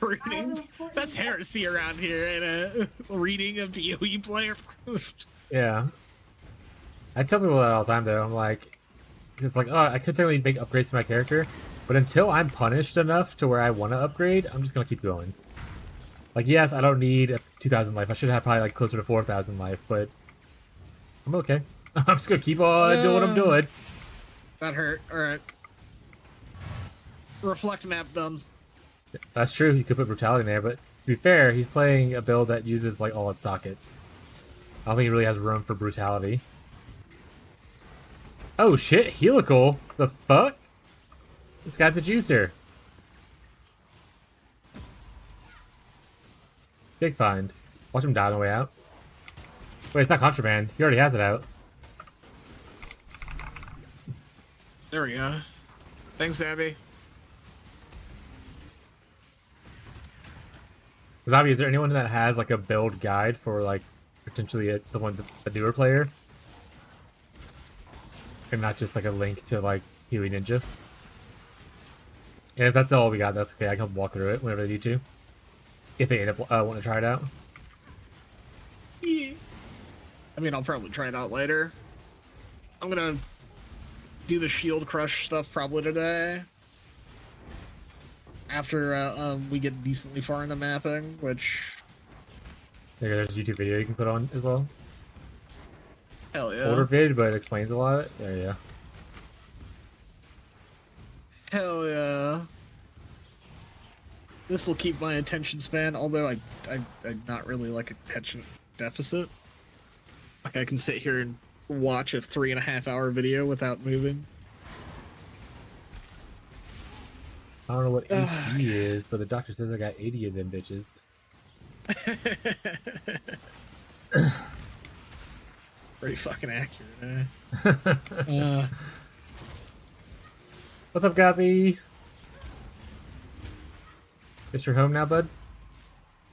Reading, that's heresy around here, and reading a PoE player. Yeah. I tell people that all the time, though. I'm like, because like, oh, I could technically make upgrades to my character, but until I'm punished enough to where I want to upgrade, I'm just gonna keep going. Like, yes, I don't need a 2,000 life. I should have probably like closer to 4,000 life, but I'm okay. I'm just gonna keep on doing what I'm doing. That hurt. All right. Reflect map done. That's true. You could put brutality in there, but to be fair, he's playing a build that uses like all its sockets. I don't think he really has room for brutality. Oh shit, helical? The fuck? This guy's a juicer. Big find. Watch him die on the way out. Wait, it's not contraband. He already has it out. There we go. Thanks, Abby. Zabi, is there anyone that has like a build guide for like potentially a newer player? And not just like a link to like Huey Ninja? And if that's all we got, that's okay. I can walk through it whenever they need to. If they end up want to try it out. Yeah. I mean, I'll probably try it out later. I'm gonna do the shield crush stuff probably today. After we get decently far into mapping, which... There's a YouTube video you can put on as well. Hell yeah. Older vid, but it explains a lot. There you go. Hell yeah. This will keep my attention span, although I'm not really like attention deficit. Like I can sit here and watch a 3.5 hour video without moving. I don't know what HD is, but the doctor says I got 80 of them bitches. Pretty fucking accurate, eh? What's up, Gazi? It's your home now, bud?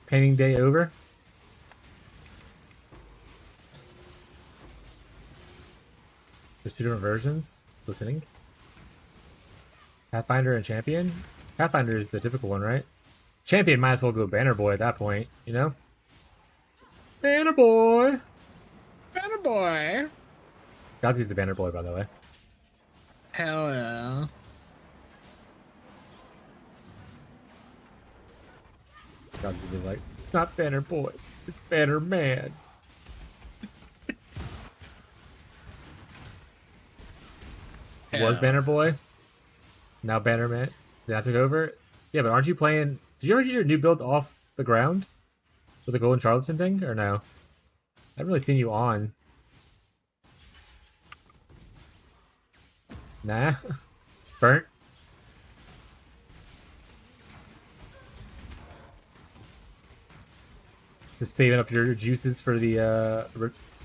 Painting day over? There's 2 different versions. Listening. Pathfinder and Champion? Pathfinder is the typical one, right? Champion might as well go Banner Boy at that point, you know? Banner Boy! Banner boy! Gazi's the Banner Boy, by the way. Hell yeah. Gazi's gonna be like, it's not Banner Boy, it's Banner Man. Was Banner Boy? Now Banner Man. That took over? Yeah, but aren't you playing... Did you ever get your new build off the ground? With the Golden Charlatan thing, or no? I haven't really seen you on. Nah. Burnt. Just saving up your juices for the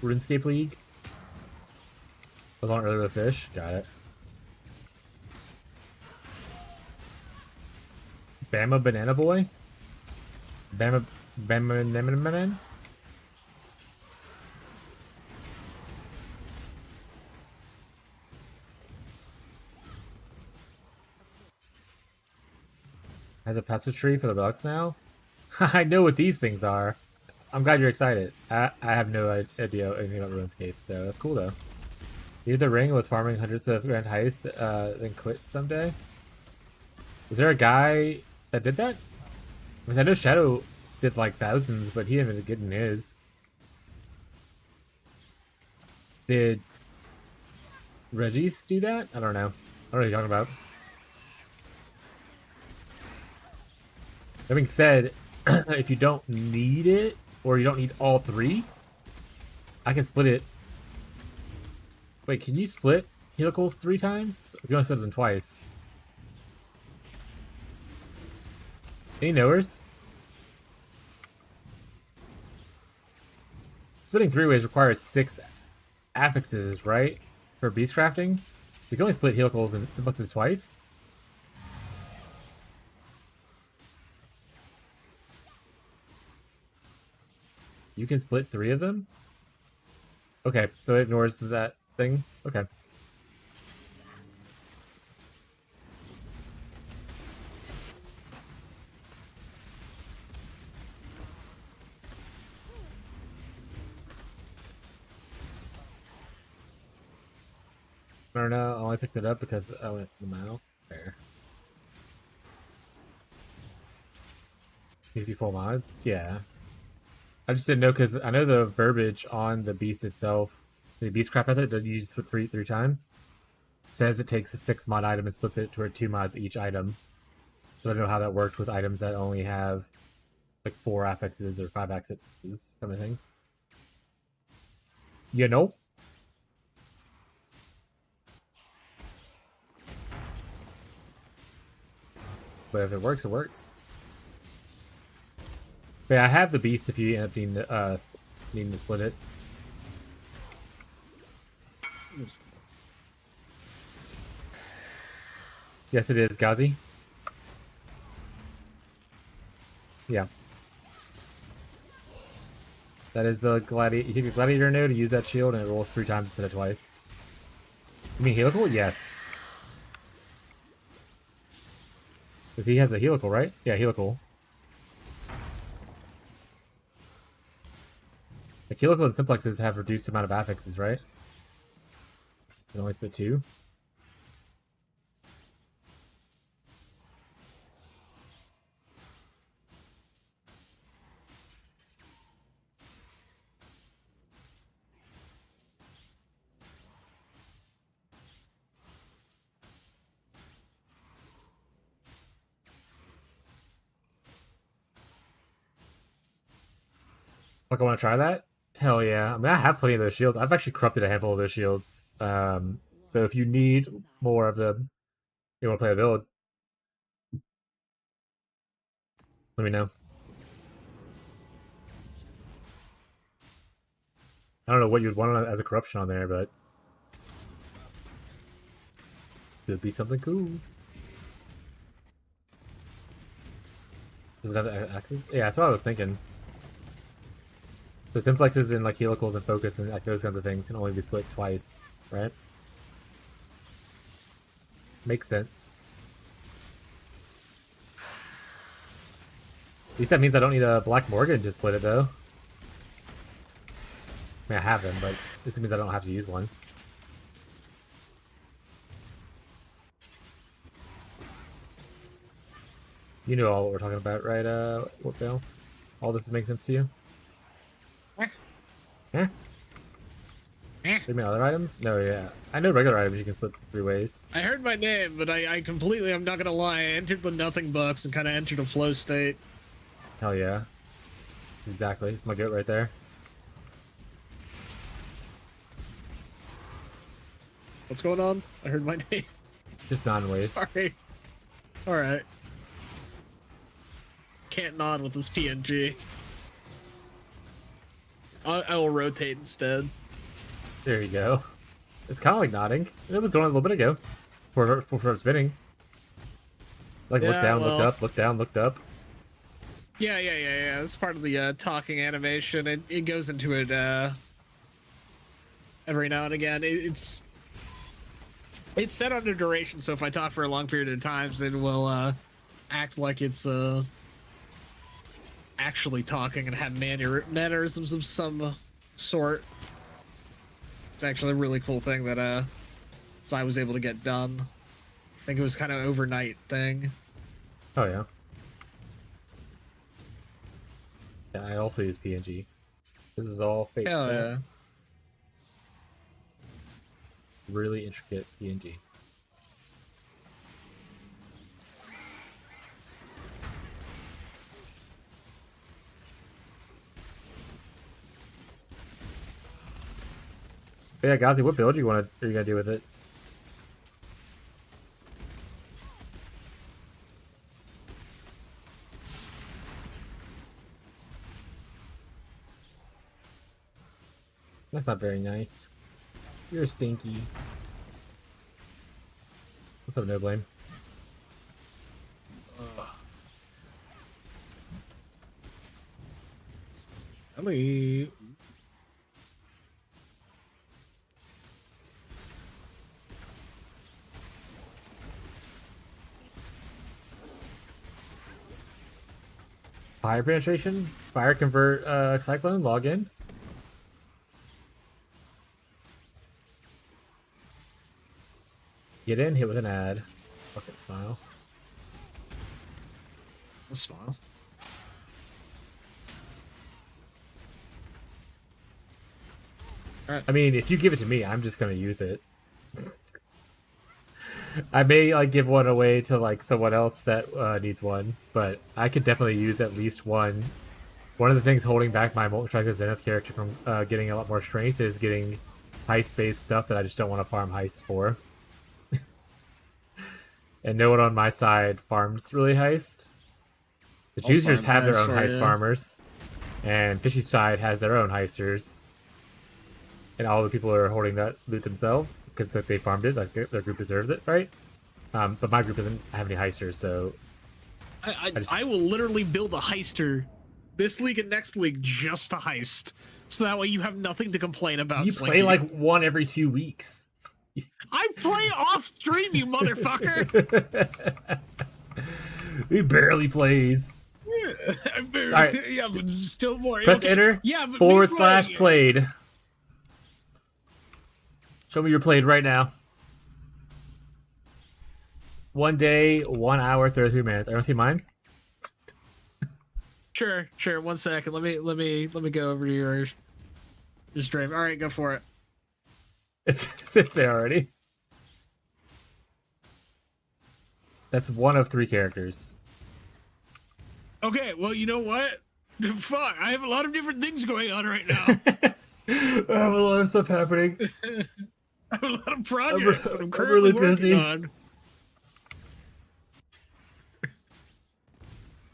RuneScape League. I was on earlier with fish. Got it. Bama Banana Boy? Bama Banana Man? Has a passage tree for the bucks now? I know what these things are. I'm glad you're excited. I have no idea anything about RuneScape, so that's cool though. Either the ring was farming hundreds of grand heists, then quit someday. Was there a guy that did that? I mean, I know Shadow did like thousands, but he didn't even get in his. Did Regis do that? I don't know. I don't know what you're talking about. That being said, if you don't need it, or you don't need all 3, I can split it. Wait, can you split helicals 3 times? Or you only split them twice? Any knowers? Splitting 3 ways requires 6 affixes, right? For beast crafting? So you can only split helicals and simplexes twice? You can split 3 of them? Okay, so it ignores that thing? Okay. I don't know, I only picked it up because I went the mile. There. These be full mods? Yeah. I just didn't know because I know the verbiage on the beast itself, the beastcraft method that you use with three times, says it takes a 6 mod item and splits it toward 2 mods each item. So I don't know how that worked with items that only have like 4 affixes or 5 affixes kind of thing. You know? But if it works, it works. But yeah, I have the beast if you end up needing to split it. Yes, it is, Ghazi. Yeah. That is the gladiator. You take the gladiator node to use that shield, and it rolls 3 times instead of twice. You mean helical? Yes. Because he has a helical, right? Yeah, helical. Like helical and simplexes have reduced amount of affixes, right? You can only split 2. Like, I want to try that? Hell yeah. I mean, I have plenty of those shields. I've actually corrupted a handful of those shields. So if you need more of them, you want to play a build, let me know. I don't know what you'd want as a corruption on there, but it'd be something cool. Does it have axes? Yeah, that's what I was thinking. So simplexes and like helicals and focus and like those kinds of things can only be split twice, right? Makes sense. At least that means I don't need a Black Morgan to split it, though. I mean, I have them, but this means I don't have to use one. You know all what we're talking about, right, Warpvale? All this is making sense to you? Eh? You mean other items? No, yeah. I know regular items you can split 3 ways. I heard my name, but I completely, I'm not gonna lie, I entered the nothing box and kind of entered a flow state. Hell yeah. Exactly. It's my goat right there. What's going on? I heard my name. Just non-wave. Sorry. Alright. Can't nod with this PNG. I will rotate instead. There you go. It's kind of like nodding. It was doing it a little bit ago. Before spinning. Like, Yeah, look down, well, looked up, look down, looked up. Yeah. That's part of the talking animation. It goes into it every now and again. It's set under duration, so if I talk for a long period of time, it will act like it's actually talking and have mannerisms of some sort. It's actually a really cool thing that I was able to get done. I think it was kind of an overnight thing. Oh, yeah. Yeah, I also use PNG. This is all fake. Hell yeah. Really intricate PNG. But yeah, Gazi, what build are you gonna do with it? That's not very nice. You're stinky. What's up, No Blame? Ellie. Fire penetration, fire convert, cyclone, login. Get in, hit with an ad. Let's fucking smile. Let's smile. I mean, if you give it to me, I'm just gonna use it. I may like give one away to like someone else that needs one, but I could definitely use at least one. One of the things holding back my Multistrike Zenith character from getting a lot more strength is getting heist-based stuff that I just don't want to farm heist for. And no one on my side farms really heist. The I'll Choosers farm have their heist own for heist you. farmers, and Fishy's side has their own heisters. And all the people are holding that loot themselves because like, they farmed it, like their group deserves it, right? But my group doesn't have any heisters, so I will literally build a heister this league and next league just to heist. So that way you have nothing to complain about. you Slinky. play like one every 2 weeks. I play off stream, you motherfucker. He barely plays. Alright. Yeah, but still more. Press Okay. enter. Yeah, but / me playing it. played. Show me your played right now. 1 day, 1 hour, 33 minutes. I don't see mine. Sure. 1 second. Let me go over to your stream. All right, go for it. It sits there already. That's one of 3 characters. Okay, well, you know what? Fuck, I have a lot of different things going on right now. I have a lot of stuff happening. I have a lot of projects that I'm I'm currently really busy. working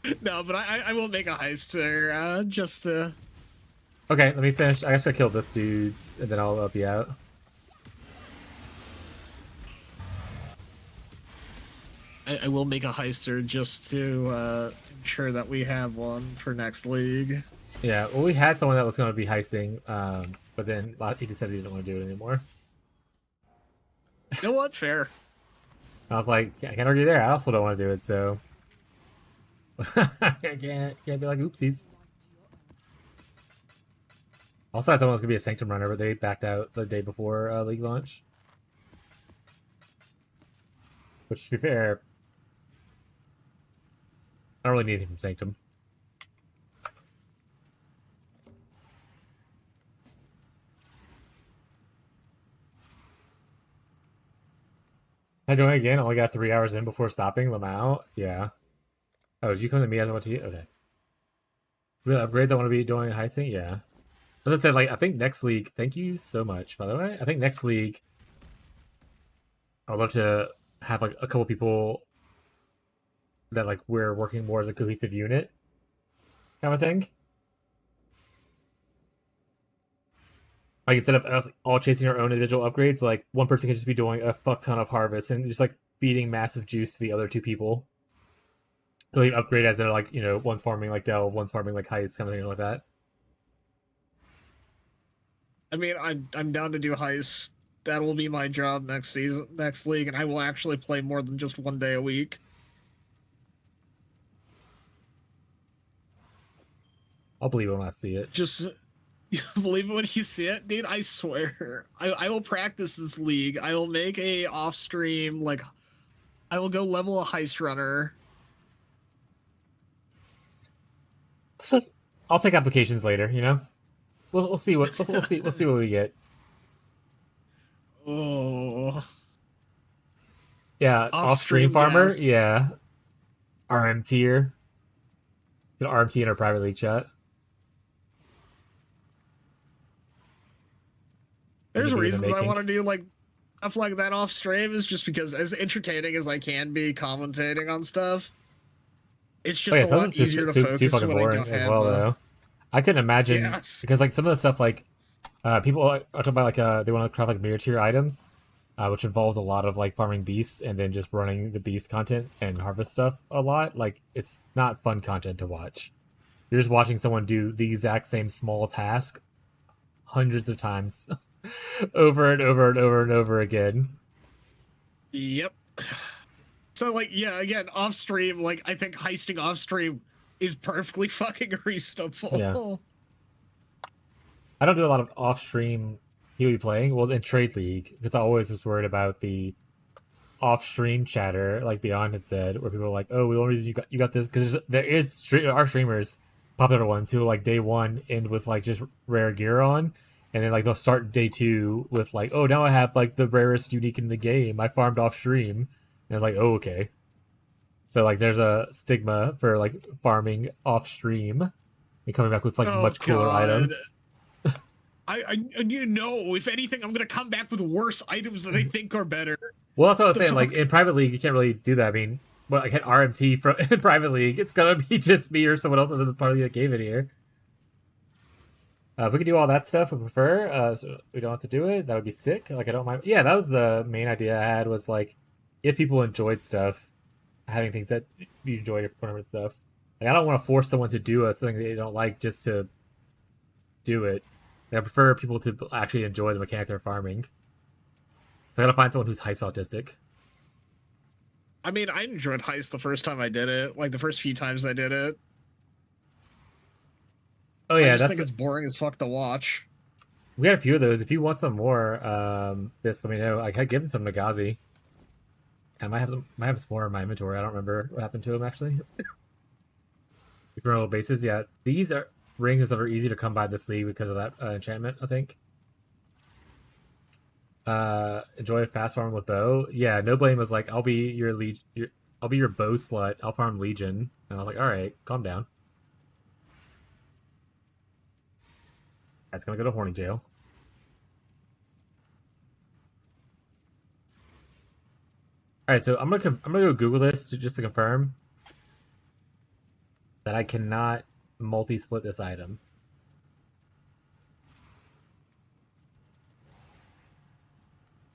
on. No, but I will make a heist there, just to... Okay, let me finish. I guess I killed this dudes, and then I'll help you out. I will make a heister just to ensure that we have one for next league. Yeah, well, we had someone that was going to be heisting, but then he decided he didn't want to do it anymore. You know what? Fair. I was like, I can't argue there. I also don't want to do it, so I can't be like oopsies. Also, I had someone was gonna be a Sanctum runner, but they backed out the day before league launch. Which, to be fair, I don't really need anything from Sanctum. Am I doing it again? Only got 3 hours in before stopping. Lamau? Yeah. Oh, did you come to me as I went to you? Okay. Real upgrades I want to be doing heisting? Yeah. As I said, like, I think next league, thank you so much, by the way. I think next league, I'd love to have, like, a couple people that, like, we're working more as a cohesive unit kind of thing. Like, instead of us all chasing our own individual upgrades, like, one person can just be doing a fuck ton of harvest and just, like, feeding massive juice to the other 2 people. So they upgrade as they're, like, you know, one's farming, like, Delve, one's farming, like, Heist, kind of thing like that. I mean, I'm down to do heist. That will be my job next season, next league, and I will actually play more than just 1 day a week. I'll believe it when I see it. Just believe it when you see it, dude. I swear, I will practice this league. I will make a off stream, like, I will go level a heist runner. So I'll take applications later, you know. We'll see what we'll see what we get. Oh, Yeah, off stream farmer. guest. Yeah, RM tier. An RMT in our private league chat. There's Maybe in the reasons I making. want to do like stuff like that off stream, is just because as entertaining as I can be commentating on stuff, it's just Oh, yeah, a some of lot it's just easier to too focus fucking when I boring don't as have well, though. I couldn't imagine Yes. because like some of the stuff like people are talking about like they want to craft like mirror tier items, which involves a lot of like farming beasts and then just running the beast content and harvest stuff a lot. Like it's not fun content to watch. You're just watching someone do the exact same small task hundreds of times over and over and over and over again. Yep. So like, yeah, again, off stream, like I think heisting off stream is perfectly fucking reasonable. Yeah. I don't do a lot of off-stream PoE playing. Well, in Trade League, because I always was worried about the off-stream chatter, like Beyond had said, where people are like, "Oh, the only reason you got this because our streamers, popular ones who like day one end with like just rare gear on, and then like they'll start day two with like, oh, now I have like the rarest unique in the game. I farmed off-stream, and it's like, oh, okay. So like, there's a stigma for like farming off-stream and coming back with like much cooler items. You know, if anything, I'm gonna come back with worse items that I think are better. Well, that's what I was saying. Like in private league, you can't really do that. I mean, when I hit RMT from in private league, it's gonna be just me or someone else in the party that gave it here. If we could do all that stuff, we prefer. So we don't have to do it. That would be sick. Like I don't mind. Yeah, that was the main idea I had. Was like, if people enjoyed stuff, having things that you enjoyed for stuff. Like I don't want to force someone to do something they don't like just to do it. I prefer people to actually enjoy the mechanic they're farming. So I gotta find someone who's heist autistic. I mean, I enjoyed heist the first time I did it. Like the first few times I did it. Oh yeah, I just think it's boring as fuck to watch. We had a few of those. If you want some more, just let me know. I had given some to Gazi. I might have some more in my inventory. I don't remember what happened to them actually. Criminal bases, yeah. These are rings and stuff are easy to come by this league because of that enchantment, I think. Enjoy fast farm with bow. Yeah, No Blame was like, I'll be your I'll be your bow slut. I'll farm Legion. And I was like, all right, calm down. That's gonna go to horny jail. All right, so I'm gonna go Google this just to confirm that I cannot multi-split this item.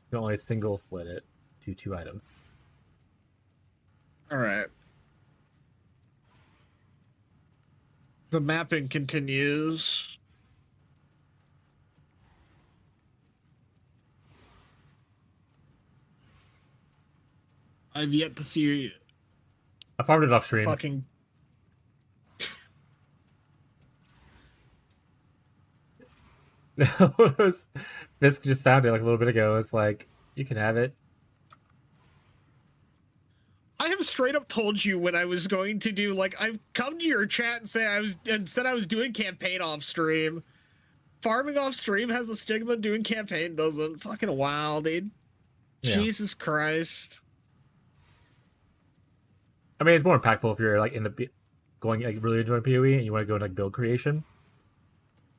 You can only single split it to 2 items. All right. The mapping continues. I've yet to see. I farmed it off stream. Fucking. Fisk just found it like a little bit ago. It's like, you can have it. I have straight up told you when I was going to do, like, I've come to your chat and said I was doing campaign off stream. Farming off stream has a stigma, doing campaign doesn't. Fucking wow, dude. Yeah. Jesus Christ. I mean, it's more impactful if you're like going like really enjoying PoE and you want to go into like build creation.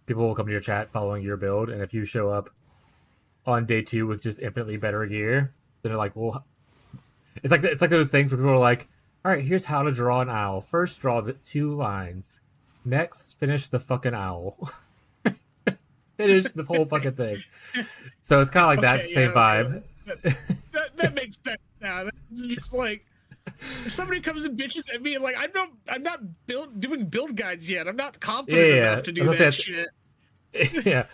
People will come to your chat following your build, and if you show up on day 2 with just infinitely better gear, then they're like, well, it's like those things where people are like, all right, here's how to draw an owl. First, draw the 2 lines. Next, finish the fucking owl. Finish the whole fucking thing. So it's kind of like that same vibe. That makes sense now. That's just like, if somebody comes and bitches at me, like, I'm not doing build guides yet. I'm not confident enough to do that shit. Yeah,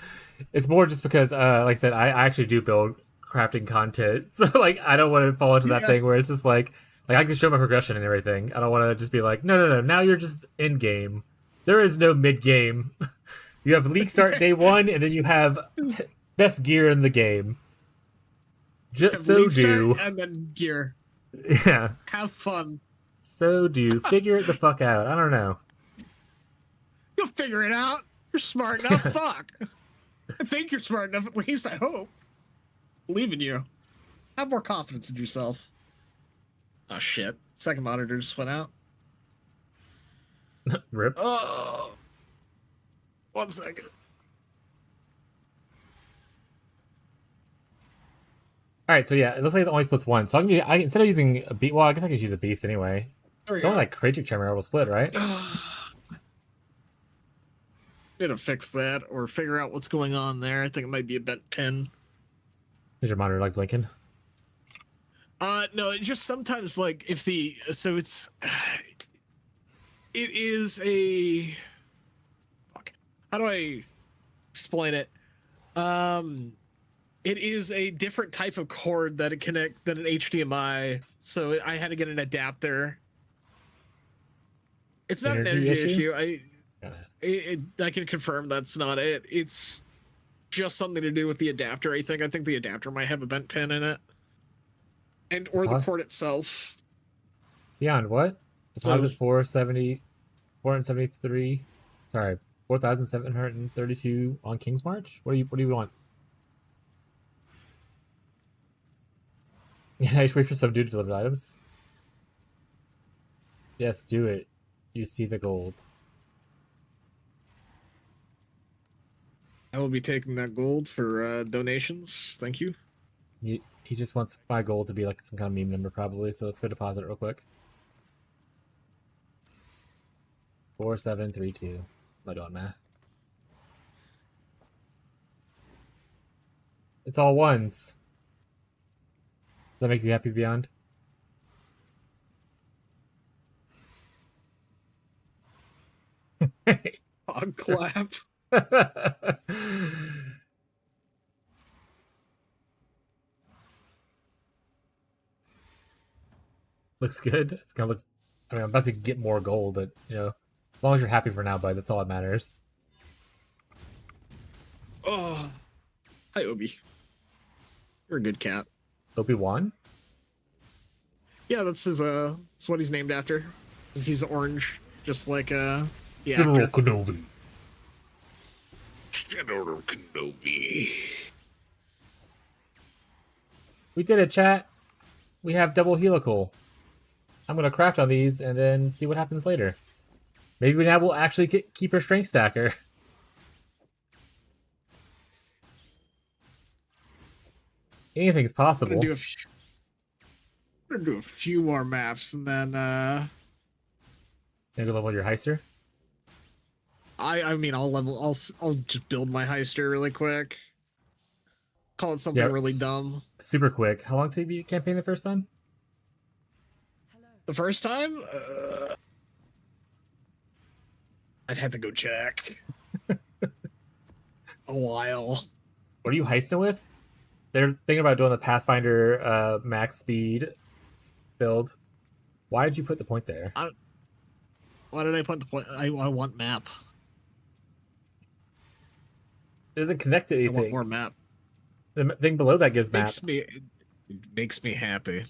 it's more just because, like I said, I actually do build crafting content, so like I don't want to fall into that thing where it's just like I can show my progression and everything. I don't want to just be like, no. Now you're just in game. There is no mid game. You have league start day 1, and then you have best gear in the game. Just so do and then gear. Yeah. Have fun. So do figure it the fuck out. I don't know. You'll figure it out. You're smart enough. Fuck. I think you're smart enough, at least, I hope. Believe in you. Have more confidence in yourself. Oh, shit. Second monitor just went out. Rip. Oh. 1 second. All right, so yeah, it looks like it only splits 1. So I instead of using a beast, well, I guess I could use a beast anyway. It's only like Krajic Tremor will split, right? Need to fix that or figure out what's going on there. I think it might be a bent pin. Is your monitor like blinking? No, it just sometimes like if the it is a how do I explain it? It is a different type of cord that it connects than an HDMI, so I had to get an adapter. It's not an Energy energy issue? issue. I can confirm that's not it. It's just something to do with the adapter. I think the adapter might have a bent pin in it, and or the Huh? cord itself. Beyond what? So Deposit 473. Sorry, 4,732 on King's March. What do you want? Yeah, I just wait for some dude to deliver items. Yes, do it. You see the gold. I will be taking that gold for donations. Thank you. He just wants my gold to be like some kind of meme number, probably. So let's go deposit it real quick. 4732. I'm not doing math. It's all ones. Does that make you happy, Beyond? Hog clap. Looks good. It's gonna look. I mean, I'm about to get more gold, but as long as you're happy for now, bud, that's all that matters. Oh, hi Obi. You're a good cat. Obi-Wan? Yeah, that's what he's named after. 'Cause he's orange, just like the General actor. Kenobi. General Kenobi. We did it, chat. We have double helical. I'm gonna craft on these and then see what happens later. Maybe now we'll actually keep her strength stacker. Anything's I'm possible. gonna do a few more maps and then Maybe level your heister. I mean I'll just build my heister really quick. Call it something really dumb. Super quick. How long did you beat campaign the first time? The first time, I'd have to go check. A while. What are you heisting with? They're thinking about doing the Pathfinder max speed build. Why did you put the point there? Why did I put the point? I want map. It doesn't connect to I want anything. more map. The thing below that gives map. It makes me happy.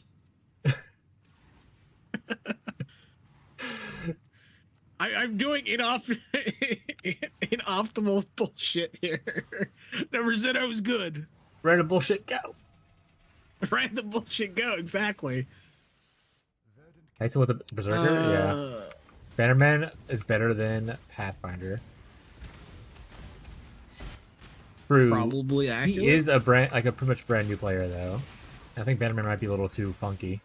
I'm doing inoptimal bullshit here. Never said I was good. Random bullshit, go. Random bullshit, go. Exactly. Heisting with the Berserker? Yeah. Bannerman is better than Pathfinder. True. Probably accurate. He is a pretty much brand new player though. I think Bannerman might be a little too funky.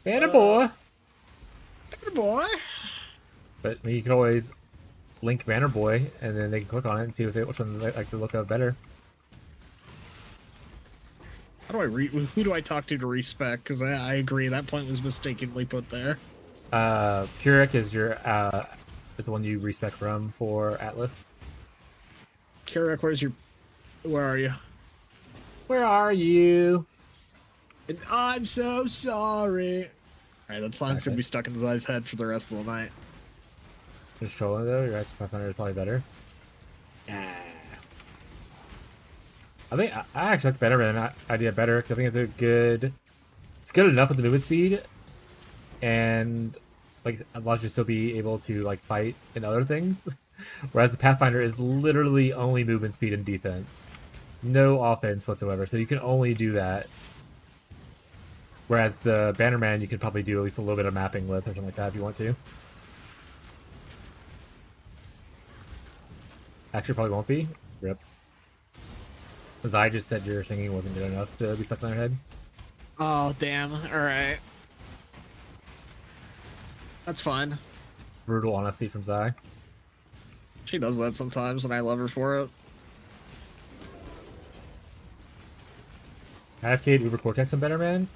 Banner boy. Banner boy. But you can always link Banner Boy, and then they can click on it and see which one they like the look of better. How do I who do I talk to respec? Because I agree that point was mistakenly put there. Pyrrhic is your is the one you respec from for Atlas. Kirak, where are you? Where are you? And I'm so sorry. Alright, that song's gonna be stuck in Zai's head for the rest of the night. Just trolling though. Your Ice Pathfinder is probably better. Yeah. I think I actually like the Bannerman idea better because I think it's it's good enough with the movement speed, and like allows you to still be able to like fight in other things. Whereas the Pathfinder is literally only movement speed and defense, no offense whatsoever. So you can only do that. Whereas the Bannerman you could probably do at least a little bit of mapping with or something like that if you want to. Actually, probably won't be. Rip. As I just said, your singing wasn't good enough to be stuck in their head. Oh, damn. Alright. That's fine. Brutal honesty from Zai. She does that sometimes, and I love her for it. Advocate Uber Cortex on Bannerman?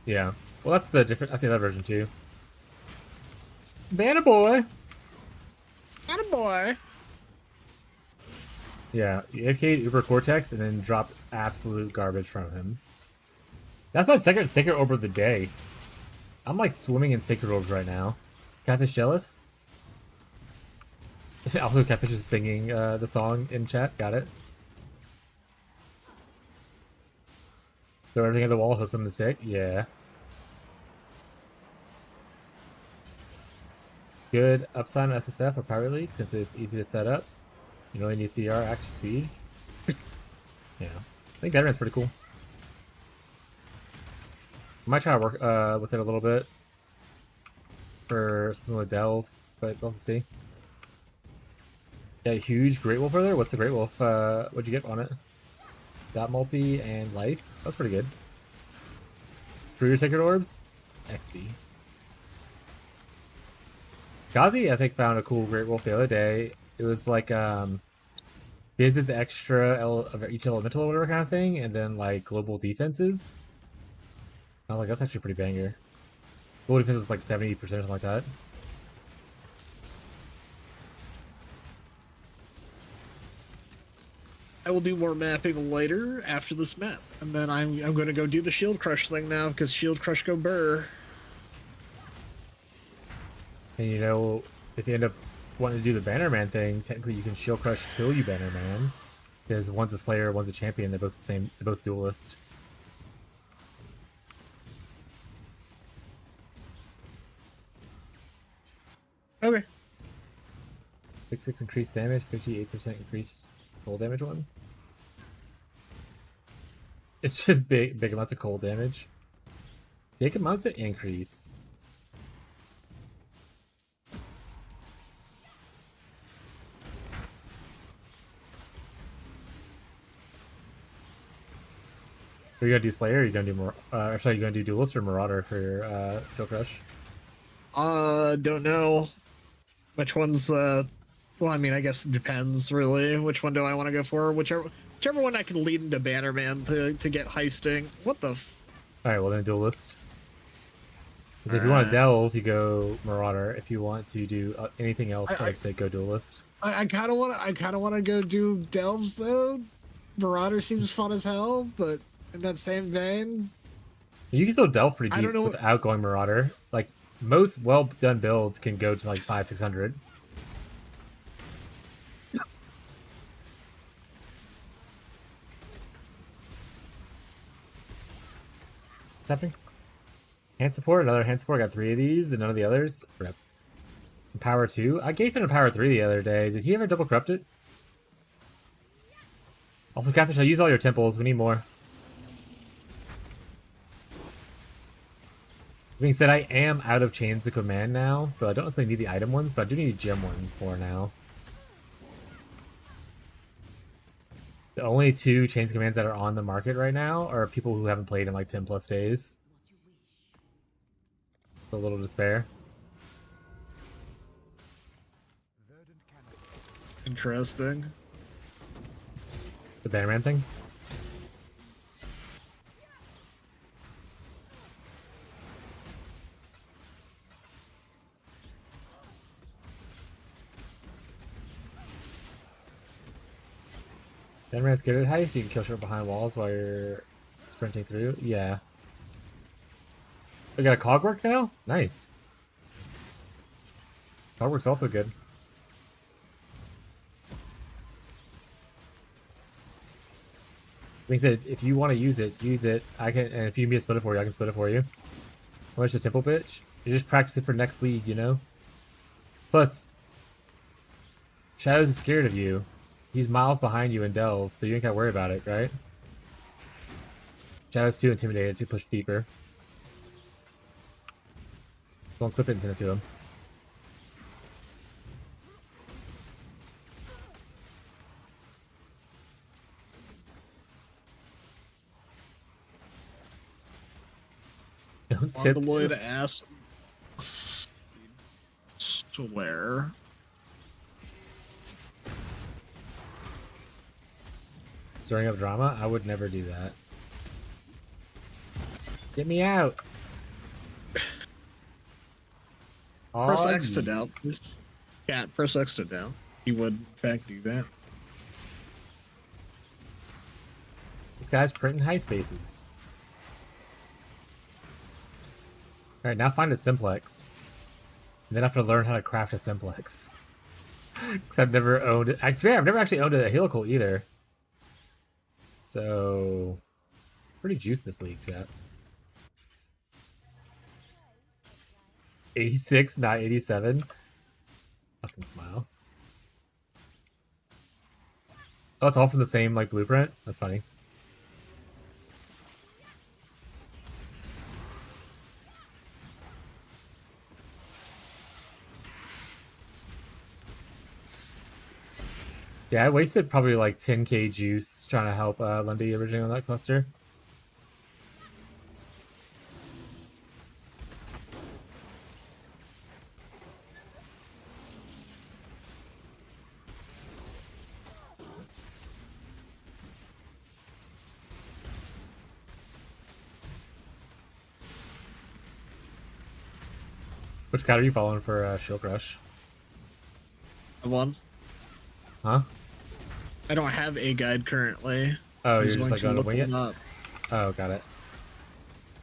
Yeah. Well, that's the other version too. Banner Boy! Attaboy. Yeah, AFK'd Uber Cortex and then dropped absolute garbage from him. That's my second sacred orb of the day. I'm like swimming in sacred orbs right now. Catfish jealous? Also, Catfish is singing the song in chat. Got it. Throw everything at the wall, hope something stick. Yeah. Good upside on SSF or Pirate League since it's easy to set up. You only need CR, axe for speed. Yeah. I think Veteran's pretty cool. I might try to work with it a little bit for something with Delve, but we'll have to see. Yeah, huge Great Wolf over there. What's the Great Wolf? What'd you get on it? Dot multi and life. That's pretty good. For your sacred orbs, XD. Gazi, I think, found a cool Great Wolf the other day. It was like Biz's extra of each elemental or whatever kind of thing, and then like global defenses. I was like, that's actually pretty banger. Global defense was like 70% or something like that. I will do more mapping later after this map, and then I'm going to go do the Shield Crush thing now because Shield Crush go burr. And you know, if you end up wanting to do the Bannerman thing, technically you can Shield Crush till you Bannerman. Because one's a Slayer, one's a Champion, they're both the same, they're both duelist. Okay. 6 increased damage, 58% increased cold damage one. It's just big amounts of cold damage. Big amounts of increase. Are you gonna do Slayer or are you gonna do actually, are you gonna do Duelist or Marauder for your Shield Crush? Don't know. Which one's well, I mean, I guess it depends really. Which one do I want to go for? Whichever one I can lead into Bannerman to get heisting. What the Alright, well then Duelist. Because if you want to delve, you go Marauder. If you want to do anything else, I'd say go Duelist. I kind of want to go do Delves though. Marauder seems fun as hell, but in that same vein, You can still delve pretty I deep don't know without going Marauder. Like, most well done builds can go to like 500-600. What's happening? Hand support, another hand support. I got 3 of these and none of the others. Rep. Power 2. I gave him a Power 3 the other day. Did he ever double corrupt it? Also, Catfish, I use all your temples. We need more. That being said, I am out of chains of command now, so I don't necessarily need the item ones, but I do need gem ones more now. The only 2 chains of commands that are on the market right now are people who haven't played in like 10 plus days. A little despair. interesting. The Bannerman thing? Bannerman's good at heist. You can kill short behind walls while you're sprinting through. Yeah. We got a cogwork now? Nice. Cogwork's also good. Being said, if you want to use it, use it. I can, and if you need me to split it for you, I can split it for you. How much the temple bitch? You just practice it for next league, you know? Plus, Shadows is scared of you. He's miles behind you in Delve, so you ain't gotta worry about it, right? Shadow's too intimidated to push deeper. Don't clip it and send it to him. Don't tip. Mongoloid ass. Swear. Stirring up drama? I would never do that. Get me out! Press Aw, X to yeez. doubt, please. Yeah, press X to down. He would, in fact, do that. This guy's printing high spaces. Alright, now find a simplex. And then I have to learn how to craft a simplex. Because I've never owned it. I've never actually owned a helical either. So, pretty juiced this league, chat. 86, not 87. Fucking smile. Oh, it's all from the same like blueprint? That's funny. Yeah, I wasted probably like 10k juice trying to help Lundy originally on that cluster. Which cat are you following for Shield Rush? One. Huh? I don't have a guide currently. Oh, I you're was just like to going to look wing it? one up. Oh, got it.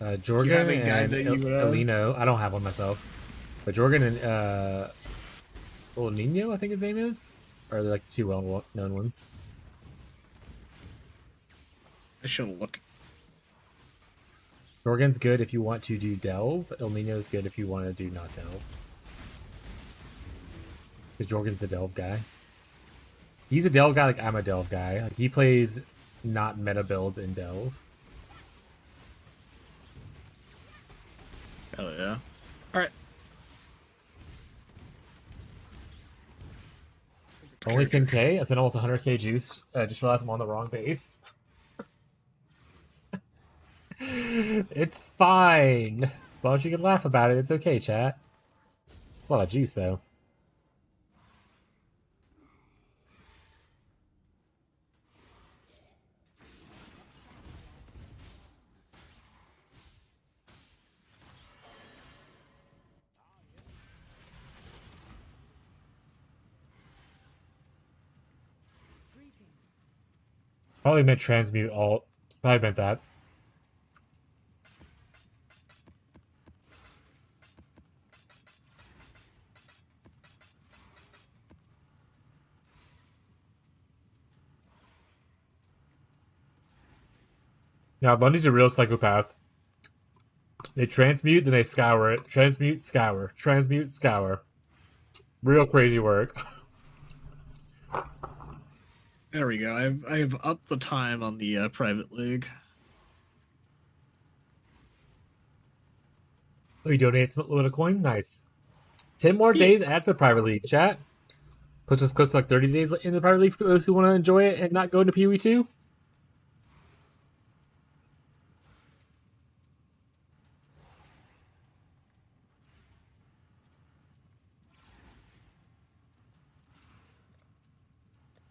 You Jorgen have a guide and that you would have? Elino. I don't have one myself. But Jorgen and El Nino, I think his name is? Or are they like two well-known ones? I should look. Jorgen's good if you want to do Delve. El Nino's good if you want to do not Delve. Because Jorgen's the Delve guy. He's a Delve guy like I'm a Delve guy. Like he plays not meta builds in Delve. Hell yeah. Alright. Only 10k? I spent almost 100k juice. Just realized I'm on the wrong base. It's fine. As long as you can laugh about it, it's okay, chat. It's a lot of juice, though. Probably meant transmute alt. Probably meant that. Now, Lundy's a real psychopath. They transmute, then they scour it. Transmute, scour. Transmute, scour. Real crazy work. There we go. I've upped the time on the private league. Oh, you donate a little bit of coin? Nice. 10 more days at the private league, chat. Puts us close to like 30 days in the private league for those who want to enjoy it and not go into PoE 2.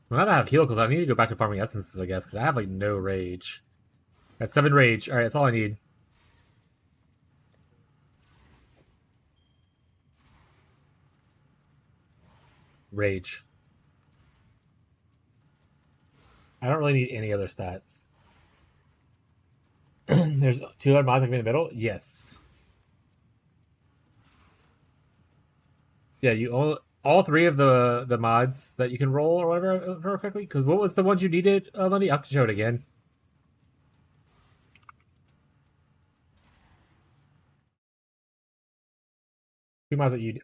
Well, now that I have heal, because I need to go back to farming essences, I guess, because I have like no rage. That's 7 rage. Alright, that's all I need. Rage. I don't really need any other stats. There's 2 other mods like in the middle? Yes. Yeah, you all 3 of the mods that you can roll or whatever, if I remember correctly. Because what was the ones you needed, Lundy? I'll show it again. Two mods that you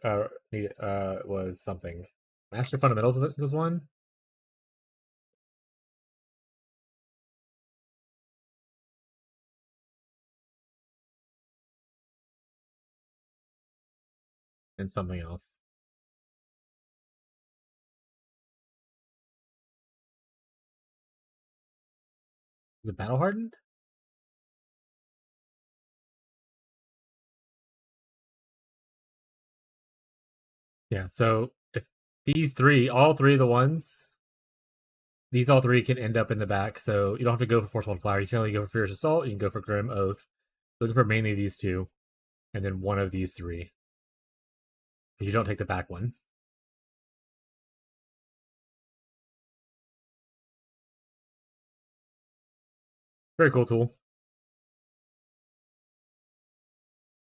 needed was something. Master Fundamentals, I think was one. And something else. Is it Battle Hardened? Yeah, so if these 3, all 3 of the ones, these all 3 can end up in the back, so you don't have to go for Force Multiplier. You can only go for Fierce Assault, you can go for Grim Oath. Looking for mainly these 2, and then one of these 3. Because you don't take the back one. Very cool tool.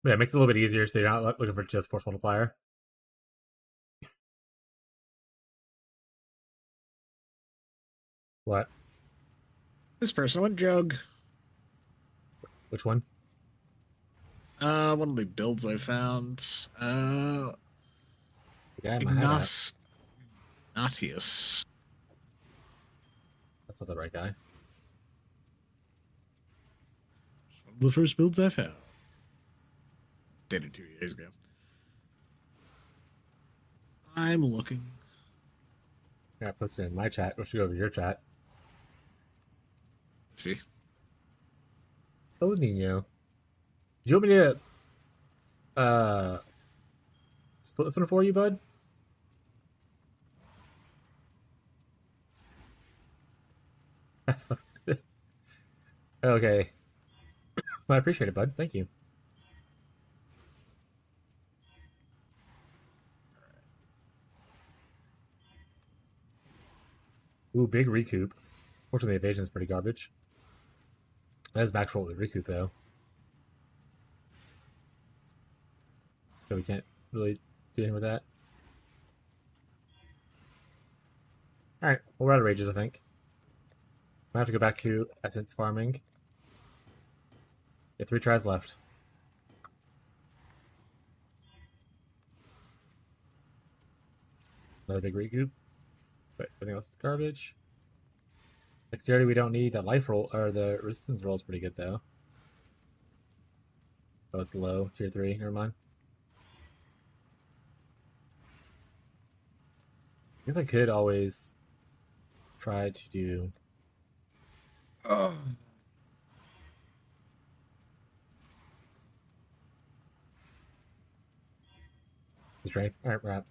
Yeah, it makes it a little bit easier so you're not looking for just force multiplier. What? This person went jug. Which one? One of the builds I found. The guy in my hat. Ignatius. That's not the right guy. One of the first builds I found. Did it 2 days ago. I'm looking. Yeah, I posted it in my chat. We should go over your chat. Let's see. Oh, Nino. Do you want me to split this one for you, bud? Okay. Well, I appreciate it, bud. Thank you. Ooh, big recoup. Fortunately, the evasion's pretty garbage. That is max roll with recoup, though. So we can't really do anything with that. Alright, well, we're out of rages, I think. I have to go back to essence farming. Yeah, 3 tries left. Another big recoup. But everything else is garbage. Dexterity we don't need. That life roll, or the resistance roll is pretty good, though. Oh, it's low. Tier 3. Never mind. I guess I could always try to do... Strength. Alright, wrap.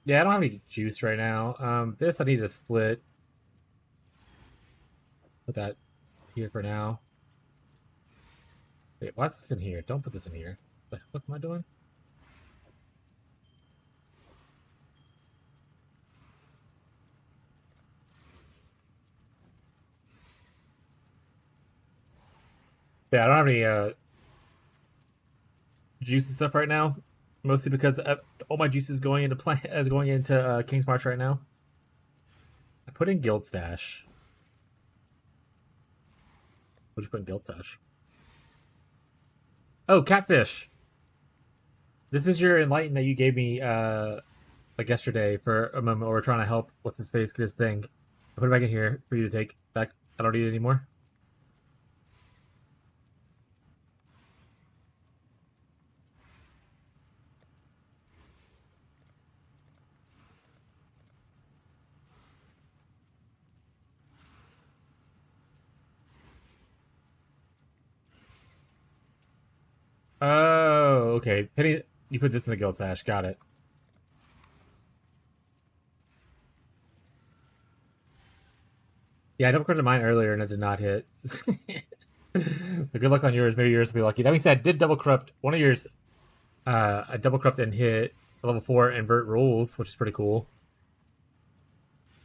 Yeah, I don't have any juice right now. This I need to split. Put that here for now. Wait, why is this in here? Don't put this in here. What am I doing? Yeah, I don't have any juice and stuff right now. Mostly because all my juice is going into King's March right now. I put in Guild Stash. What'd you put in Guild Stash? Oh, Catfish! This is your enlighten that you gave me like yesterday for a moment where we're trying to help what's his face get his thing. I put it back in here for you to take back. I don't need it anymore. Oh, okay. Penny, you put this in the Guild Stash. Got it. Yeah, I double critted mine earlier and it did not hit. So good luck on yours. Maybe yours will be lucky. That being said, I did double corrupt one of yours. I double corrupt and hit level 4 invert rules, which is pretty cool.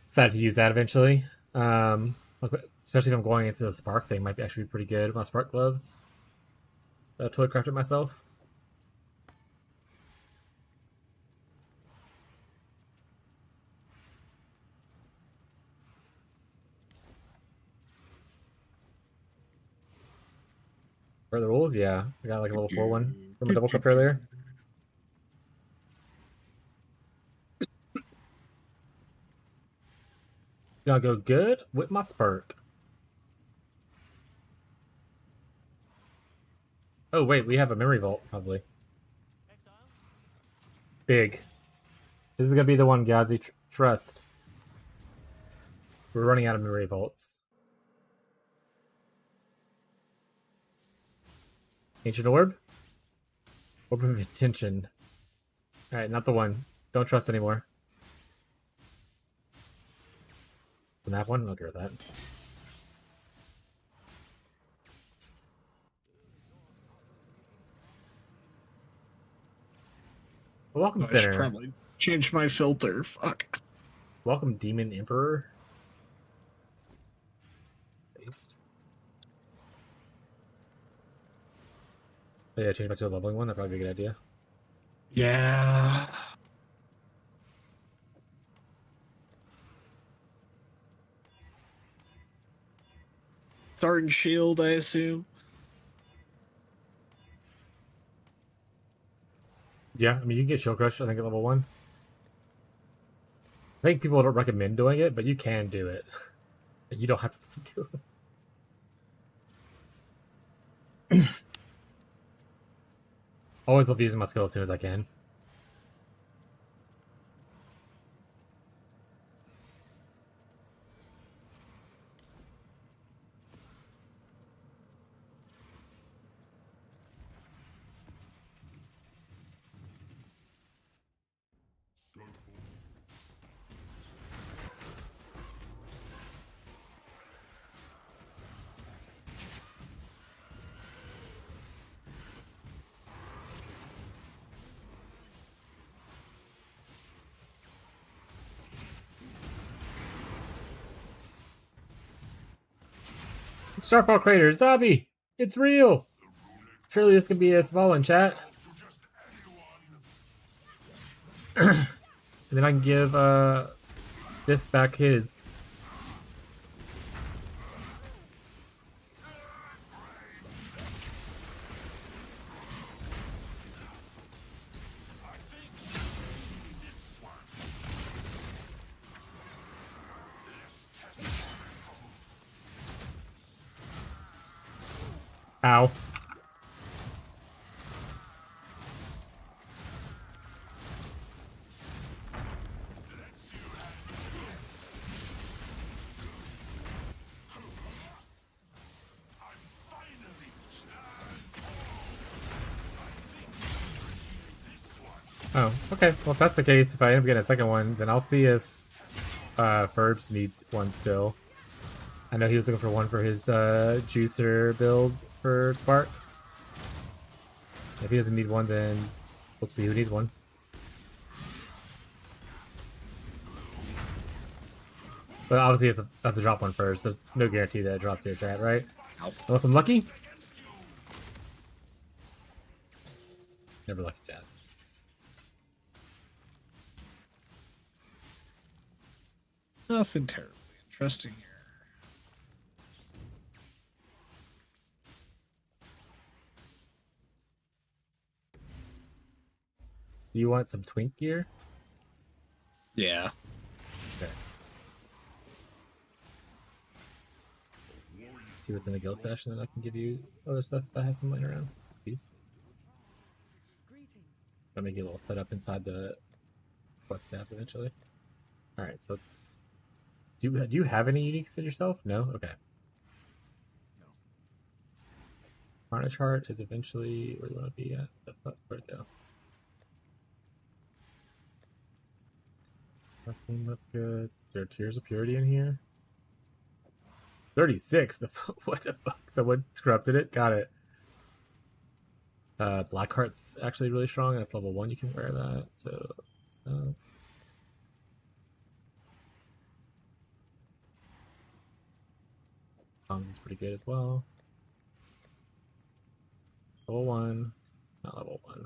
Excited to use that eventually. Especially if I'm going into the spark thing, might actually be pretty good with my spark gloves. Totally crafted myself. For the rules, yeah. I got like a level 4 one from a double cup earlier. Gonna go good with my spark. Oh wait, we have a memory vault, probably. Big. This is gonna be the one, Gazi. Trust. We're running out of memory vaults. Ancient Orb? Orb of Attention. Alright, not the one. Don't trust anymore. The map one? Okay with that. Welcome, I should Center. probably change my filter. Fuck. Welcome, Demon Emperor. Just... Oh, yeah, change back to the leveling one. That'd probably be a good idea. Yeah. Thorn shield, I assume. Yeah, I mean, you can get Shield Crush, I think, at level 1. I think people don't recommend doing it, but you can do it. You don't have to do it. Always love using my skill as soon as I can. Starfall Crater, Zabi! It's real! Surely this could be a Svalin chat. And then I can give this back his. Ow. Oh, okay. Well, if that's the case, if I end up getting a second one, then I'll see if Ferbs needs one still. I know he was looking for one for his juicer build for Spark. If he doesn't need one, then we'll see who needs one. But obviously, I have to drop one first. There's no guarantee that it drops your chat, right? Unless I'm lucky. Never lucky, chat. Nothing terribly interesting here. Do you want some twink gear? Yeah. Okay. See what's in the guild stash, and then I can give you other stuff if I have some laying around. Please. I'll make you a little setup inside the quest tab eventually. Alright, so let's... Do you have any uniques in yourself? No? Okay. No. Carnage Heart is eventually where you want to be at. Where'd it go? Nothing, that's good. Is there Tears of Purity in here? 36? What the fuck? Someone corrupted it? Got it. Blackheart's actually really strong. That's level 1. You can wear that. So... Tom's is pretty good as well. Level 1. Not level 1.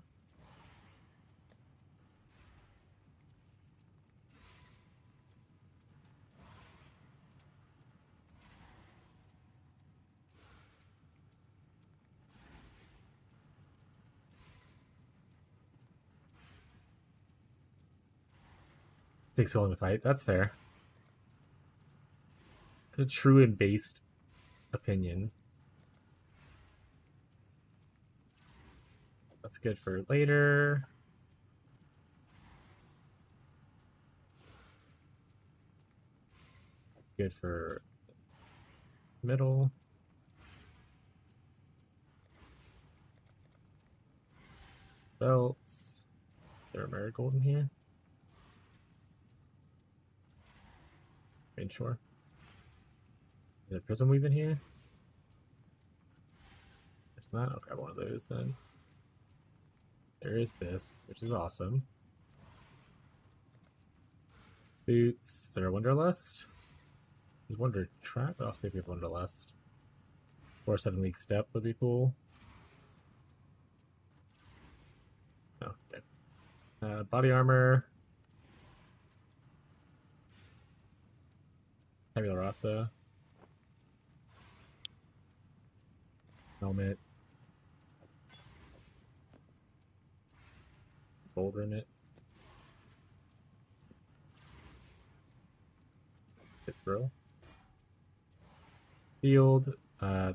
Takes so long to fight. That's fair. It's a true and based opinion. That's good for later. Good for middle. Belts. Is there a marigold in here? Ain't sure. Is there a prism weave in here? There's not. I'll grab one of those then. There is this, which is awesome. Boots. Is there a Wanderlust? There's Wonder Trap, but I'll see if we have Wonderlust. Or 7-League Step would be cool. Oh, okay. Body armor. Tabula Rasa. Helmet. Boulder in it. Hit throw. Field.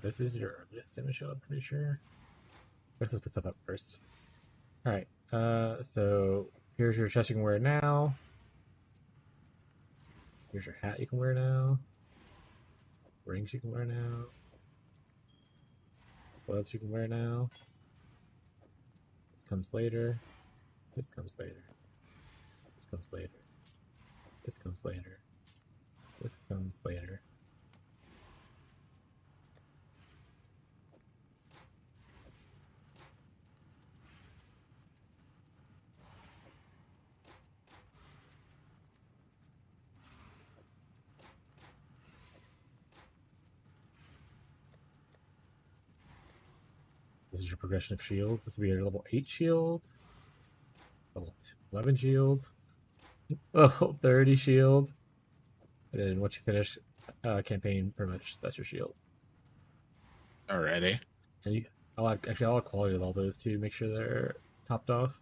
This is your earliest image, I'm pretty sure. Let's just put stuff up first. Alright, so here's your chest you can wear now. Here's your hat you can wear now. Rings you can wear now. Gloves you can wear now. This comes later. This comes later. This comes later. This comes later. This comes later. This is your progression of shields. This will be your level 8 shield. Level 11 shield. Level 30 shield. And then once you finish campaign, pretty much that's your shield. Alrighty. And I'll add quality with all those too. Make sure they're topped off.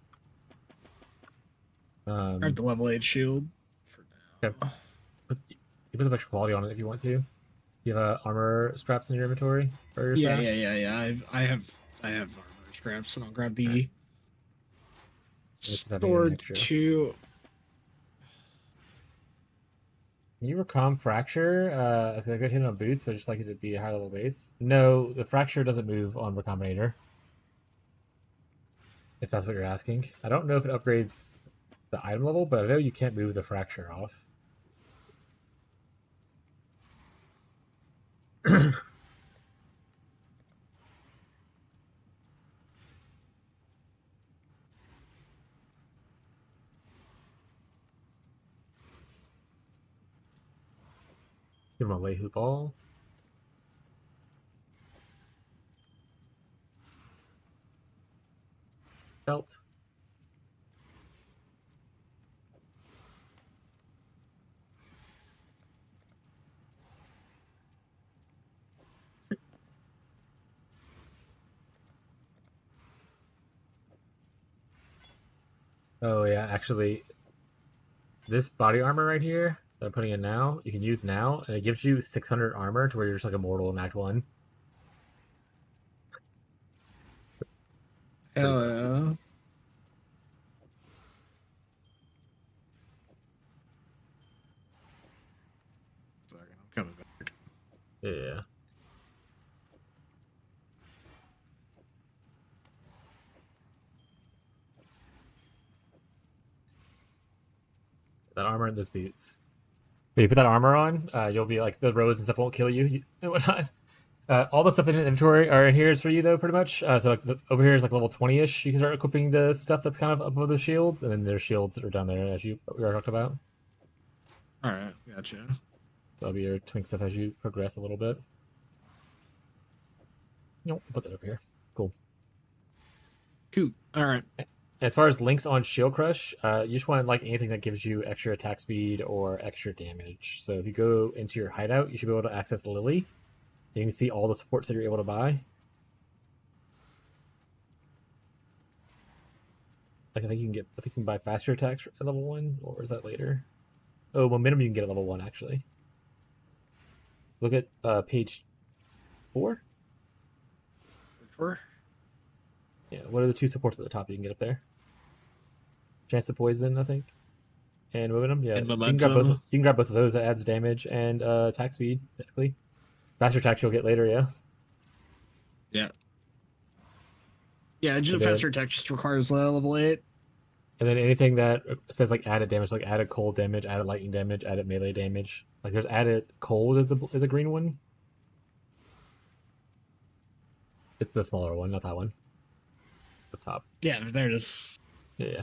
Grab the level 8 shield for now. Okay. You put some extra quality on it if you want to. You have armor straps in your inventory or your Yeah, stash? yeah. I have armor straps, and I'll grab the Let's have any sword extra. 2. Can you recom fracture? It's a good hit on boots, but I just like it to be a high level base. No, the fracture doesn't move on Recombinator. If that's what you're asking. I don't know if it upgrades the item level, but I know you can't move the fracture off. Give him a lay hoop ball. Belt. Oh yeah, actually, this body armor right here that I'm putting in now, you can use now, and it gives you 600 armor to where you're just like immortal in Act 1. Hell Pretty busted. yeah. Second, I'm coming back. Yeah. That armor and those boots. When you put that armor on, you'll be like, the rows and stuff won't kill you and whatnot. All the stuff in the inventory are in here is for you though, pretty much. So like over here is like level 20-ish. You can start equipping the stuff that's kind of above the shields, and then there's shields that are down there as we already talked about. Alright, gotcha. That'll be your twink stuff as you progress a little bit. Nope, put that up here. Cool. Cool. Alright. As far as links on Shield Crush, you just want like anything that gives you extra attack speed or extra damage. So if you go into your hideout, you should be able to access Lily. You can see all the supports that you're able to buy. Like I think you can buy faster attacks at level 1, or is that later? Oh, momentum you can get at level 1 actually. Look at page 4. Yeah, what are the 2 supports at the top you can get up there? Chance to poison, I think. And momentum, yeah. And So you momentum. can grab both of those. That adds damage and attack speed, technically. Faster attacks you'll get later, yeah. Yeah. Yeah, just And then- faster attack just requires level 8. And then anything that says like added damage, like added cold damage, added lightning damage, added melee damage. Like there's added cold is a green one. It's the smaller one, not that one. Up top. Yeah, there it is. Yeah.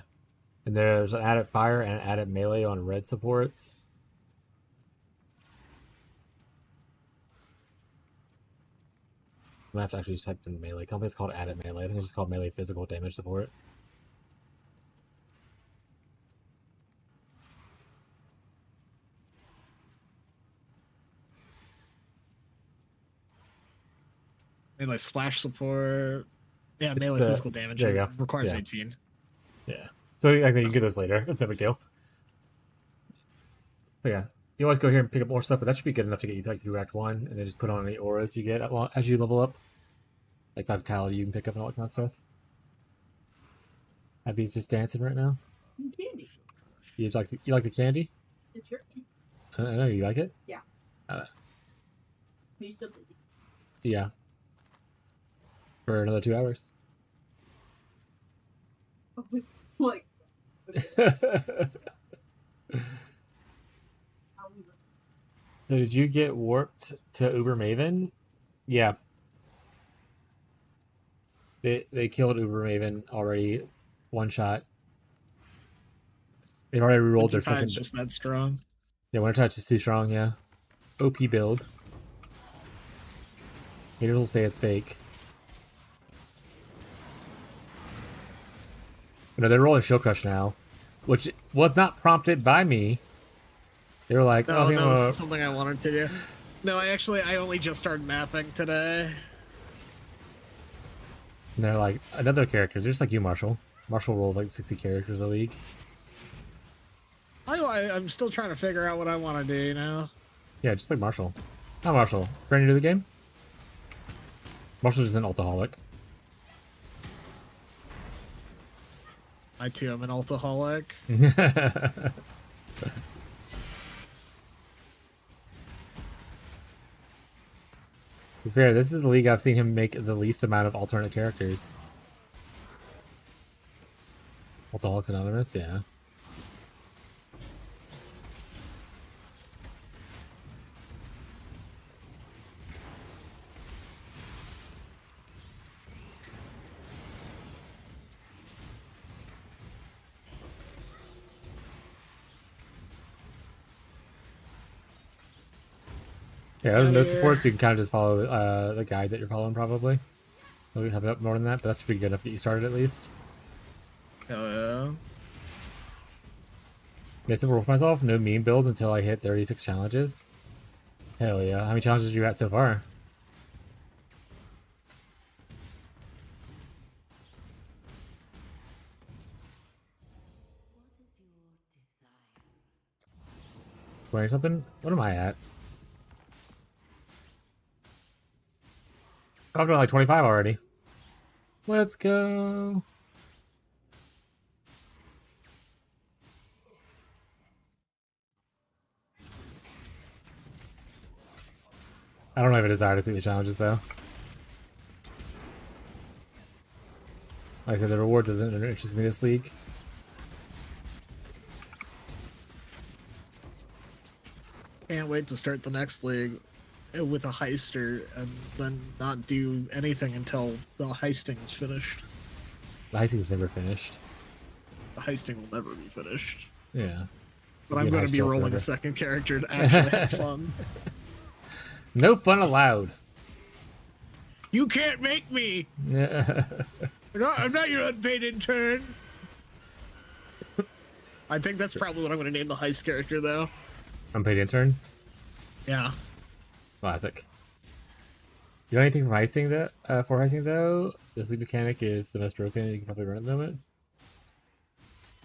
And there's an added fire and an added melee on red supports. gonna have to actually just type in melee. I don't think it's called added melee. I think it's just called melee physical damage support. Melee splash support. Yeah, It's melee the- physical damage. there you go. Requires Yeah. 18. Yeah. So I think you can get those later. That's no big deal. But yeah, you always go here and pick up more stuff, but that should be good enough to get you like through Act 1, and then just put on any auras you get as you level up. Like vitality you can pick up and all that kind of stuff. Abby's just dancing right now. Candy. You like the candy? It's your candy. I know you like it. Are you still busy? Yeah. For another 2 hours. Oh, it's like. So did you get warped to Uber Maven? Yeah. They killed Uber Maven already. One shot. They've already rerolled their second. Just that strong. Yeah, Winter Touch is too strong, yeah. OP build. Haters will say it's fake. No, they're rolling Shield Crush now, which was not prompted by me. They were like, No, oh, no, this is something I wanted to do. No, I only just started mapping today. and they're like, another character, just like you, Marshall. Marshall rolls like 60 characters a week. I'm still trying to figure out what I want to do now. Yeah, just like Marshall. Not Marshall. Brand new to the game? Marshall's just an ultaholic. I too am an ultaholic. To be fair, this is the league I've seen him make the least amount of alternate characters. Ultaholics Anonymous, yeah. Yeah, other than those supports, you can kind of just follow the guide that you're following, probably. Maybe have it up more than that, but that should be good enough to get you started at least. Hello. Made simple for myself, no meme builds until I hit 36 challenges. Hell yeah. How many challenges you at so far? Wearing something? What am I at? I've done like 25 already. Let's go. I don't have a desire to complete the challenges though. Like I said, the reward doesn't interest me this league. Can't wait to start the next league with a heister and then not do anything until the heisting is finished. The heisting's never finished. The heisting will never be finished. Yeah. But I'm Be an going heist to be show rolling forever. a second character to actually have fun. No fun allowed. You can't make me! I'm not your unpaid intern! I think that's probably what I'm going to name the heist character, though. Unpaid intern. Yeah. Classic. You know anything from heisting that for heisting though? This league mechanic is the most broken you can probably run at the moment.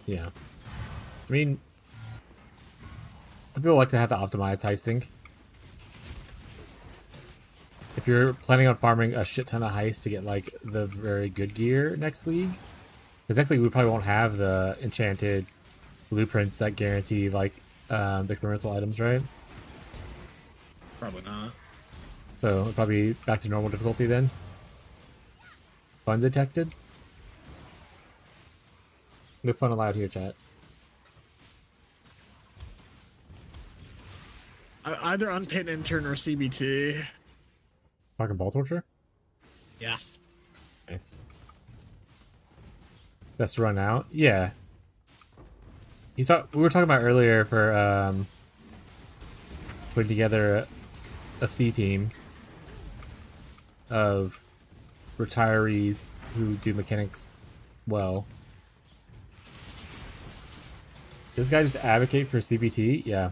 Yeah. I mean, some people like to have the optimized heisting. If you're planning on farming a shit ton of heists to get like the very good gear next league, because next league we probably won't have the enchanted blueprints that guarantee like the experimental items, right? Probably not. So it'll probably back to normal difficulty then. Fun detected. No fun allowed here, chat. Either unpaid intern or CBT. Fucking ball torture? Yeah. Nice. Best to run out? Yeah. We were talking about earlier for putting together a C team. of retirees who do mechanics well. This guy just advocate for CBT? Yeah.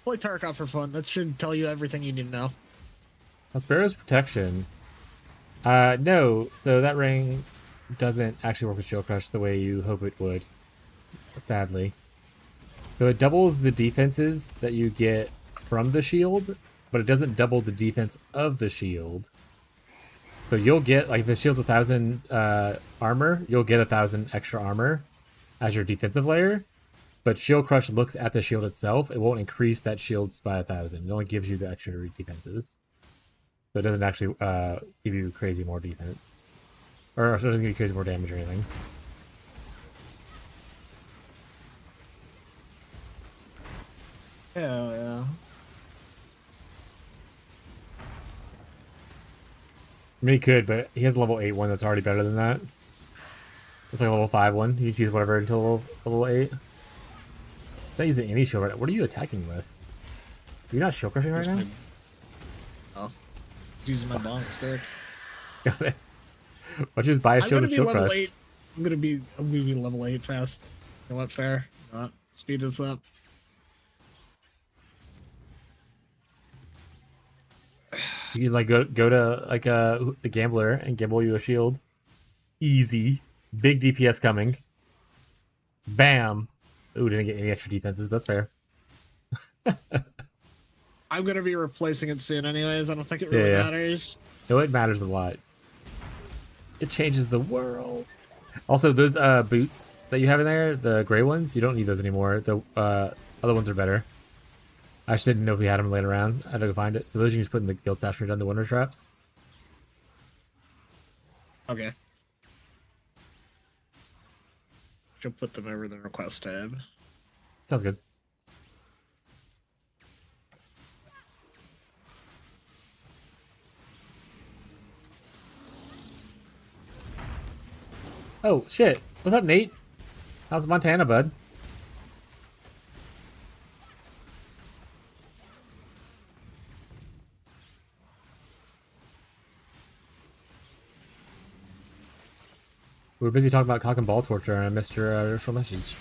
Play Tarkov for fun. That should tell you everything you need to know. Sparrow's protection. No. So that ring doesn't actually work with Shield Crush the way you hope it would. Sadly. So it doubles the defenses that you get from the shield, but it doesn't double the defense of the shield. So you'll get, like, if the shield's 1,000 armor, you'll get 1,000 extra armor as your defensive layer. But Shield Crush looks at the shield itself. It won't increase that shield by 1,000. It only gives you the extra defenses. So it doesn't actually give you crazy more defense. Or it doesn't give you crazy more damage or anything. Hell yeah. I mean, he could, but he has a level 8 one that's already better than that. It's like a level 5 one. You can choose whatever until level 8. Not using any shield right now. What are you attacking with? You're not shield crushing right now? Oh. Using my long stick. Got it. Why don't you just buy a I'm shield gonna and be shield level crush? 8. I'm gonna be level 8 fast. You know what? Fair. You know what? Speed this up. You can like go to like the gambler and gamble you a shield. Easy. Big DPS coming. Bam. Ooh, didn't get any extra defenses, but that's fair. I'm gonna be replacing it soon anyways. I don't think it really Yeah. matters. No, it matters a lot. It changes the world. Also, those boots that you have in there, the gray ones, you don't need those anymore. The other ones are better. I just didn't know if we had them laying around. I had to go find it. So those you can just put in the guild stash when you're done the winter traps. Okay. She'll put them over the request tab. Sounds good. Oh, shit. What's up, Nate? How's Montana, bud? We were busy talking about cock and ball torture, and I missed your initial message.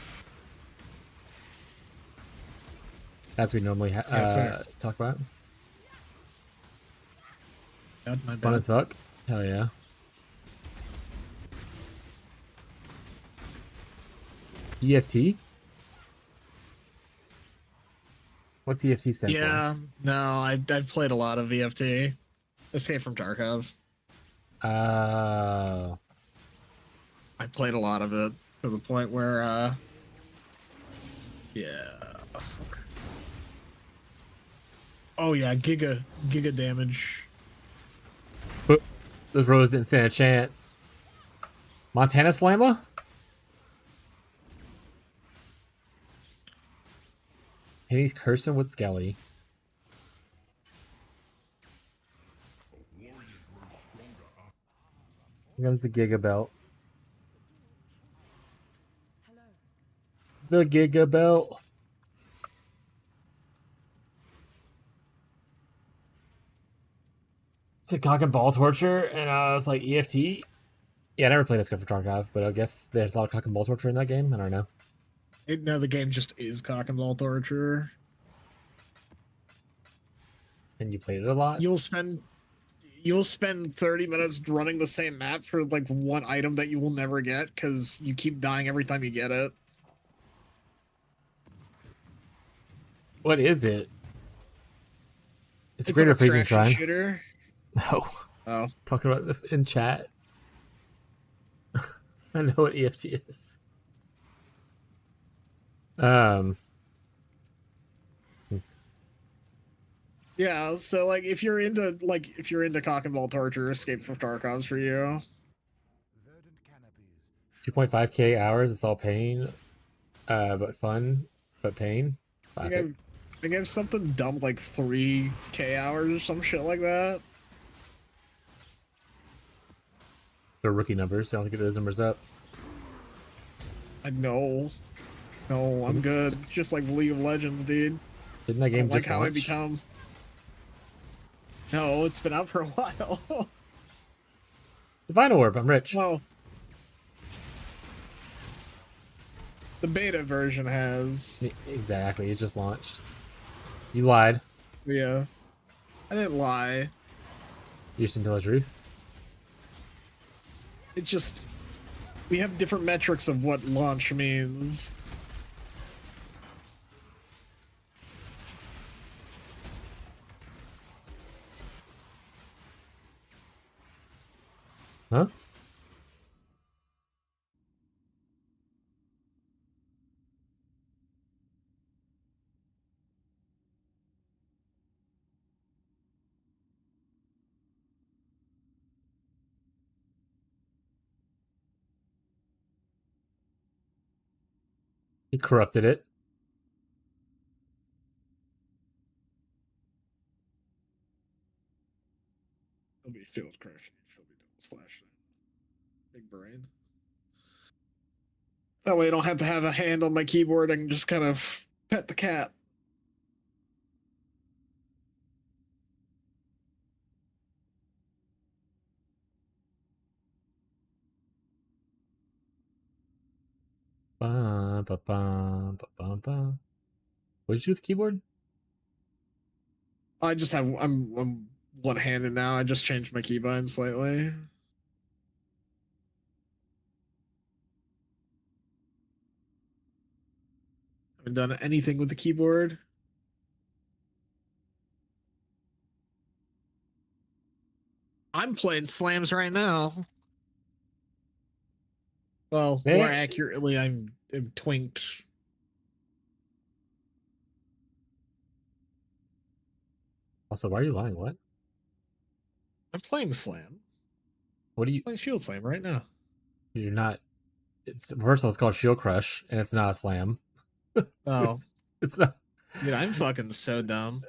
As we normally talk about. God, my It's fun bad. as fuck. Hell yeah. EFT? What's EFT stand for? Yeah, no, I've played a lot of VFT. Escape from Tarkov. Oh. I played a lot of it to the point where, yeah. Oh yeah, giga damage. But those rows didn't stand a chance. Montana Slammer? And he's cursing with Skelly. Here comes the Giga Belt. The Giga Belt. It's a cock and ball torture, and it's like EFT. Yeah, I never played Escape from Tarkov, but I guess there's a lot of cock and ball torture in that game. I don't know. No, the game just is cock and ball torture. And you played it a lot? You'll spend 30 minutes running the same map for like one item that you will never get because you keep dying every time you get it. What is it? It's a It's an greater freezing extraction shrine. shooter. No. Oh, Talking about this in chat. I know what EFT is. yeah. So like, if you're into cock and ball torture, Escape from Tarkov's for you. Verdant canopies. 2.5k hours. It's all pain, but fun, but pain. I Classic. think I have something dumb like 3k hours or some shit like that. They're rookie numbers. So I don't think those numbers up. I know. No, I'm good. It's just like League of Legends, dude. Didn't that I game don't like just how I launch? become. No, it's been out for a while. Divine Orb, I'm rich. Well, the beta version has. Exactly, it just launched. You lied. Yeah, I didn't lie. You just didn't tell the truth. It just we have different metrics of what launch means. Huh? He corrupted it. It'll be field crush. She'll be double slash. Big brain. That way I don't have to have a hand on my keyboard. I can just kind of pet the cat. Ba, ba, ba, ba, ba, ba. What did you do with the keyboard? I just have I'm one-handed now. I just changed my keybind slightly. Haven't done anything with the keyboard. I'm playing slams right now. Well, more There. accurately, I'm twinked. Also, why are you lying? What? I'm playing slam. What do you? I'm playing shield slam right now. You're not. It's first of all, it's called Shield Crush, and it's not a slam. Oh, It's not. dude, I'm fucking so dumb.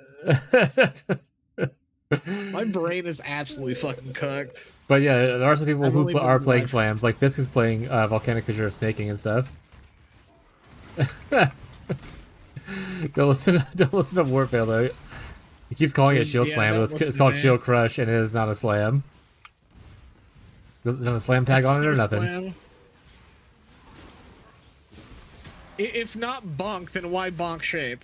My brain is absolutely fucking cooked. But yeah, there are some people I've who only are been, playing like- slams. Like Fisk is playing Volcanic Fissure of Snaking and stuff. Don't listen to Warfail though. He keeps calling it Shield Yeah, Slam, don't but listen it's to called me. Shield Crush, and it is not a slam. Doesn't have a slam tag on it or nothing. Slam. If not bonk, then why bonk shape?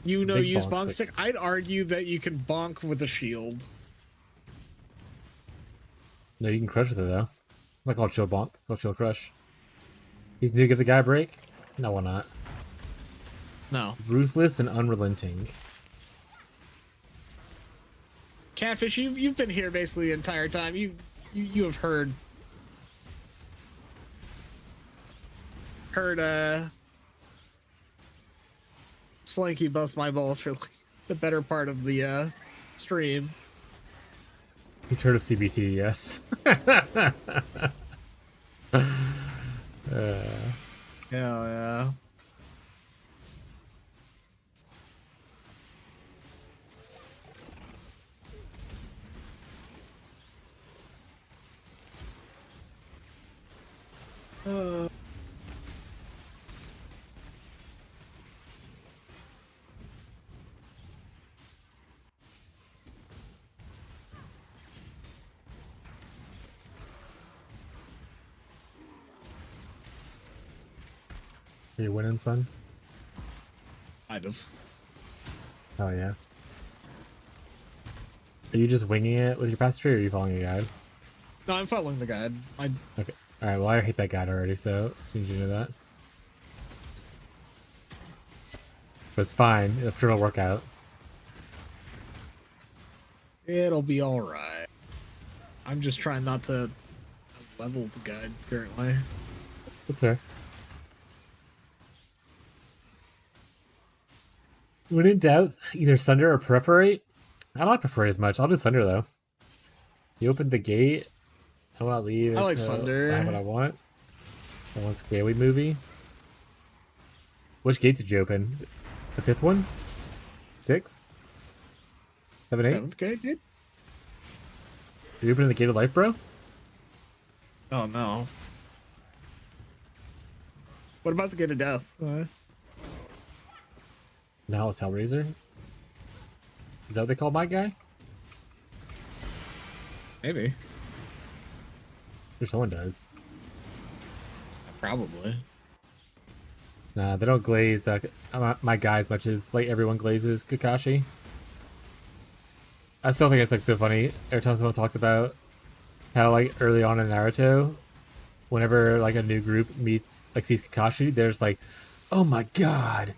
You know, Big use bonk bonk stick. stick. I'd argue that you can bonk with a shield. No, you can crush with it though. It's not called Shield Bonk. It's called Shield Crush. He's new. Give the guy a break. No, why not? No. Ruthless and unrelenting. Catfish, you've been here basically the entire time. You have heard Slinky bust my balls for like, the better part of the stream. He's heard of CBT, yes. Hell yeah. Are you winning, son? Kind of. Oh yeah. Are you just winging it with your pass tree, or are you following a guide? No, I'm following the guide. Okay. All right. Well, I hate that guide already, so as soon as you know that. But it's fine. I'm sure it'll work out. It'll be all right. I'm just trying not to level the guide currently. That's fair. When in doubt, either Sunder or Perforate. I don't like Perforate as much. I'll do Sunder though. You opened the gate. I want to leave. I like I have what Sunder. I want. I want Squaly movie. Which gate did you open? The 5th one? 6? 7, 8? Okay, dude. Did you open the gate of life, bro? Oh no. What about the gate of death? Now it's Hellraiser. Is that what they call my guy? Maybe. Or someone does. Probably. Nah, they don't glaze my guy as much as like everyone glazes Kakashi. I still think it's like so funny every time someone talks about how like early on in Naruto, whenever like a new group meets like sees Kakashi, there's like, oh my god,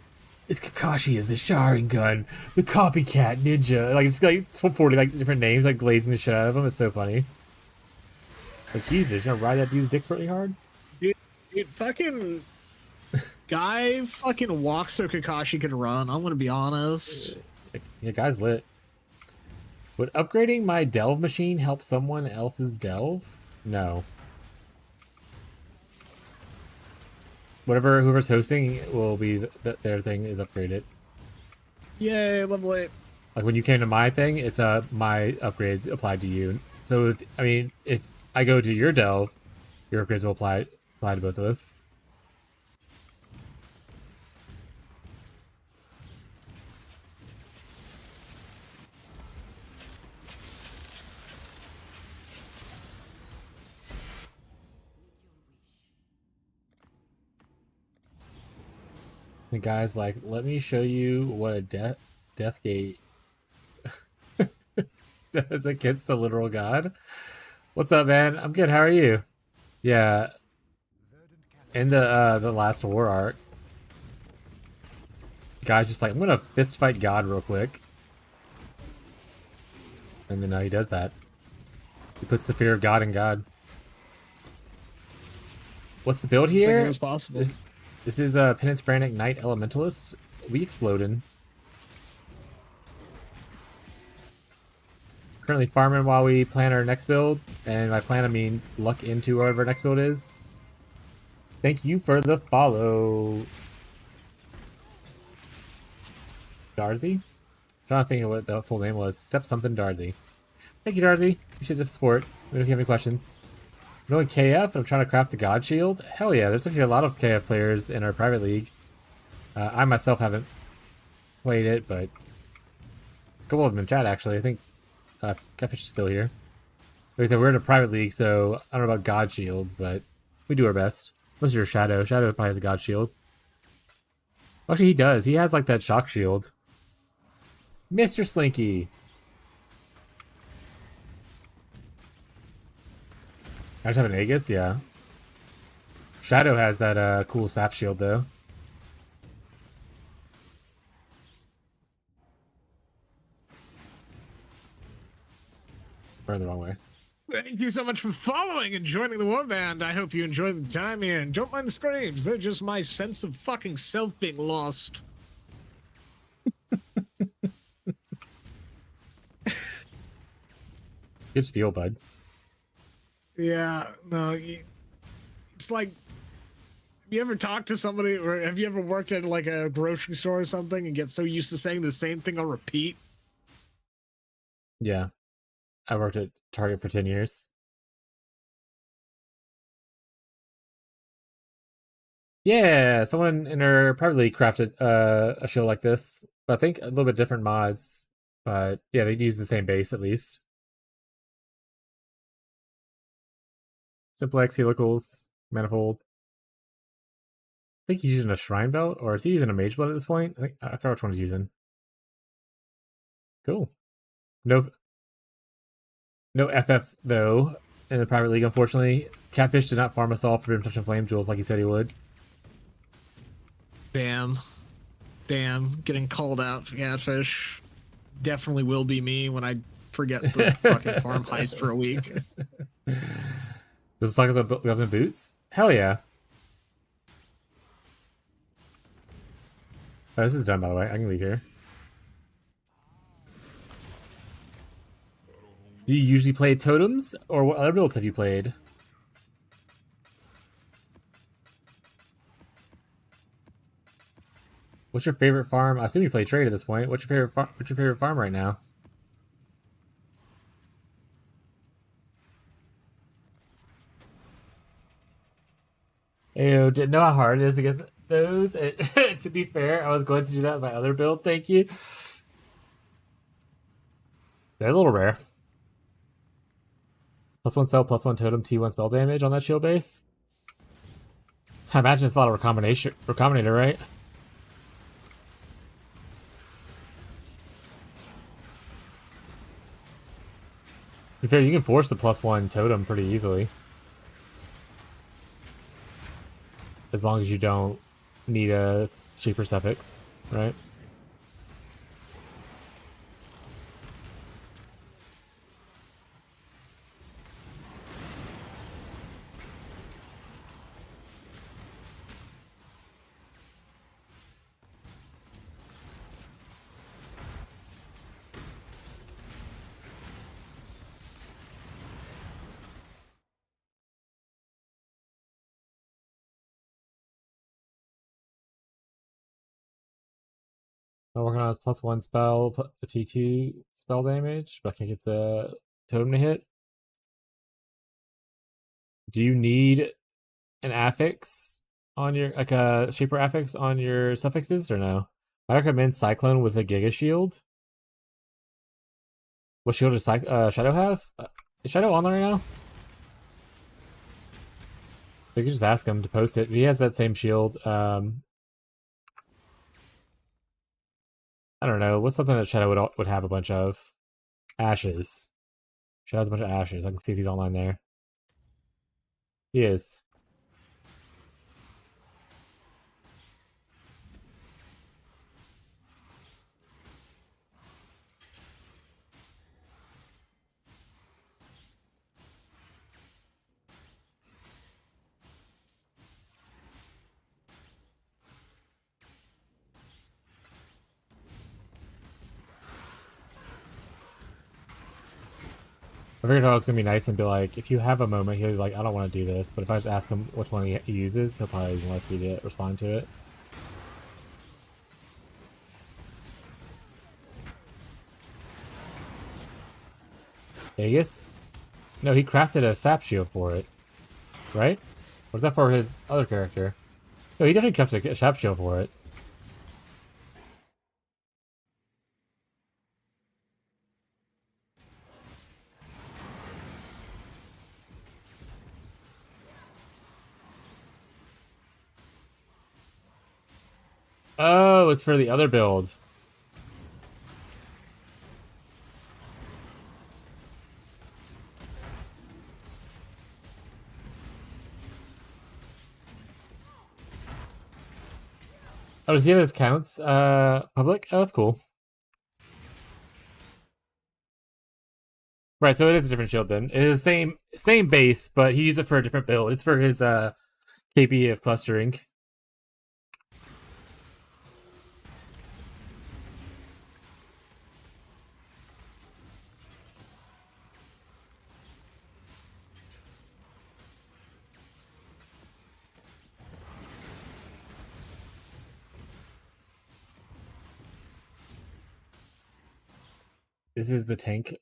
it's Kakashi of the Sharingan, the copycat ninja. Like it's like 40 like different names like glazing the shit out of him. It's so funny. Like Jesus, you're gonna ride that dude's dick really hard? Dude, fucking guy fucking walks so Kakashi could run. I'm gonna be honest. Yeah, guy's lit. Would upgrading my delve machine help someone else's delve? No. Whoever's hosting will be their thing is upgraded. Yay, level 8. Like when you came to my thing, it's my upgrades applied to you. So if I go to your delve, your upgrades will apply to both of us. The guy's like, let me show you what a death gate does against a literal god. What's up, man? I'm good. How are you? Yeah. In the last war arc, guy's just like, I'm gonna fist fight God real quick. And then he does that. He puts the fear of God in God. What's the build I think it here? was possible. This is Penance Brannick Knight Elementalist. We exploding. Currently farming while we plan our next build. And by plan, I mean luck into whatever our next build is. Thank you for the follow. Darcy? I'm trying to think of what the full name was. Step something Darcy. Thank you, Darcy. Appreciate the support. Let me know if you have any questions. I'm going KF. I'm trying to craft the God Shield. Hell yeah, there's actually a lot of KF players in our private league. I myself haven't played it, but a couple of them in chat actually. I think Catfish is still here. Like I said, we're in a private league, so I don't know about God Shields, but we do our best. Unless you're Shadow. Shadow probably has a God Shield. Actually, he does. He has like that Shock Shield. Mr. Slinky. I just have an Aegis, yeah. Shadow has that cool sap shield though. We're in the wrong way. Thank you so much for following and joining the warband. I hope you enjoy the time here. And don't mind the screams. They're just my sense of fucking self being lost. Good spiel, bud. Yeah, no, it's like, have you ever talked to somebody, or have you ever worked at like a grocery store or something and get so used to saying the same thing on repeat? Yeah. I worked at Target for 10 years. Yeah, someone in our private league crafted a shield like this. But I think a little bit different mods. But yeah, they use the same base at least. Simplex, Helicals, Manifold. I think he's using a Shrine Belt, or is he using a Mage Blood at this point? I forgot which one he's using. Cool. No FF, though, in the private league, unfortunately. Catfish did not farm us all for Brim Touch and Flame Jewels like he said he would. Damn, getting called out for Catfish. Definitely will be me when I forget the fucking farm heist for a week. Does it suck as gloves and boots? Hell yeah. Oh, this is done, by the way. I can leave here. Do you usually play totems, or what other builds have you played? What's your favorite farm? I assume you play trade at this point. What's your favorite farm right now? Ew, didn't know how hard it is to get those. To be fair, I was going to do that with my other build. Thank you. They're a little rare. +1 spell, +1 totem, T1 spell damage on that shield base. I imagine it's a lot of recombinator, right? To be fair, you can force the +1 totem pretty easily. As long as you don't need a cheaper suffix, right? I'm working on his +1 spell, a T2 spell damage, but I can't get the totem to hit. Do you need an affix on your, like a shaper affix on your suffixes, or no? I recommend Cyclone with a Giga Shield. What shield does Shadow have? Is Shadow on there right now? We could just ask him to post it. He has that same shield. I don't know. What's something that Shadow would have a bunch of? Ashes. Shadow has a bunch of ashes. I can see if he's online there. He is. I figured I was gonna be nice and be like, if you have a moment, he'll be like, I don't want to do this. But if I just ask him which one he uses, he'll probably be likely to respond to it. Vegas? No, he crafted a sap shield for it, right? Or is that for his other character? No, he definitely crafted a sap shield for it. Oh, it's for the other build. Oh, does he have his counts public? Oh, that's cool. Right, so it is a different shield then. It is the same base, but he used it for a different build. It's for his KP of clustering. This is the tank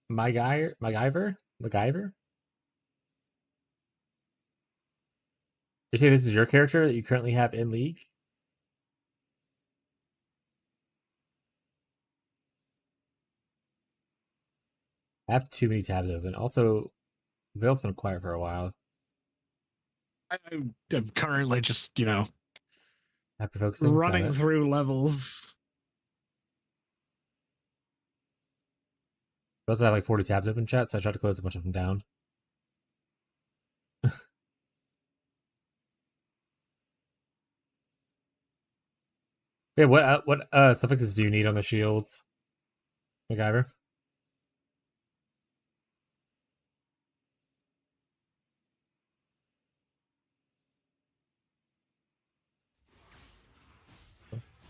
MacGyver? You say this is your character that you currently have in League? I have too many tabs open. Also, Veil's been quiet for a while. I'm currently just, After focusing, got running it. through levels. I also have like 40 tabs open, chat, so I tried to close a bunch of them down. Yeah, what suffixes do you need on the shield, MacGyver?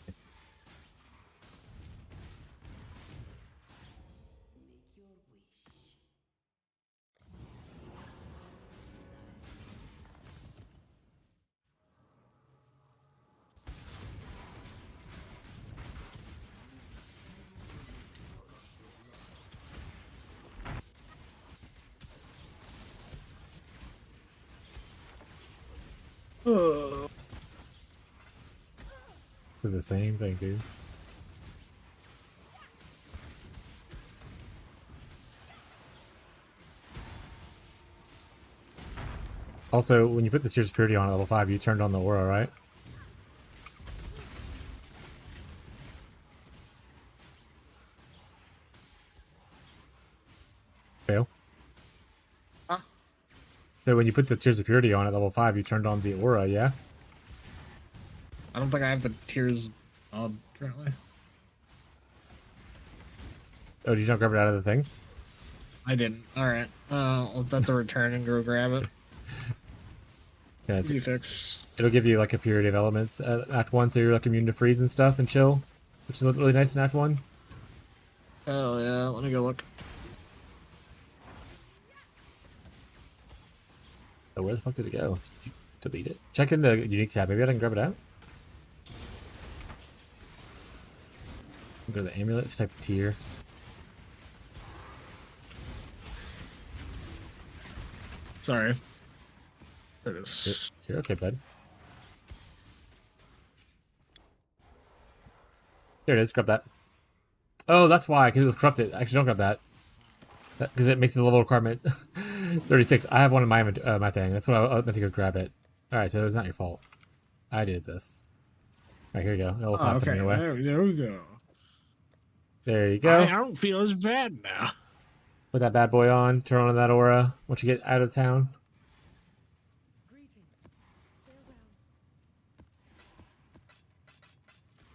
Nice. Make your wish. Oh. It's the same thing, dude. Also, when you put the Tears of Purity on at level 5, you turned on the aura, right? Fail. Huh? So when you put the Tears of Purity on at level 5, you turned on the aura, yeah? I don't think I have the tears on currently. Oh, did you not grab it out of the thing? I didn't. Alright. I'll have to return and go grab it. Yeah, it's, Easy fix. it'll give you like a purity of elements at Act 1, so you're like immune to freeze and stuff and chill, which is really nice in Act 1. Oh yeah, let me go look. Oh, where the fuck did it go? Did you delete it? Check in the unique tab. Maybe I can grab it out. Go to the amulets, type tier. Sorry. There it is. You're okay, bud. There it is. Grab that. Oh, that's why, because it was corrupted. Actually, don't grab that. Because it makes the level requirement 36. I have one in my my thing. That's what I meant to go grab it. Alright, so it's not your fault. I did this. Alright, here you go. Level 5 coming your way. There we go. There you go. I don't feel as bad now. Put that bad boy on. Turn on that aura once you get out of town.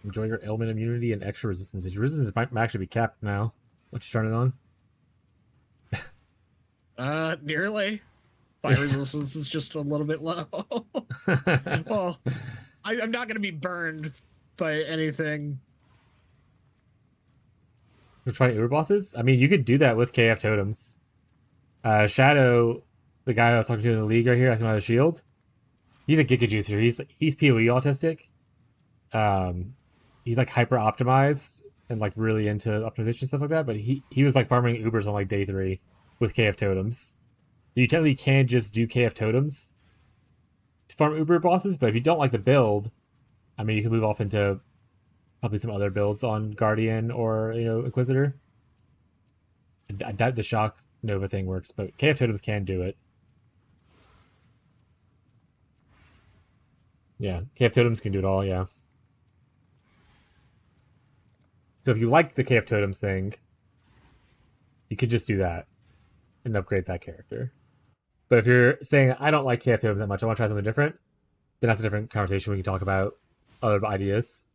Enjoy your ailment immunity and extra resistance. Your resistance might actually be capped now. Once you turn it on. Nearly. Fire resistance is just a little bit low. Well, I'm not going to be burned by anything. Which fight Uber bosses? I mean, you could do that with KF totems. Shadow, the guy I was talking to in the league right here, I see him on the shield. He's a Giga Juicer. He's PoE autistic. He's like hyper optimized and like really into optimization stuff like that. But he was like farming Ubers on like day 3 with KF totems. So you technically can just do KF totems to farm Uber bosses. But if you don't like the build, I mean, you can move off into probably some other builds on Guardian or, you know, Inquisitor. I doubt the Shock Nova thing works, but KF totems can do it. Yeah, KF totems can do it all, yeah. So if you like the KF totems thing, you could just do that and upgrade that character. But if you're saying, I don't like KF totems that much, I want to try something different, then that's a different conversation. We can talk about other ideas.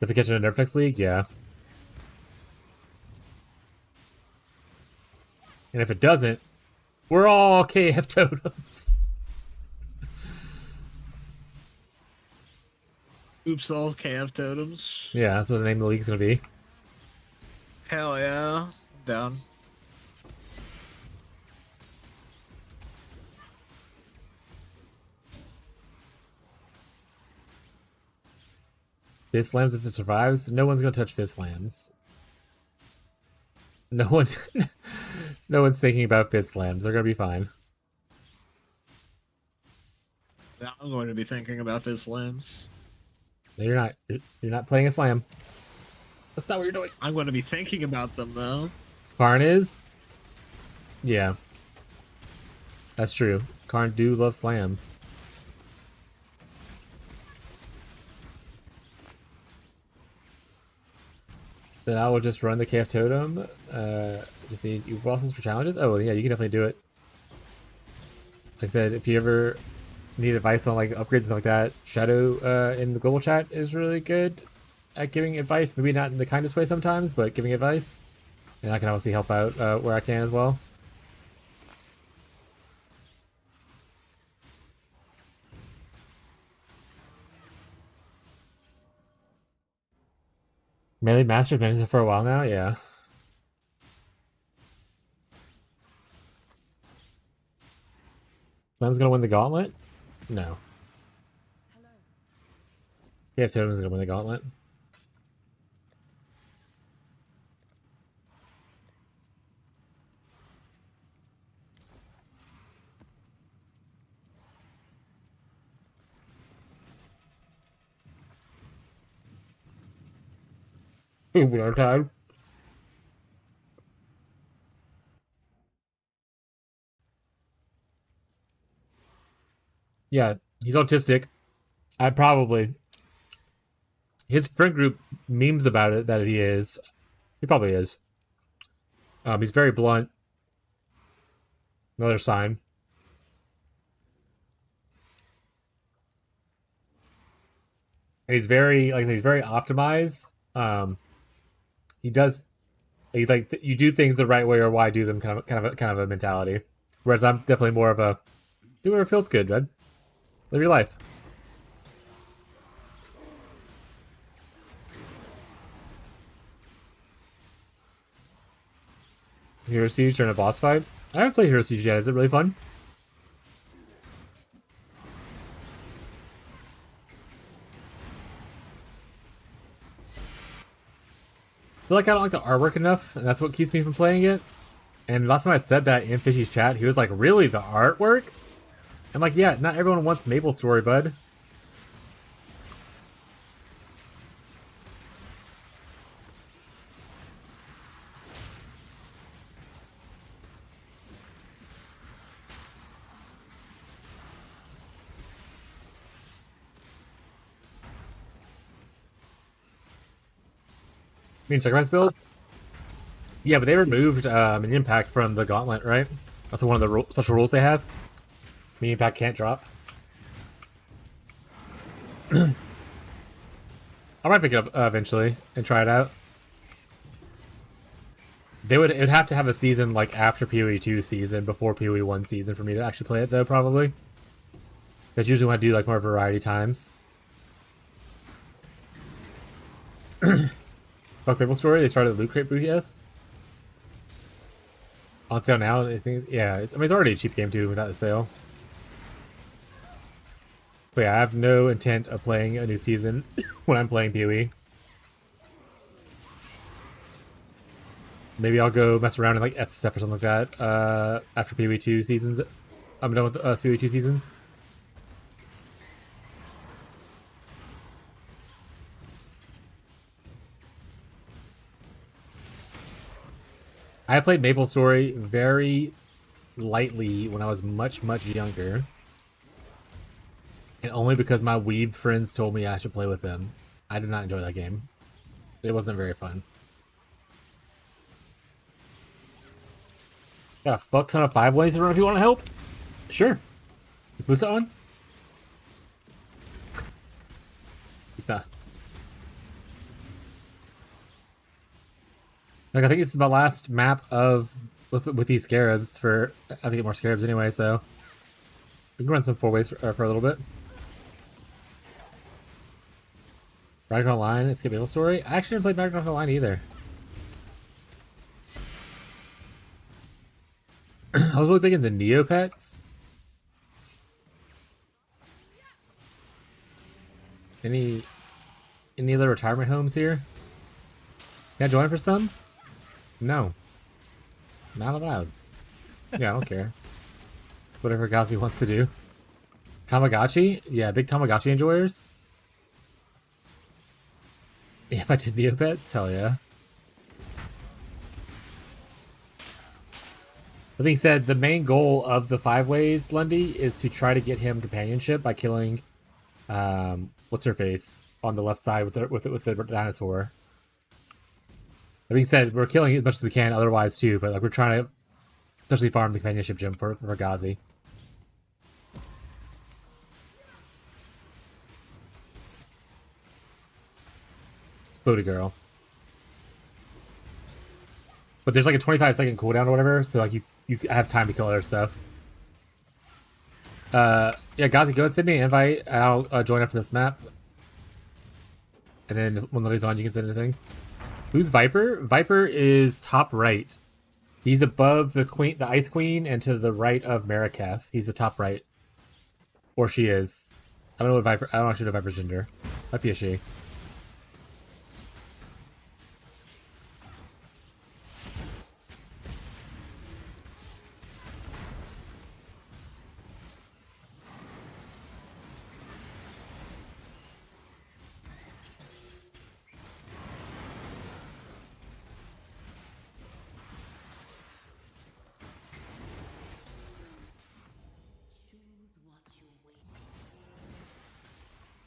If they catch it in a Nerflex League, yeah. And if it doesn't, we're all KF totems. Oops, all KF totems. Yeah, that's what the name of the league's gonna be. Hell yeah. Down. Fizz slams if it survives. No one's gonna touch Fizz slams. No one, no one's thinking about Fizz slams. They're gonna be fine. Now I'm going to be thinking about Fizz slams. No, you're not. You're not playing a slam. That's not what you're doing. I'm going to be thinking about them though. Karn is? Yeah. That's true. Karn do love slams. Then I will just run the KF Totem. Just need Uber bosses for challenges. Oh, yeah, you can definitely do it. Like I said, if you ever need advice on like upgrades and stuff like that, Shadow in the global chat is really good at giving advice. Maybe not in the kindest way sometimes, but giving advice. And I can obviously help out where I can as well. Melee Master's been in for a while now, yeah. Slam's gonna win the gauntlet? No. Yeah, Totem's gonna win the gauntlet. Winter time. Yeah, he's autistic. I probably his friend group memes about it that he is. He probably is. He's very blunt. Another sign. And he's very he's very optimized. He does he, like you do things the right way or why do them kind of a mentality. Whereas I'm definitely more of a do whatever feels good, man. Live your life. Hero Siege during a boss fight. I haven't played Hero Siege yet. Is it really fun? I feel like I don't like the artwork enough, and that's what keeps me from playing it. And last time I said that in Fishy's chat, he was like, "Really, the artwork?" I'm like, "Yeah, not everyone wants Maple Story, bud." You mean sacrifice builds? Yeah, but they removed an impact from the gauntlet, right? That's one of the special rules they have. Mean impact can't drop. I might pick it up eventually and try it out. It would have to have a season like after PoE 2 season, before PoE 1 season for me to actually play it though, probably. That's usually when I do like more variety times. Fuck Maple Story, they started the Loot Crate BTS. On sale now, I think, yeah. I mean, it's already a cheap game too without the sale. But yeah, I have no intent of playing a new season when I'm playing PoE. Maybe I'll go mess around in like SSF or something like that after PoE 2 seasons. I'm done with PoE 2 seasons. I played Maple Story very lightly when I was much, much younger. And only because my weeb friends told me I should play with them. I did not enjoy that game. It wasn't very fun. Got a fuck ton of 5 ways around if you want to help. Sure. Let's boost that one. Like, I think this is my last map of with these scarabs for I have to get more scarabs anyway, so we can run some 4 ways for a little bit. Ragnar Online, Escape Maple Story. I actually didn't play Ragnar Online either. I was really big into Neopets. Any other retirement homes here? Can I join for some? No. Not allowed. Yeah, I don't care. Whatever Gazi wants to do. Tamagotchi? Yeah, big Tamagotchi enjoyers. Yeah, I did Neopets? Hell yeah. That being said, the main goal of the 5 ways, Lundy, is to try to get him companionship by killing what's her face on the left side with the dinosaur. That being said, we're killing as much as we can otherwise too, but like we're trying to especially farm the companionship gem for Gazi. Spooty girl. But there's like a 25-second cooldown or whatever, so like you have time to kill other stuff. Yeah, Gazi, go ahead and send me an invite. I'll join up for this map. And then when Lily's on, you can send anything. Who's Viper? Viper is top right. He's above the queen, the Ice Queen, and to the right of Mariketh. He's the top right. Or she is. I don't know what Viper. I don't actually know Viper's gender. Might be a she.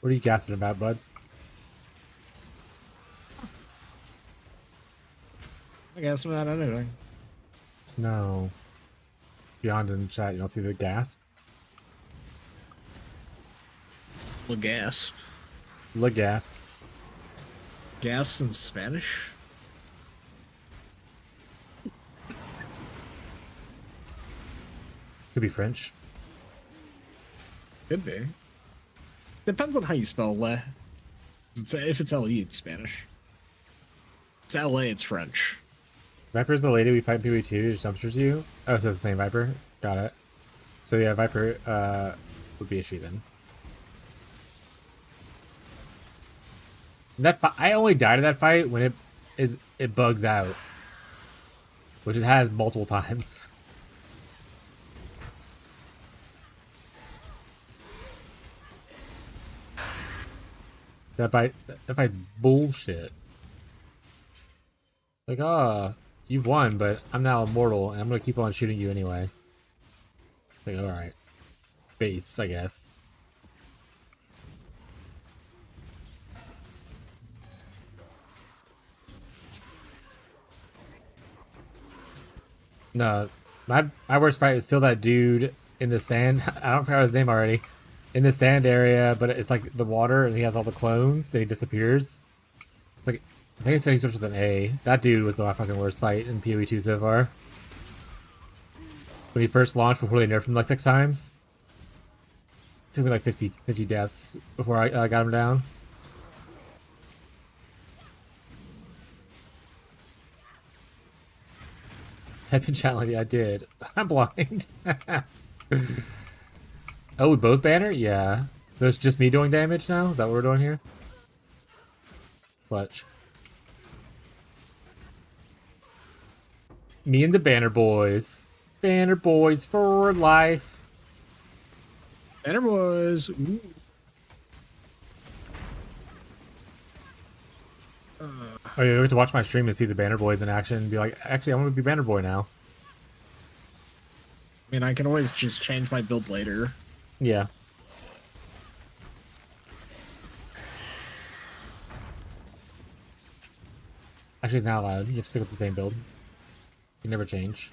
What are you gasping about, bud? I guess not anything. No. Beyond in the chat, you don't see the gasp? Well, gas. The gasp. Gas in Spanish? Could be French. Could be. Depends on how you spell le. If it's L-E, it's Spanish. If it's L-A, it's French. Viper's the lady we fight in PvE2 who dumpsters you? Oh, so it's the same Viper. Got it. So yeah, Viper would be a she then. That I only died in that fight when it bugs out, which it has multiple times. That fight's bullshit. Like, you've won, but I'm now immortal, and I'm gonna keep on shooting you anyway. Like, alright. Based, I guess. No, my worst fight is still that dude in the sand. I don't forget his name already. In the sand area, but it's like the water, and he has all the clones, and he disappears. Like, I think it's starts with an A. That dude was my fucking worst fight in PoE2 so far. When he first launched, before they nerfed him like 6 times. It took me like 50 deaths before I got him down. Type in chat like I did. I'm blind. Oh, we both banner? Yeah. So it's just me doing damage now? Is that what we're doing here? Clutch. Me and the banner boys. Banner boys for life. Banner boys. Ooh. Oh, you have to watch my stream and see the banner boys in action and be like, actually, I want to be banner boy now. I mean, I can always just change my build later. Yeah. Actually, it's not allowed. You have to stick with the same build. You never change.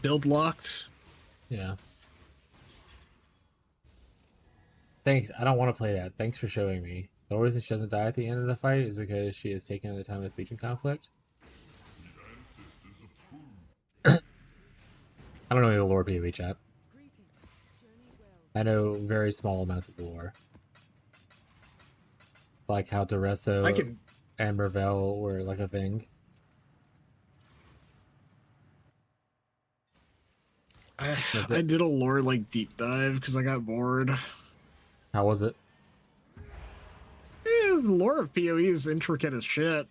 Build locked. Yeah. Thanks. I don't want to play that. Thanks for showing me. The only reason she doesn't die at the end of the fight is because she is taken at the time of this Legion conflict. I don't know any of the lore PoE chat. I know very small amounts of lore. Like how Duresso and Mervel were like a thing. I did a lore like deep dive because I got bored. How was it? The lore of PoE is intricate as shit.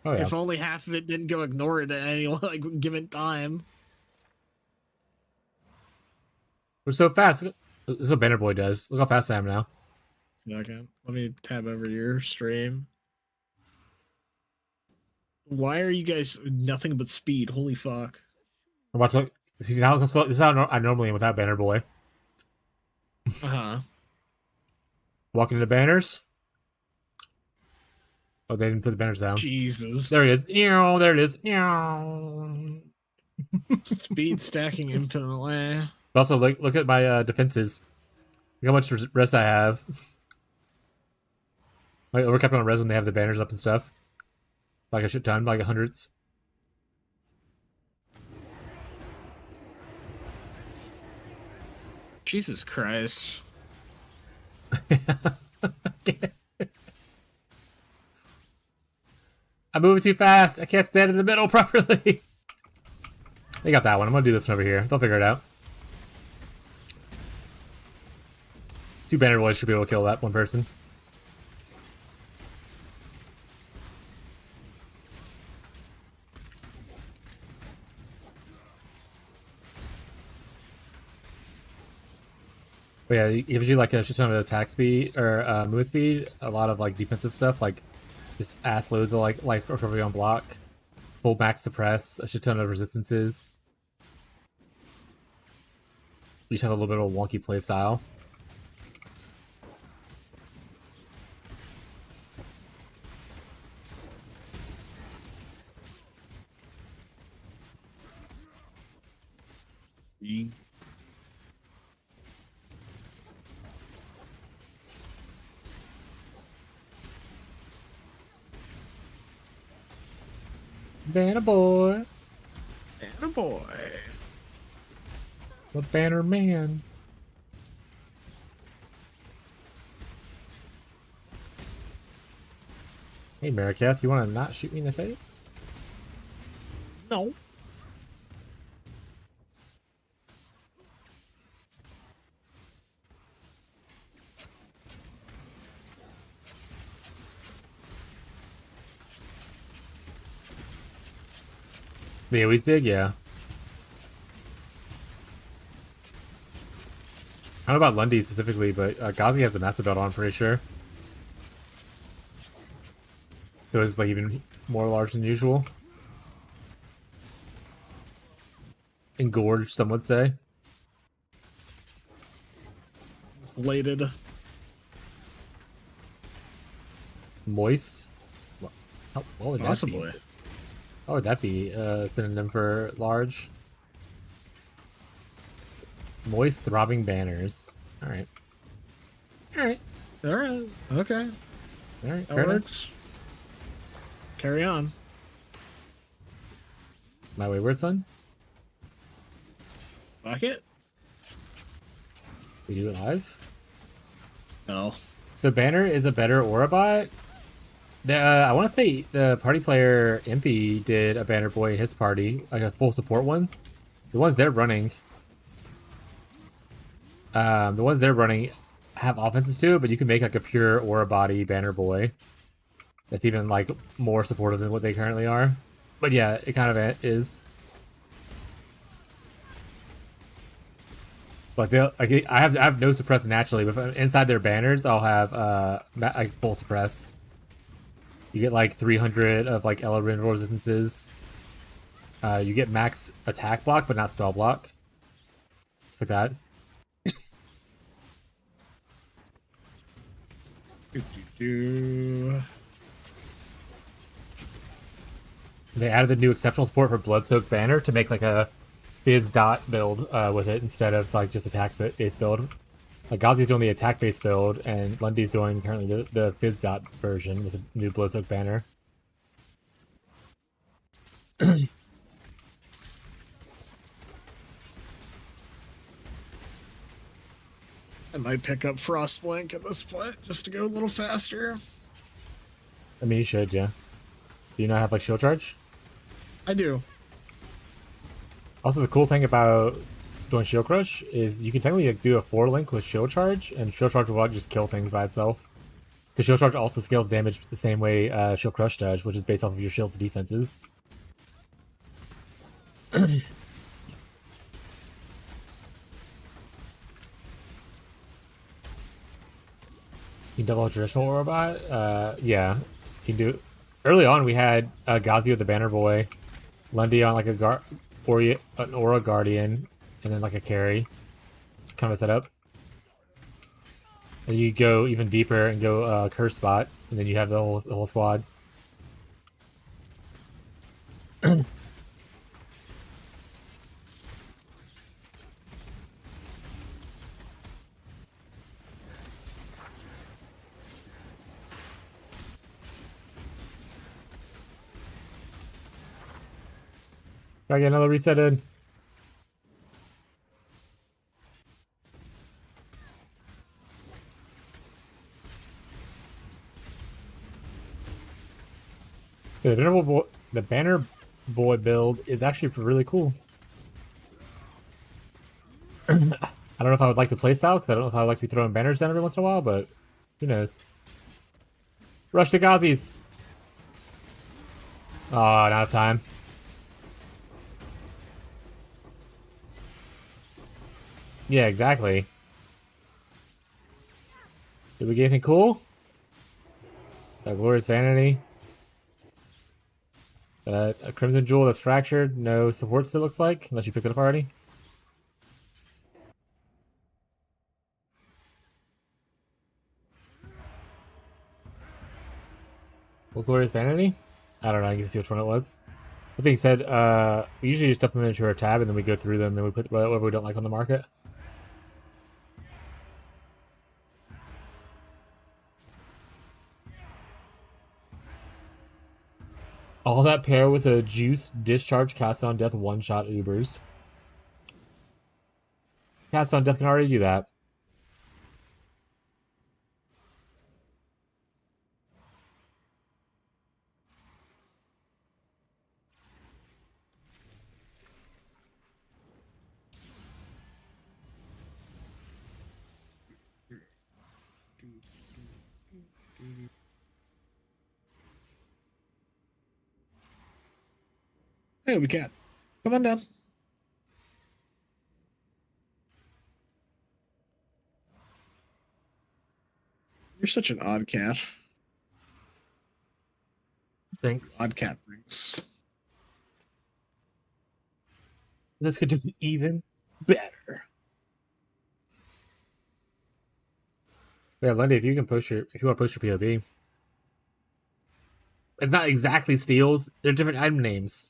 Oh yeah. If only half of it didn't go ignored at any like given time. We're so fast. This is what Banner Boy does. Look how fast I am now. Second. Let me tab over your stream. Why are you guys nothing but speed? Holy fuck. I'm about to see now. This is how I normally am without Banner Boy. Uh-huh. Walking into banners. Oh, they didn't put the banners down. Jesus. There it is. There it is. Speed stacking infinitely. But also, look at my defenses. Look how much rest I have. Like overcapped on res when they have the banners up and stuff. Like a shit ton, like hundreds. Jesus Christ. I'm moving too fast. I can't stand in the middle properly. They got that one. I'm gonna do this one over here. They'll figure it out. 2 banner boys should be able to kill that one person. But yeah, it gives you like a shit ton of attack speed or movement speed, a lot of like defensive stuff, like just ass loads of like life recovery on block, full max suppress, a shit ton of resistances. You just have a little bit of a wonky playstyle. Banner boy. Boy. The banner man. Hey, Marikath, you want to not shoot me in the face? No. The always big, yeah. I don't know about Lundy specifically, but Ghazi has the massive belt on, I'm pretty sure. So it's like even more large than usual. Engorged, some would say. Bladed. Moist. What would Possibly. that be? What would that be? A synonym for large? Moist, throbbing banners. Alright. Alright. Alright. Okay. Alright. That works. Carry on. My wayward son? Fuck it. We do it live? No. So Banner is a better Aura bot. I want to say the party player Impy did a Banner Boy in his party, like a full support one. The ones they're running, have offenses to it, but you can make like a pure Aura body Banner Boy. That's even like more supportive than what they currently are. But yeah, it kind of is. Like I have no suppress naturally, but if I'm inside their banners, I'll have like full suppress. You get like 300 of like elemental resistances. You get max attack block, but not spell block. Stuff like that. They added the new exceptional support for Blood-Soaked Banner to make like a Fizz dot build with it instead of like just attack based build. Like Ghazi's doing the attack based build, and Lundy's doing currently the Fizz dot version with a new Blood-Soaked Banner. I might pick up Frostblink at this point just to go a little faster. I mean, you should, yeah. Do you not have like shield charge? I do. Also, the cool thing about doing Shield Crush is you can technically like, do a 4-link with Shield Charge, and Shield Charge will like, just kill things by itself. Because Shield Charge also scales damage the same way Shield Crush does, which is based off of your shield's defenses. You can double a traditional Aura bot? Yeah. You can do... Early on, we had Ghazi with the Banner Boy, Lundy on like an Aura Guardian, and then like a carry. It's kind of a setup. And you go even deeper and go Curse Spot, and then you have the whole squad. Gotta get another reset in. The Banner Boy build is actually really cool. I don't know if I would like the playstyle, because I don't know if I would like to be throwing banners down every once in a while, but who knows. Rush to Ghazi's! Oh, not enough time. Yeah, exactly. Did we get anything cool? A Glorious Vanity. A Crimson Jewel that's fractured. No supports, it looks like, unless you picked it up already. Glorious Vanity? I don't know, I can see which one it was. That being said, we usually just dump them into our tab and then we go through them and we put whatever we don't like on the market. All that pair with a juice, discharge, cast on death, one-shot Ubers. Cast on death can already do that. Hey, we cat. Come on down. You're such an odd cat. Thanks. Odd cat things. This could do even better. Yeah, Lundy, if you want to post your POB. It's not exactly steals, they're different item names.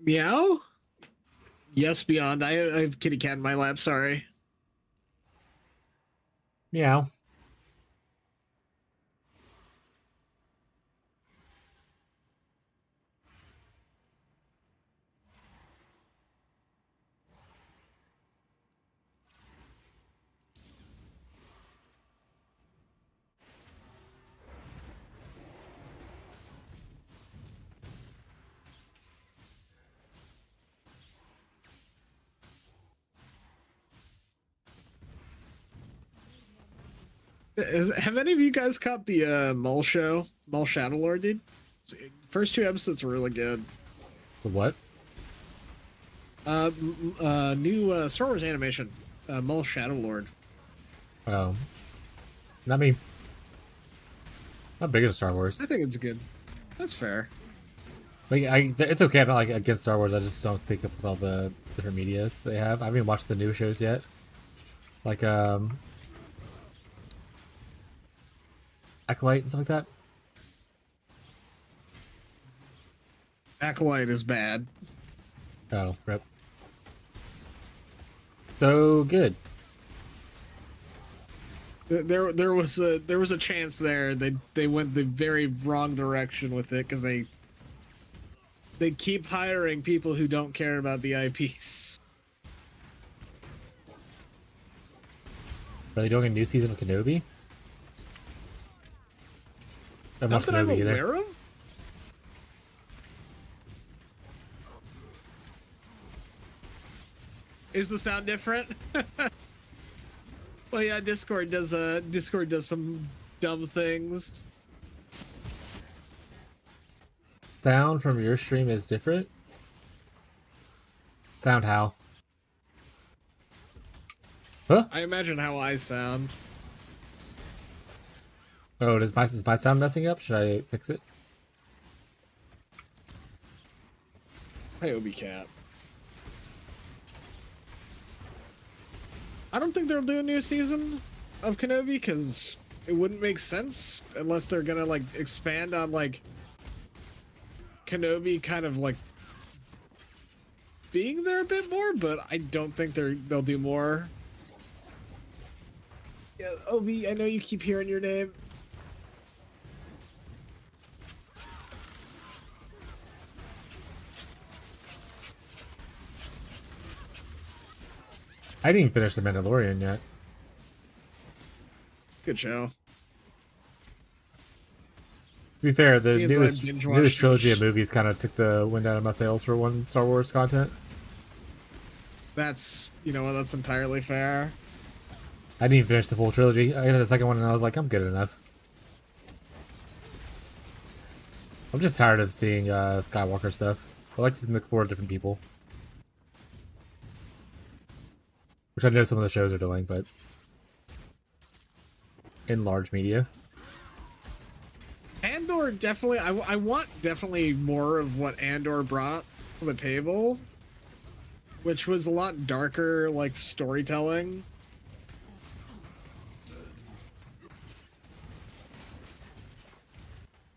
Meow? Yes, Beyond. I have kitty cat in my lap, sorry. Meow. Have any of you guys caught the Mall show? Mall Shadowlord, dude? First 2 episodes were really good. The what? New Star Wars animation. Mall Shadowlord. Oh. Not me. Not big into Star Wars. I think it's good. That's fair. Like, it's okay. I'm not like against Star Wars. I just don't think of all the different medias they have. I haven't even watched the new shows yet. Like Acolyte and stuff like that. Acolyte is bad. Oh, rip. So good. There was a chance there they went the very wrong direction with it because they keep hiring people who don't care about the IPs. Are they doing a new season of Kenobi? I haven't Not watched that I'm Kenobi either. aware of. Is the sound different? Well, yeah, Discord does some dumb things. Sound from your stream is different? Sound how? Huh? I imagine how I sound. Oh, is my sound messing up? Should I fix it? Hey, Obi Cat. I don't think they'll do a new season of Kenobi because it wouldn't make sense unless they're gonna like expand on like Kenobi kind of like being there a bit more, but I don't think they'll do more. Yeah, Obi, I know you keep hearing your name. I didn't even finish The Mandalorian yet. Good show. To be fair, the Me and newest, Zeb binge watched newest trilogy each. of movies kind of took the wind out of my sails for one Star Wars content. That's, you know what, that's entirely fair. I didn't even finish the full trilogy. I got the second one and I was like, I'm good enough. I'm just tired of seeing Skywalker stuff. I like to explore different people. Which I know some of the shows are doing, but in large media. Andor definitely, I want definitely more of what Andor brought to the table. which was a lot darker, like storytelling.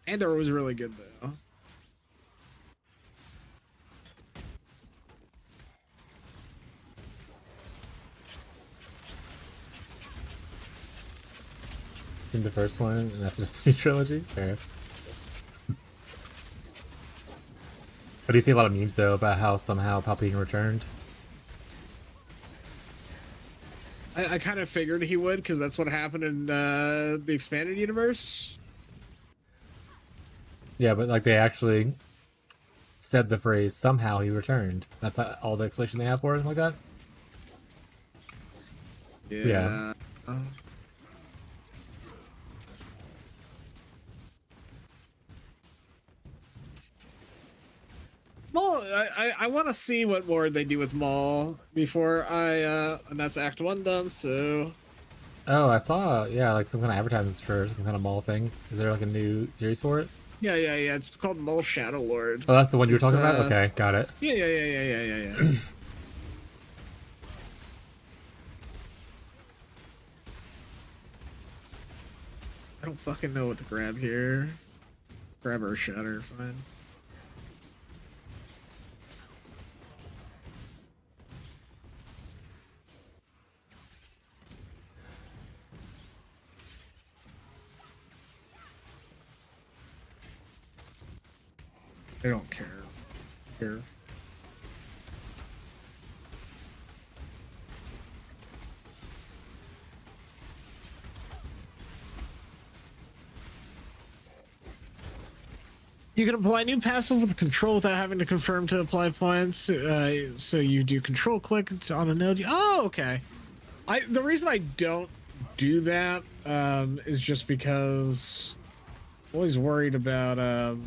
Andor was really good though. In the first one, and that's a Destiny trilogy. Fair. But do you see a lot of memes though about how somehow Palpatine returned? I kind of figured he would, because that's what happened in the expanded universe. Yeah, but like they actually said the phrase "somehow he returned." That's not all the explanation they have for it, like that. Yeah. Maul, I want to see what more they do with Maul before and that's Act 1 done, so... Oh, I saw, yeah, like some kind of advertisements for some kind of mall thing. Is there like a new series for it? Yeah, it's called Maul Shadow Lord. Oh, that's the one you were talking about? Okay, got it. Yeah. I don't fucking know what to grab here. Grab our shatter, fine. I don't care. Here. You can apply new passive with control without having to confirm to apply points. So you do control click on a node. Oh, okay. The reason I don't do that is just because I'm always worried about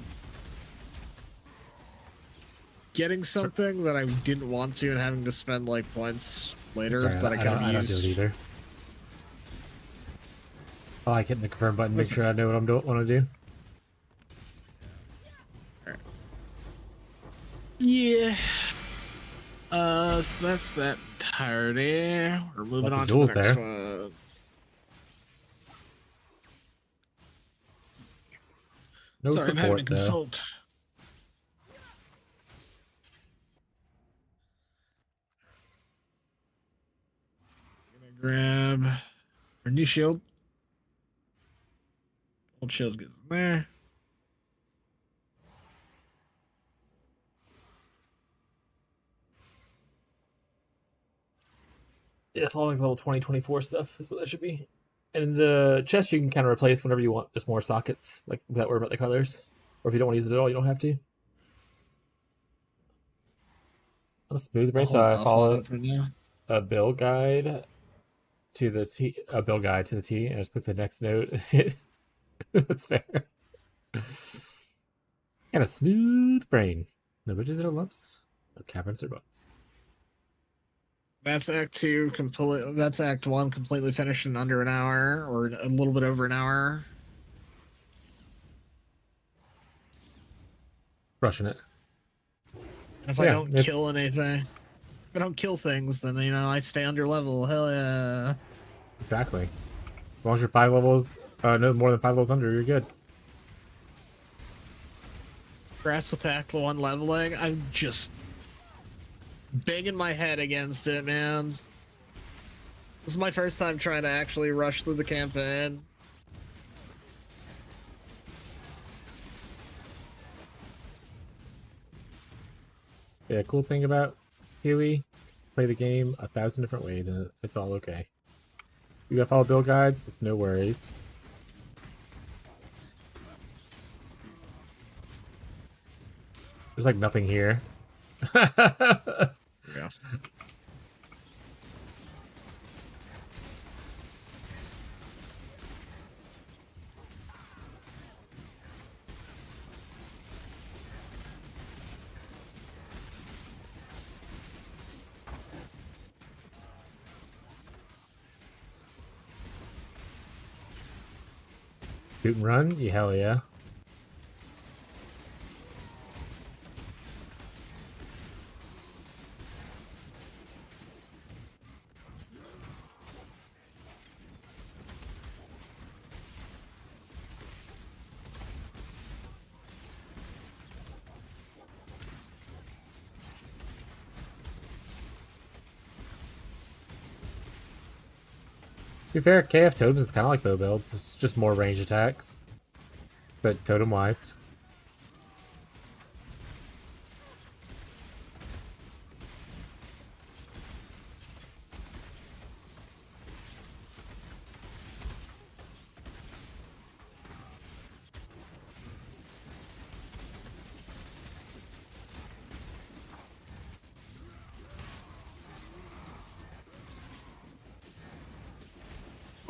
getting something that I didn't want to and having to spend like points later Sorry, that I could have I don't do used. it either. I like hitting the confirm button, make sure I know what I'm want to do. Yeah. So that's that entirety. We're moving Lots of on to jewels the next there. one. No Sorry, I'm having to support though. consult. Gonna grab our new shield. Old shield goes in there. Yeah, it's all like level 2024 stuff is what that should be. And the chest you can kind of replace whenever you want. Just more sockets, like without worrying about the colors. Or if you don't want to use it at all, you don't have to. I'm a smooth brain, so I follow a build guide to the T, a build guide to the T, and I just click the next node. That's fair. And a smooth brain. No bridges or lumps. No caverns or bones. That's Act 2 complete. That's Act 1 completely finished in under an hour, or a little bit over an hour. Rushing it. And if I don't kill anything, if I don't kill things, then I stay under level. Hell yeah! Exactly. As long as you're 5 levels, no more than 5 levels under, you're good. Congrats with Act 1 leveling. I'm just banging my head against it, man. This is my first time trying to actually rush through the campaign. Yeah, cool thing about Huey, play the game 1,000 different ways and it's all okay. You gotta follow build guides, it's no worries. There's like nothing here. Yeah. Shoot and run? Yeah, hell yeah. To be fair, KF Totems is kind of like bow builds. It's just more range attacks. But totem-wise.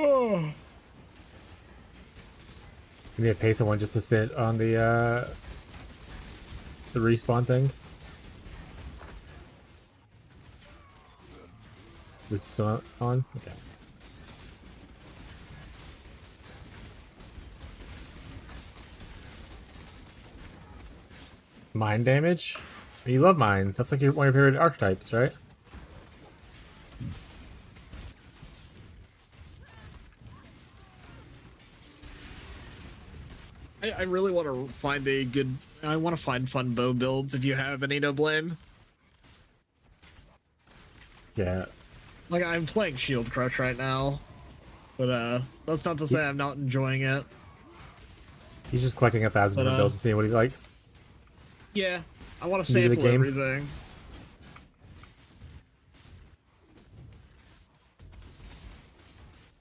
Oh. You need to pay someone just to sit on the respawn thing. Was this still on? Okay. Mind damage? You love mines. That's like one of your favorite archetypes, right? I really want to find a good. I want to find fun bow builds. If you have any, no blame. Yeah. Like I'm playing Shield Crush right now, but that's not to say I'm not enjoying it. He's just collecting 1,000 But, builds to see what he likes. Yeah, I want to New to the sample game. everything.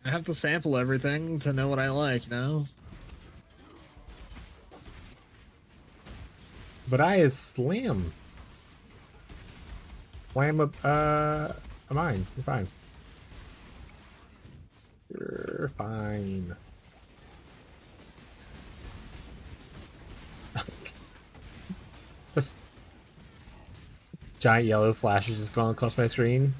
I have to sample everything to know what I like, you know? But I is slam. Slam a mine. You're fine. You're fine. Such giant yellow flashes just going across my screen.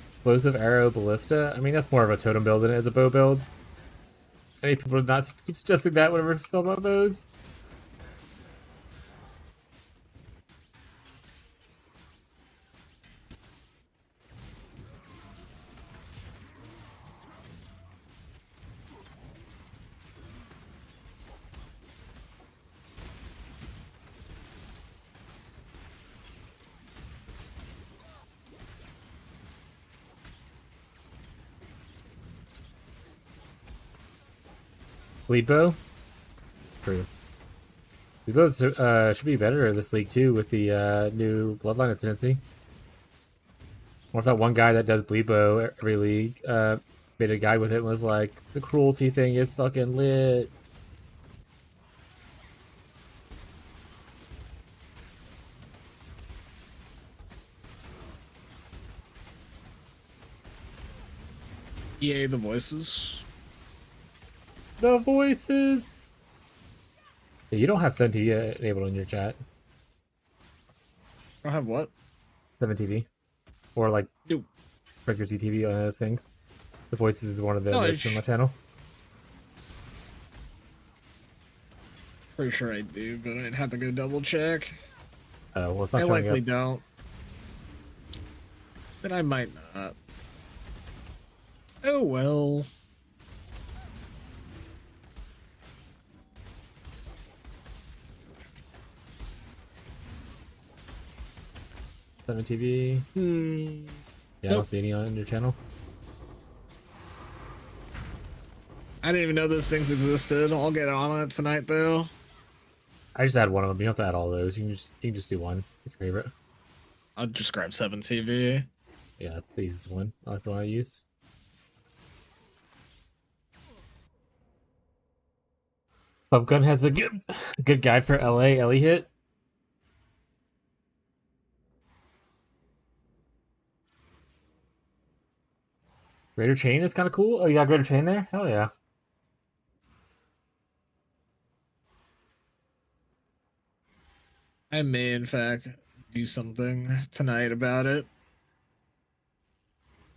Explosive arrow ballista. I mean, that's more of a totem build than it is a bow build. Any people do not keep suggesting that whenever we talk about those. Bleed bow? True. Bleed bows should be better this league too with the new bloodline ascendancy. What if that one guy that does bleed bow every league made a guide with it and was like, the cruelty thing is fucking lit. EA the voices. The voices. Yeah, you don't have 7TV enabled in your chat. I have what? 7TV. Or like Nope. regular CTV on those things. The voices is one of the No, alerts on my channel. Pretty sure I do, but I'd have to go double check. Oh, well, it's not I showing likely up. don't. Then I might not. Oh well. Seven TV. Yeah, I don't Nope. see any on your channel. I didn't even know those things existed. I'll get on it tonight though. I just add one of them. You don't have to add all those. You can just do one. Pick your favorite. I'll just grab 7TV. Yeah, that's the easiest one. That's the one I use. Pumpgun has a good guide for LA Ellie hit. Greater Chain is kind of cool. Oh, you got Greater Chain there? Hell yeah. I may, in fact, do something tonight about it.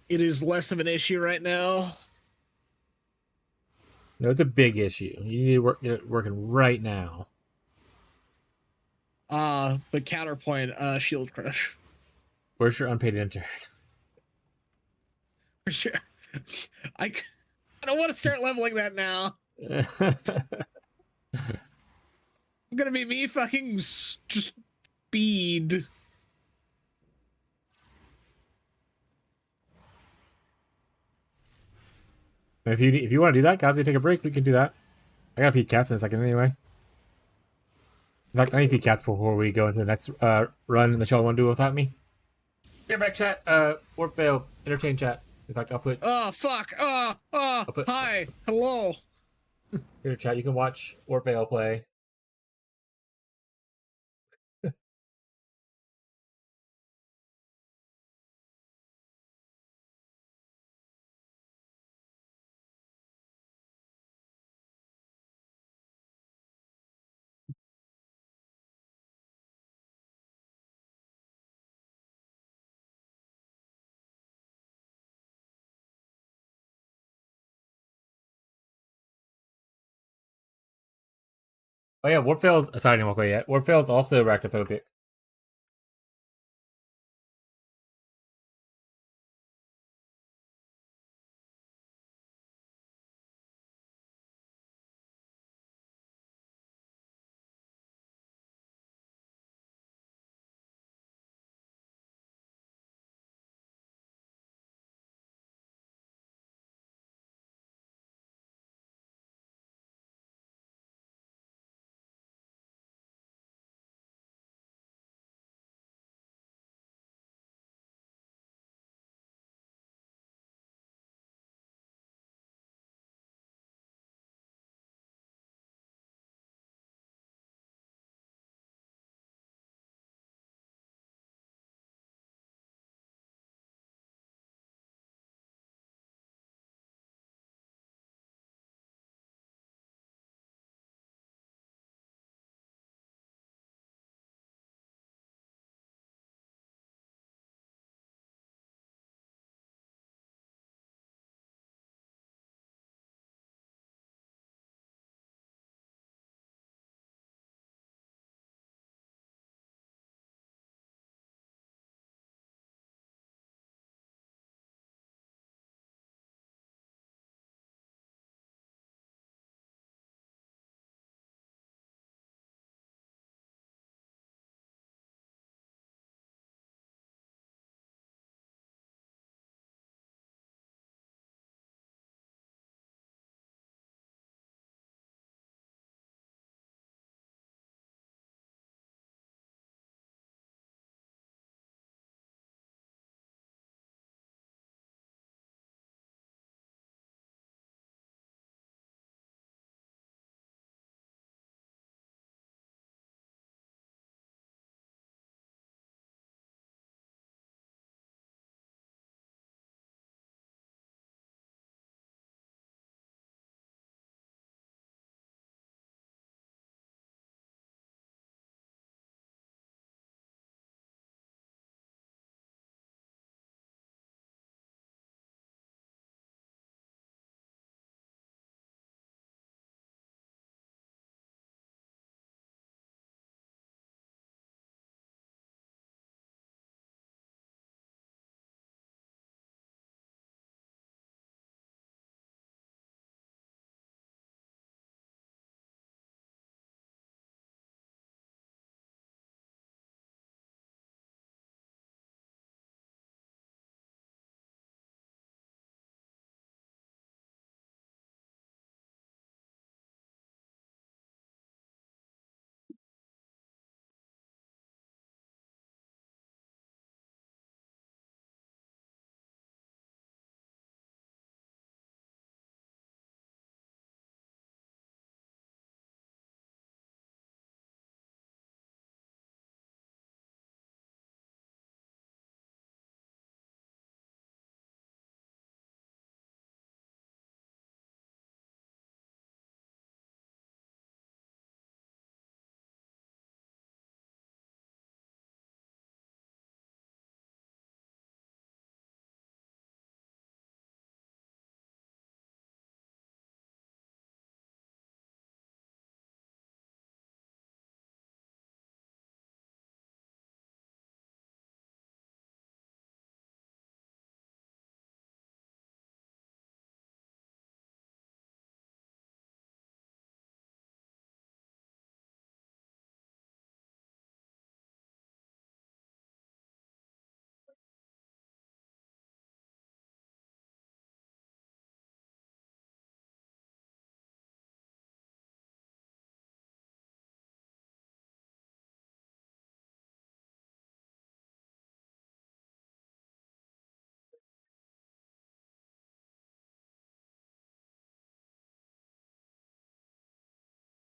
It is less of an issue right now. No, it's a big issue. You need to get it working right now. But counterpoint, Shield Crush. Where's your unpaid intern? For sure. I don't want to start leveling that now. It's gonna be me fucking just speed. If you want to do that, Kazi, take a break. We can do that. I gotta feed cats in a second anyway. In fact, I need to feed cats before we go into the next run in the Shell 1 duo without me. Get back, chat. Warp fail. Entertain chat. In fact, I'll put Oh, fuck. Hi. Hello. here chat. You can watch Warp fail play. Oh yeah, Warp fail's sorry, I didn't walk away yet. Warp fail's also arachnophobic.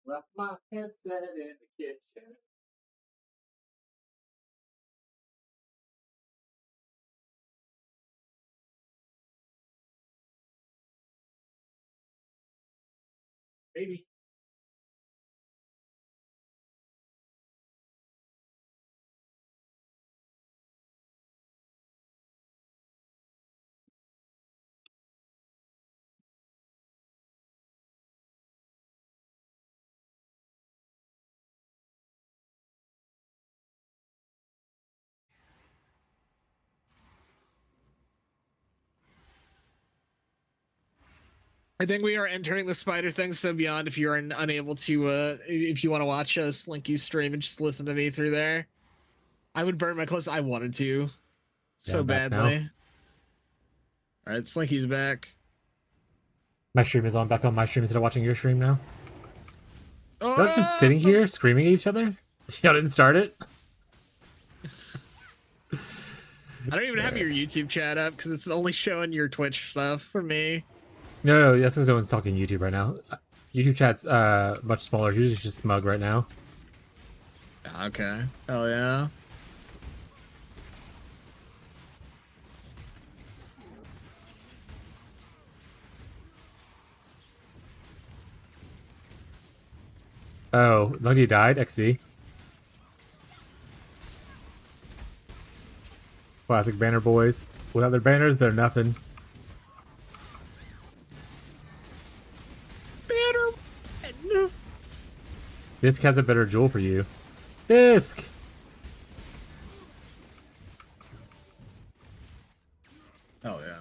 Left my headset in the kitchen. Maybe. I think we are entering the spider thing. So beyond, if you are unable to, if you want to watch Slinky's stream and just listen to me through there, I would burn my clothes. I wanted to Yeah, so I'm back now. badly. All right, Slinky's back. My stream is on. Back on my stream instead of watching your stream now. Oh! Y'all just sitting here screaming at each other? Y'all didn't start it? I don't even have your YouTube chat up because it's only showing your Twitch stuff for me. No, that's because no one's talking YouTube right now. YouTube chat's much smaller. Yours is just smug right now. Okay. Hell yeah. Oh, nobody died? XD. Classic banner boys. Without their banners, they're nothing. Better. Disc has a better jewel for you. Disc! Hell yeah.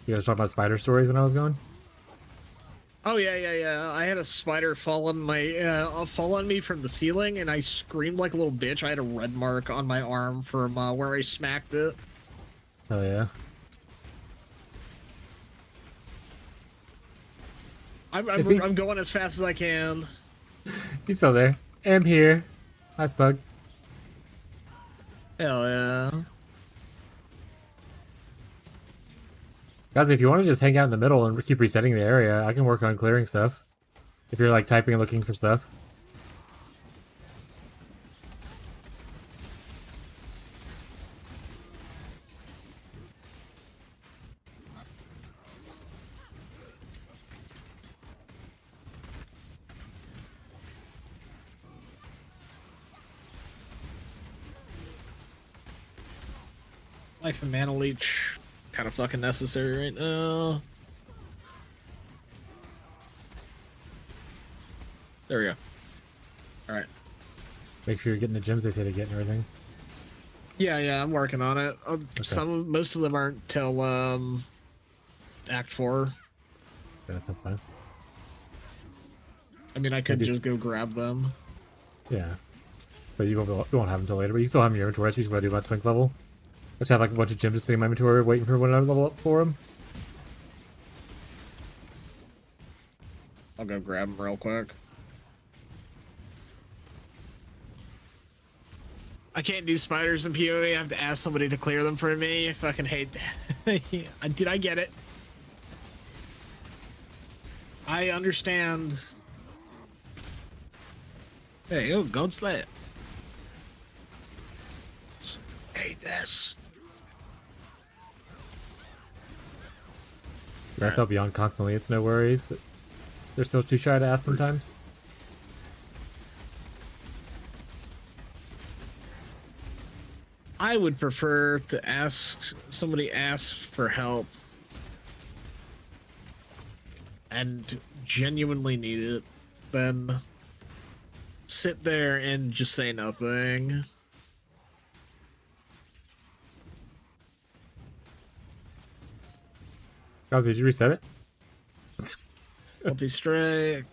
You guys talking about spider stories when I was going? Oh yeah. I had a spider fall on me from the ceiling, and I screamed like a little bitch. I had a red mark on my arm from where I smacked it. Oh yeah. I'm Is he- going as fast as I can. He's still there. I'm here. Hi, Spug. Hell yeah. Guys, if you want to just hang out in the middle and keep resetting the area, I can work on clearing stuff. If you're like typing and looking for stuff. Life and mana leech, kind of fucking necessary right now. There we go. All right. Make sure you're getting the gems they say to get and everything. Yeah, I'm working on it. Most of them aren't till Act 4. Yeah, that sounds fine. I mean, I could just go grab them. Yeah. But you won't have them until later, but you still have them in your inventory, so you just want to do about twink level. I just have like a bunch of gems sitting in my inventory waiting for when I level up for them. I'll go grab them real quick. I can't do spiders in PoE. I have to ask somebody to clear them for me. I fucking hate that. Did I get it? I understand. Hey, yo, goat slat. Hate this. That's all beyond constantly, it's no worries, but they're still too shy to ask sometimes. I would prefer to somebody ask for help and genuinely need it than sit there and just say nothing. Guys, did you reset it? Multi-strike.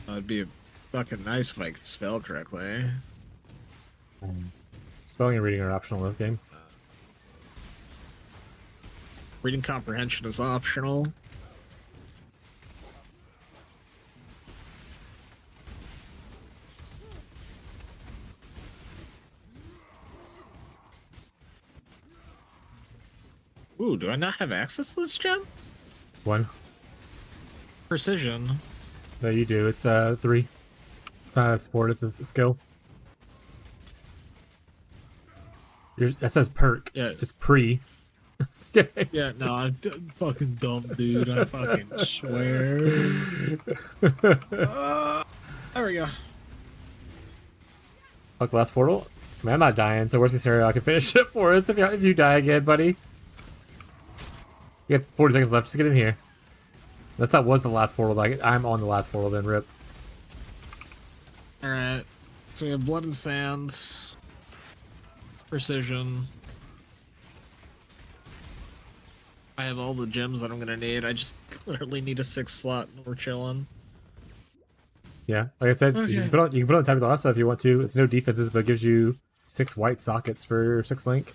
It'd be fucking nice if I could spell correctly. Spelling and reading are optional in this game. Reading comprehension is optional. Ooh, do I not have access to this gem? One. Precision. No, you do. It's 3. It's not a support. It's a skill. That says perk. Yeah. It's pre. Yeah, no, fucking dumb, dude. I fucking swear. There we go. Fuck, last portal. Man, I'm not dying, so worst case scenario, I can finish it for us if you die again, buddy. You got 40 seconds left. Just get in here. That was the last portal. Like, I'm on the last portal, then rip. Alright. So we have blood and sand. Precision. I have all the gems that I'm gonna need. I just literally need a 6 slot and we're chilling. Yeah, like I said, Okay. you can put on Tactical also if you want to. It's no defenses, but it gives you 6 white sockets for 6 link.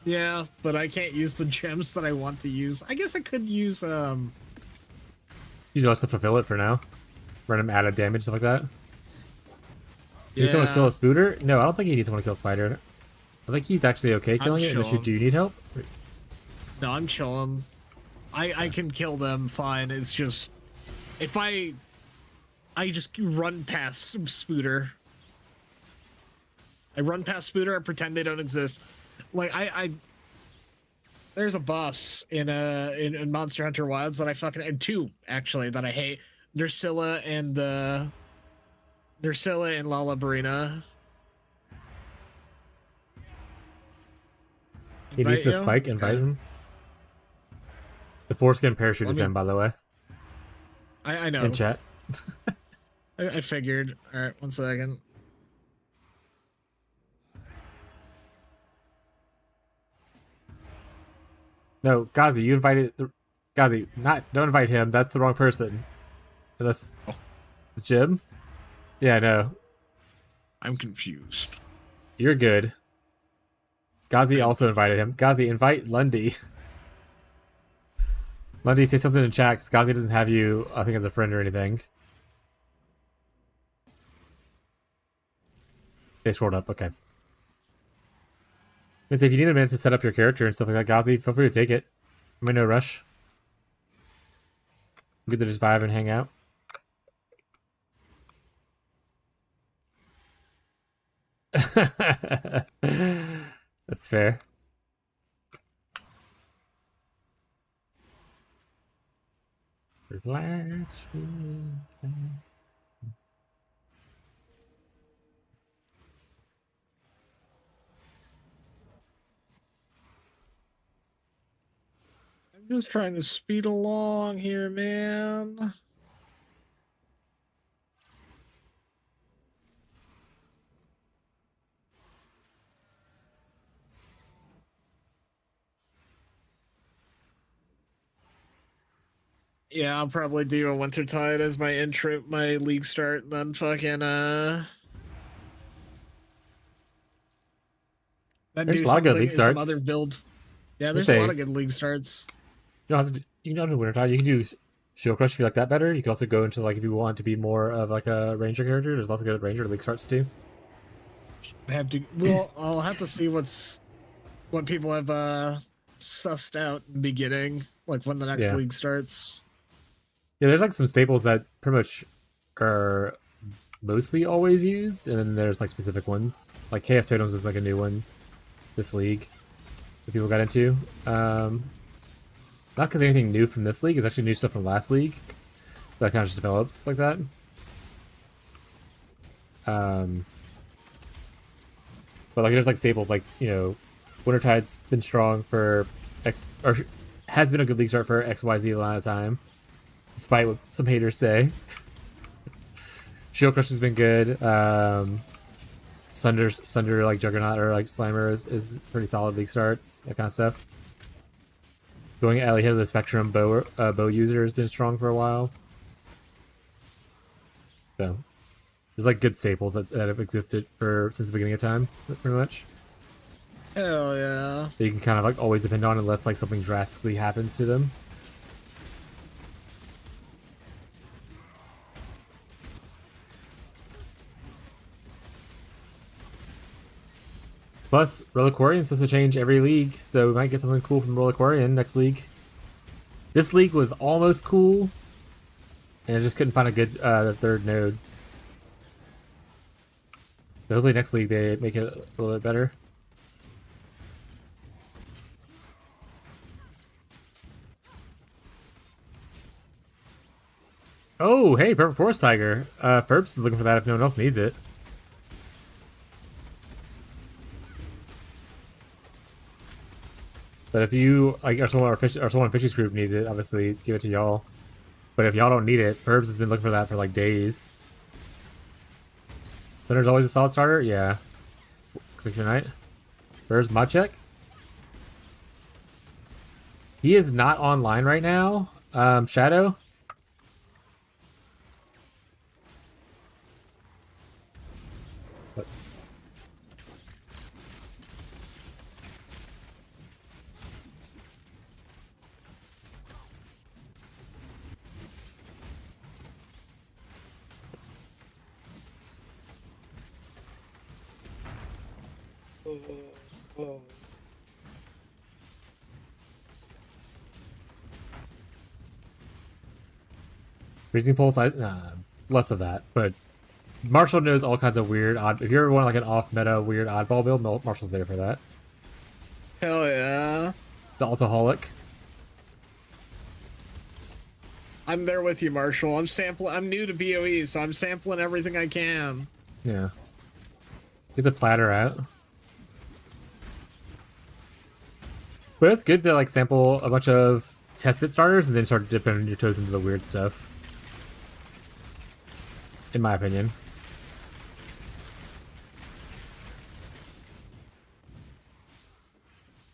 Yeah, but I can't use the gems that I want to use. I guess I could use Use yours to fulfill it for now. Random added damage, stuff like that. You need someone to kill a Spooter? No, I don't think you need someone to kill a Spider. I think he's actually okay killing it, unless you do need help. No, I'm chilling. I can kill them fine. It's just if I just run past Spooter. I run past Spooter and pretend they don't exist. Like I there's a boss in Monster Hunter Wilds that I fucking and 2 actually that I hate. Nursilla and Lalabrina. He needs a spike, invite him. The foreskin parachute is in, by the way. I know. In chat. I figured. Alright, 1 second. No, Gazi, you invited... Gazi, don't invite him. That's the wrong person. That's... Jim? Yeah, no. I'm confused. You're good. Gazi also invited him. Gazi, invite Lundy. Lundy, say something in chat, because Gazi doesn't have you, I think, as a friend or anything. They scrolled up, okay. If you need a minute to set up your character and stuff like that, Gazi, feel free to take it. I mean, no rush. Good to just vibe and hang out. That's fair. Relax. I'm just trying to speed along here, man. Yeah, I'll probably do a Wintertide as my intro, my league start, and then fucking then There's do a lot of good something, league some starts. other build. Yeah, there's Say- a lot of good league starts. You don't have to. You don't have to Wintertide. You can do Shield Crush if you like that better. You can also go into like if you want to be more of like a Ranger character. There's lots of good Ranger league starts too. I have to. Well, I'll have to see what people have sussed out in the beginning, like when the next Yeah. league starts. Yeah, there's like some staples that pretty much are mostly always used, and then there's like specific ones. Like KF Totems was like a new one this league that people got into. Not because anything new from this league, it's actually new stuff from last league that kind of just develops like that. But like there's like staples like, you know, Wintertide's been strong for or has been a good league start for XYZ amount of time, despite what some haters say. Shield Crush has been good. Sunder like Juggernaut or like Slimer is pretty solid league starts, that kind of stuff. Going at ahead of the Spectrum bow user has been strong for a while. So there's like good staples that have existed since the beginning of time, pretty much. Hell yeah. that you can kind of like always depend on unless like something drastically happens to them. Plus, Reliquarian is supposed to change every league, so we might get something cool from Reliquarian next league. This league was almost cool, and I just couldn't find a good third node. So hopefully next league they make it a little bit better. Oh, hey, Purple Forest Tiger. Ferbs is looking for that if no one else needs it. But if you, like, or someone in Fishy's group needs it, obviously give it to y'all. But if y'all don't need it, Ferbs has been looking for that for like days. Center's always a solid starter? Yeah. Conviction Knight. Where's Machek? He is not online right now. Shadow? What? Freezing Pulse? Less of that, but Marshall knows all kinds of weird, odd. If you ever want like an off-meta, weird oddball build, Marshall's there for that. Hell yeah. The Altaholic. I'm there with you, Marshall. I'm new to BOE, so I'm sampling everything I can. Yeah. Get the platter out. But it's good to like sample a bunch of tested starters and then start dipping your toes into the weird stuff. In my opinion.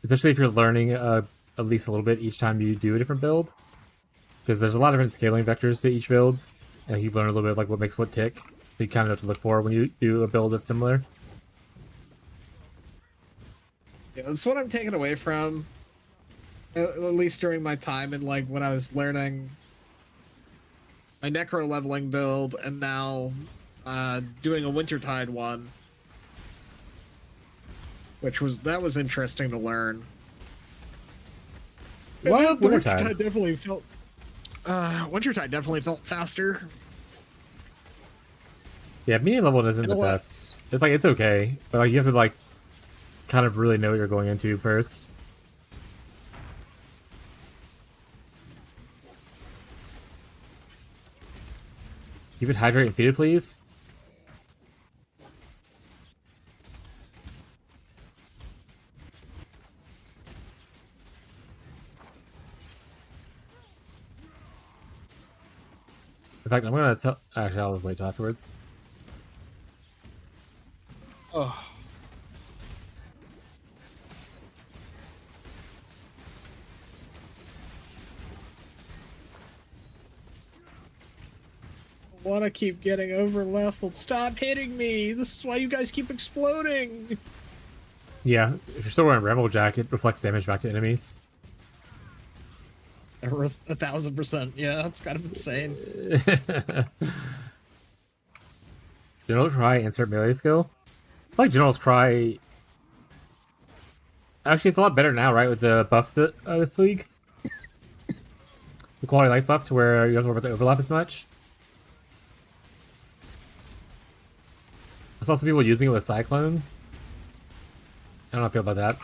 Especially if you're learning at least a little bit each time you do a different build. Because there's a lot of different scaling vectors to each build. And you learn a little bit like what makes what tick. So you kind of know what to look for when you do a build that's similar. Yeah, that's what I'm taking away from. At least during my time and like when I was learning my necro leveling build and now doing a Wintertide one. That was interesting to learn. What? The Wintertide? Wintertide definitely felt faster. Yeah, medium level isn't the best. It's like, it's okay. But like, you have to like, kind of really know what you're going into first. Keep it hydrated and feeded, please. In fact, I'm gonna tell. Actually, I'll wait till afterwards. Oh. I want to keep getting over leveled. Stop hitting me. This is why you guys keep exploding. Yeah, if you're still wearing Rebel Jack, it reflects damage back to enemies. 1,000%. Yeah, it's kind of insane. General Cry, insert melee skill. I like General's Cry. Actually, it's a lot better now, right? With the buff to this league. The quality of life buff to where you don't have to worry about the overlap as much. I saw some people using it with Cyclone. I don't know how I feel about that.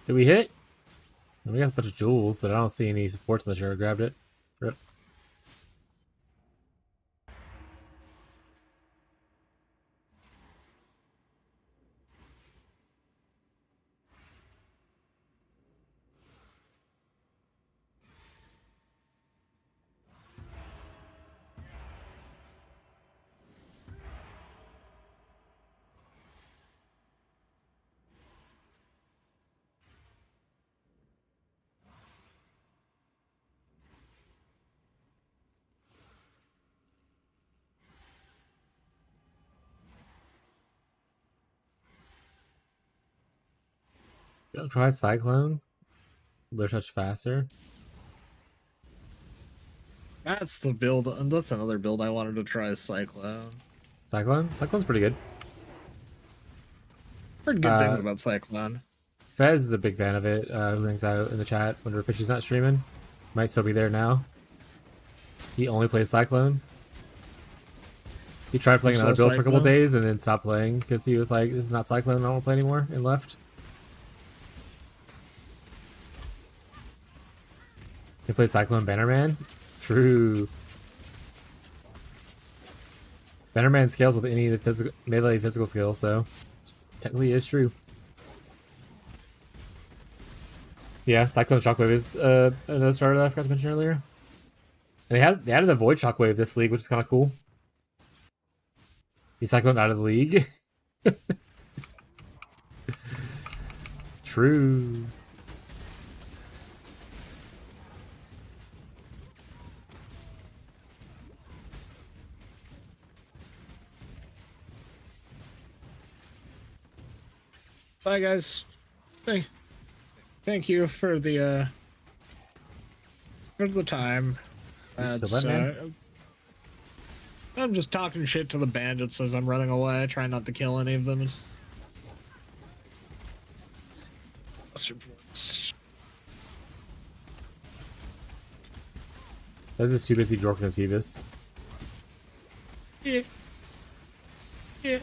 Did we hit? We got a bunch of jewels, but I don't see any supports unless you grabbed it. Rip. I'll try Cyclone. They're touch faster. That's the build. That's another build I wanted to try. Cyclone. Cyclone? Cyclone's pretty good. Heard good things about Cyclone. Fez is a big fan of it, who hangs out in the chat when Fishy's not streaming. Might still be there now. He only plays Cyclone. He tried playing another build for a couple days and then stopped playing because he was like, this is not Cyclone, I don't want to play anymore, and left. He plays Cyclone Bannerman? True. Bannerman scales with any of the melee physical skill, so technically it is true. Yeah, Cyclone Shockwave is another starter that I forgot to mention earlier. And they added a Void Shockwave this league, which is kind of cool. He Cyclone out of the league. True. Bye, guys. Thank you for the time. I'm just talking shit to the bandits as I'm running away. I try not to kill any of them. This is too busy jorking his Beavis. Yeah. Yeah.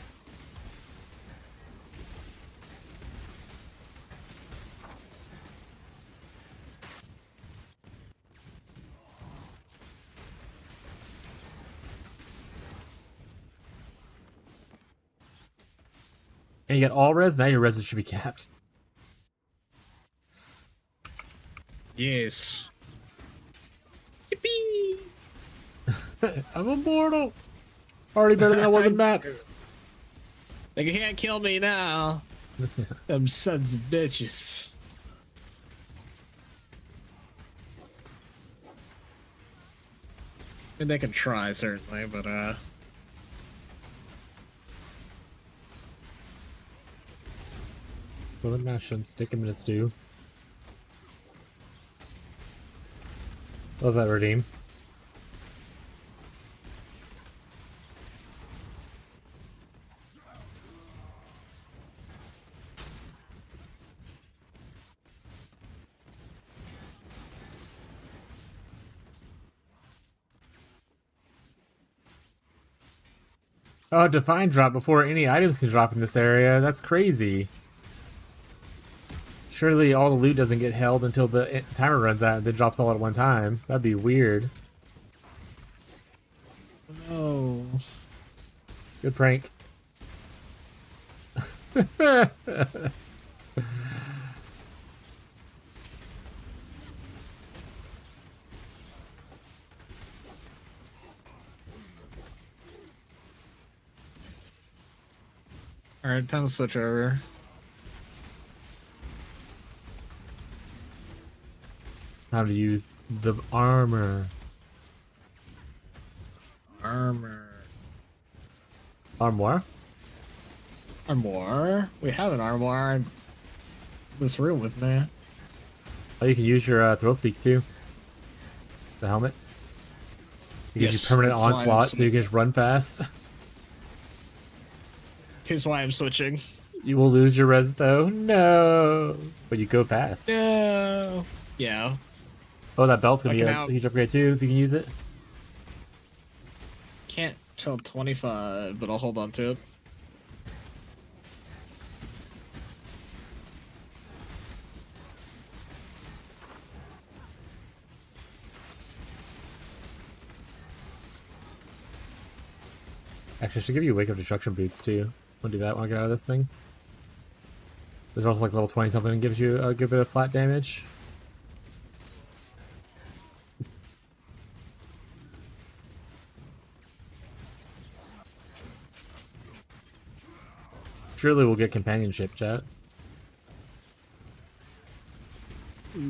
And you get all res, now your res should be capped. Yes. Yippee! I'm immortal! Already better than I was in maps. They can't kill me now. Them sons of bitches. I mean, they can try, certainly, but, Well, then mash him, stick him in a stew. Love that redeem. Oh, Divine drop before any items can drop in this area. That's crazy. Surely all the loot doesn't get held until the timer runs out and then drops all at one time. That'd be weird. no. Good prank. Alright, time to switch over. Time to use the armor. Armor. Armoire? Armoire? We have an armoire in this room with me. Oh, you can use your thrill seek too. The helmet. It gives Yes, you permanent that's why I'm onslaught, so you can just run fast. Here's why I'm switching. You will lose your res though. No, but you go fast. No. Yeah. Oh, that belt's gonna I be can a out- huge upgrade too if you can use it. Can't till 25, but I'll hold on to it. Actually, I should give you Wake of Destruction boots too. Wanna do that when I get out of this thing? There's also like level 20 something and gives you a good bit of flat damage. Surely we'll get companionship, chat.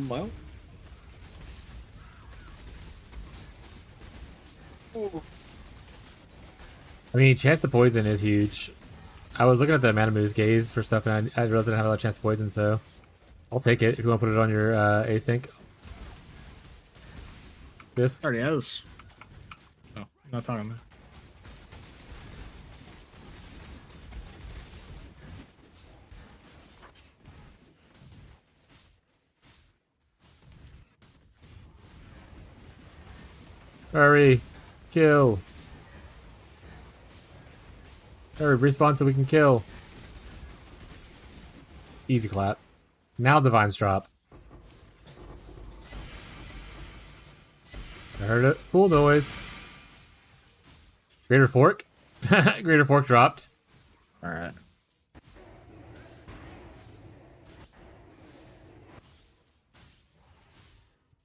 Well. I mean, chance to poison is huge. I was looking at the Manamu's gaze for stuff and I realized I didn't have a lot of chance to poison, so I'll take it if you want to put it on your async. This. Already has. No, I'm not talking about. Hurry. Kill. Hurry, respawn so we can kill. Easy clap. Now Divines drop. I heard it. Cool noise. Greater Fork. Greater Fork dropped. Alright.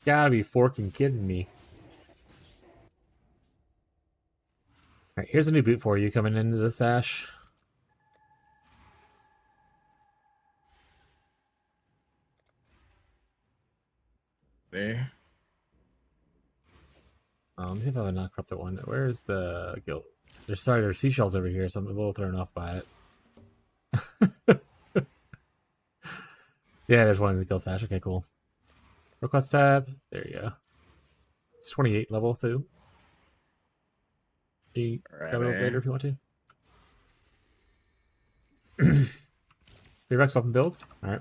Gotta be forking kidding me. Alright, here's a new boot for you coming into the Sash. There. Let me see if I have not corrupted one. Where's the guild? There's seashells over here, so I'm a little thrown off by it. Yeah, there's one in the guild Sash. Okay, cool. Request tab. There you go. It's 28 level too. You grab it up later if you want to. Your Rex weapon builds. Alright.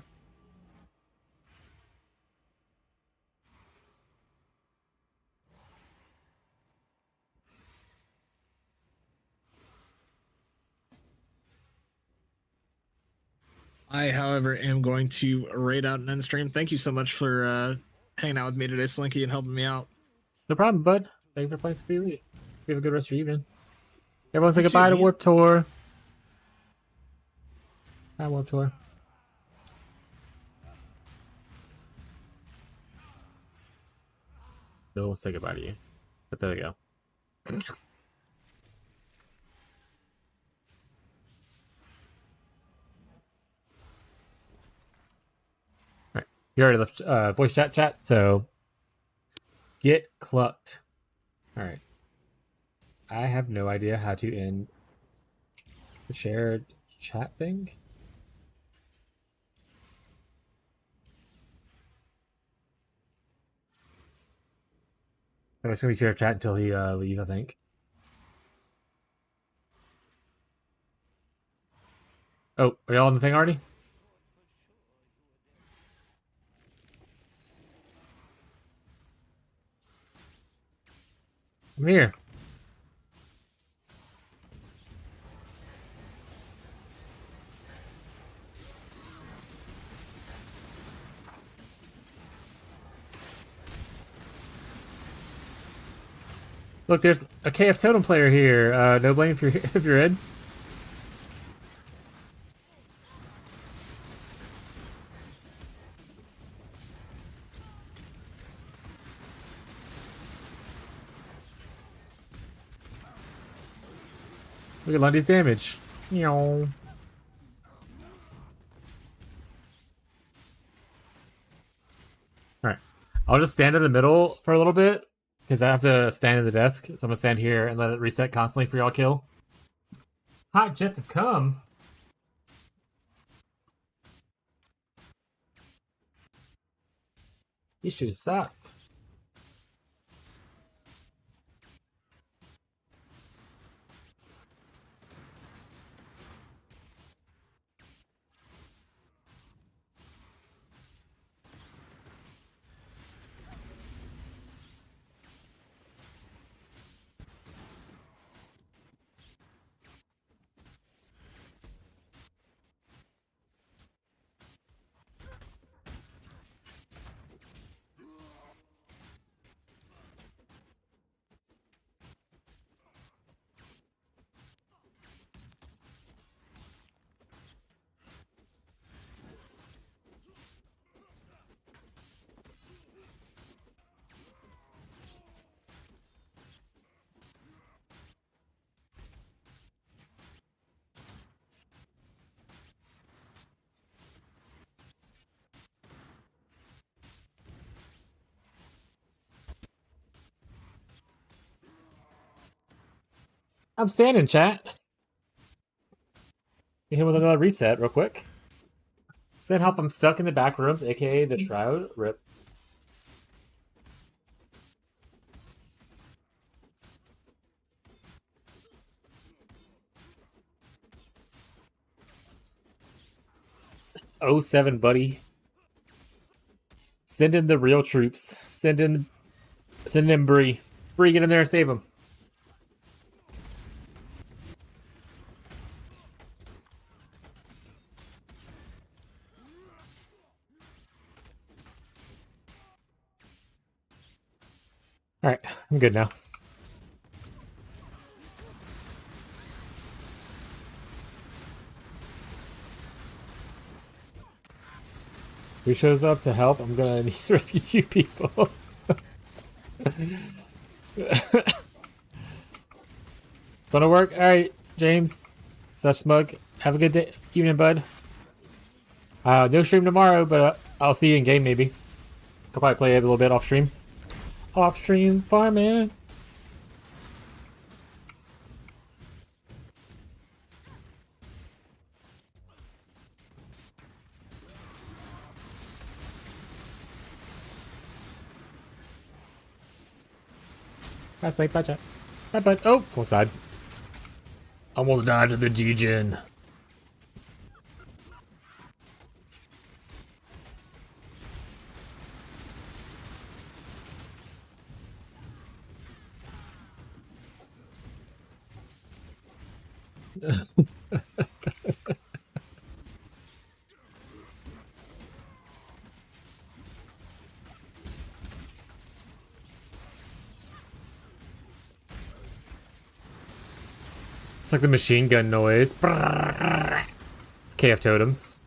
I, however, am going to raid out and end stream. Thank you so much for hanging out with me today, Slinky, and helping me out. No problem, bud. Thank you for playing Speed. You have a good rest of your evening. Everyone say You too, goodbye to man. Warp Tour. Bye, Warp Tour. No one say goodbye to you. But there they go. Alright. You already left voice chat, so get clucked. Alright. I have no idea how to end the shared chat thing. I'm just gonna be share chat until he leaves, I think. Oh, are y'all on the thing already? I'm here. Look, there's a KF Totem player here. No blame if you're if you're in. Look at Lundy's damage. Meow. Alright. I'll just stand in the middle for a little bit. Because I have to stand in the desk. So I'm gonna stand here and let it reset constantly for y'all kill. Hot jets have come. These shoes suck. I'm standing, chat. You hit with another reset real quick. Send help. I'm stuck in the back rooms, aka the Shroud. Rip. Oh, 07, buddy. Send in the real troops. Send in Bree. Bree, get in there and save him. Alright, I'm good now. Who shows up to help? I'm gonna need to rescue 2 people. Gonna work? Alright, James. Such smug. Have a good day. Evening, bud. No stream tomorrow, but I'll see you in game maybe. I'll probably play a little bit off stream. Off stream farming. Last night, bye chat. Bye bud. Oh, almost died. Almost died to the G-Gen. It's like the machine gun noise. It's KF totems.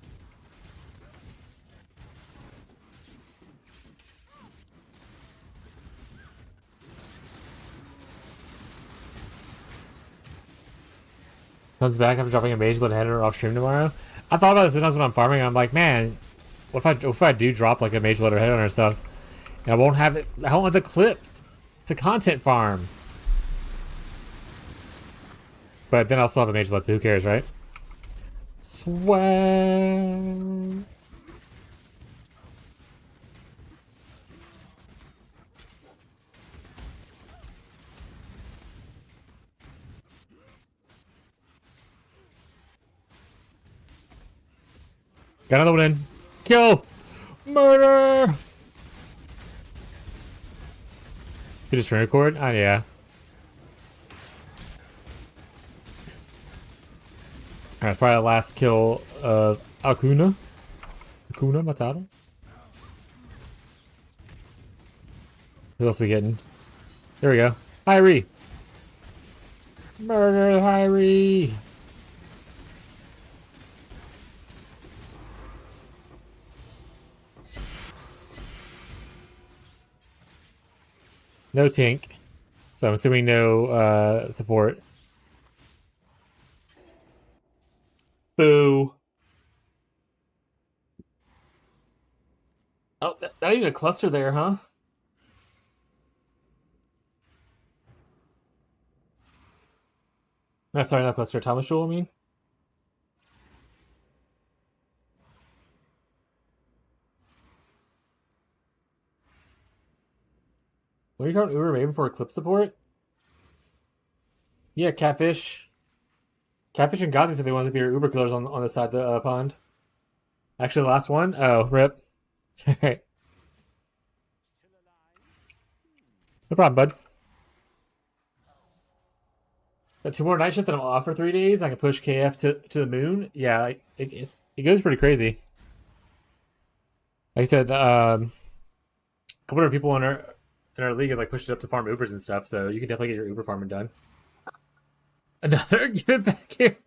Comes back after dropping a mage blood header off stream tomorrow. I thought about it sometimes when I'm farming. I'm like, man, what if I do drop like a mage blood header or stuff, and I won't have it. I won't have the clip to content farm. But then I'll still have a mage blood, so who cares, right? Swag. Got another one in. Kill! Murder! You just record? Oh, yeah. Alright, probably the last kill of Akuna. Akuna Matata. Who else are we getting? There we go. Hyrie! Murder Hyrie! No tink. So I'm assuming no support. Boo. Oh, not even a cluster there, huh? That's sorry, not cluster. Thomas Jewel, I mean. When are you calling Uber maybe for clip support? Yeah, Catfish. Catfish and Gazi said they wanted to be your Uber killers on the side of the pond. Actually, the last one? Oh, rip. Alright. No problem, bud. Got 2 more night shifts and I'm off for 3 days. I can push KF to the moon. Yeah, it goes pretty crazy. Like I said, a couple of people in our league have like pushed it up to farm Ubers and stuff, so you can definitely get your Uber farming done. Another? Give it back here.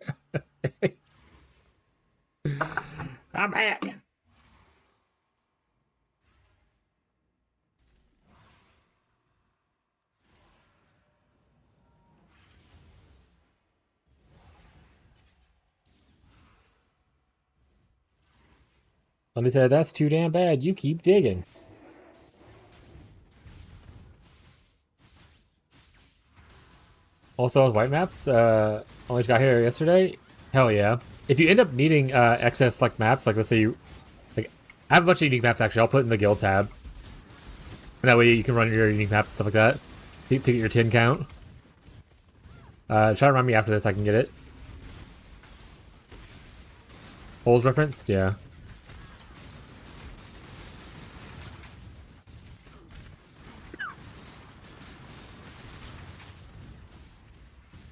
I'm back. Somebody said, that's too damn bad. You keep digging. Also, with white maps, only got here yesterday. Hell yeah! If you end up needing excess like maps, like let's say I have a bunch of unique maps actually. I'll put in the guild tab. And that way you can run your unique maps and stuff like that. To get your tin count. Try to remind me after this, I can get it. Holes referenced? Yeah.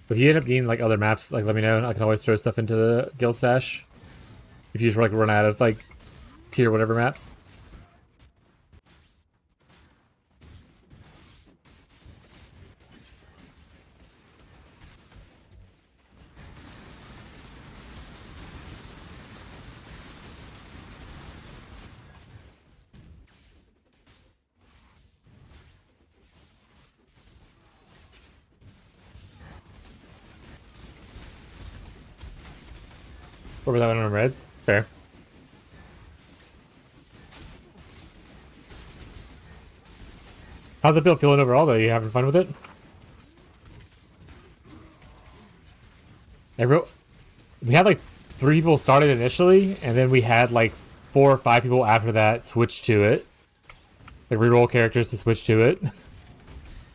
If you end up needing like other maps, like let me know. I can always throw stuff into the guild stash. If you just like run out of like tier whatever maps. Over that one on reds. Fair. How's the build feeling overall though? You having fun with it? We had like 3 people started initially, and then we had like 4 or 5 people after that switch to it. Like reroll characters to switch to it.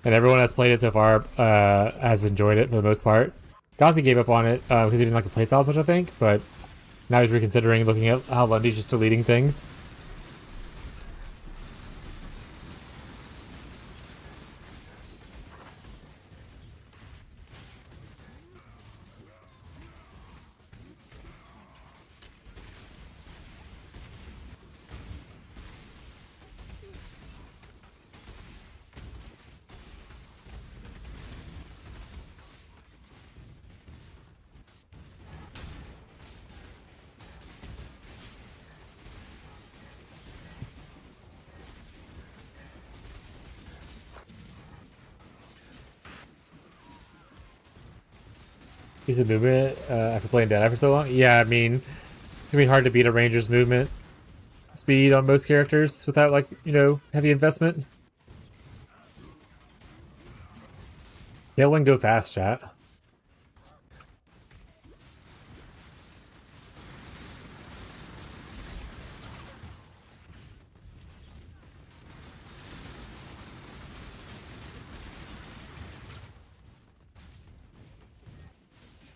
And everyone that's played it so far has enjoyed it for the most part. Gazi gave up on it because he didn't like the playstyle as much, I think, but now he's reconsidering looking at how Lundy's just deleting things. Use of movement after playing Dead Eye for so long? Yeah, I mean, it's gonna be hard to beat a ranger's movement speed on most characters without, like, you know, heavy investment. Yeah, one go fast, chat.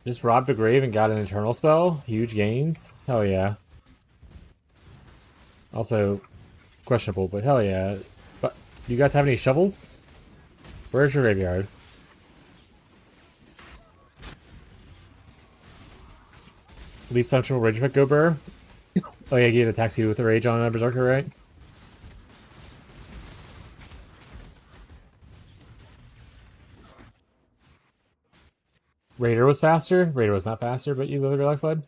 Just robbed a grave and got an eternal spell. Huge gains. Hell yeah. Also, questionable, but hell yeah. But do you guys have any shovels? Where's your graveyard? Leave some from Rage Effect Go Burr. Oh yeah, you attacks you with the rage on a berserker, right? Raider was faster. Raider was not faster, but you live your life, bud.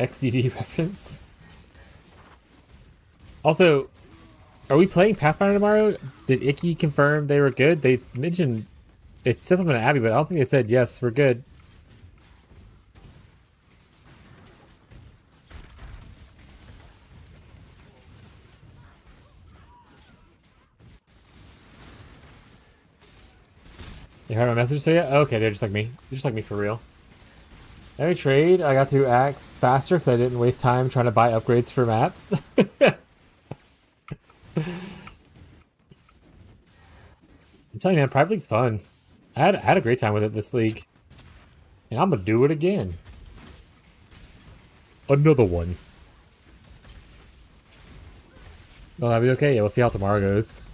XDD reference. Also, are we playing Pathfinder tomorrow? Did Icky confirm they were good? They mentioned it said something to Abby, but I don't think they said yes, we're good. You heard my message so yet? Okay, they're just like me. They're just like me for real. Every trade I got through Axe faster because I didn't waste time trying to buy upgrades for maps. I'm telling you, man, Private League's fun. I had a great time with it this league. And I'm gonna do it again. Another one. Well, that'll be okay. Yeah, we'll see how tomorrow goes.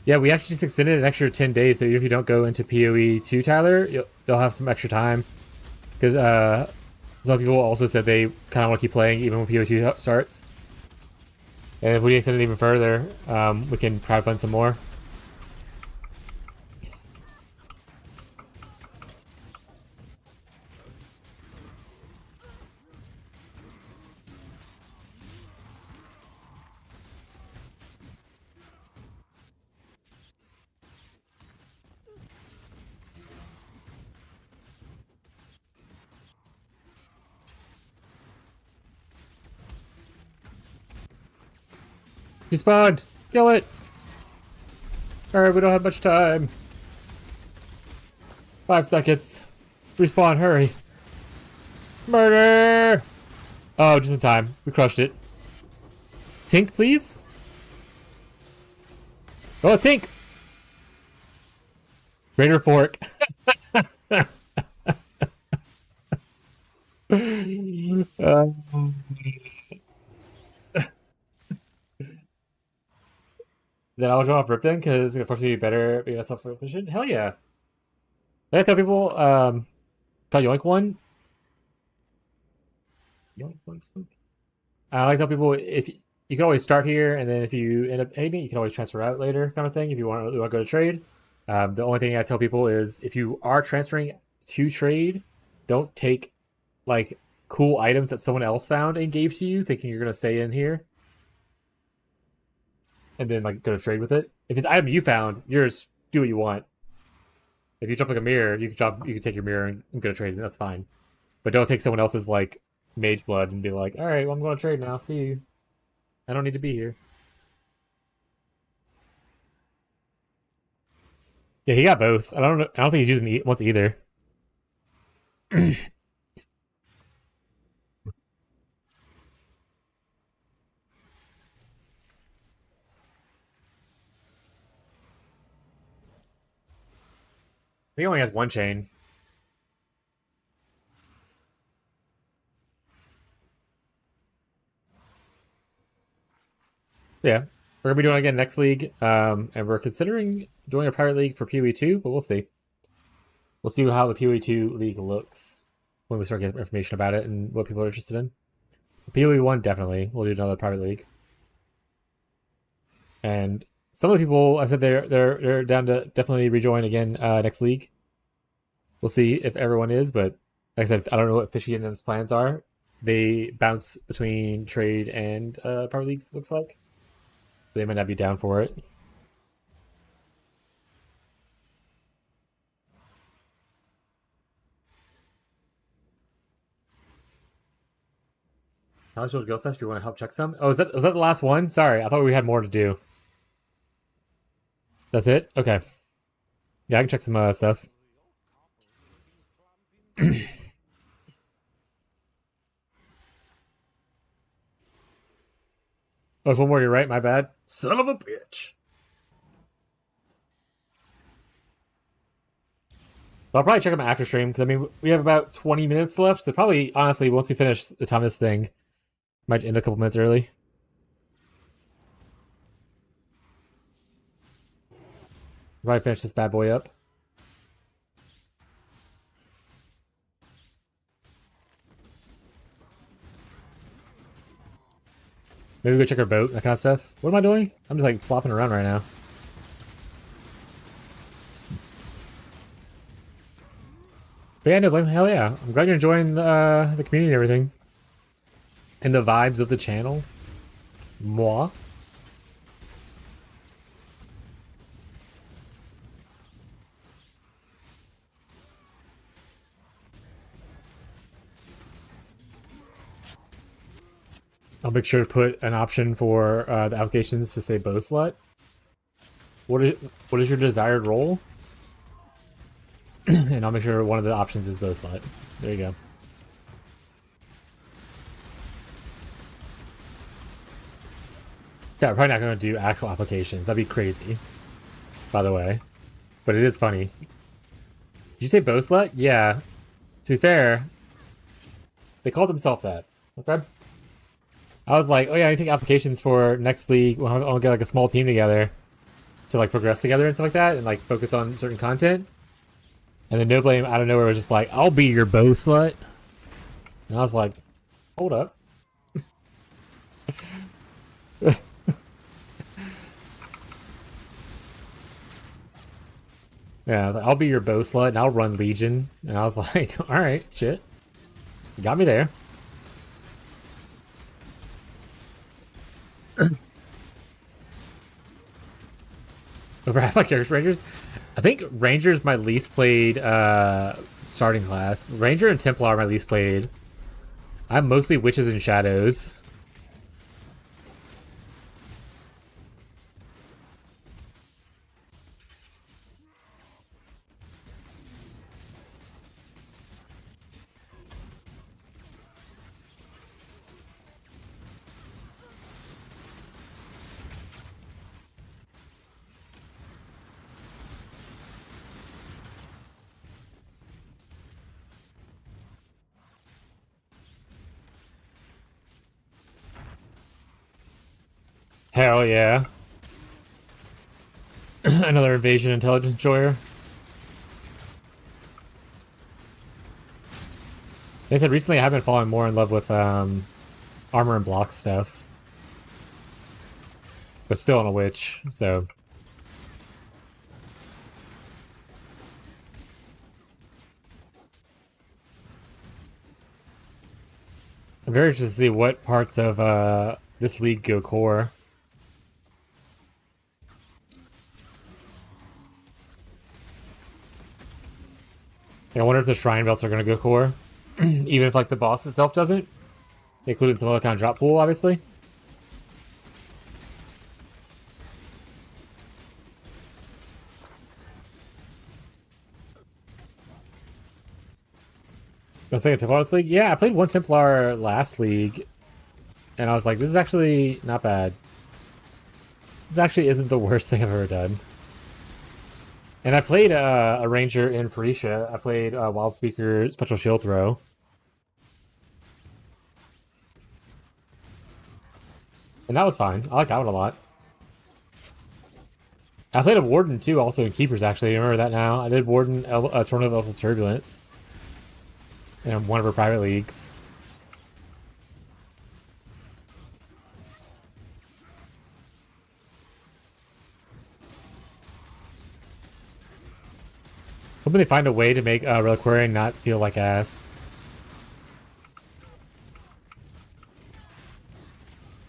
Yeah, we actually just extended an extra 10 days, so even if you don't go into PoE 2, Tyler, they'll have some extra time. Because some people also said they kind of want to keep playing even when PoE 2 starts. And if we extend it even further, we can crowdfund some more. He spawned! Kill it! Alright, we don't have much time. 5 seconds. Respawn, hurry. Murder! Oh, just in time. We crushed it. Tink, please? Oh, Tink! Greater fork. Then I'll draw up Rip then, because it's going to force me to be better, be myself efficient. Hell yeah. I tell people, call Yoink one. Yoink one. I like to tell people if you can always start here, and then if you end up hating it, you can always transfer out later, kind of thing. If you want to go to trade, the only thing I tell people is if you are transferring to trade, don't take like cool items that someone else found and gave to you, thinking you're gonna stay in here, and then like go to trade with it. If it's an item you found, yours, do what you want. If you jump like a mirror, you can take your mirror and go to trade, and that's fine. But don't take someone else's like mage blood and be like, all right, well I'm going to trade now. See you. I don't need to be here. Yeah, he got both. I don't know. I don't think he's using once either. He only has one chain. Yeah, we're gonna be doing it again next league, and we're considering doing a pirate league for PoE2, but we'll see. We'll see how the PoE2 league looks when we start getting information about it and what people are interested in. PoE1 definitely. We'll do another pirate league, and some of the people I said they're down to definitely rejoin again next league. We'll see if everyone is, but like I said, I don't know what Fishy and them's plans are. They bounce between trade and pirate leagues. It looks like. They might not be down for it. Knowledge Village Ghost Nest if you want to help check some. Oh, was that the last one? Sorry, I thought we had more to do. That's it? Okay. Yeah, I can check some stuff. Oh, there's one more, you're right, my bad. Son of a bitch. But I'll probably check them after stream, because I mean, we have about 20 minutes left, so probably, honestly, once we finish the Thomas thing, might end a couple minutes early. Probably finish this bad boy up. Maybe go check our boat, that kind of stuff. What am I doing? I'm just like flopping around right now. But yeah, no blame. Hell yeah. I'm glad you're enjoying the community and everything. And the vibes of the channel. Moi. I'll make sure to put an option for the applications to say bow slut. What is your desired role? And I'll make sure one of the options is bow slut. There you go. Yeah, I'm probably not going to do actual applications. That'd be crazy, by the way. But it is funny. Did you say bow slut? Yeah. To be fair, they called themselves that. Okay. I was like, oh yeah, I need to take applications for next league. I'll get like a small team together to like progress together and stuff like that, and like focus on certain content. And then No Blame out of nowhere was just like, I'll be your bow slut. And I was like, hold up. Yeah, I was like, I'll be your bow slut and I'll run Legion. And I was like, alright, shit. You got me there. Over half my characters, Rangers. I think Ranger's my least played starting class. Ranger and Templar are my least played. I'm mostly Witches and Shadows. Hell yeah. Another invasion intelligence enjoyer. They said recently I've been falling more in love with armor and block stuff. But still on a witch, so. I'm very interested to see what parts of this league go core. I wonder if the shrine belts are going to go core. Even if like the boss itself doesn't. Including some other kind of drop pool, obviously. I was saying Templar League? Yeah, I played one Templar last league. And I was like, this is actually not bad. This actually isn't the worst thing I've ever done. And I played a Ranger in Phoenicia. I played Wild Speaker Special Shield Throw. And that was fine. I like that one a lot. I played a Warden too, also in Keepers actually. I remember that now. I did Warden Tornado of Elemental Turbulence. In one of her private leagues. Hoping they find a way to make Reliquarian not feel like ass.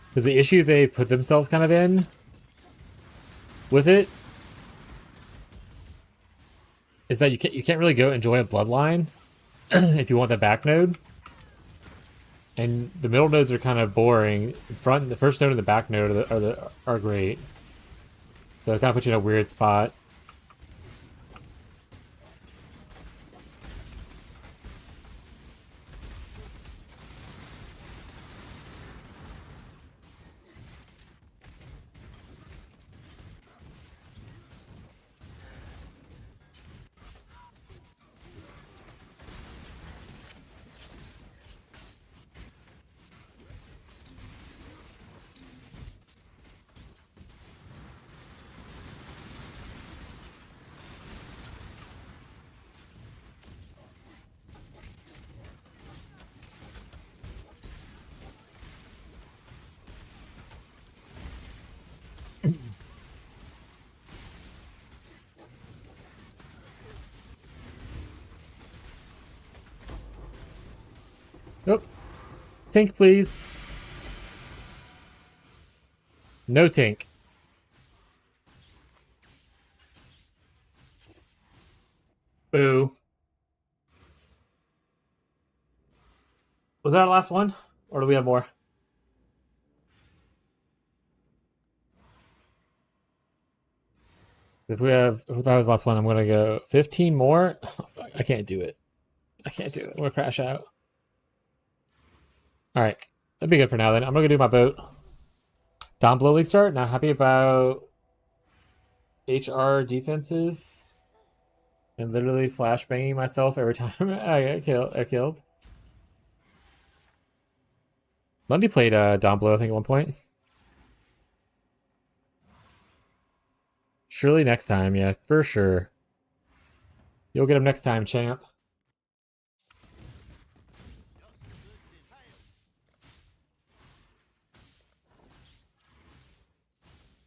Because the issue they put themselves kind of in with it is that you can't really go enjoy a bloodline if you want that back node. And the middle nodes are kind of boring. The first node and the back node are great. So it kind of puts you in a weird spot. Nope. Tank, please. No tank. Boo. Was that our last one? Or do we have more? If that was the last one, I'm gonna go 15 more. Oh, fuck, I can't do it. I can't do it. I'm gonna crash out. Alright. That'd be good for now then. I'm gonna do my boat. Dom Blow League start. Not happy about HR defenses. And literally flashbanging myself every time I get killed. Lundy played Dom Blow, I think, at one point. Surely next time, yeah, for sure. You'll get him next time, champ.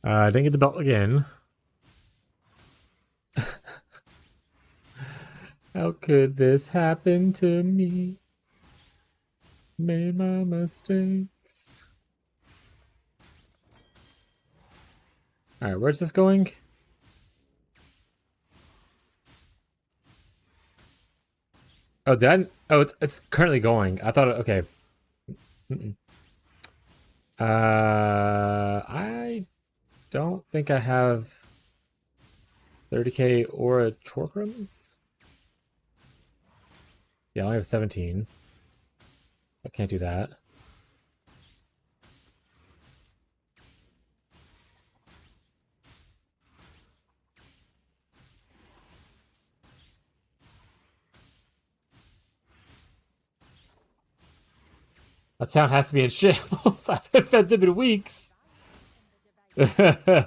I didn't get the belt again. How could this happen to me? Made my mistakes. Alright, where's this going? Oh, it's currently going. I thought okay. I don't think I have 30k aura Torkrums. Yeah, I only have 17. I can't do that. That town has to be in shambles. I haven't fed them in weeks. Yeah,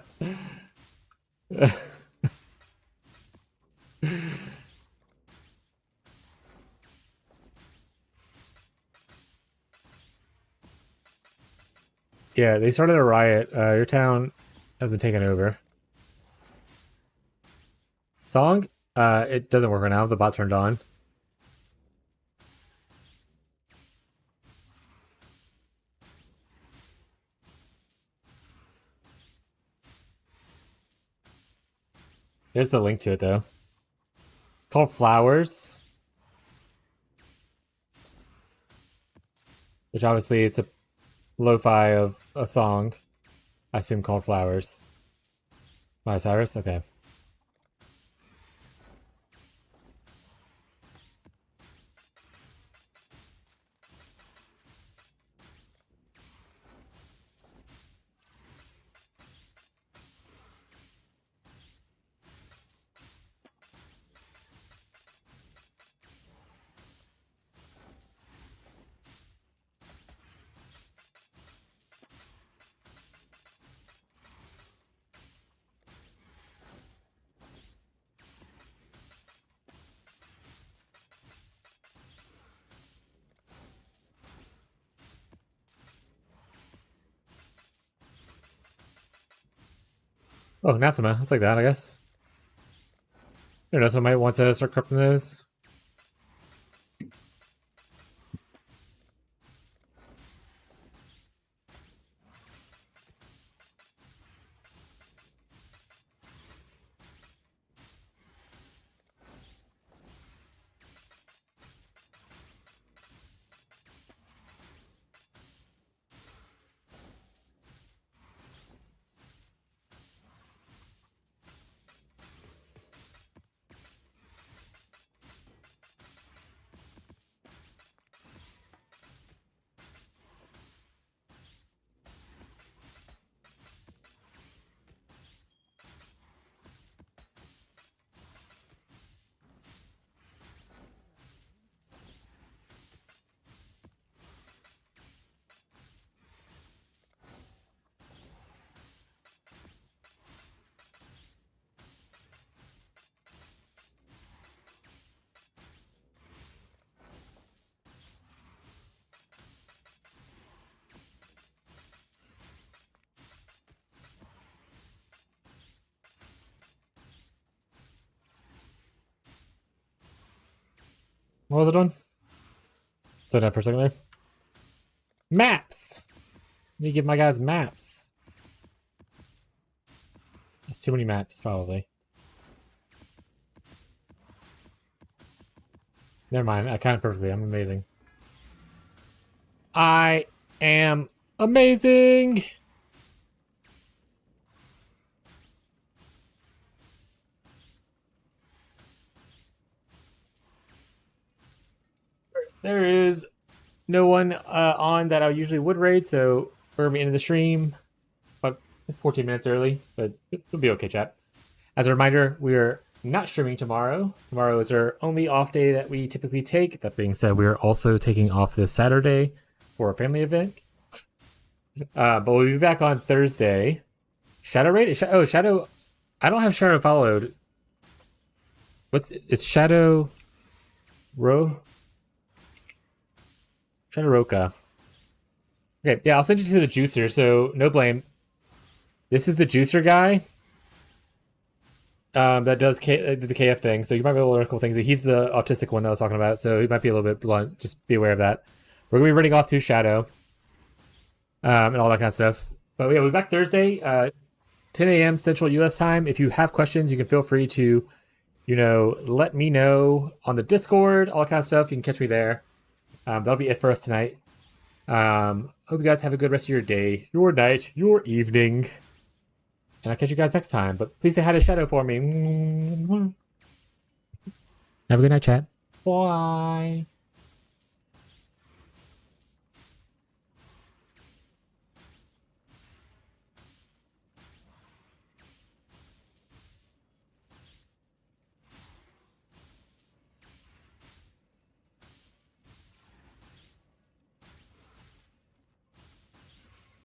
they started a riot. Your town has been taken over. Song? It doesn't work right now. The bot turned on. There's the link to it, though. It's called Flowers. Which obviously it's a lo-fi of a song. I assume called Flowers. My Cyrus? Okay. Oh, anathema. I'll take that, I guess. Who knows, I might want to start corrupting those. What was it on? Slow down for a second there. Maps! Let me give my guys maps. That's too many maps, probably. Never mind, I counted perfectly. I'm amazing. I am amazing! There is no one on that I usually would raid, so we're going to be into the stream. About 14 minutes early, but it'll be okay, chat. As a reminder, we are not streaming tomorrow. Tomorrow is our only off day that we typically take. That being said, we are also taking off this Saturday for a family event. But we'll be back on Thursday. Shadow raid? Oh, Shadow. I don't have Shadow followed. It's Shadow Shadow Roka. Okay, yeah, I'll send you to the juicer, so no blame. This is the juicer guy. That does the KF thing, so you might be able to learn a couple things, but he's the autistic one that I was talking about, so he might be a little bit blunt. Just be aware of that. We're gonna be running off to Shadow, and all that kind of stuff. But yeah, we'll be back Thursday, 10 a.m. Central U.S. time. If you have questions, you can feel free to, let me know on the Discord, all that kind of stuff. You can catch me there. That'll be it for us tonight. Hope you guys have a good rest of your day, your night, your evening. And I'll catch you guys next time. But please say hi to Shadow for me. Have a good night, chat. Bye.